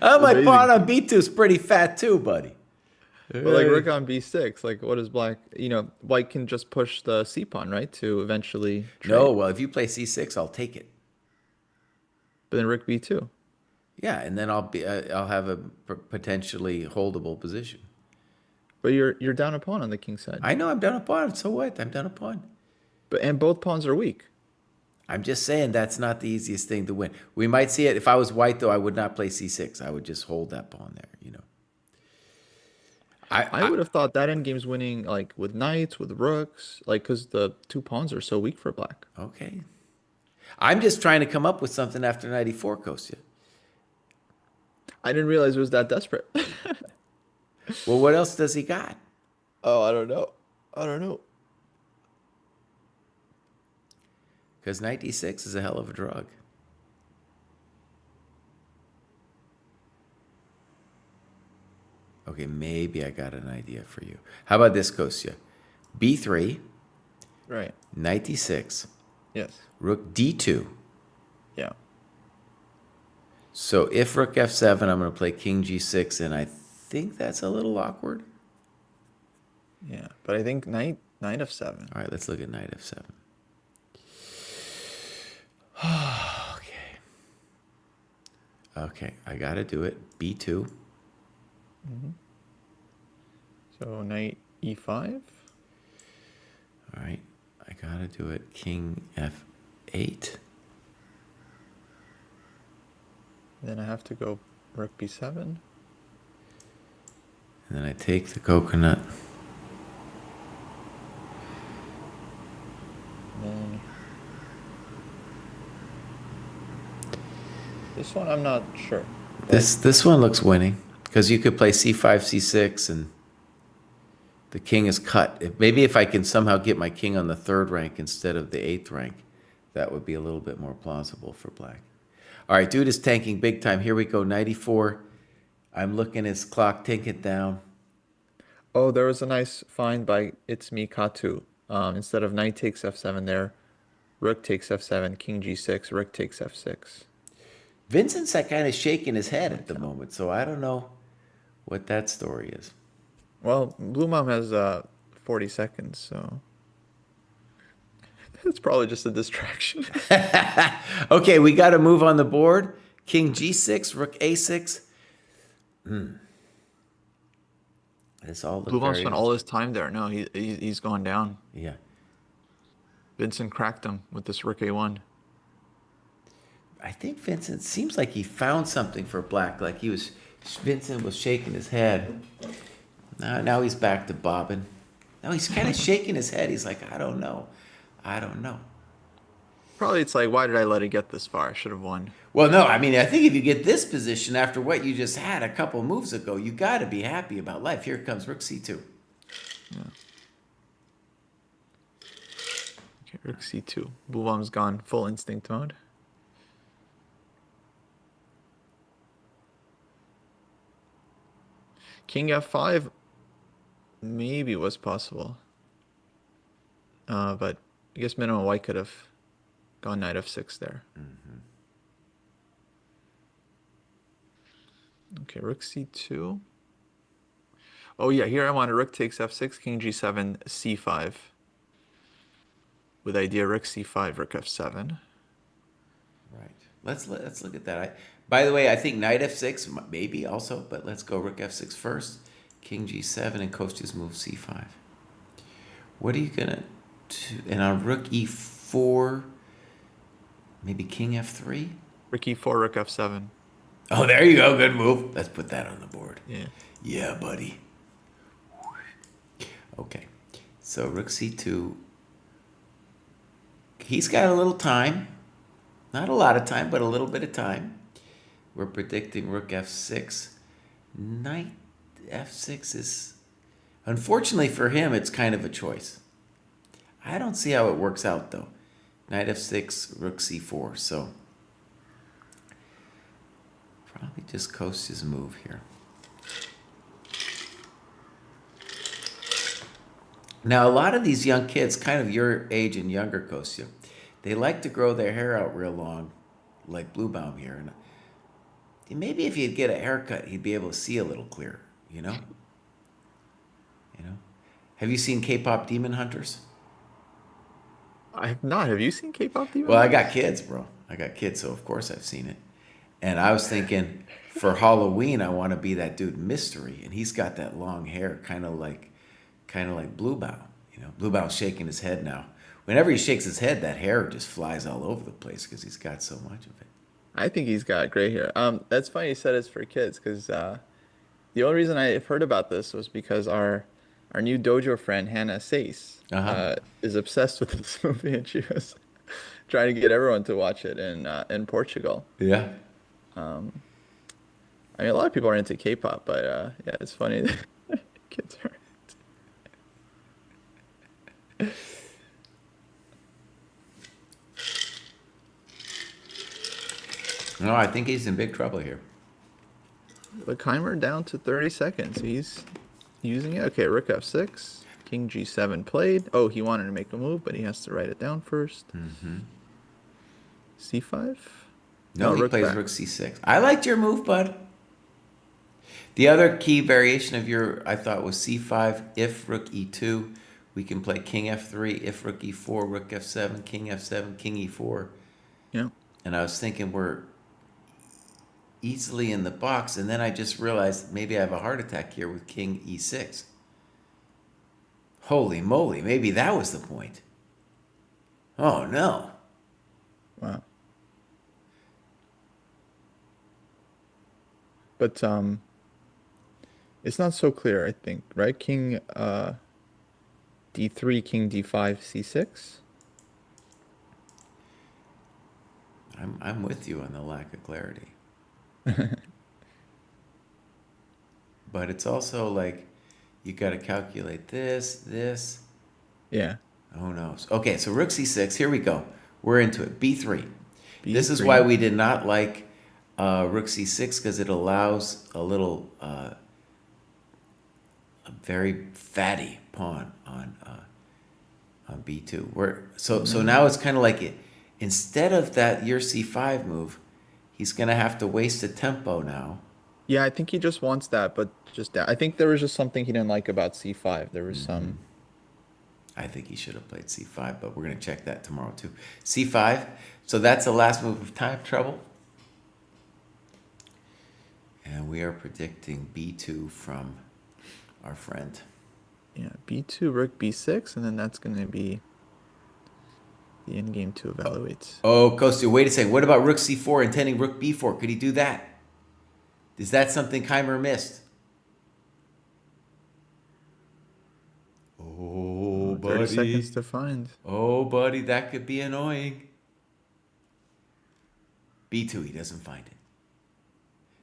Oh, my Amazing. pawn on b2 is pretty fat too, buddy. But like rook on b6, like what is black? White can just push the c pawn, right? To eventually trade. No, well, if you play c6, I'll take it. But then rook b2. Yeah, and then I'll have a potentially holdable position. But you're down a pawn on the king side. I know I'm down a pawn. So what? I'm down a pawn. And both pawns are weak. I'm just saying that's not the easiest thing to win. We might see it. If I was white, though, I would not play c6. I would just hold that pawn there, I would have thought that endgame's winning like with knights, with rooks, like because the two pawns are so weak for black. Okay. I'm just trying to come up with something after 94, Kostya. I didn't realize it was that desperate. Well, what else does he got? Oh, I don't know. I don't know. Because knight d6 is a hell of a drug. Okay, maybe I got an idea for you. How about this, Kostya? b3, Right. knight d6, Yes. rook d2. Yeah. So if rook f7, I'm going to play king g6, and I think that's a little awkward. Yeah. But I think knight f7. All right, let's look at knight f7. Okay. Okay, I got to do it. b2. So So knight e5. All right, I gotta do it. King f8. Then I have to go rook b7. And then I take the coconut. Then this one I'm not sure. This one looks winning because you could play c5, c6, and the king is cut. Maybe if I can somehow get my king on the 3rd rank instead of the 8th rank, that would be a little bit more plausible for black. All right, dude is tanking big time. Here we go, 94. I'm looking at his clock, take it down. Oh, there was a nice find by It's Me Katu. Instead of knight takes f7 there, rook takes f7, king g6, rook takes f6. Vincent's kind of shaking his head at the moment, so I don't know what that story is. Well, Blue Mom has 40 seconds, so it's probably just a distraction. Okay, we got to move on the board. King g6, rook a6. This all Blue Mom spent all his time there. No, he's gone down. Yeah. Vincent cracked him with this rook a1. I think Vincent seems like he found something for black. Like Vincent was shaking his head. Now he's back to bobbing. Now he's kind of shaking his head. He's like, I don't know. Probably it's like, why did I let it get this far? I should have won. Well, no, I mean, I think if you get this position after what you just had a couple moves ago, you got to be happy about life. Here comes rook c2. Yeah. Okay, rook c2. Blue Mom's gone full instinct mode. King f5 maybe was possible. But I guess minimum white could have gone knight f6 there. Okay, rook c2. Oh yeah, here I want a rook takes f6, king g7, c5. With idea rook c5, rook f7. Right. Let's look at that. By the way, I think knight f6 maybe also, but let's go rook f6 first. King g7 and Kostiusz move c5. What are you gonna do? And on rook e4, maybe king f3. Rook e4, rook f7. Oh, there you go. Good move. Let's put that on the board. Yeah. Yeah, buddy. Okay. So rook c2. He's got a little time. Not a lot of time, but a little bit of time. We're predicting rook f6. Knight f6 is... Unfortunately for him, it's kind of a choice. I don't see how it works out, though. Knight f6, rook c4. So probably just Kostiusz' move here. Now, a lot of these young kids, kind of your age and younger, Kostiusz, they like to grow their hair out real long, like Bluebaum here. And maybe if he'd get a haircut, he'd be able to see a little clearer, you know? Have you seen K-pop Demon Hunters? I have not. Have you seen K-pop Demon? Well, I got kids, bro. I got kids, so of course I've seen it. And I was thinking, for Halloween, I want to be that dude Mystery, and he's got that long hair, kind of like Bluebaum. Bluebaum's shaking his head now. Whenever he shakes his head, that hair just flies all over the place because he's got so much of it. I think he's got gray hair. That's funny you said it's for kids because the only reason I've heard about this was because our new dojo friend Hannah Sace is obsessed with this movie, and she was trying to get everyone to watch it in Portugal. Yeah. I mean, a lot of people are into K-pop, but yeah, it's funny that kids are. No, I think he's in big trouble here. The timer down to 30 seconds. He's using it. Okay, rook f6. King g7 played. Oh, he wanted to make a move, but he has to write it down first. c5? No, he plays rook c6. I liked your move, bud. The other key variation of I thought was c5. If rook e2, we can play king f3. If rook e4, rook f7, king e4. Yeah. And I was thinking we're easily in the box, and then I just realized maybe I have a heart attack here with king e6. Holy moly, maybe that was the point. Oh no. Wow. But it's not so clear, I think, right? King D3, King D5, C6. I'm with you on the lack of clarity. But it's also like you got to calculate this. Yeah. Who knows? Okay, so rook c6. Here we go. We're into it. b3. This is B3. why we did not like rook c6 because it allows a little, a very fatty pawn on b2. So now it's kind of like it. Instead of that your c5 move, he's gonna have to waste a tempo now. Yeah, I think he just wants that, but just that. I think there was just something he didn't like about C5. There was some. I think he should have played c5, but we're gonna check that tomorrow too. c5. So that's the last move of time trouble. And we are predicting b2 from our friend. Yeah, B2, rook B6, and then that's going to be the endgame to evaluate. Oh, Kostya, wait a second. What about rook c4 intending rook b4? Could he do that? Is that something Keimer missed? Oh, 30 buddy. seconds to find. Oh, buddy, that could be annoying. b2, he doesn't find it.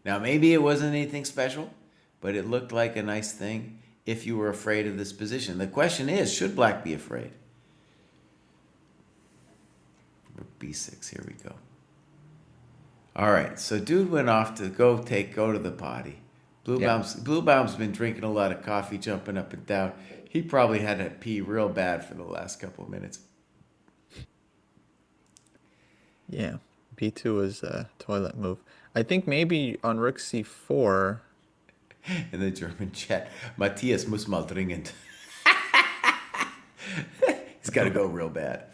Now, maybe it wasn't anything special, but it looked like a nice thing if you were afraid of this position. The question is, should black be afraid? Rook b6, here we go. All right, so dude went off to go to the potty. Bluebaum's been drinking a lot of coffee, jumping up and down. He probably had to pee real bad for the last couple of minutes. Yeah, B2 was a toilet move. I think maybe on rook C4. In the German chat, Matthias muss mal dringend. He's got to go real bad.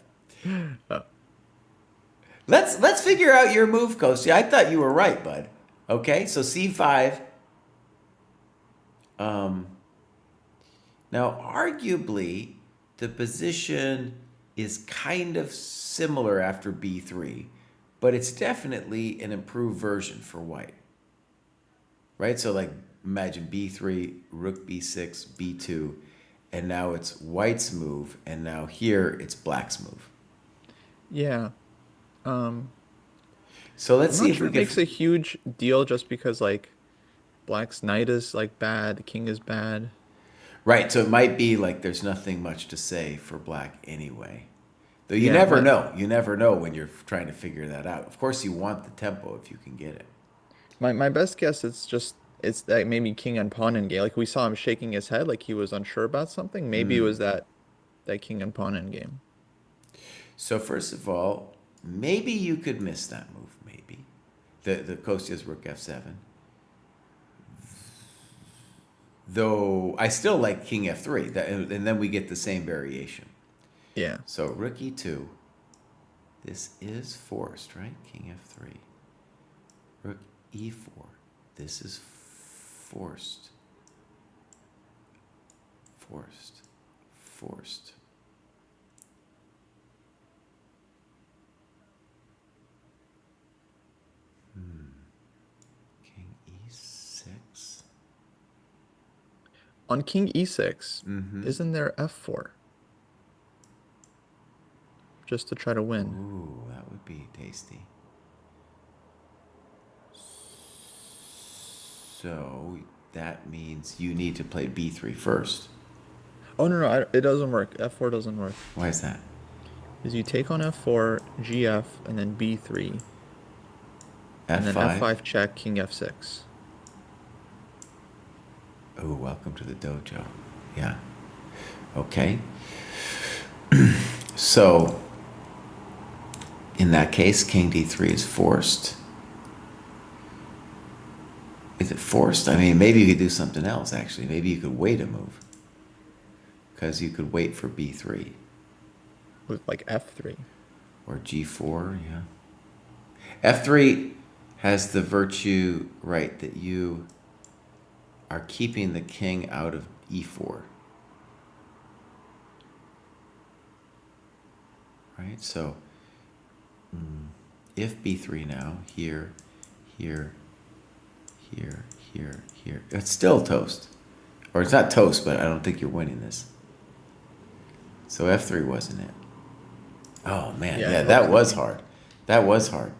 Let's figure out your move, Kostya. I thought you were right, bud. Okay, so c5. Now, arguably, the position is kind of similar after b3, but it's definitely an improved version for white. Right? So, like, imagine b3, rook b6, b2, and now it's white's move, and now here it's black's move. Yeah. So let's I'm see not if sure we it can. makes a huge deal just because, like, black's knight is, like, bad, the king is bad. Right, so it might be like there's nothing much to say for black anyway. Though you Yeah, never but- know. You never know when you're trying to figure that out. Of course, you want the tempo if you can get it. My best guess it's like maybe king and pawn endgame. Like we saw him shaking his head like he was unsure about something. Maybe it was that king and pawn endgame. So first of all, maybe you could miss that move. Maybe the Kostya's rook f7. Though I still like king f3, and then we get the same variation. Yeah. So rook e2. This is forced, right? King f3. Rook e4. This is forced. Forced. King e6. On king e6, isn't there f4? Just to try to win. Ooh, that would be tasty. So that means you need to play b3 first. Oh no, it doesn't work. F4 doesn't work. Why is that? Is you take on f4, gf, and then b3, and then f5. f5 check, king f6. Oh, welcome to the dojo. Yeah. Okay. So, in that case, king d3 is forced. Is it forced? I mean, maybe you could do something else, actually. Maybe you could wait a move. Because you could wait for b3. With like f3. Or g4, yeah. f3 has the virtue, right, that you are keeping the king out of e4. right? So if b3 now, here, here, here, here, here. It's still toast. Or it's not toast, but I don't think you're winning this. So f3 wasn't it. Oh, man. Yeah, Yeah, it that looks was hard. That was hard.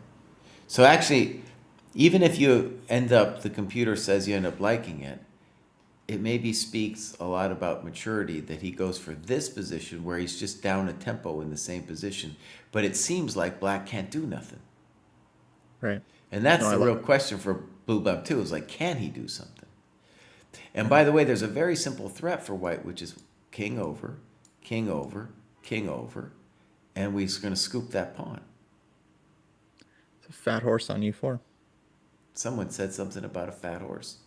So actually, even if you end up, the computer says you end up liking it, it maybe speaks a lot about maturity that he goes for this position where he's just down a tempo in the same position. But it seems like black can't do nothing. Right. And that's No, I the love real it. question for blue black too, is like, can he do something? And by the way, there's a very simple threat for white, which is king over, king over, king over, and we're going to scoop that pawn. It's a fat horse on e4. Someone said something about a fat horse.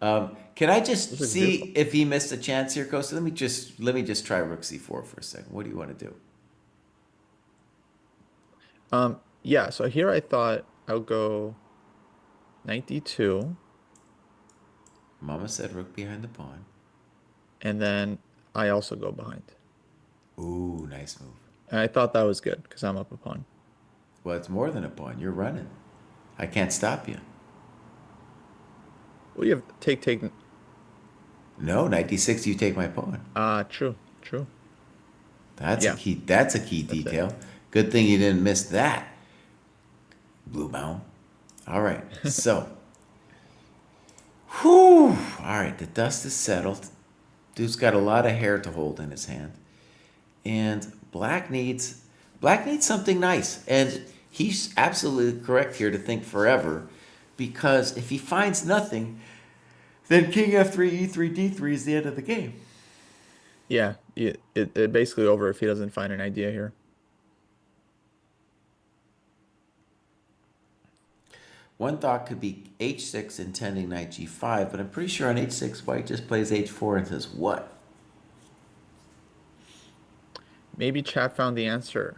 Can I just This is see beautiful. if he missed a chance here, Costa? Let me just try rook c4 for a second. What do you want to do? Yeah, so here I thought I'll go knight d2, Mama said rook behind the pawn. and then I also go behind. Ooh, nice move. And I thought that was good because I'm up a pawn. Well, it's more than a pawn. You're running. I can't stop you. Well, you have take. No, knight d6, you take my pawn. True. That's Yeah. a key. That's a key That's it. detail. Good thing you didn't miss that. Blue Baum. All right. So, whew. All right. The dust is settled. Dude's got a lot of hair to hold in his hand, and black needs something nice. And he's absolutely correct here to think forever, because if he finds nothing, then king f3, e3, d3 is the end of the game. Yeah, it basically over if he doesn't find an idea here. One thought could be h6 intending knight g5, but I'm pretty sure on h6 white just plays h4 and says what? Maybe chat found the answer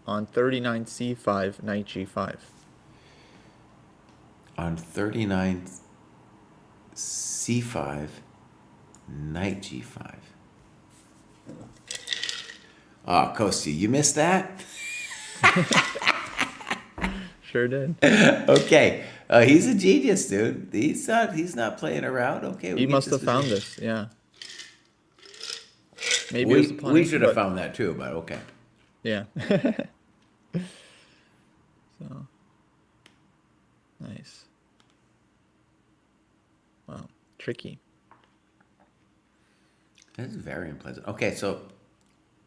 on 39 c5 knight g5. On 39 c5 knight g5. Oh, Kostya, you missed that? Sure did. Okay. He's a genius, dude. He's not playing around. Okay, He get must this have found position. this. Yeah. Maybe it was the pawn. We should have but- found that too, but okay. Yeah. So nice. Wow, tricky. This is very unpleasant. Okay, so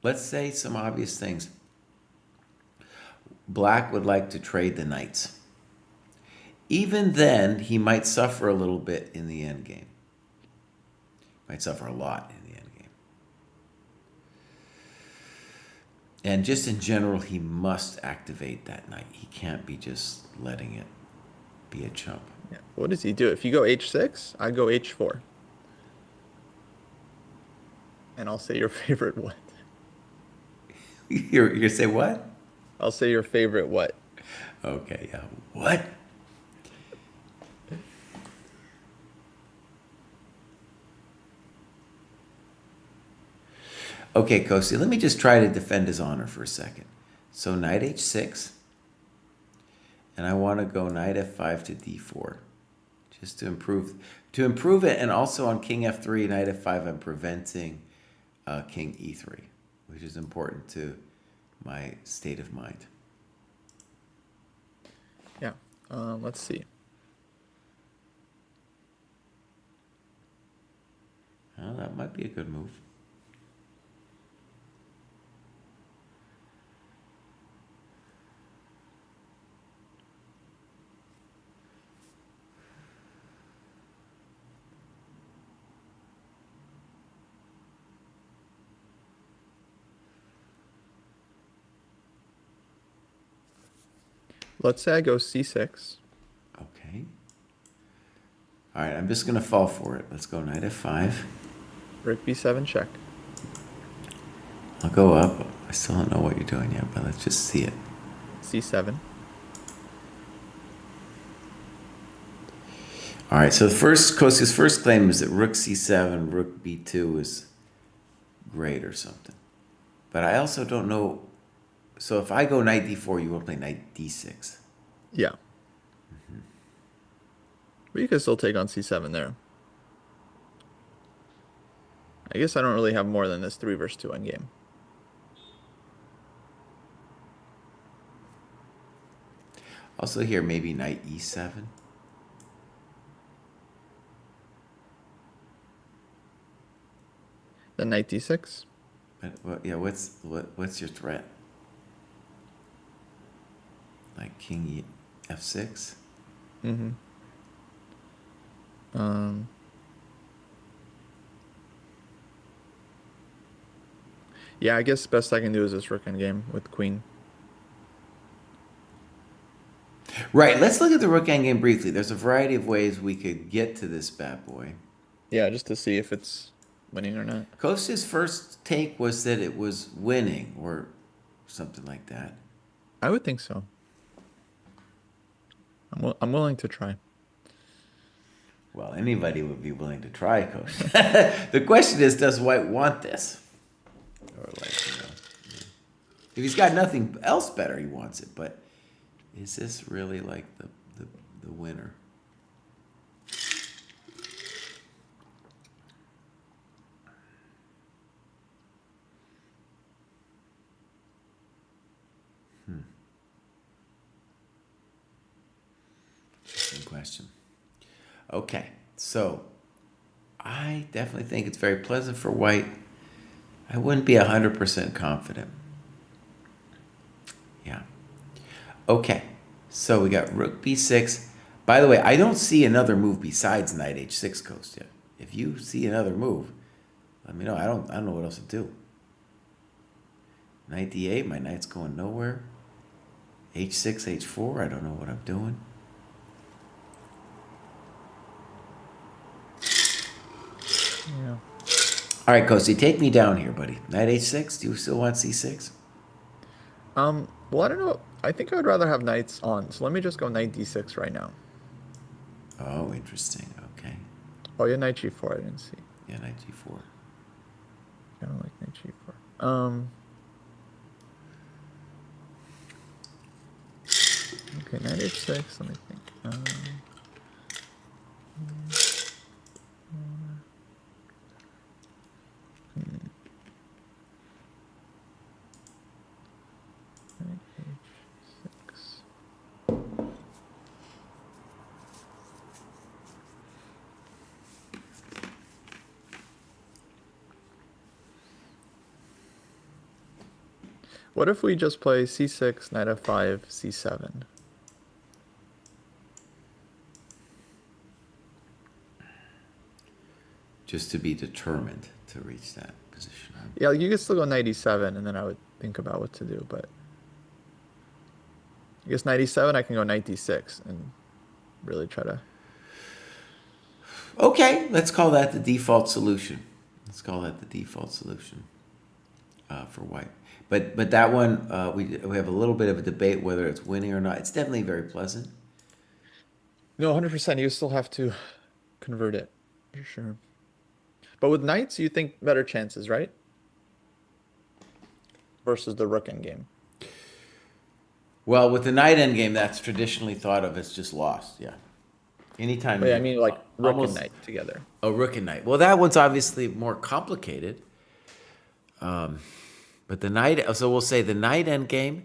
let's say some obvious things. Black would like to trade the knights. Even then, he might suffer a little bit in the end game. Might suffer a lot in the end game. And just in general, he must activate that knight. He can't be just letting it be a chump. Yeah. What does he do? If you go h6, I go h4. And I'll say your favorite what? You're gonna say what? I'll say your favorite what? Okay, yeah. What? Okay, Kosi, let me just try to defend his honor for a second. So knight h6, and I want to go knight f5 to d4, just to improve it, and also on king f3, knight f5, I'm preventing king e3, which is important to my state of mind. Yeah. Let's see. Well, that might be a good move. Let's say I go c6. Okay. All right, I'm just going to fall for it. Let's go knight f5. Rook b7 check. I'll go up. I still don't know what you're doing yet, but let's just see it. c7. All right, so Kosya's first claim is that rook c7, rook b2 is great or something. But I also don't know. So if I go knight d4, you will play knight d6. Yeah. But you can still take on c7 there. I guess I don't really have more than this 3 versus 2 endgame. Also here, maybe knight e7. Then knight d6. Yeah, what's your threat? Like king f6? Mm-hmm. Yeah, I guess best I can do is this rook endgame with queen. Right, let's look at the rook endgame briefly. There's a variety of ways we could get to this bad boy. Yeah, just to see if it's winning or not. Kosta's first take was that it was winning or something like that. I would think so. I'm willing to try. Well, anybody would be willing to try, Kosta. The question is, does White want this? Or like, if he's got nothing else better, he wants it. But is this really like the winner? Interesting question. Okay, so I definitely think it's very pleasant for White. I wouldn't be 100% confident. Yeah. Okay, so we got rook b6. By the way, I don't see another move besides knight h6, Kostya. If you see another move, let me know. I don't know what else to do. Knight d8, my knight's going nowhere. h6, h4, I don't know what I'm doing. Yeah. All right, Kostya, take me down here, buddy. Knight h6, do you still want c6? Well, I don't know. I think I would rather have knights on. So let me just go knight d6 right now. Oh, interesting. Okay. Oh, yeah, knight g4. I didn't see. Yeah, knight g4. I don't like knight g4. Okay, knight h6. Let me think. Knight h6. What if we just play c6, knight f5, c7? Just to be determined to reach that position. Yeah, you could still go knight e7, and then I would think about what to do. But I guess knight e7, I can go knight d6 and really try to. Okay, let's call that the default solution. Let's call that the default solution for White. But that one, we have a little bit of a debate whether it's winning or not. It's definitely very pleasant. No, 100%. You still have to convert it, for sure. But with knights, you think better chances, right? Versus the rook endgame. Well, with the knight endgame, that's traditionally thought of as just lost. Yeah. Anytime. But yeah, I mean like rook almost, and knight together. Oh, rook and knight. Well, that one's obviously more complicated. But the knight, so we'll say the knight endgame,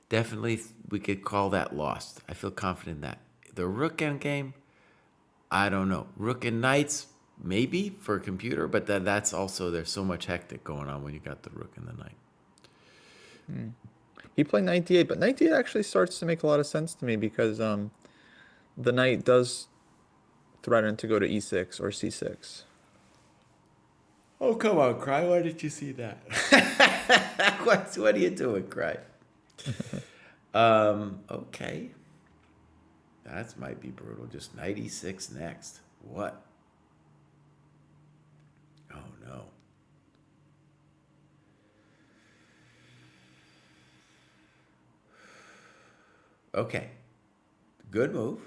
definitely we could call that lost. I feel confident in that. The rook endgame, I don't know. Rook and knights, maybe for a computer, but that's also, there's so much hectic going on when you got the rook and the knight. He played knight d8, but knight d8 actually starts to make a lot of sense to me because the knight does threaten to go to e6 or c6. Oh, come on, Cry. Why did you see that? what are you doing, Cry? Okay. That might be brutal. Just knight e6 next. What? Oh, no. Okay. Good move.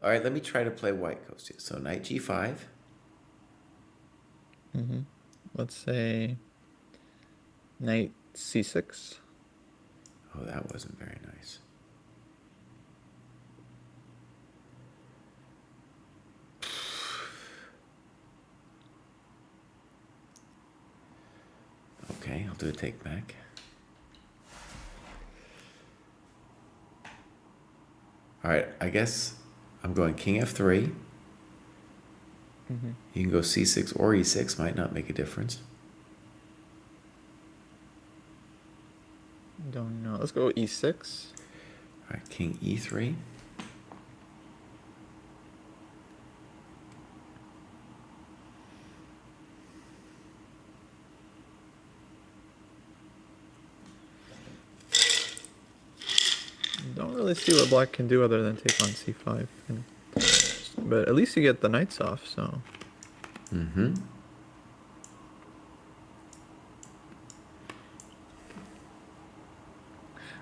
All right, let me try to play white, Kostya. So knight g5. Let's say knight c6. Oh, that wasn't very nice. Okay, I'll do a take back. All right, I guess I'm going king f3. You can go c6 or e6, might not make a difference. Don't know. Let's go e6. All right, king e3. Don't really see what black can do other than take on c5. But at least you get the knights off, so.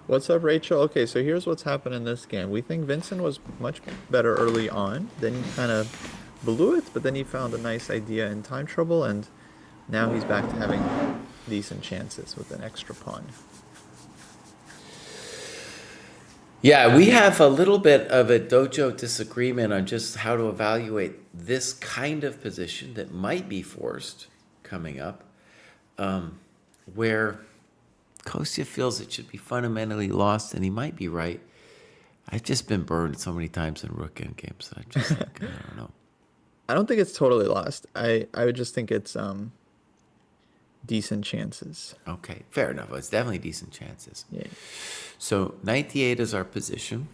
What's up, Rachel? Okay, so here's what's happened in this game. We think Vincent was much better early on. Then he kind of blew it, but then he found a nice idea in time trouble, and now he's back to having decent chances with an extra pawn. Yeah, we have a little bit of a dojo disagreement on just how to evaluate this kind of position that might be forced coming up, where Kostya feels it should be fundamentally lost, and he might be right. I've just been burned so many times in rook endgames that I'm just like, I don't know. I don't think it's totally lost. I would just think it's decent chances. Okay, fair enough. It's definitely decent chances. Yeah. So knight d8 is our position,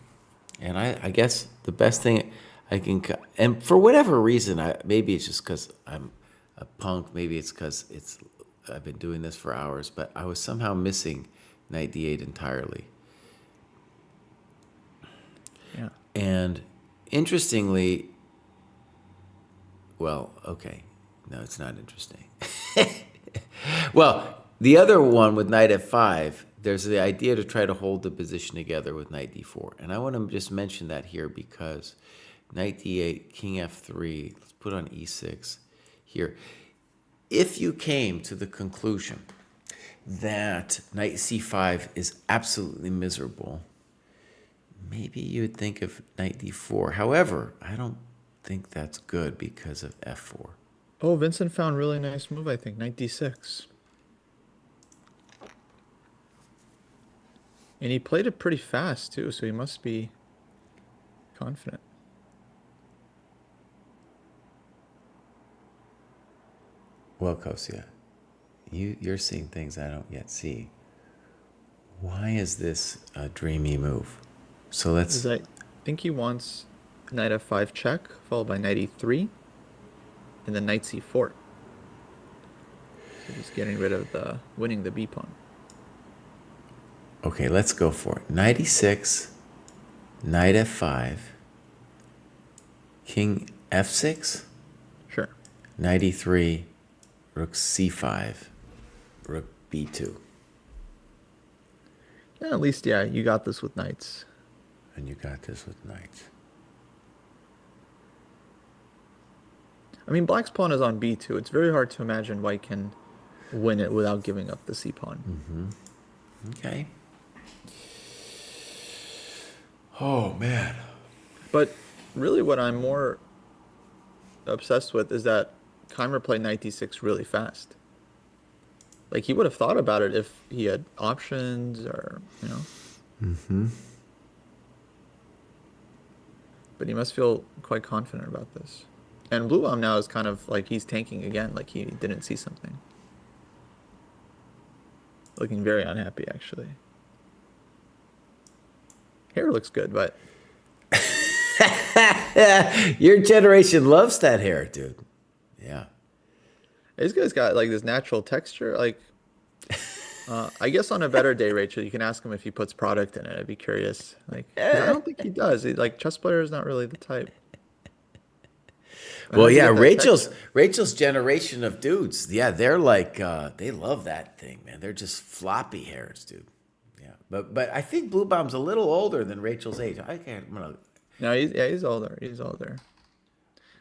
and I guess the best thing I can, and for whatever reason, maybe it's just because I'm a punk, maybe it's because I've been doing this for hours, but I was somehow missing knight d8 entirely. Yeah. And interestingly, well, okay, no, it's not interesting. Well, the other one with knight f5, there's the idea to try to hold the position together with knight d4. And I want to just mention that here because knight d8, king f3, let's put on e6 here. If you came to the conclusion that knight c5 is absolutely miserable, maybe you'd think of knight d4. However, I don't think that's good because of f4. Oh, Vincent found a really nice move, I think. Knight d6. And he played it pretty fast, too, so he must be confident. Well, Kostya, you're seeing things I don't yet see. Why is this a dreamy move? So let's... I think he wants knight f5 check, followed by knight e3, and then knight c4. So just getting rid of winning the b pawn. Okay, let's go for it. Knight e6, knight f5, king f6, Sure. knight e3, rook c5, rook b2. Yeah, at least, yeah, you got this with knights. And you got this with knights. I mean, black's pawn is on b2. It's very hard to imagine white can win it without giving up the c pawn. Okay. Oh, man. But really what I'm more obsessed with is that Keimer played knight d6 really fast. Like, he would have thought about it if he had options or, you know. But he must feel quite confident about this. And Blue Bomb now is kind of like he's tanking again, like he didn't see something. Looking very unhappy, actually. Hair looks good, but... Your generation loves that hair, dude. Yeah. This guy's got like this natural texture. Like, I guess on a better day, Rachel, you can ask him if he puts product in it. I'd be curious. Like, 'cause I don't think he does. Like, chess player is not really the type. Well, yeah, Rachel's generation of dudes, yeah, they're like they love that thing, man. They're just floppy hairs, dude. Yeah, but I think Blue Bomb's a little older than Rachel's age. I'm gonna No, he's older. He's older.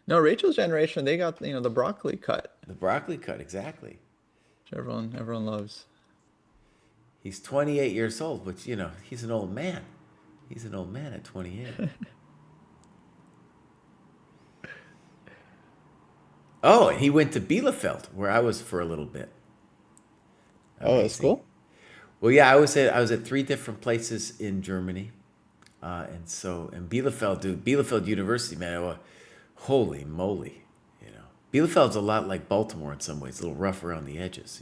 No, Rachel's generation, they got, the broccoli cut, The broccoli cut, exactly. which everyone loves. He's 28 years old, but he's an old man. He's an old man at 28. Oh, and he went to Bielefeld, where I was for a little bit. Oh, that's Amazing. cool. Well, yeah, I was at 3 different places in Germany, and Bielefeld, dude, Bielefeld University, man, holy moly, Bielefeld's a lot like Baltimore in some ways, a little rough around the edges.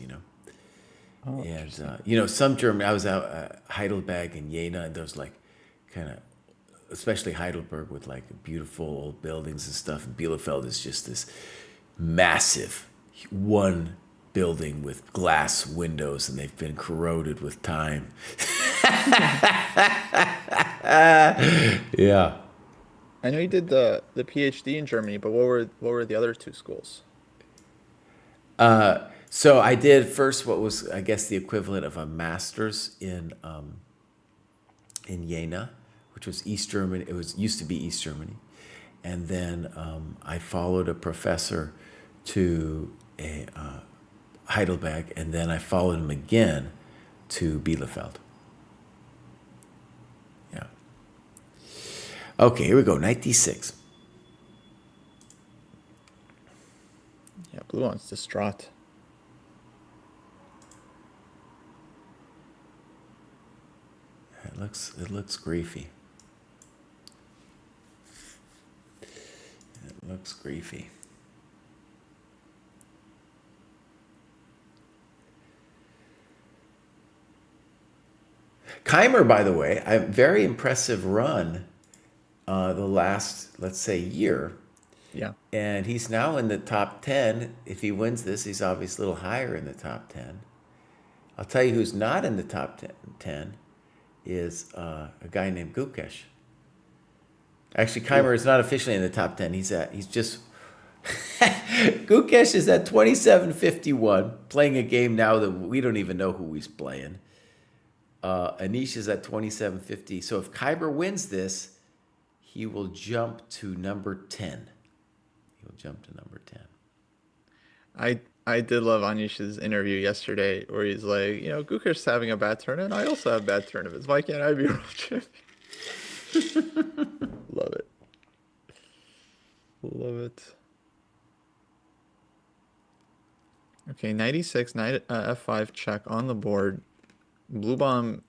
Oh, And some German, I was out Heidelberg and Jena, and there's like kind of, especially Heidelberg with like beautiful old buildings and stuff, and Bielefeld is just this massive one building with glass windows, and they've been corroded with time. Yeah. I know you did the PhD in Germany, but what were the other two schools? So I did first what was, I guess, the equivalent of a master's in Jena, which was East Germany. It used to be East Germany, and then I followed a professor to a Heidelberg, and then I followed him again to Bielefeld. Yeah. Okay, here we go. 96. Yeah, blue one's distraught. It looks griefy. It looks griefy. Keimer, by the way, a very impressive run the last, let's say, year. Yeah. And he's now in the top 10. If he wins this, he's obviously a little higher in the top 10. I'll tell you who's not in the top 10 is a guy named Gukesh. Actually, Keimer is not officially in the top 10. He's just Gukesh is at 27.51, playing a game now that we don't even know who he's playing. Anish is at 27.50. So if Keimer wins this, he will jump to number 10. He'll jump to number 10. I did love Anish's interview yesterday where he's like, Gukesh's having a bad tournament. I also have bad tournaments. Why can't I be world champion? Love it. Love it. Okay, 96, knight f5 check on the board. Blue bomb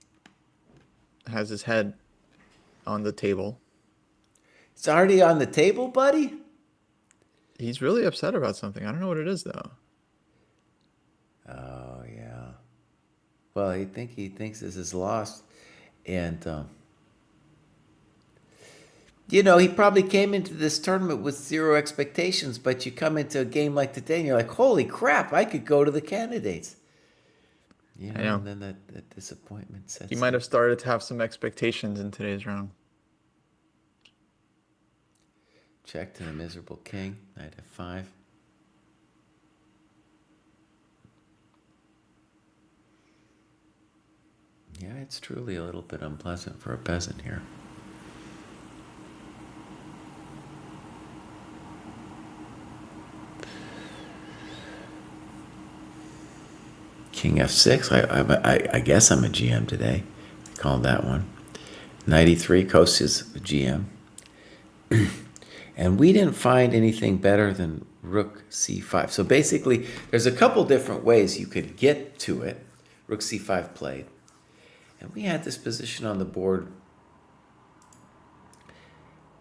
has his head on the table. It's already on the table, buddy? He's really upset about something. I don't know what it is though. Oh, yeah. Well, he thinks this is lost. And, he probably came into this tournament with zero expectations, but you come into a game like today and you're like, holy crap, I could go to the candidates. I know. And then that disappointment sets He in. might have started to have some expectations in today's round. Check to the miserable king, knight f5. Yeah, it's truly a little bit unpleasant for a peasant here. King f6. I guess I'm a GM today. I called that one. 93. Kosya's a GM. And we didn't find anything better than rook c5. So basically, there's a couple different ways you could get to it. Rook c5 played. And we had this position on the board.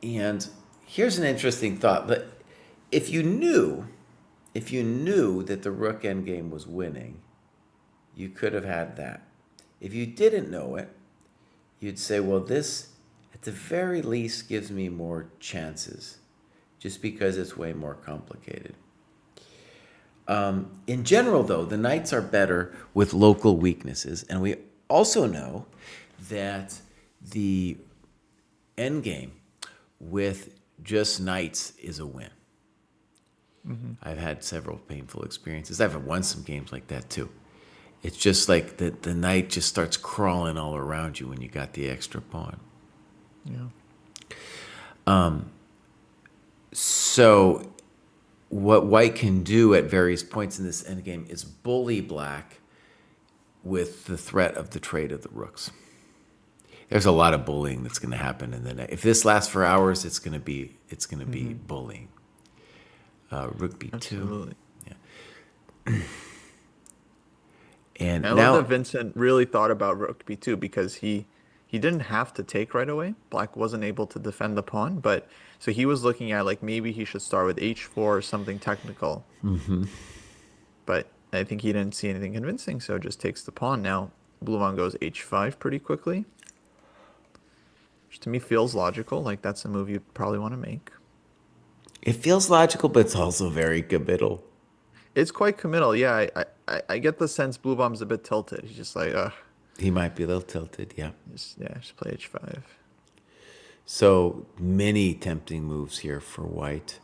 And here's an interesting thought. But if you knew that the rook endgame was winning, you could have had that. If you didn't know it, you'd say, well, this at the very least gives me more chances, just because it's way more complicated. In general, though, the knights are better with local weaknesses, and we also know that the endgame with just knights is a win. Mm-hmm. I've had several painful experiences. I've won some games like that too. It's just like the knight just starts crawling all around you when you got the extra pawn. Yeah. So what white can do at various points in this endgame is bully black with the threat of the trade of the rooks. There's a lot of bullying that's going to happen in the next. If this lasts for hours, it's going to be bullying. Rook b2. Absolutely. Yeah. And I now love that Vincent really thought about rook b2 because he didn't have to take right away. Black wasn't able to defend the pawn, but so he was looking at like maybe he should start with h4 or something technical. But I think he didn't see anything convincing, so just takes the pawn. Now blue pawn goes h5 pretty quickly, which to me feels logical. Like that's a move you'd probably want to make. it feels logical, but it's also very committal. It's quite committal. Yeah, I get the sense blue bomb's a bit tilted. He's just like, He might be a little tilted, yeah. just play h5. So many tempting moves here for white.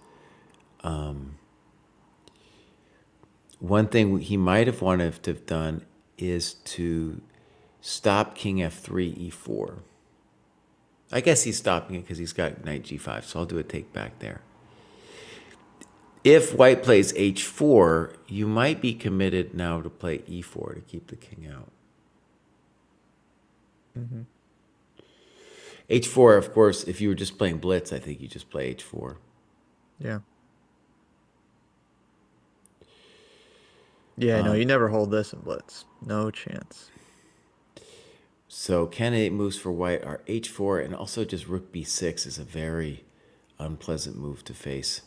One thing he might have wanted to have done is to stop king f3, e4. I guess he's stopping it because he's got knight g5, so I'll do a take back there. If white plays h4, you might be committed now to play e4 to keep the king out. H4, of course, if you were just playing Blitz, I think you just play h4. Yeah. Yeah, no, you never hold this in Blitz. No chance. So candidate moves for white are h4, and also just rook b6 is a very unpleasant move to face.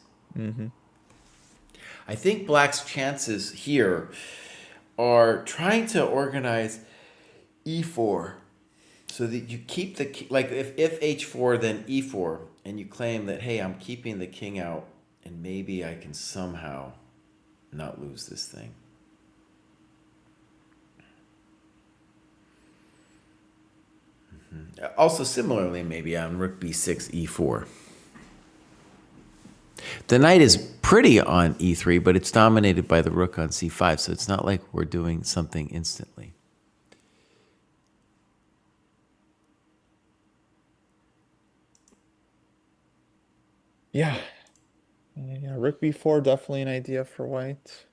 I think black's chances here are trying to organize e4 so that you keep the, like if h4 then e4, and you claim that, hey, I'm keeping the king out and maybe I can somehow not lose this thing. Also similarly maybe on rook b6 e4. The knight is pretty on e3, but it's dominated by the rook on c5, so it's not like we're doing something instantly. Yeah. Yeah, rook b4 definitely an idea for white.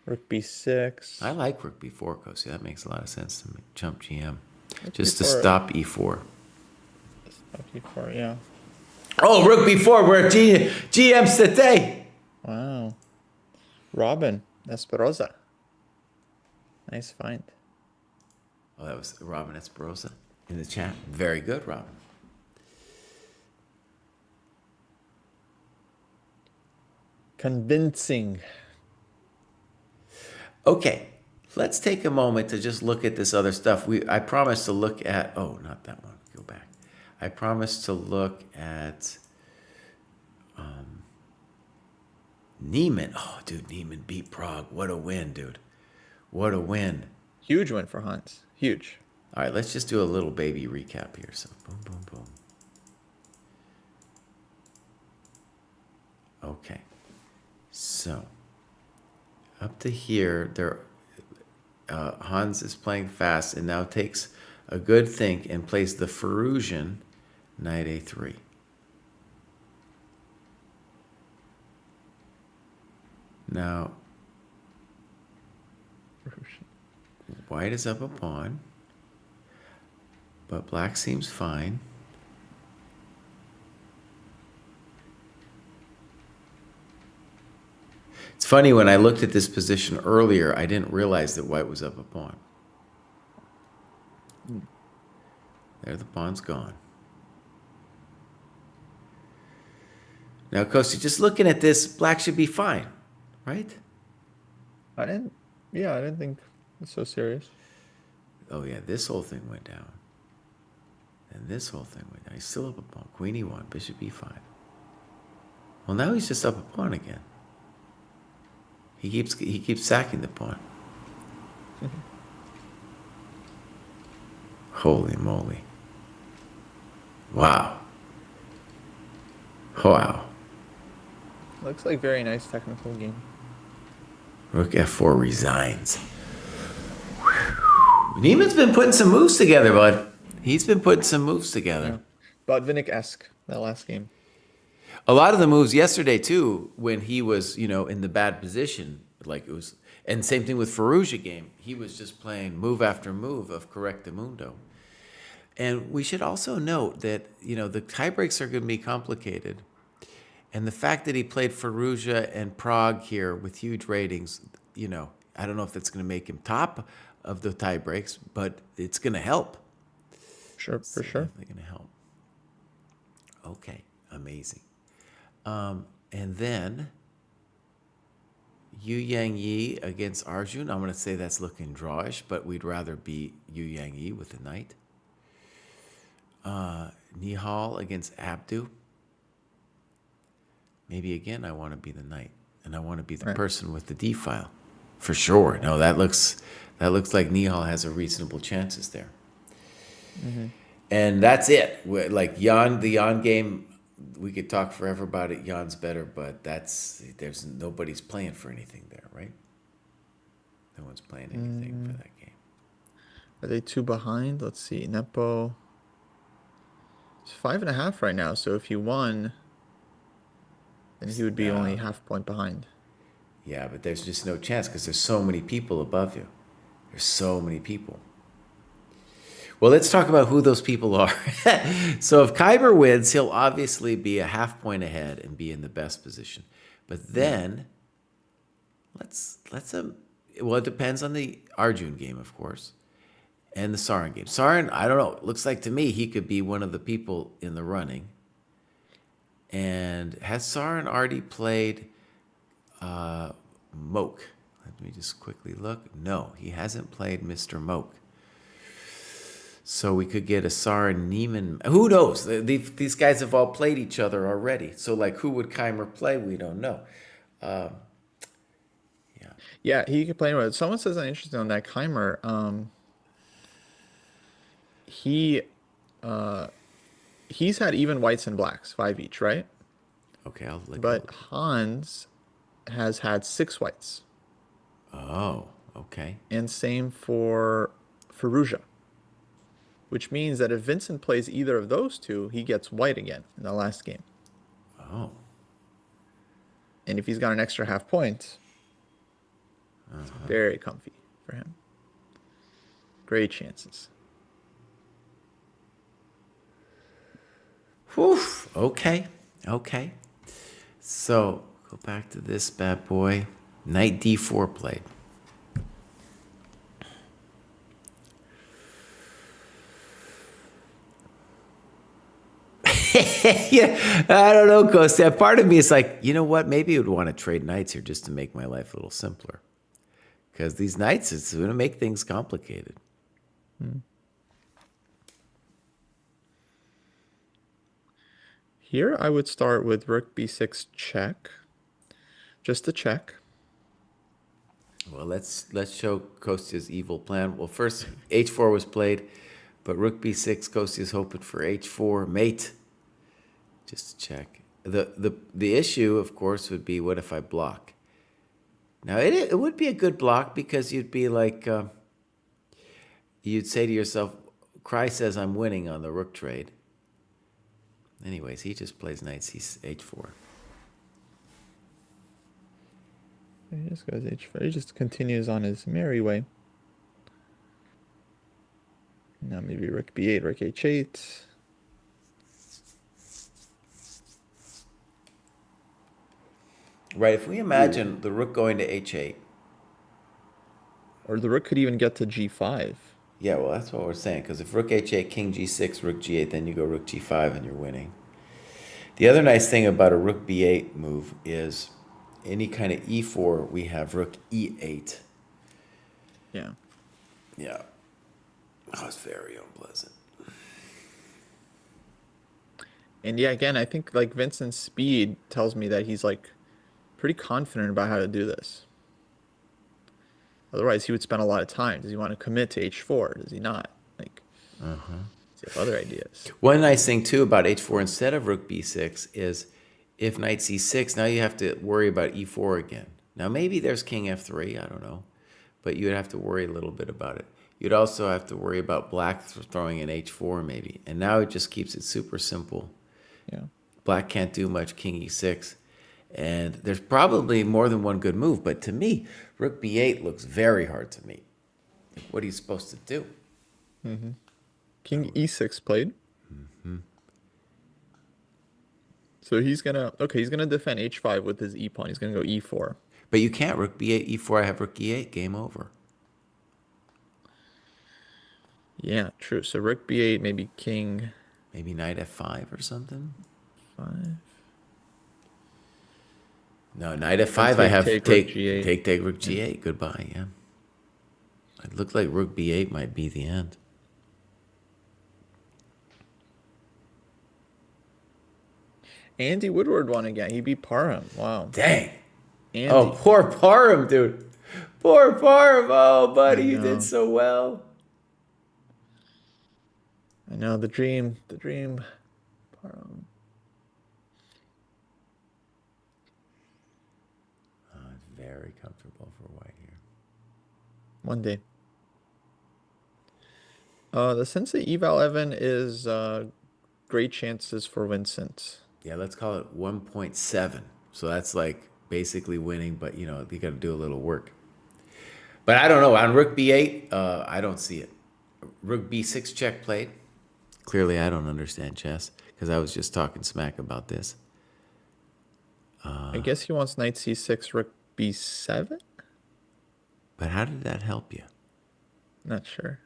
Rook b6. I like rook b4, Kosi. That makes a lot of sense to me. Jump GM. Rook Just to b4. stop e4. Rook b4, yeah. Oh, rook b4, we're at GM today. Wow. Robin Esperoza. Nice find. Oh, that was Robin Esperoza in the chat. Very good, Robin. Convincing. Okay, let's take a moment to just look at this other stuff. I promised to look at, oh, not that one. Go back. I promised to look at Niemann. Oh, dude, Niemann beat Prague. What a win, dude. What a win. Huge win for Hans. Huge. All right, let's just do a little baby recap here. So, boom, boom, boom. Okay. So, up to here, Hans is playing fast and now takes a good think and plays the Firouzjan knight a3. Now, white is up a pawn, but black seems fine. It's funny, when I looked at this position earlier, I didn't realize that white was up a pawn. There, the pawn's gone. Now, Kosti, just looking at this, black should be fine, right? I didn't think it's so serious. Oh, yeah, this whole thing went down. And this whole thing went down. He's still up a pawn. Queen e1, bishop e5. Well, now he's just up a pawn again. He keeps sacking the pawn. Holy moly. Wow. Wow. Looks like very nice technical game. Rook f4 resigns. Niemann's been putting some moves together, bud. He's been putting some moves together. Botvinnik-esque. that last game. A lot of the moves yesterday too, when he was, in the bad position, like it was, and same thing with Firouzja game. He was just playing move after move of Correctamundo. And we should also note that, the tie breaks are going to be complicated. And the fact that he played Firouzja and Prague here with huge ratings, I don't know if that's going to make him top of the tie breaks, but it's going to help. Sure, for sure. Definitely going to help. Okay, amazing. And then Yu Yang Yi against Arjun. I'm going to say that's looking drawish, but we'd rather be Yu Yang Yi with the knight. Nihal against Abdu. Maybe again, I want to be the knight, and I want to be the person with the D file, for sure. No, that looks like Nihal has a reasonable chances there. Mm-hmm. And that's it. Like the Yan game, we could talk forever about it. Yan's better, but nobody's playing for anything there, right? No one's playing anything for that game. Are they 2 behind? Let's see. Nepo. It's 5.5 right now. So if he won, then he would be only half point behind. Yeah, but there's just no chance because there's so many people above you. There's so many people. Well, let's talk about who those people are. So if Kyber wins, he'll obviously be a half point ahead and be in the best position. But then, it depends on the Arjun game, of course, and the Sarin game. Sarin, I don't know. It looks like to me he could be one of the people in the running. And has Sarin already played Moke? Let me just quickly look. No, he hasn't played Mr. Moke. So we could get a Sarin Niemann. Who knows? These guys have all played each other already. So, who would Keimer play? We don't know. Yeah, he could play with. Someone says something interesting on that Keimer. He's had even whites and blacks, 5 each, right? Okay, I'll let But go. Hans has had 6 whites. Oh, okay. And same for Firouzja. Which means that if Vincent plays either of those two, he gets white again in the last game. Oh. And if he's got an extra half point, it's very comfy for him. Great chances. Whew. Okay. So, go back to this bad boy. Knight D4 played. Yeah, I don't know, Kostya. Part of me is like, you know what? Maybe I would want to trade knights here just to make my life a little simpler. Because these knights, it's going to make things complicated. Here I would start with rook b6 check. Just to check. Well, let's show Kostya's evil plan. Well, first, h4 was played, but rook b6, Kostya's hoping for h4, mate. Just to check. The issue, of course, would be what if I block? Now, it would be a good block because you'd be like, you'd say to yourself, Cry says I'm winning on the rook trade. Anyways, he just plays knight h4. He just goes h4. He just continues on his merry way. Now maybe rook b8, rook h8. Right, if we imagine the rook going to h8. Or the rook could even get to g5. Yeah, well, that's what we're saying. Because if rook h8, king g6, rook g8, then you go rook g5 and you're winning. The other nice thing about a rook b8 move is any kind of e4, we have rook e8. Yeah. Yeah. Oh, it's very unpleasant. And yeah, again, I think Vincent's speed tells me that he's pretty confident about how to do this. Otherwise, he would spend a lot of time. Does he want to commit to h4? Does he not? Does he have other ideas? One nice thing, too, about h4 instead of rook b6 is if knight c6, now you have to worry about e4 again. Now, maybe there's king f3, I don't know. But you'd have to worry a little bit about it. You'd also have to worry about black throwing in h4 maybe. And now it just keeps it super simple. Yeah. Black can't do much, king e6. And there's probably more than one good move, but to me, rook b8 looks very hard to me. Like, what are you supposed to do? King e6 played. So he's gonna defend h5 with his e pawn. He's gonna go e4. But you can't rook b8, e4, I have rook e8, game over. Yeah, true. So rook b8, maybe king Maybe knight f5 or something? 5. No, knight f5, I have take take, rook g8. take rook g8, goodbye, yeah. It looked like rook b8 might be the end. Andy Woodward won again. He beat Parham. Wow. Dang. Andy. Oh, poor Parham, dude. Poor Parham. Oh, buddy, you know. did so well. I know the dream. Parham. Oh, it's very comfortable for white here. One day. The Sensei Eval Evan is great chances for Vincent. Yeah, let's call it 1.7. So that's like basically winning, but you got to do a little work. But I don't know. On rook b8, I don't see it. Rook b6 check played. Clearly, I don't understand chess because I was just talking smack about this. I guess he wants knight c6, rook b7. But how did that help you? Not sure.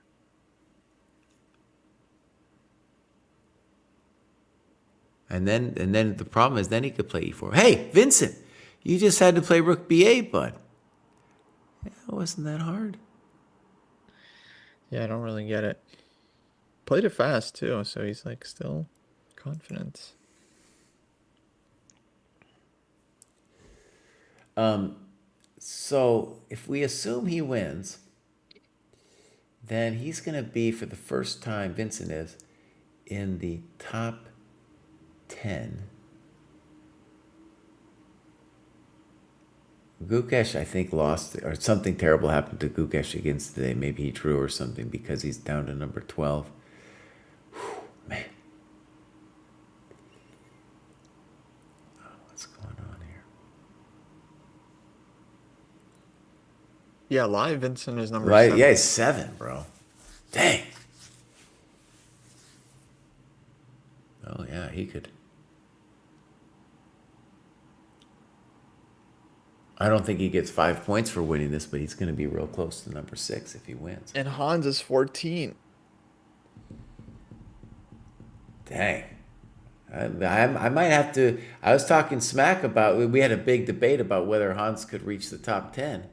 And then the problem is then he could play e4. Hey, Vincent, you just had to play rook b8, bud. Yeah, it wasn't that hard. Yeah, I don't really get it. Played it fast too, so he's like still confident. So if we assume he wins, then he's going to be, for the first time, Vincent is, in the top 10. Gukesh, I think, lost, or something terrible happened to Gukesh against today. Maybe he drew or something because he's down to number 12. Whew, man. Oh, what's going on here? Yeah, live Vincent is number Right, 7. yeah, he's 7, bro. Dang. Oh, yeah, he could. I don't think he gets 5 points for winning this, but he's going to be real close to number 6 if he wins. And Hans is 14. Dang. I might have to. I was talking smack about. We had a big debate about whether Hans could reach the top 10.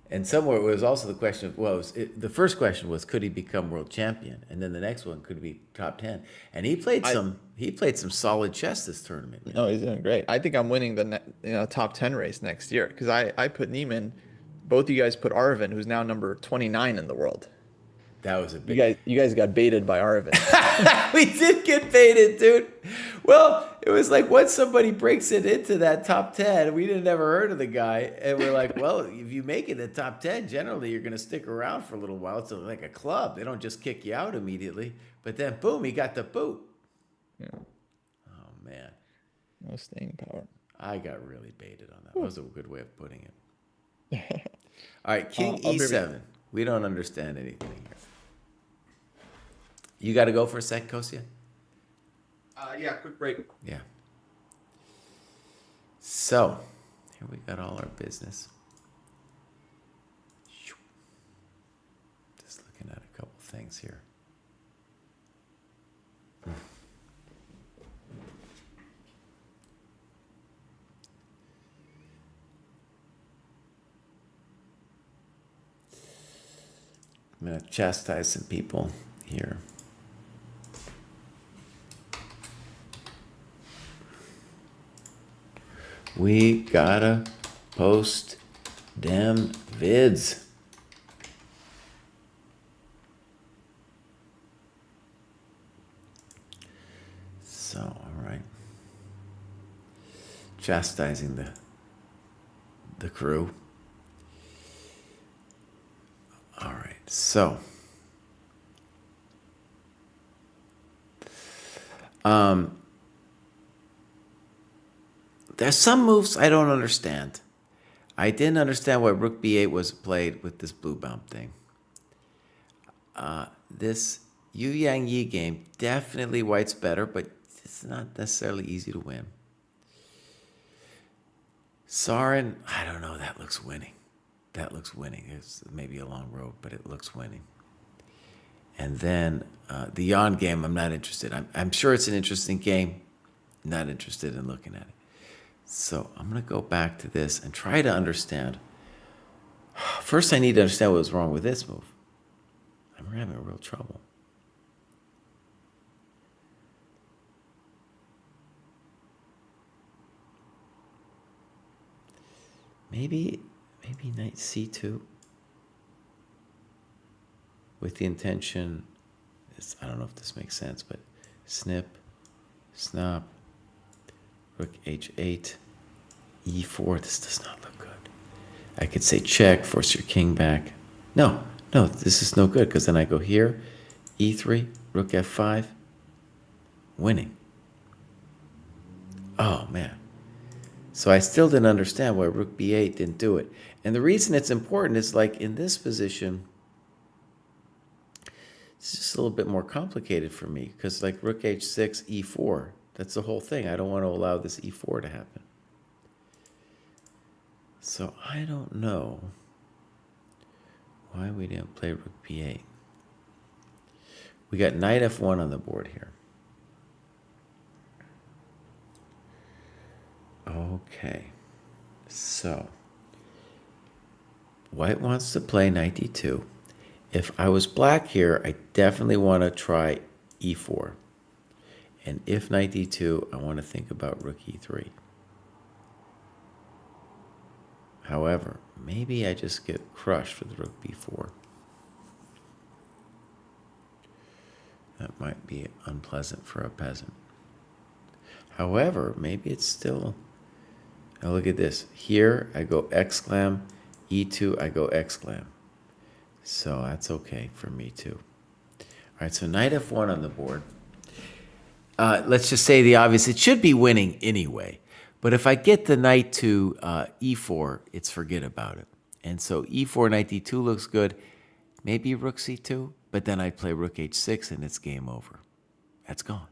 And somewhere it was also the question of, the first question was, could he become world champion? And then the next one, could he be top 10? And he played some solid chess this tournament. Man. No, he's doing great. I think I'm winning the top 10 race next year because I put Niemann. Both you guys put Arvin, who's now number 29 in the world. That was a big. You guys got baited by Arvin. We did get baited, dude. Well, it was like once somebody breaks it into that top 10, we didn't ever heard of the guy. And we're like, well, if you make it the top 10, generally you're going to stick around for a little while. It's like a club. They don't just kick you out immediately. But then, boom, he got the boot. Yeah. Oh, man. No staying power. I got really baited on that. That was a good way of putting it. All right, king I'll be e7. We don't understand anything here. You got to go for a sec, Kostia? Yeah, quick break. Yeah. So, here we got all our business. Just looking at a couple things here. I'm going to chastise some people here. We gotta post them vids. So, all right. Chastising the crew. All right. So, There's some moves I don't understand. I didn't understand why rook b8 was played with this blue bound thing. This Yu Yang Yi game, definitely white's better, but it's not necessarily easy to win. Sarin, I don't know, that looks winning. That looks winning. It's maybe a long road, but it looks winning. And then the Yan game, I'm not interested. I'm sure it's an interesting game. Not interested in looking at it. So I'm going to go back to this and try to understand. First, I need to understand what was wrong with this move. I'm having real trouble. Maybe knight c2 with the intention, I don't know if this makes sense, but snip, snap, rook h8, e4. This does not look good. I could say check, force your king back. No, this is no good, because then I go here, e3, rook f5, winning. Oh, man. So I still didn't understand why rook b8 didn't do it. And the reason it's important is, like, in this position, it's just a little bit more complicated for me, because like rook h6, e4, that's the whole thing. I don't want to allow this e4 to happen. So I don't know why we didn't play rook b8. We got knight f1 on the board here. Okay, so white wants to play knight d2. If I was black here, I definitely want to try e4. And if knight d2, I want to think about rook e3. However, maybe I just get crushed with rook b4. That might be unpleasant for a peasant. However, maybe it's still... Now look at this. Here, I go exclam. E2, I go exclam. So that's okay for me too. All right, so knight f1 on the board. Let's just say the obvious. It should be winning anyway. But if I get the knight to e4, it's forget about it. And so e4, knight d2 looks good. Maybe rook c2, but then I play rook h6 and it's game over. That's gone.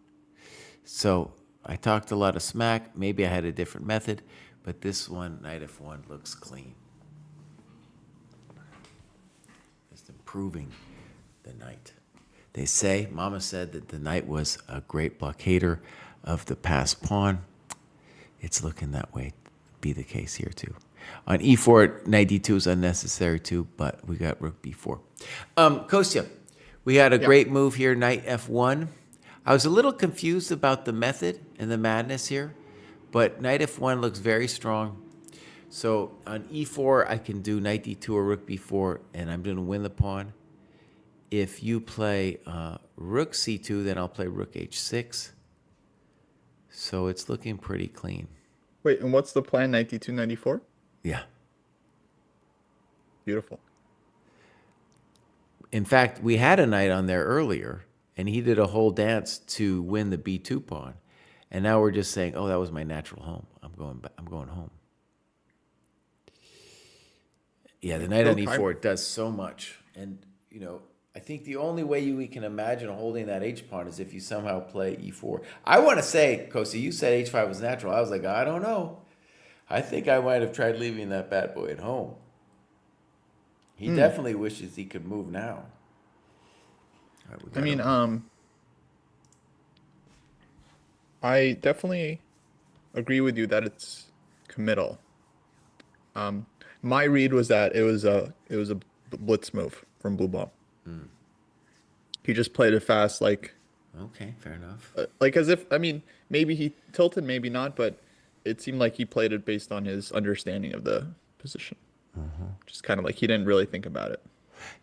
So I talked a lot of smack. Maybe I had a different method, but this one, knight f1, looks clean. Just improving the knight. They say, Mama said that the knight was a great blockader of the passed pawn. It's looking that way to be the case here too. On e4, knight d2 is unnecessary too, but we got rook b4. Kostya, we had a great move here, knight f1. I was a little confused about the method and the madness here, but knight f1 looks very strong. So on e4, I can do knight d2 or rook b4, and I'm going to win the pawn. If you play rook c2, then I'll play rook h6. So it's looking pretty clean. Wait, and what's the plan? Knight d2, knight e4? Yeah. Beautiful. In fact, we had a knight on there earlier, and he did a whole dance to win the b2 pawn. And now we're just saying, oh, that was my natural home. I'm going home. Yeah, the knight on e4 does so much. And, you know, I think the only way we can imagine holding that h-pawn is if you somehow play e4. I want to say, Kosi, you said h5 was natural. I was like, I don't know. I think I might have tried leaving that bad boy at home. He definitely wishes he could move now. All right, I definitely agree with you that it's committal. My read was that it was a blitz move from Blue Ball. He just played it fast, like. Okay, fair enough. Like as if, maybe he tilted, maybe not, but it seemed like he played it based on his understanding of the position. Just kind of like he didn't really think about it.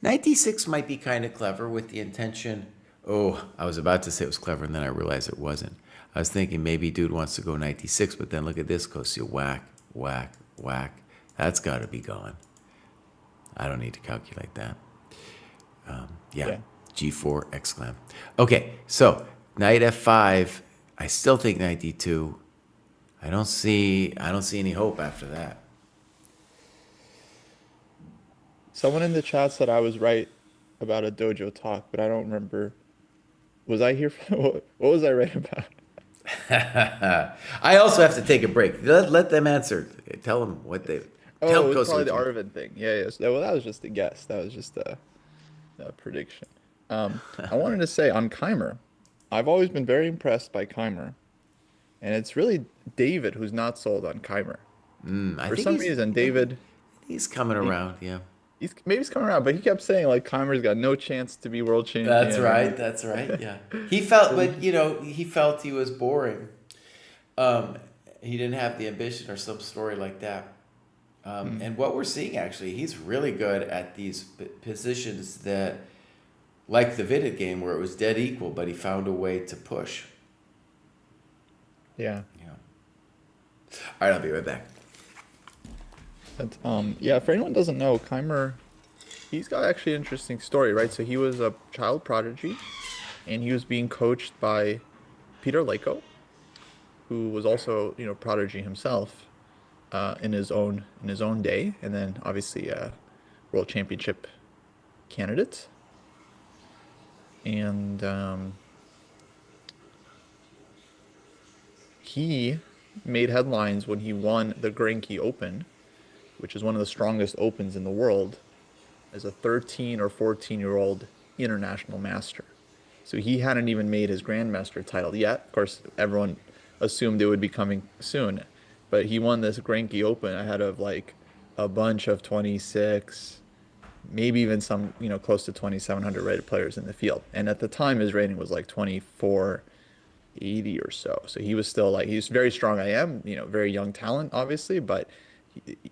Knight d6 might be kind of clever with the intention. Oh, I was about to say it was clever, and then I realized it wasn't. I was thinking maybe dude wants to go knight d6, but then look at this, Kostya. Whack, whack, whack. That's got to be gone. I don't need to calculate that. Yeah. G4, exclam. Okay, so knight f5. I still think knight d2. I don't see any hope after that. Someone in the chat said I was right about a dojo talk, but I don't remember. Was I here for what was I right about? I also have to take a break. Let them answer. Tell them what they Oh, tell it was Kosa probably what the you mean. Arvin thing. Yeah, yes. Well, that was just a guess. That was just a prediction. I wanted to say on Keimer, I've always been very impressed by Keimer, and it's really David who's not sold on Keimer. I For think some he's reason, I think David, he's coming he, around. Yeah, he's coming around, but he kept saying like Keimer's got no chance to be world that's champion, and right. like That's right. Yeah, he felt, so he but just he felt he was boring. Um, he didn't have the ambition or some story like that. mm, And what we're seeing actually, he's really good at these positions that, like the Vidit game, where it was dead equal, but he found a way to push. yeah. Yeah. All right, I'll be right back. But yeah, for anyone who doesn't know, Keimer, he's got actually an interesting story, right? So he was a child prodigy, and he was being coached by Peter Leko, who was also, prodigy himself, in his own day, and then obviously world championship candidate. And he made headlines when he won the Grenki Open, which is one of the strongest opens in the world, as a 13 or 14-year-old international master. So he hadn't even made his grandmaster title yet. Of course, everyone assumed it would be coming soon, but he won this Grenki Open ahead of like a bunch of 26, maybe even some, close to 2,700 rated players in the field. And at the time, his rating was like 2480 or so. So he was still like, he's very strong. I am, very young talent, obviously, but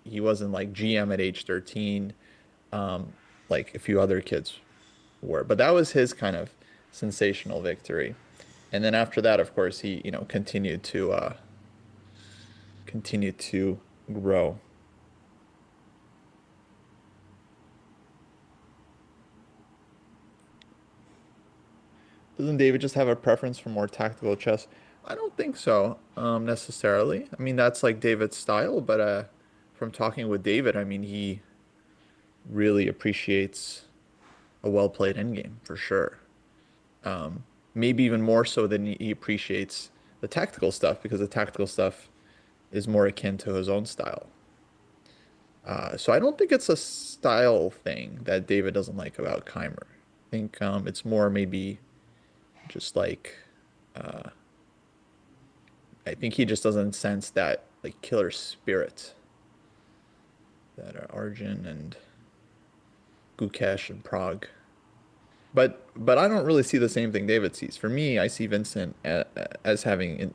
he wasn't like GM at age 13, um, like a few other kids were. But that was his kind of sensational victory. And then after that, of course, he, continued to grow. Doesn't David just have a preference for more tactical chess? I don't think so, necessarily. I mean, that's like David's style, but from talking with David, I mean, he really appreciates a well-played endgame for sure. Maybe even more so than he appreciates the tactical stuff because the tactical stuff is more akin to his own style. So I don't think it's a style thing that David doesn't like about Keimer. I think it's more maybe just like I think he just doesn't sense that like killer spirit that Arjun and Gukesh and Prague. But I don't really see the same thing David sees. For me, I see Vincent as having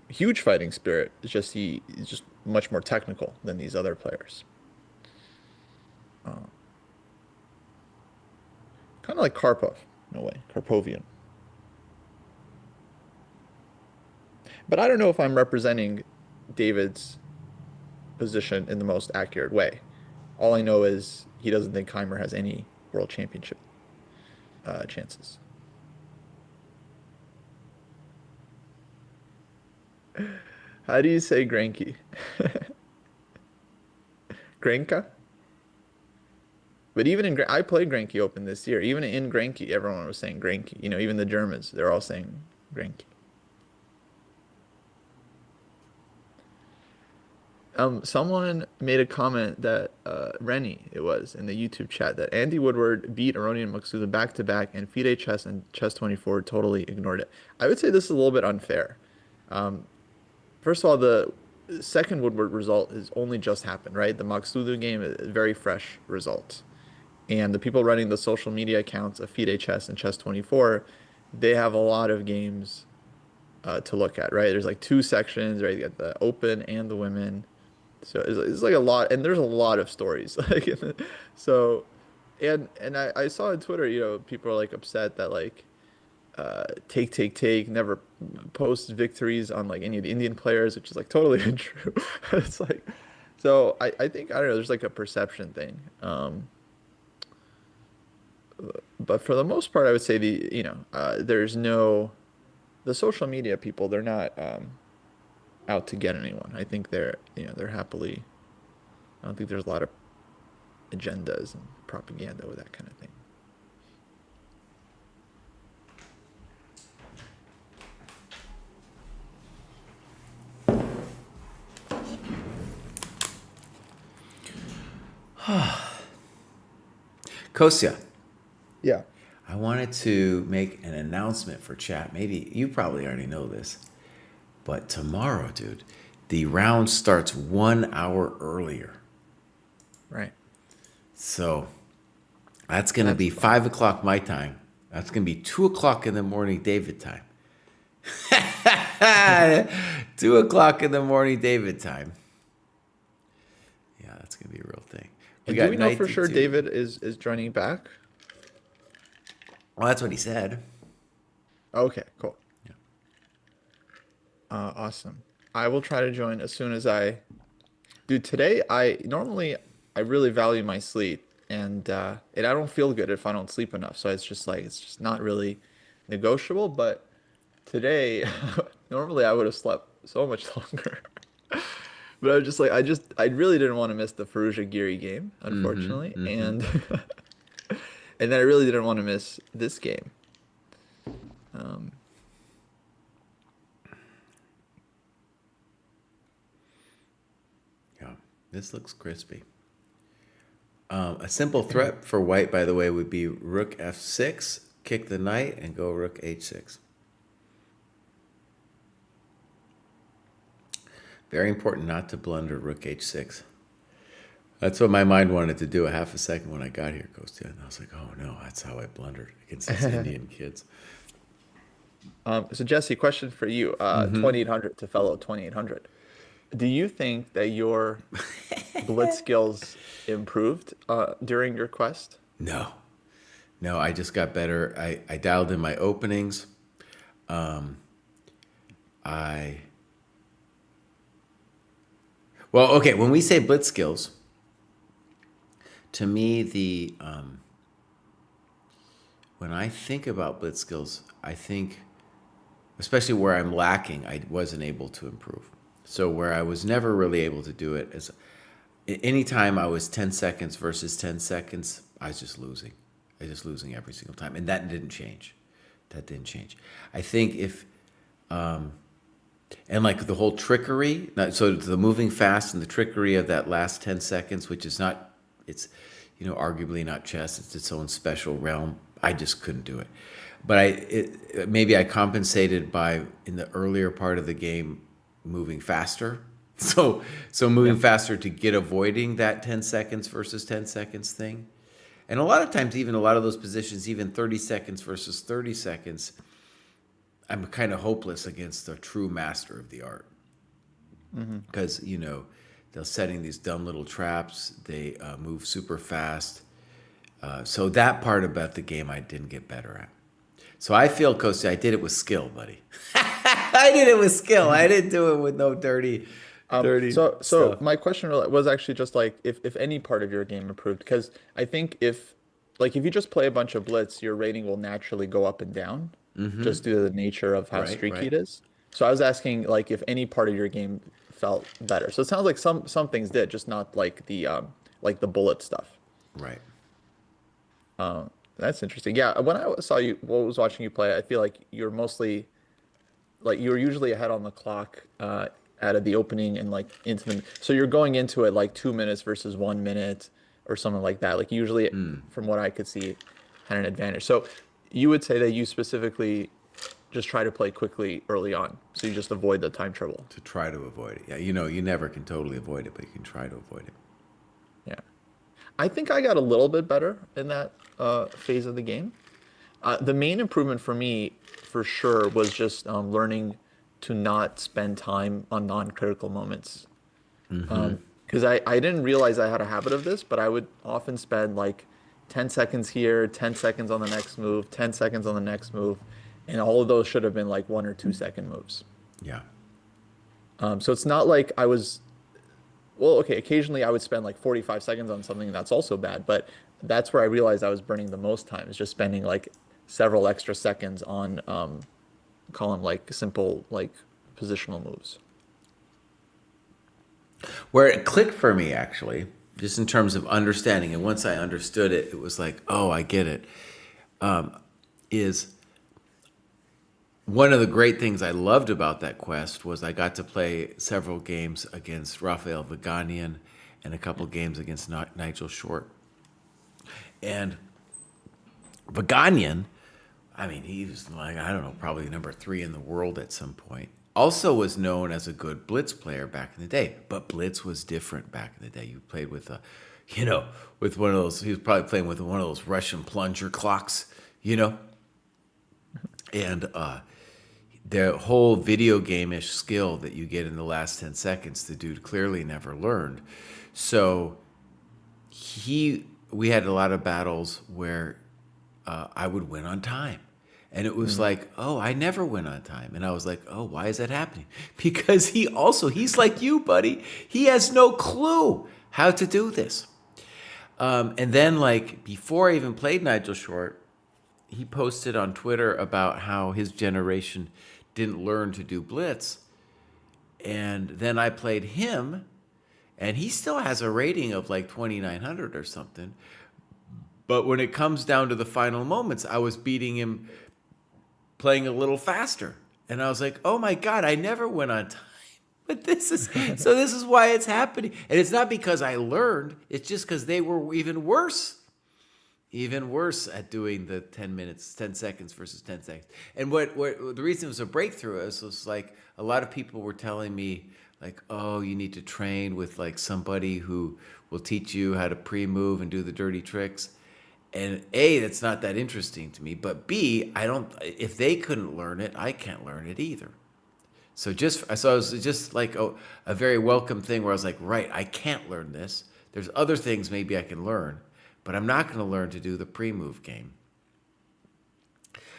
huge fighting spirit. It's just he's just much more technical than these other players. Uh, Kind of like Karpov in a way, Karpovian. But I don't know if I'm representing David's position in the most accurate way. All I know is he doesn't think Keimer has any world championship chances. How do you say Granky? Granka? But even in I played Granky Open this year. Even in Granky, everyone was saying Granky. Even the Germans, they're all saying Granky. Someone made a comment that Rennie, it was in the YouTube chat, that Andy Woodward beat Aroni and Maksuda back to back, and FIDE Chess and Chess 24 totally ignored it. I would say this is a little bit unfair. First of all, the second Woodward result has only just happened, right? The Maksuda game is a very fresh result. And the people running the social media accounts of FIDE Chess and Chess 24, they have a lot of games to look at, right? There's like two sections, right? You got the open and the women. So it's like a lot, and there's a lot of stories. Like, so, and I saw on Twitter, people are like upset that like take never posts victories on like any of the Indian players, which is like totally untrue. It's like, so I think I don't know. There's like a perception thing. But for the most part, I would say there's no the social media people. They're not. out to get anyone. I think they're happily. I don't think there's a lot of agendas and propaganda with that kind of thing. Kosya, Yeah. I wanted to make an announcement for chat. Maybe you probably already know this, but tomorrow, dude, the round starts 1 hour earlier. Right. So that's going to That's be fun. 5 o'clock my time. That's going to be 2 o'clock in the morning, David time. 2 o'clock in the morning, David time. Yeah, that's going to be a real thing. We And do got we know night for to sure do. David is joining back? Well, that's what he said. Okay, cool. Yeah. Awesome. I will try to join as soon as I do. Today, I really value my sleep, and I don't feel good if I don't sleep enough. So it's just not really negotiable. But today, normally I would have slept so much longer. But I was just like, I really didn't want to miss the Firouzja Giri game, unfortunately, and and then I really didn't want to miss this game. Um, Yeah, this looks crispy. A simple threat for white, by the way, would be rook f6, kick the knight, and go rook h6. Very important not to blunder rook h6. That's what my mind wanted to do a half a second when I got here, Kostya. And I was like, oh no, that's how I blundered against these Indian kids. so Jesse, question for you, 2800 to fellow 2800. Do you think that your blitz skills improved during your quest? No, no, I just got better. I dialed in my openings. I Well, okay, when we say blitz skills, to me when I think about blitz skills, I think especially where I'm lacking, I wasn't able to improve. So where I was never really able to do it is anytime I was 10 seconds versus 10 seconds, I was just losing. I was just losing every single time. And that didn't change. That didn't change. I think and like the whole trickery, so the moving fast and the trickery of that last 10 seconds, which is not, it's, arguably not chess, it's its own special realm. I just couldn't do it. But maybe I compensated by, in the earlier part of the game, moving faster. So moving faster to avoiding that 10 seconds versus 10 seconds thing. And a lot of times, even a lot of those positions, even 30 seconds versus 30 seconds, I'm kind of hopeless against a true master of the art. Because, they're setting these dumb little traps. They move super fast. So that part about the game I didn't get better at. So I feel, Kostya, I did it with skill, buddy. I did it with skill. I didn't do it with no dirty So stuff. my question was actually just like if any part of your game improved, because I think if you just play a bunch of blitz, your rating will naturally go up and down, just due to the nature of how Right, streaky right, it is. So I was asking like if any part of your game felt better. So it sounds like some things did, just not like the bullet stuff. right. That's interesting. Yeah, when I was watching you play, I feel like you're mostly like you're usually ahead on the clock out of the opening and like into the so you're going into it like 2 minutes versus 1 minute or something like that. Like usually, from what I could see, had an advantage. So you would say that you specifically just try to play quickly early on, so you just avoid the time trouble. To try to avoid it. Yeah, you never can totally avoid it, but you can try to avoid it. Yeah, I think I got a little bit better in that phase of the game. The main improvement for me, for sure, was just learning to not spend time on non-critical moments. Because I didn't realize I had a habit of this, but I would often spend like 10 seconds here, 10 seconds on the next move, 10 seconds on the next move, and all of those should have been like 1 or 2 second moves. Yeah. So it's not like I was, well, okay, occasionally I would spend like 45 seconds on something, that's also bad, but that's where I realized I was burning the most time, is just spending like several extra seconds on call them like simple like positional moves. Where it clicked for me, actually, just in terms of understanding, and once I understood it, it was like, oh, I get it. Is one of the great things I loved about that quest was I got to play several games against Raphael Vaganian and a couple games against Nigel Short. And Vaganian, I mean, he was like, I don't know, probably number 3 in the world at some point. Also was known as a good Blitz player back in the day, but Blitz was different back in the day. You played with with one of those, he was probably playing with one of those Russian plunger clocks, and the whole video game-ish skill that you get in the last 10 seconds, the dude clearly never learned. So we had a lot of battles where I would win on time. And it was like, oh, I never win on time. And I was like, oh, why is that happening? Because he's like you, buddy. He has no clue how to do this. And then, like, before I even played Nigel Short, he posted on Twitter about how his generation didn't learn to do Blitz. And then I played him, and he still has a rating of like 2,900 or something. But when it comes down to the final moments, I was beating him playing a little faster. And I was like, oh my God, I never went on time. But this is why it's happening. And it's not because I learned, it's just because they were even worse at doing the 10 seconds versus 10 seconds. And what the reason it was a breakthrough was like a lot of people were telling me, like, oh, you need to train with like somebody who will teach you how to pre-move and do the dirty tricks. And A, that's not that interesting to me. But B, if they couldn't learn it, I can't learn it either. So it was just like a very welcome thing where I was like, right, I can't learn this. There's other things maybe I can learn, but I'm not going to learn to do the pre-move game.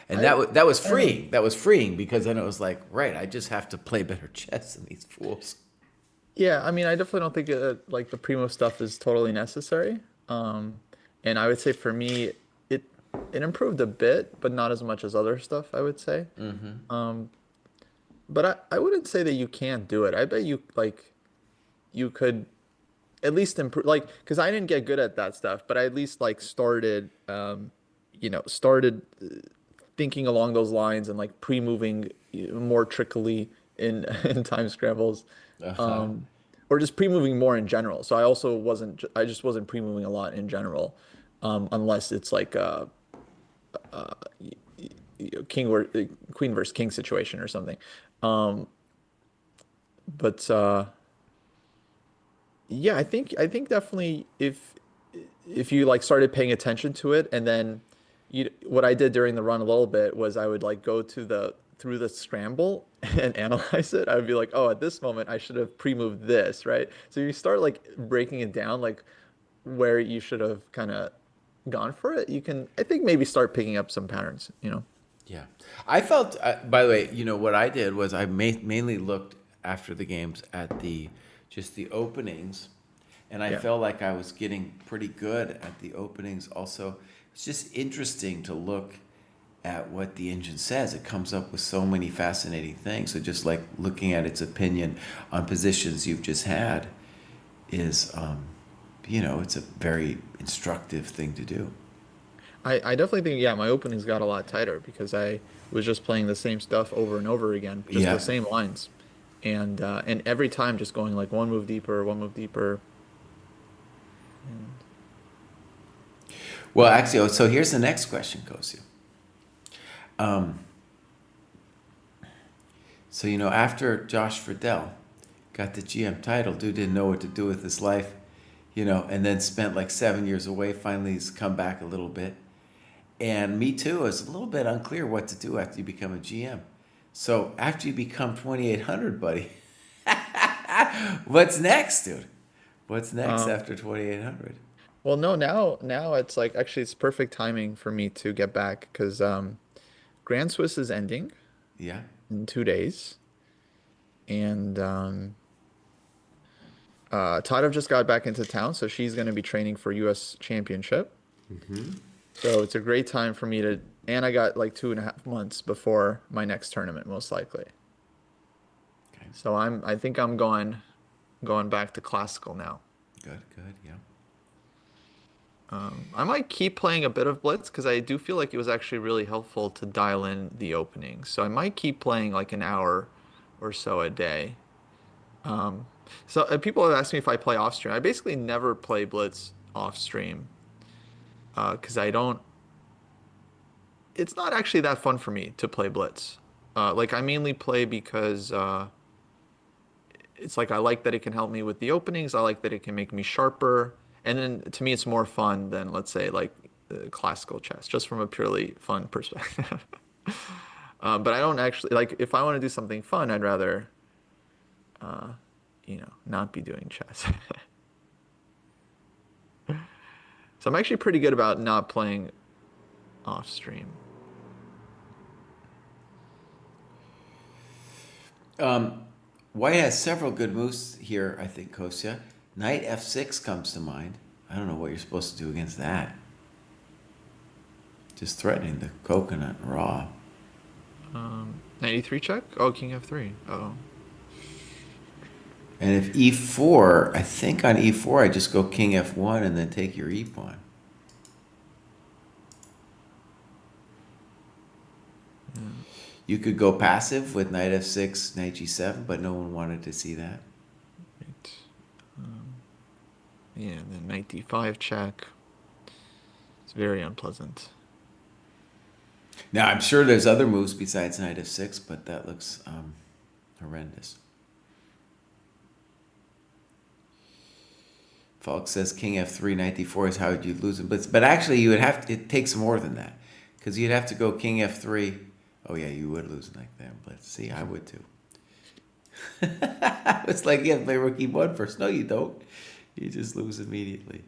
And that was freeing. That was freeing because then it was like, right, I just have to play better chess than these fools. Yeah, I mean, I definitely don't think like the primo stuff is totally necessary. And I would say for me, it improved a bit, but not as much as other stuff, I would say. But I wouldn't say that you can't do it. I bet you could at least improve, like, because I didn't get good at that stuff, but I at least like started thinking along those lines and like pre-moving more trickily in in time scrambles, or just pre-moving more in general. So I just wasn't pre-moving a lot in general, unless it's like queen versus king situation or something. But yeah, I think definitely if you like started paying attention to it, and then what I did during the run a little bit was I would like go through the scramble and analyze it. I would be like, oh, at this moment I should have pre-moved this, right? So you start like breaking it down, like where you should have kind of gone for it. You can, I think, maybe start picking up some patterns, Yeah. I felt, by the way, what I did was I mainly looked after the games at just the openings, and I felt like I was getting pretty good at the openings also. It's just interesting to look at what the engine says. It comes up with so many fascinating things. So just like looking at its opinion on positions you've just had is, it's a very instructive thing to do. I definitely think, yeah, my openings got a lot tighter because I was just playing the same stuff over and over again, just Yeah. the same lines, and every time just going like one move deeper, one move deeper. Well, actually, so here's the next question, Kosio. So, after Josh Friedel got the GM title, dude didn't know what to do with his life, and then spent like 7 years away. Finally, he's come back a little bit. And me too, it's a little bit unclear what to do after you become a GM. So after you become 2,800, buddy, what's next, dude? What's next after 2,800? Well, no, now it's like actually it's perfect timing for me to get back because Grand Swiss is ending Yeah. in 2 days, and Tadov just got back into town, so she's going to be training for U.S. Championship. So it's a great time for me and I got like 2.5 months before my next tournament, most likely. Okay. So I think I'm going going back to classical now. Good, yeah. I might keep playing a bit of Blitz because I do feel like it was actually really helpful to dial in the openings. So I might keep playing like an hour or so a day. So people have asked me if I play off stream. I basically never play Blitz off stream because I don't. It's not actually that fun for me to play Blitz. Like I mainly play because it's like I like that it can help me with the openings. I like that it can make me sharper. And then to me, it's more fun than, let's say, like classical chess, just from a purely fun perspective. But I don't actually like if I want to do something fun, I'd rather, not be doing chess. So I'm actually pretty good about not playing off stream. White has several good moves here, I think, Kostya. Knight f6 comes to mind. I don't know what you're supposed to do against that. Just threatening the coconut raw. 93 check? Oh, king f3. Oh. And if e4, I think on e4 I just go king f1 and then take your e pawn. You could go passive with knight f6, knight g7, but no one wanted to see that. Right. Yeah, and then knight d5 check. It's very unpleasant. Now, I'm sure there's other moves besides knight f6, but that looks horrendous. Falk says king f3, knight d4 is how you lose in blitz. But actually, you would have to, it takes more than that. Because you'd have to go king f3. Oh, yeah, you would lose like that in blitz. See, I would too. It's like, yeah, play rook e1 first. No, you don't. You just lose immediately.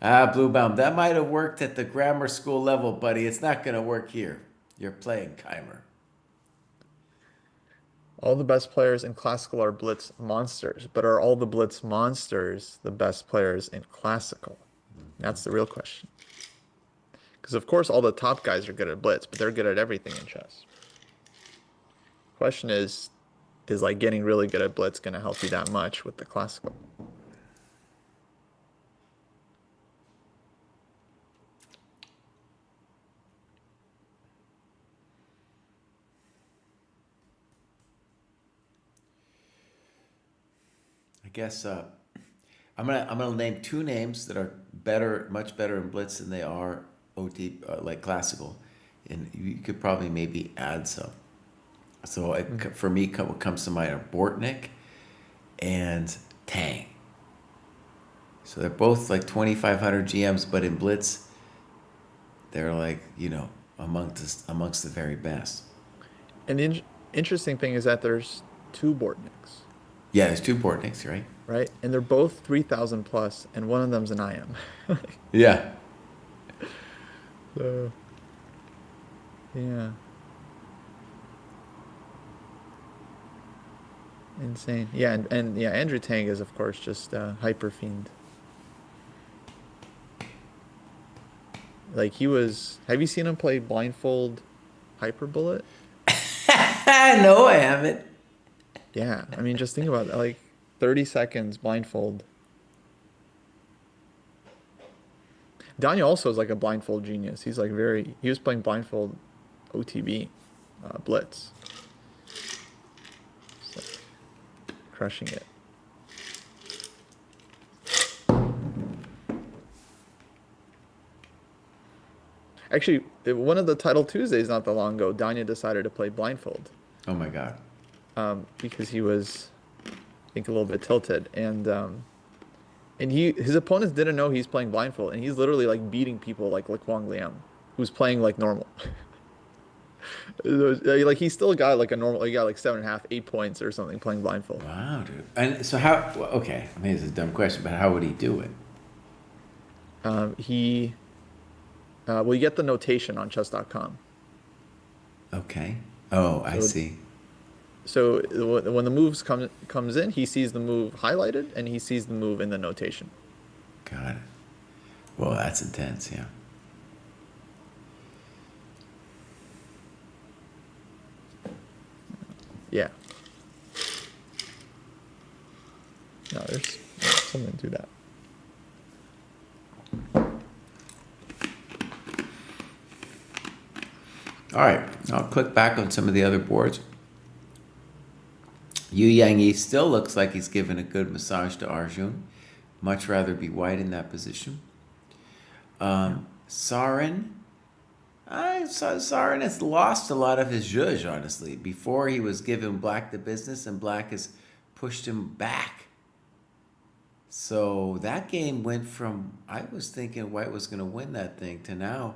Bluebaum, that might have worked at the grammar school level, buddy. It's not going to work here. You're playing Keimer. All the best players in classical are blitz monsters, but are all the blitz monsters the best players in classical? That's the real question. Because of course all the top guys are good at blitz, but they're good at everything in chess. Question is like getting really good at blitz going to help you that much with the classical? I guess I'm gonna name two names that are better, much better in blitz than they are OT like classical, and you could probably maybe add some. So for me, what comes to mind are Bortnik and Tang. So they're both like 2,500 GMs, but in blitz, they're like amongst the very best. And the interesting thing is that there's two Bortniks. Yeah, there's two Bortniks, right? Right? And they're both 3,000 plus, and one of them's an IM. Yeah. So, yeah. Insane. Yeah, and yeah, Andrew Tang is, of course, just hyper fiend. Like, he was... Have you seen him play blindfold hyper bullet? No, I haven't. Yeah, I mean, just think about that. Like, 30 seconds blindfold. Daniel also is like a blindfold genius. He's like he was playing blindfold OTB, Blitz. So, crushing it. Actually, one of the Title Tuesdays not that long ago, Daniel decided to play blindfold. Oh my God. Because he was, I think, a little bit tilted, and his opponents didn't know he's playing blindfold, and he's literally like beating people like Kwang Liam, who's playing like normal. Like he still got like a normal, he got like 7.5, 8 points or something playing blindfold. Wow, dude. And so how? Okay, I mean it's a dumb question, but how would he do it? Well, you get the notation on chess.com. Okay. Oh, I see. So when the moves comes in, he sees the move highlighted, and he sees the move in the notation. Got it. Well, that's intense, yeah. Yeah. there's something to that. All right, I'll click back on some of the other boards. Yu Yang Yi still looks like he's giving a good massage to Arjun. Much rather be white in that position. Sarin. Sarin has lost a lot of his zhuzh, honestly. Before he was giving black the business, and black has pushed him back. So that game went from, I was thinking white was going to win that thing, to now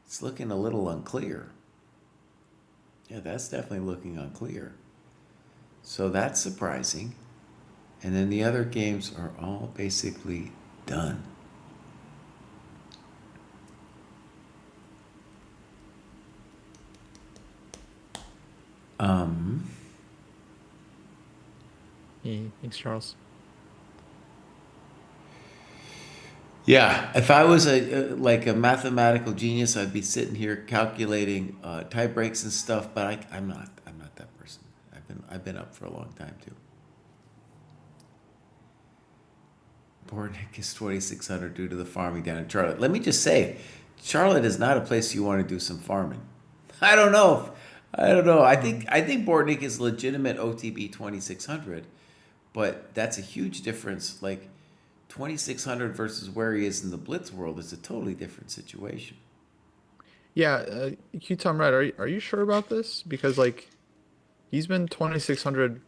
it's looking a little unclear. Yeah, that's definitely looking unclear. So that's surprising. And then the other games are all basically done. Thanks, Charles. Yeah, if I was like a mathematical genius, I'd be sitting here calculating tie breaks and stuff. But I'm not. I'm not that person. I've been up for a long time too. Poor Nick is 2,600 due to the farming down in Charlotte. Let me just say, Charlotte is not a place you want to do some farming. I don't know. I think Bortnick is legitimate OTB 2,600, but that's a huge difference. Like 2,600 versus where he is in the Blitz world is a totally different situation. Yeah, Q-Tom, right? Are you sure about this? Because like, he's been 2,600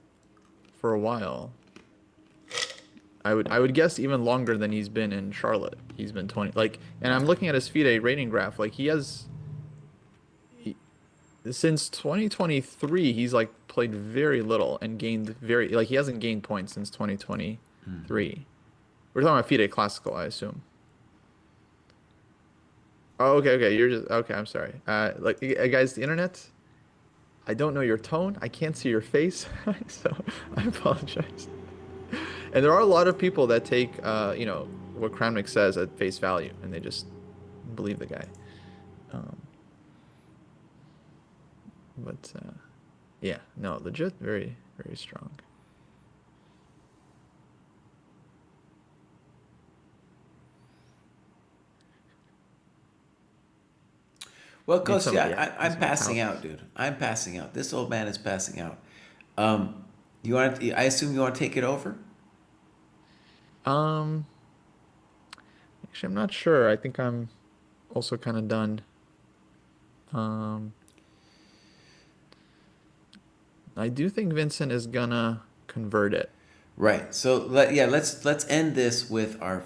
for a while. I would guess even longer than he's been in Charlotte. He's been 20 like, and I'm looking at his FIDE rating graph. Like since 2023, he's like played very little and gained he hasn't gained points since 2023. We're talking about FIDE Classical, I assume. Oh, okay. You're just okay. I'm sorry. Guys, the internet. I don't know your tone. I can't see your face, so I apologize. And there are a lot of people that take, what Kramnik says at face value, and they just believe the guy. Yeah, no, legit, very, very strong. Well, Coach, I'm passing out, dude. I'm passing out. This old man is passing out. You want? I assume you want to take it over. Actually, I'm not sure. I think I'm also kind of done. I do think Vincent is gonna convert it. Right. So let's end this with our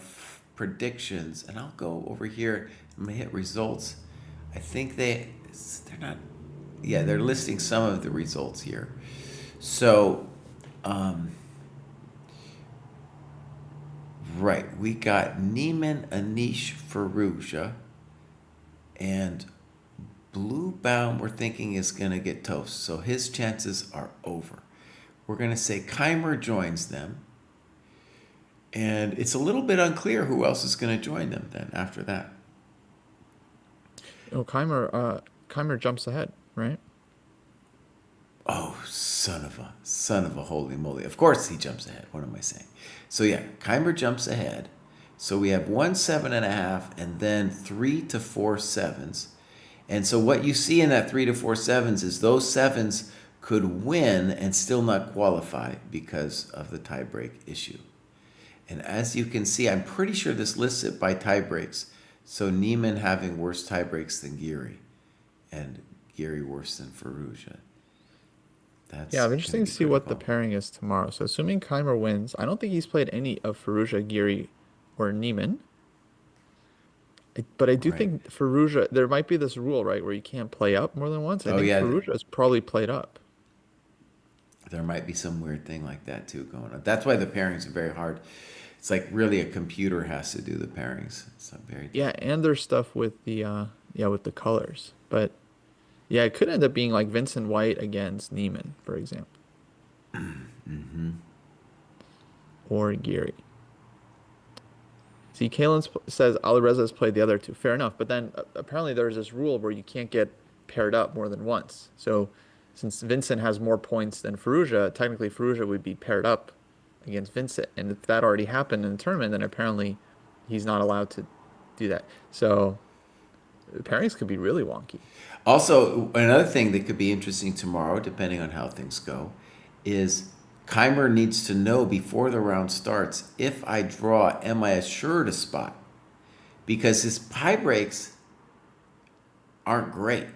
predictions, and I'll go over here. I'm gonna hit results. I think they're not. Yeah, they're listing some of the results here. So, right, we got Niemann, Anish, Firouzja, and Bluebaum we're thinking is going to get toast. So his chances are over. We're going to say Keimer joins them. And it's a little bit unclear who else is going to join them then after that. Oh, Keimer jumps ahead, right? Oh, son of a holy moly. Of course he jumps ahead. What am I saying? So yeah, Keimer jumps ahead. So we have 1 7.5 and then 3 to 4 sevens. And so what you see in that 3 to 4 sevens is those sevens could win and still not qualify because of the tiebreak issue. And as you can see, I'm pretty sure this lists it by tiebreaks. So Niemann having worse tiebreaks than Giri, and Giri worse than Firouzja. Yeah, I'm interesting to see what the pairing is tomorrow. So assuming Keimer wins, I don't think he's played any of Firouzja, Giri, or Niemann. But I do think Firouzja, there might be this rule, right, where you can't play up more than once. I think Firouzja is probably played up. There might be some weird thing like that too going on. That's why the pairings are very hard. It's like really a computer has to do the pairings. It's not very and there's stuff with the with the colors. But yeah, it could end up being like Vincent White against Niemann, for example. Or Giri. See, Kalen says Alireza has played the other two. Fair enough. But then apparently there's this rule where you can't get paired up more than once. So since Vincent has more points than Firouzja, technically Firouzja would be paired up against Vincent. And if that already happened in the tournament, then apparently he's not allowed to do that. So the pairings could be really wonky. Also, another thing that could be interesting tomorrow, depending on how things go, is Keimer needs to know before the round starts, if I draw, am I assured a spot? Because his tie breaks aren't great.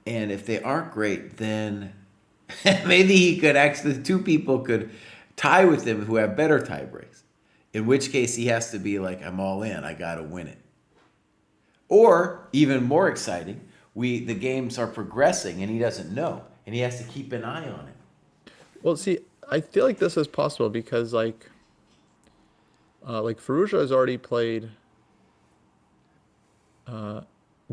And if they aren't great, then maybe he could actually, two people could tie with him who have better tie breaks. In which case he has to be like, I'm all in, I gotta win it. Or, even more exciting, the games are progressing and he doesn't know, and he has to keep an eye on it. Well, see, I feel like this is possible because like Firouzja has already played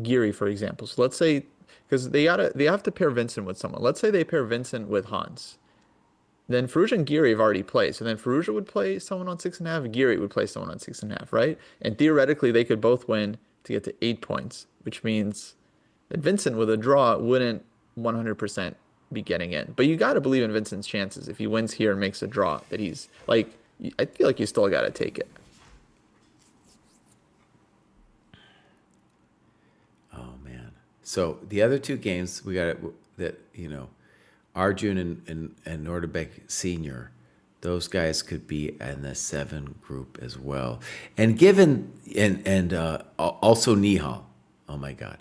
Giri, for example. So let's say, because they have to pair Vincent with someone. Let's say they pair Vincent with Hans. Then Firouzja and Giri have already played. So then Firouzja would play someone on 6.5, Giri would play someone on 6.5, right? And theoretically, they could both win to get to 8 points, which means that Vincent with a draw wouldn't 100% be getting in. But you got to believe in Vincent's chances. If he wins here and makes a draw, that he's like, I feel like you still got to take it. Oh man! So the other two games we got that Arjun and Nordebek Senior, those guys could be in the 7 group as well. And given and also Nihal. Oh my God!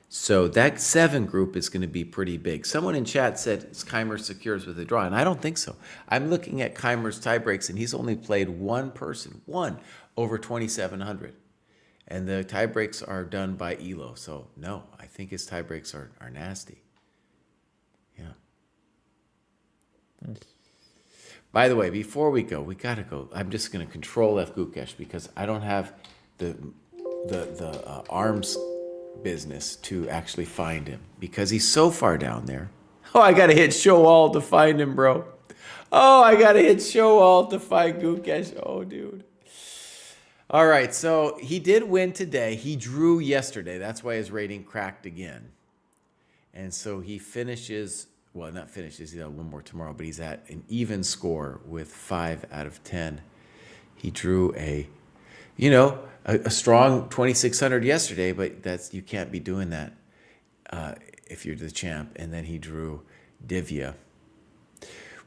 So that 7 group is going to be pretty big. Someone in chat said Keimer secures with a draw, and I don't think so. I'm looking at Keimer's tie breaks, and he's only played one over 2,700. And the tie breaks are done by Elo. So, no, I think his tie breaks are nasty. Yeah. By the way, before we go, we got to go. I'm just going to control F. Gukesh because I don't have the arms business to actually find him because he's so far down there. Oh, I got to hit show all to find him, bro. Oh, I got to hit show all to find Gukesh. Oh, dude. All right, so he did win today. He drew yesterday. That's why his rating cracked again. And so he finishes, well, not finishes, he'll have one more tomorrow, but he's at an even score with 5 out of 10. He drew a strong 2,600 yesterday, but you can't be doing that if you're the champ. And then he drew Divya.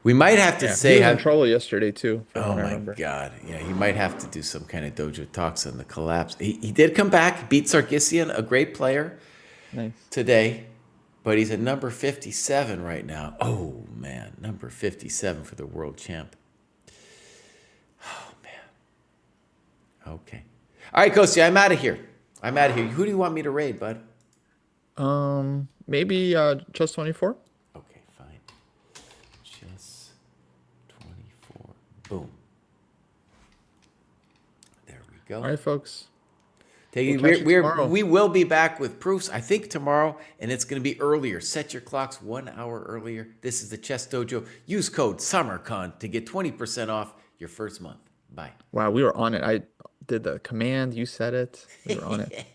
We might have to say... He was in trouble yesterday, too. Oh, my God. Yeah, he might have to do some kind of Dojo talks on the collapse. He did come back, beat Sarkisian, a great player, today. But he's at number 57 right now. Oh, man. Number 57 for the world champ. Oh, man. Okay. All right, Kostya, I'm out of here. Who do you want me to raid, bud? Maybe Chess 24? Okay, fine. Chess 24. Boom. There we go. All right, folks. We will be back with proofs, I think, tomorrow, and it's going to be earlier. Set your clocks 1 hour earlier. This is the Chess Dojo. Use code Samarkand to get 20% off your first month. Bye. Wow, we were on it. I did the command. You said it. We were on it.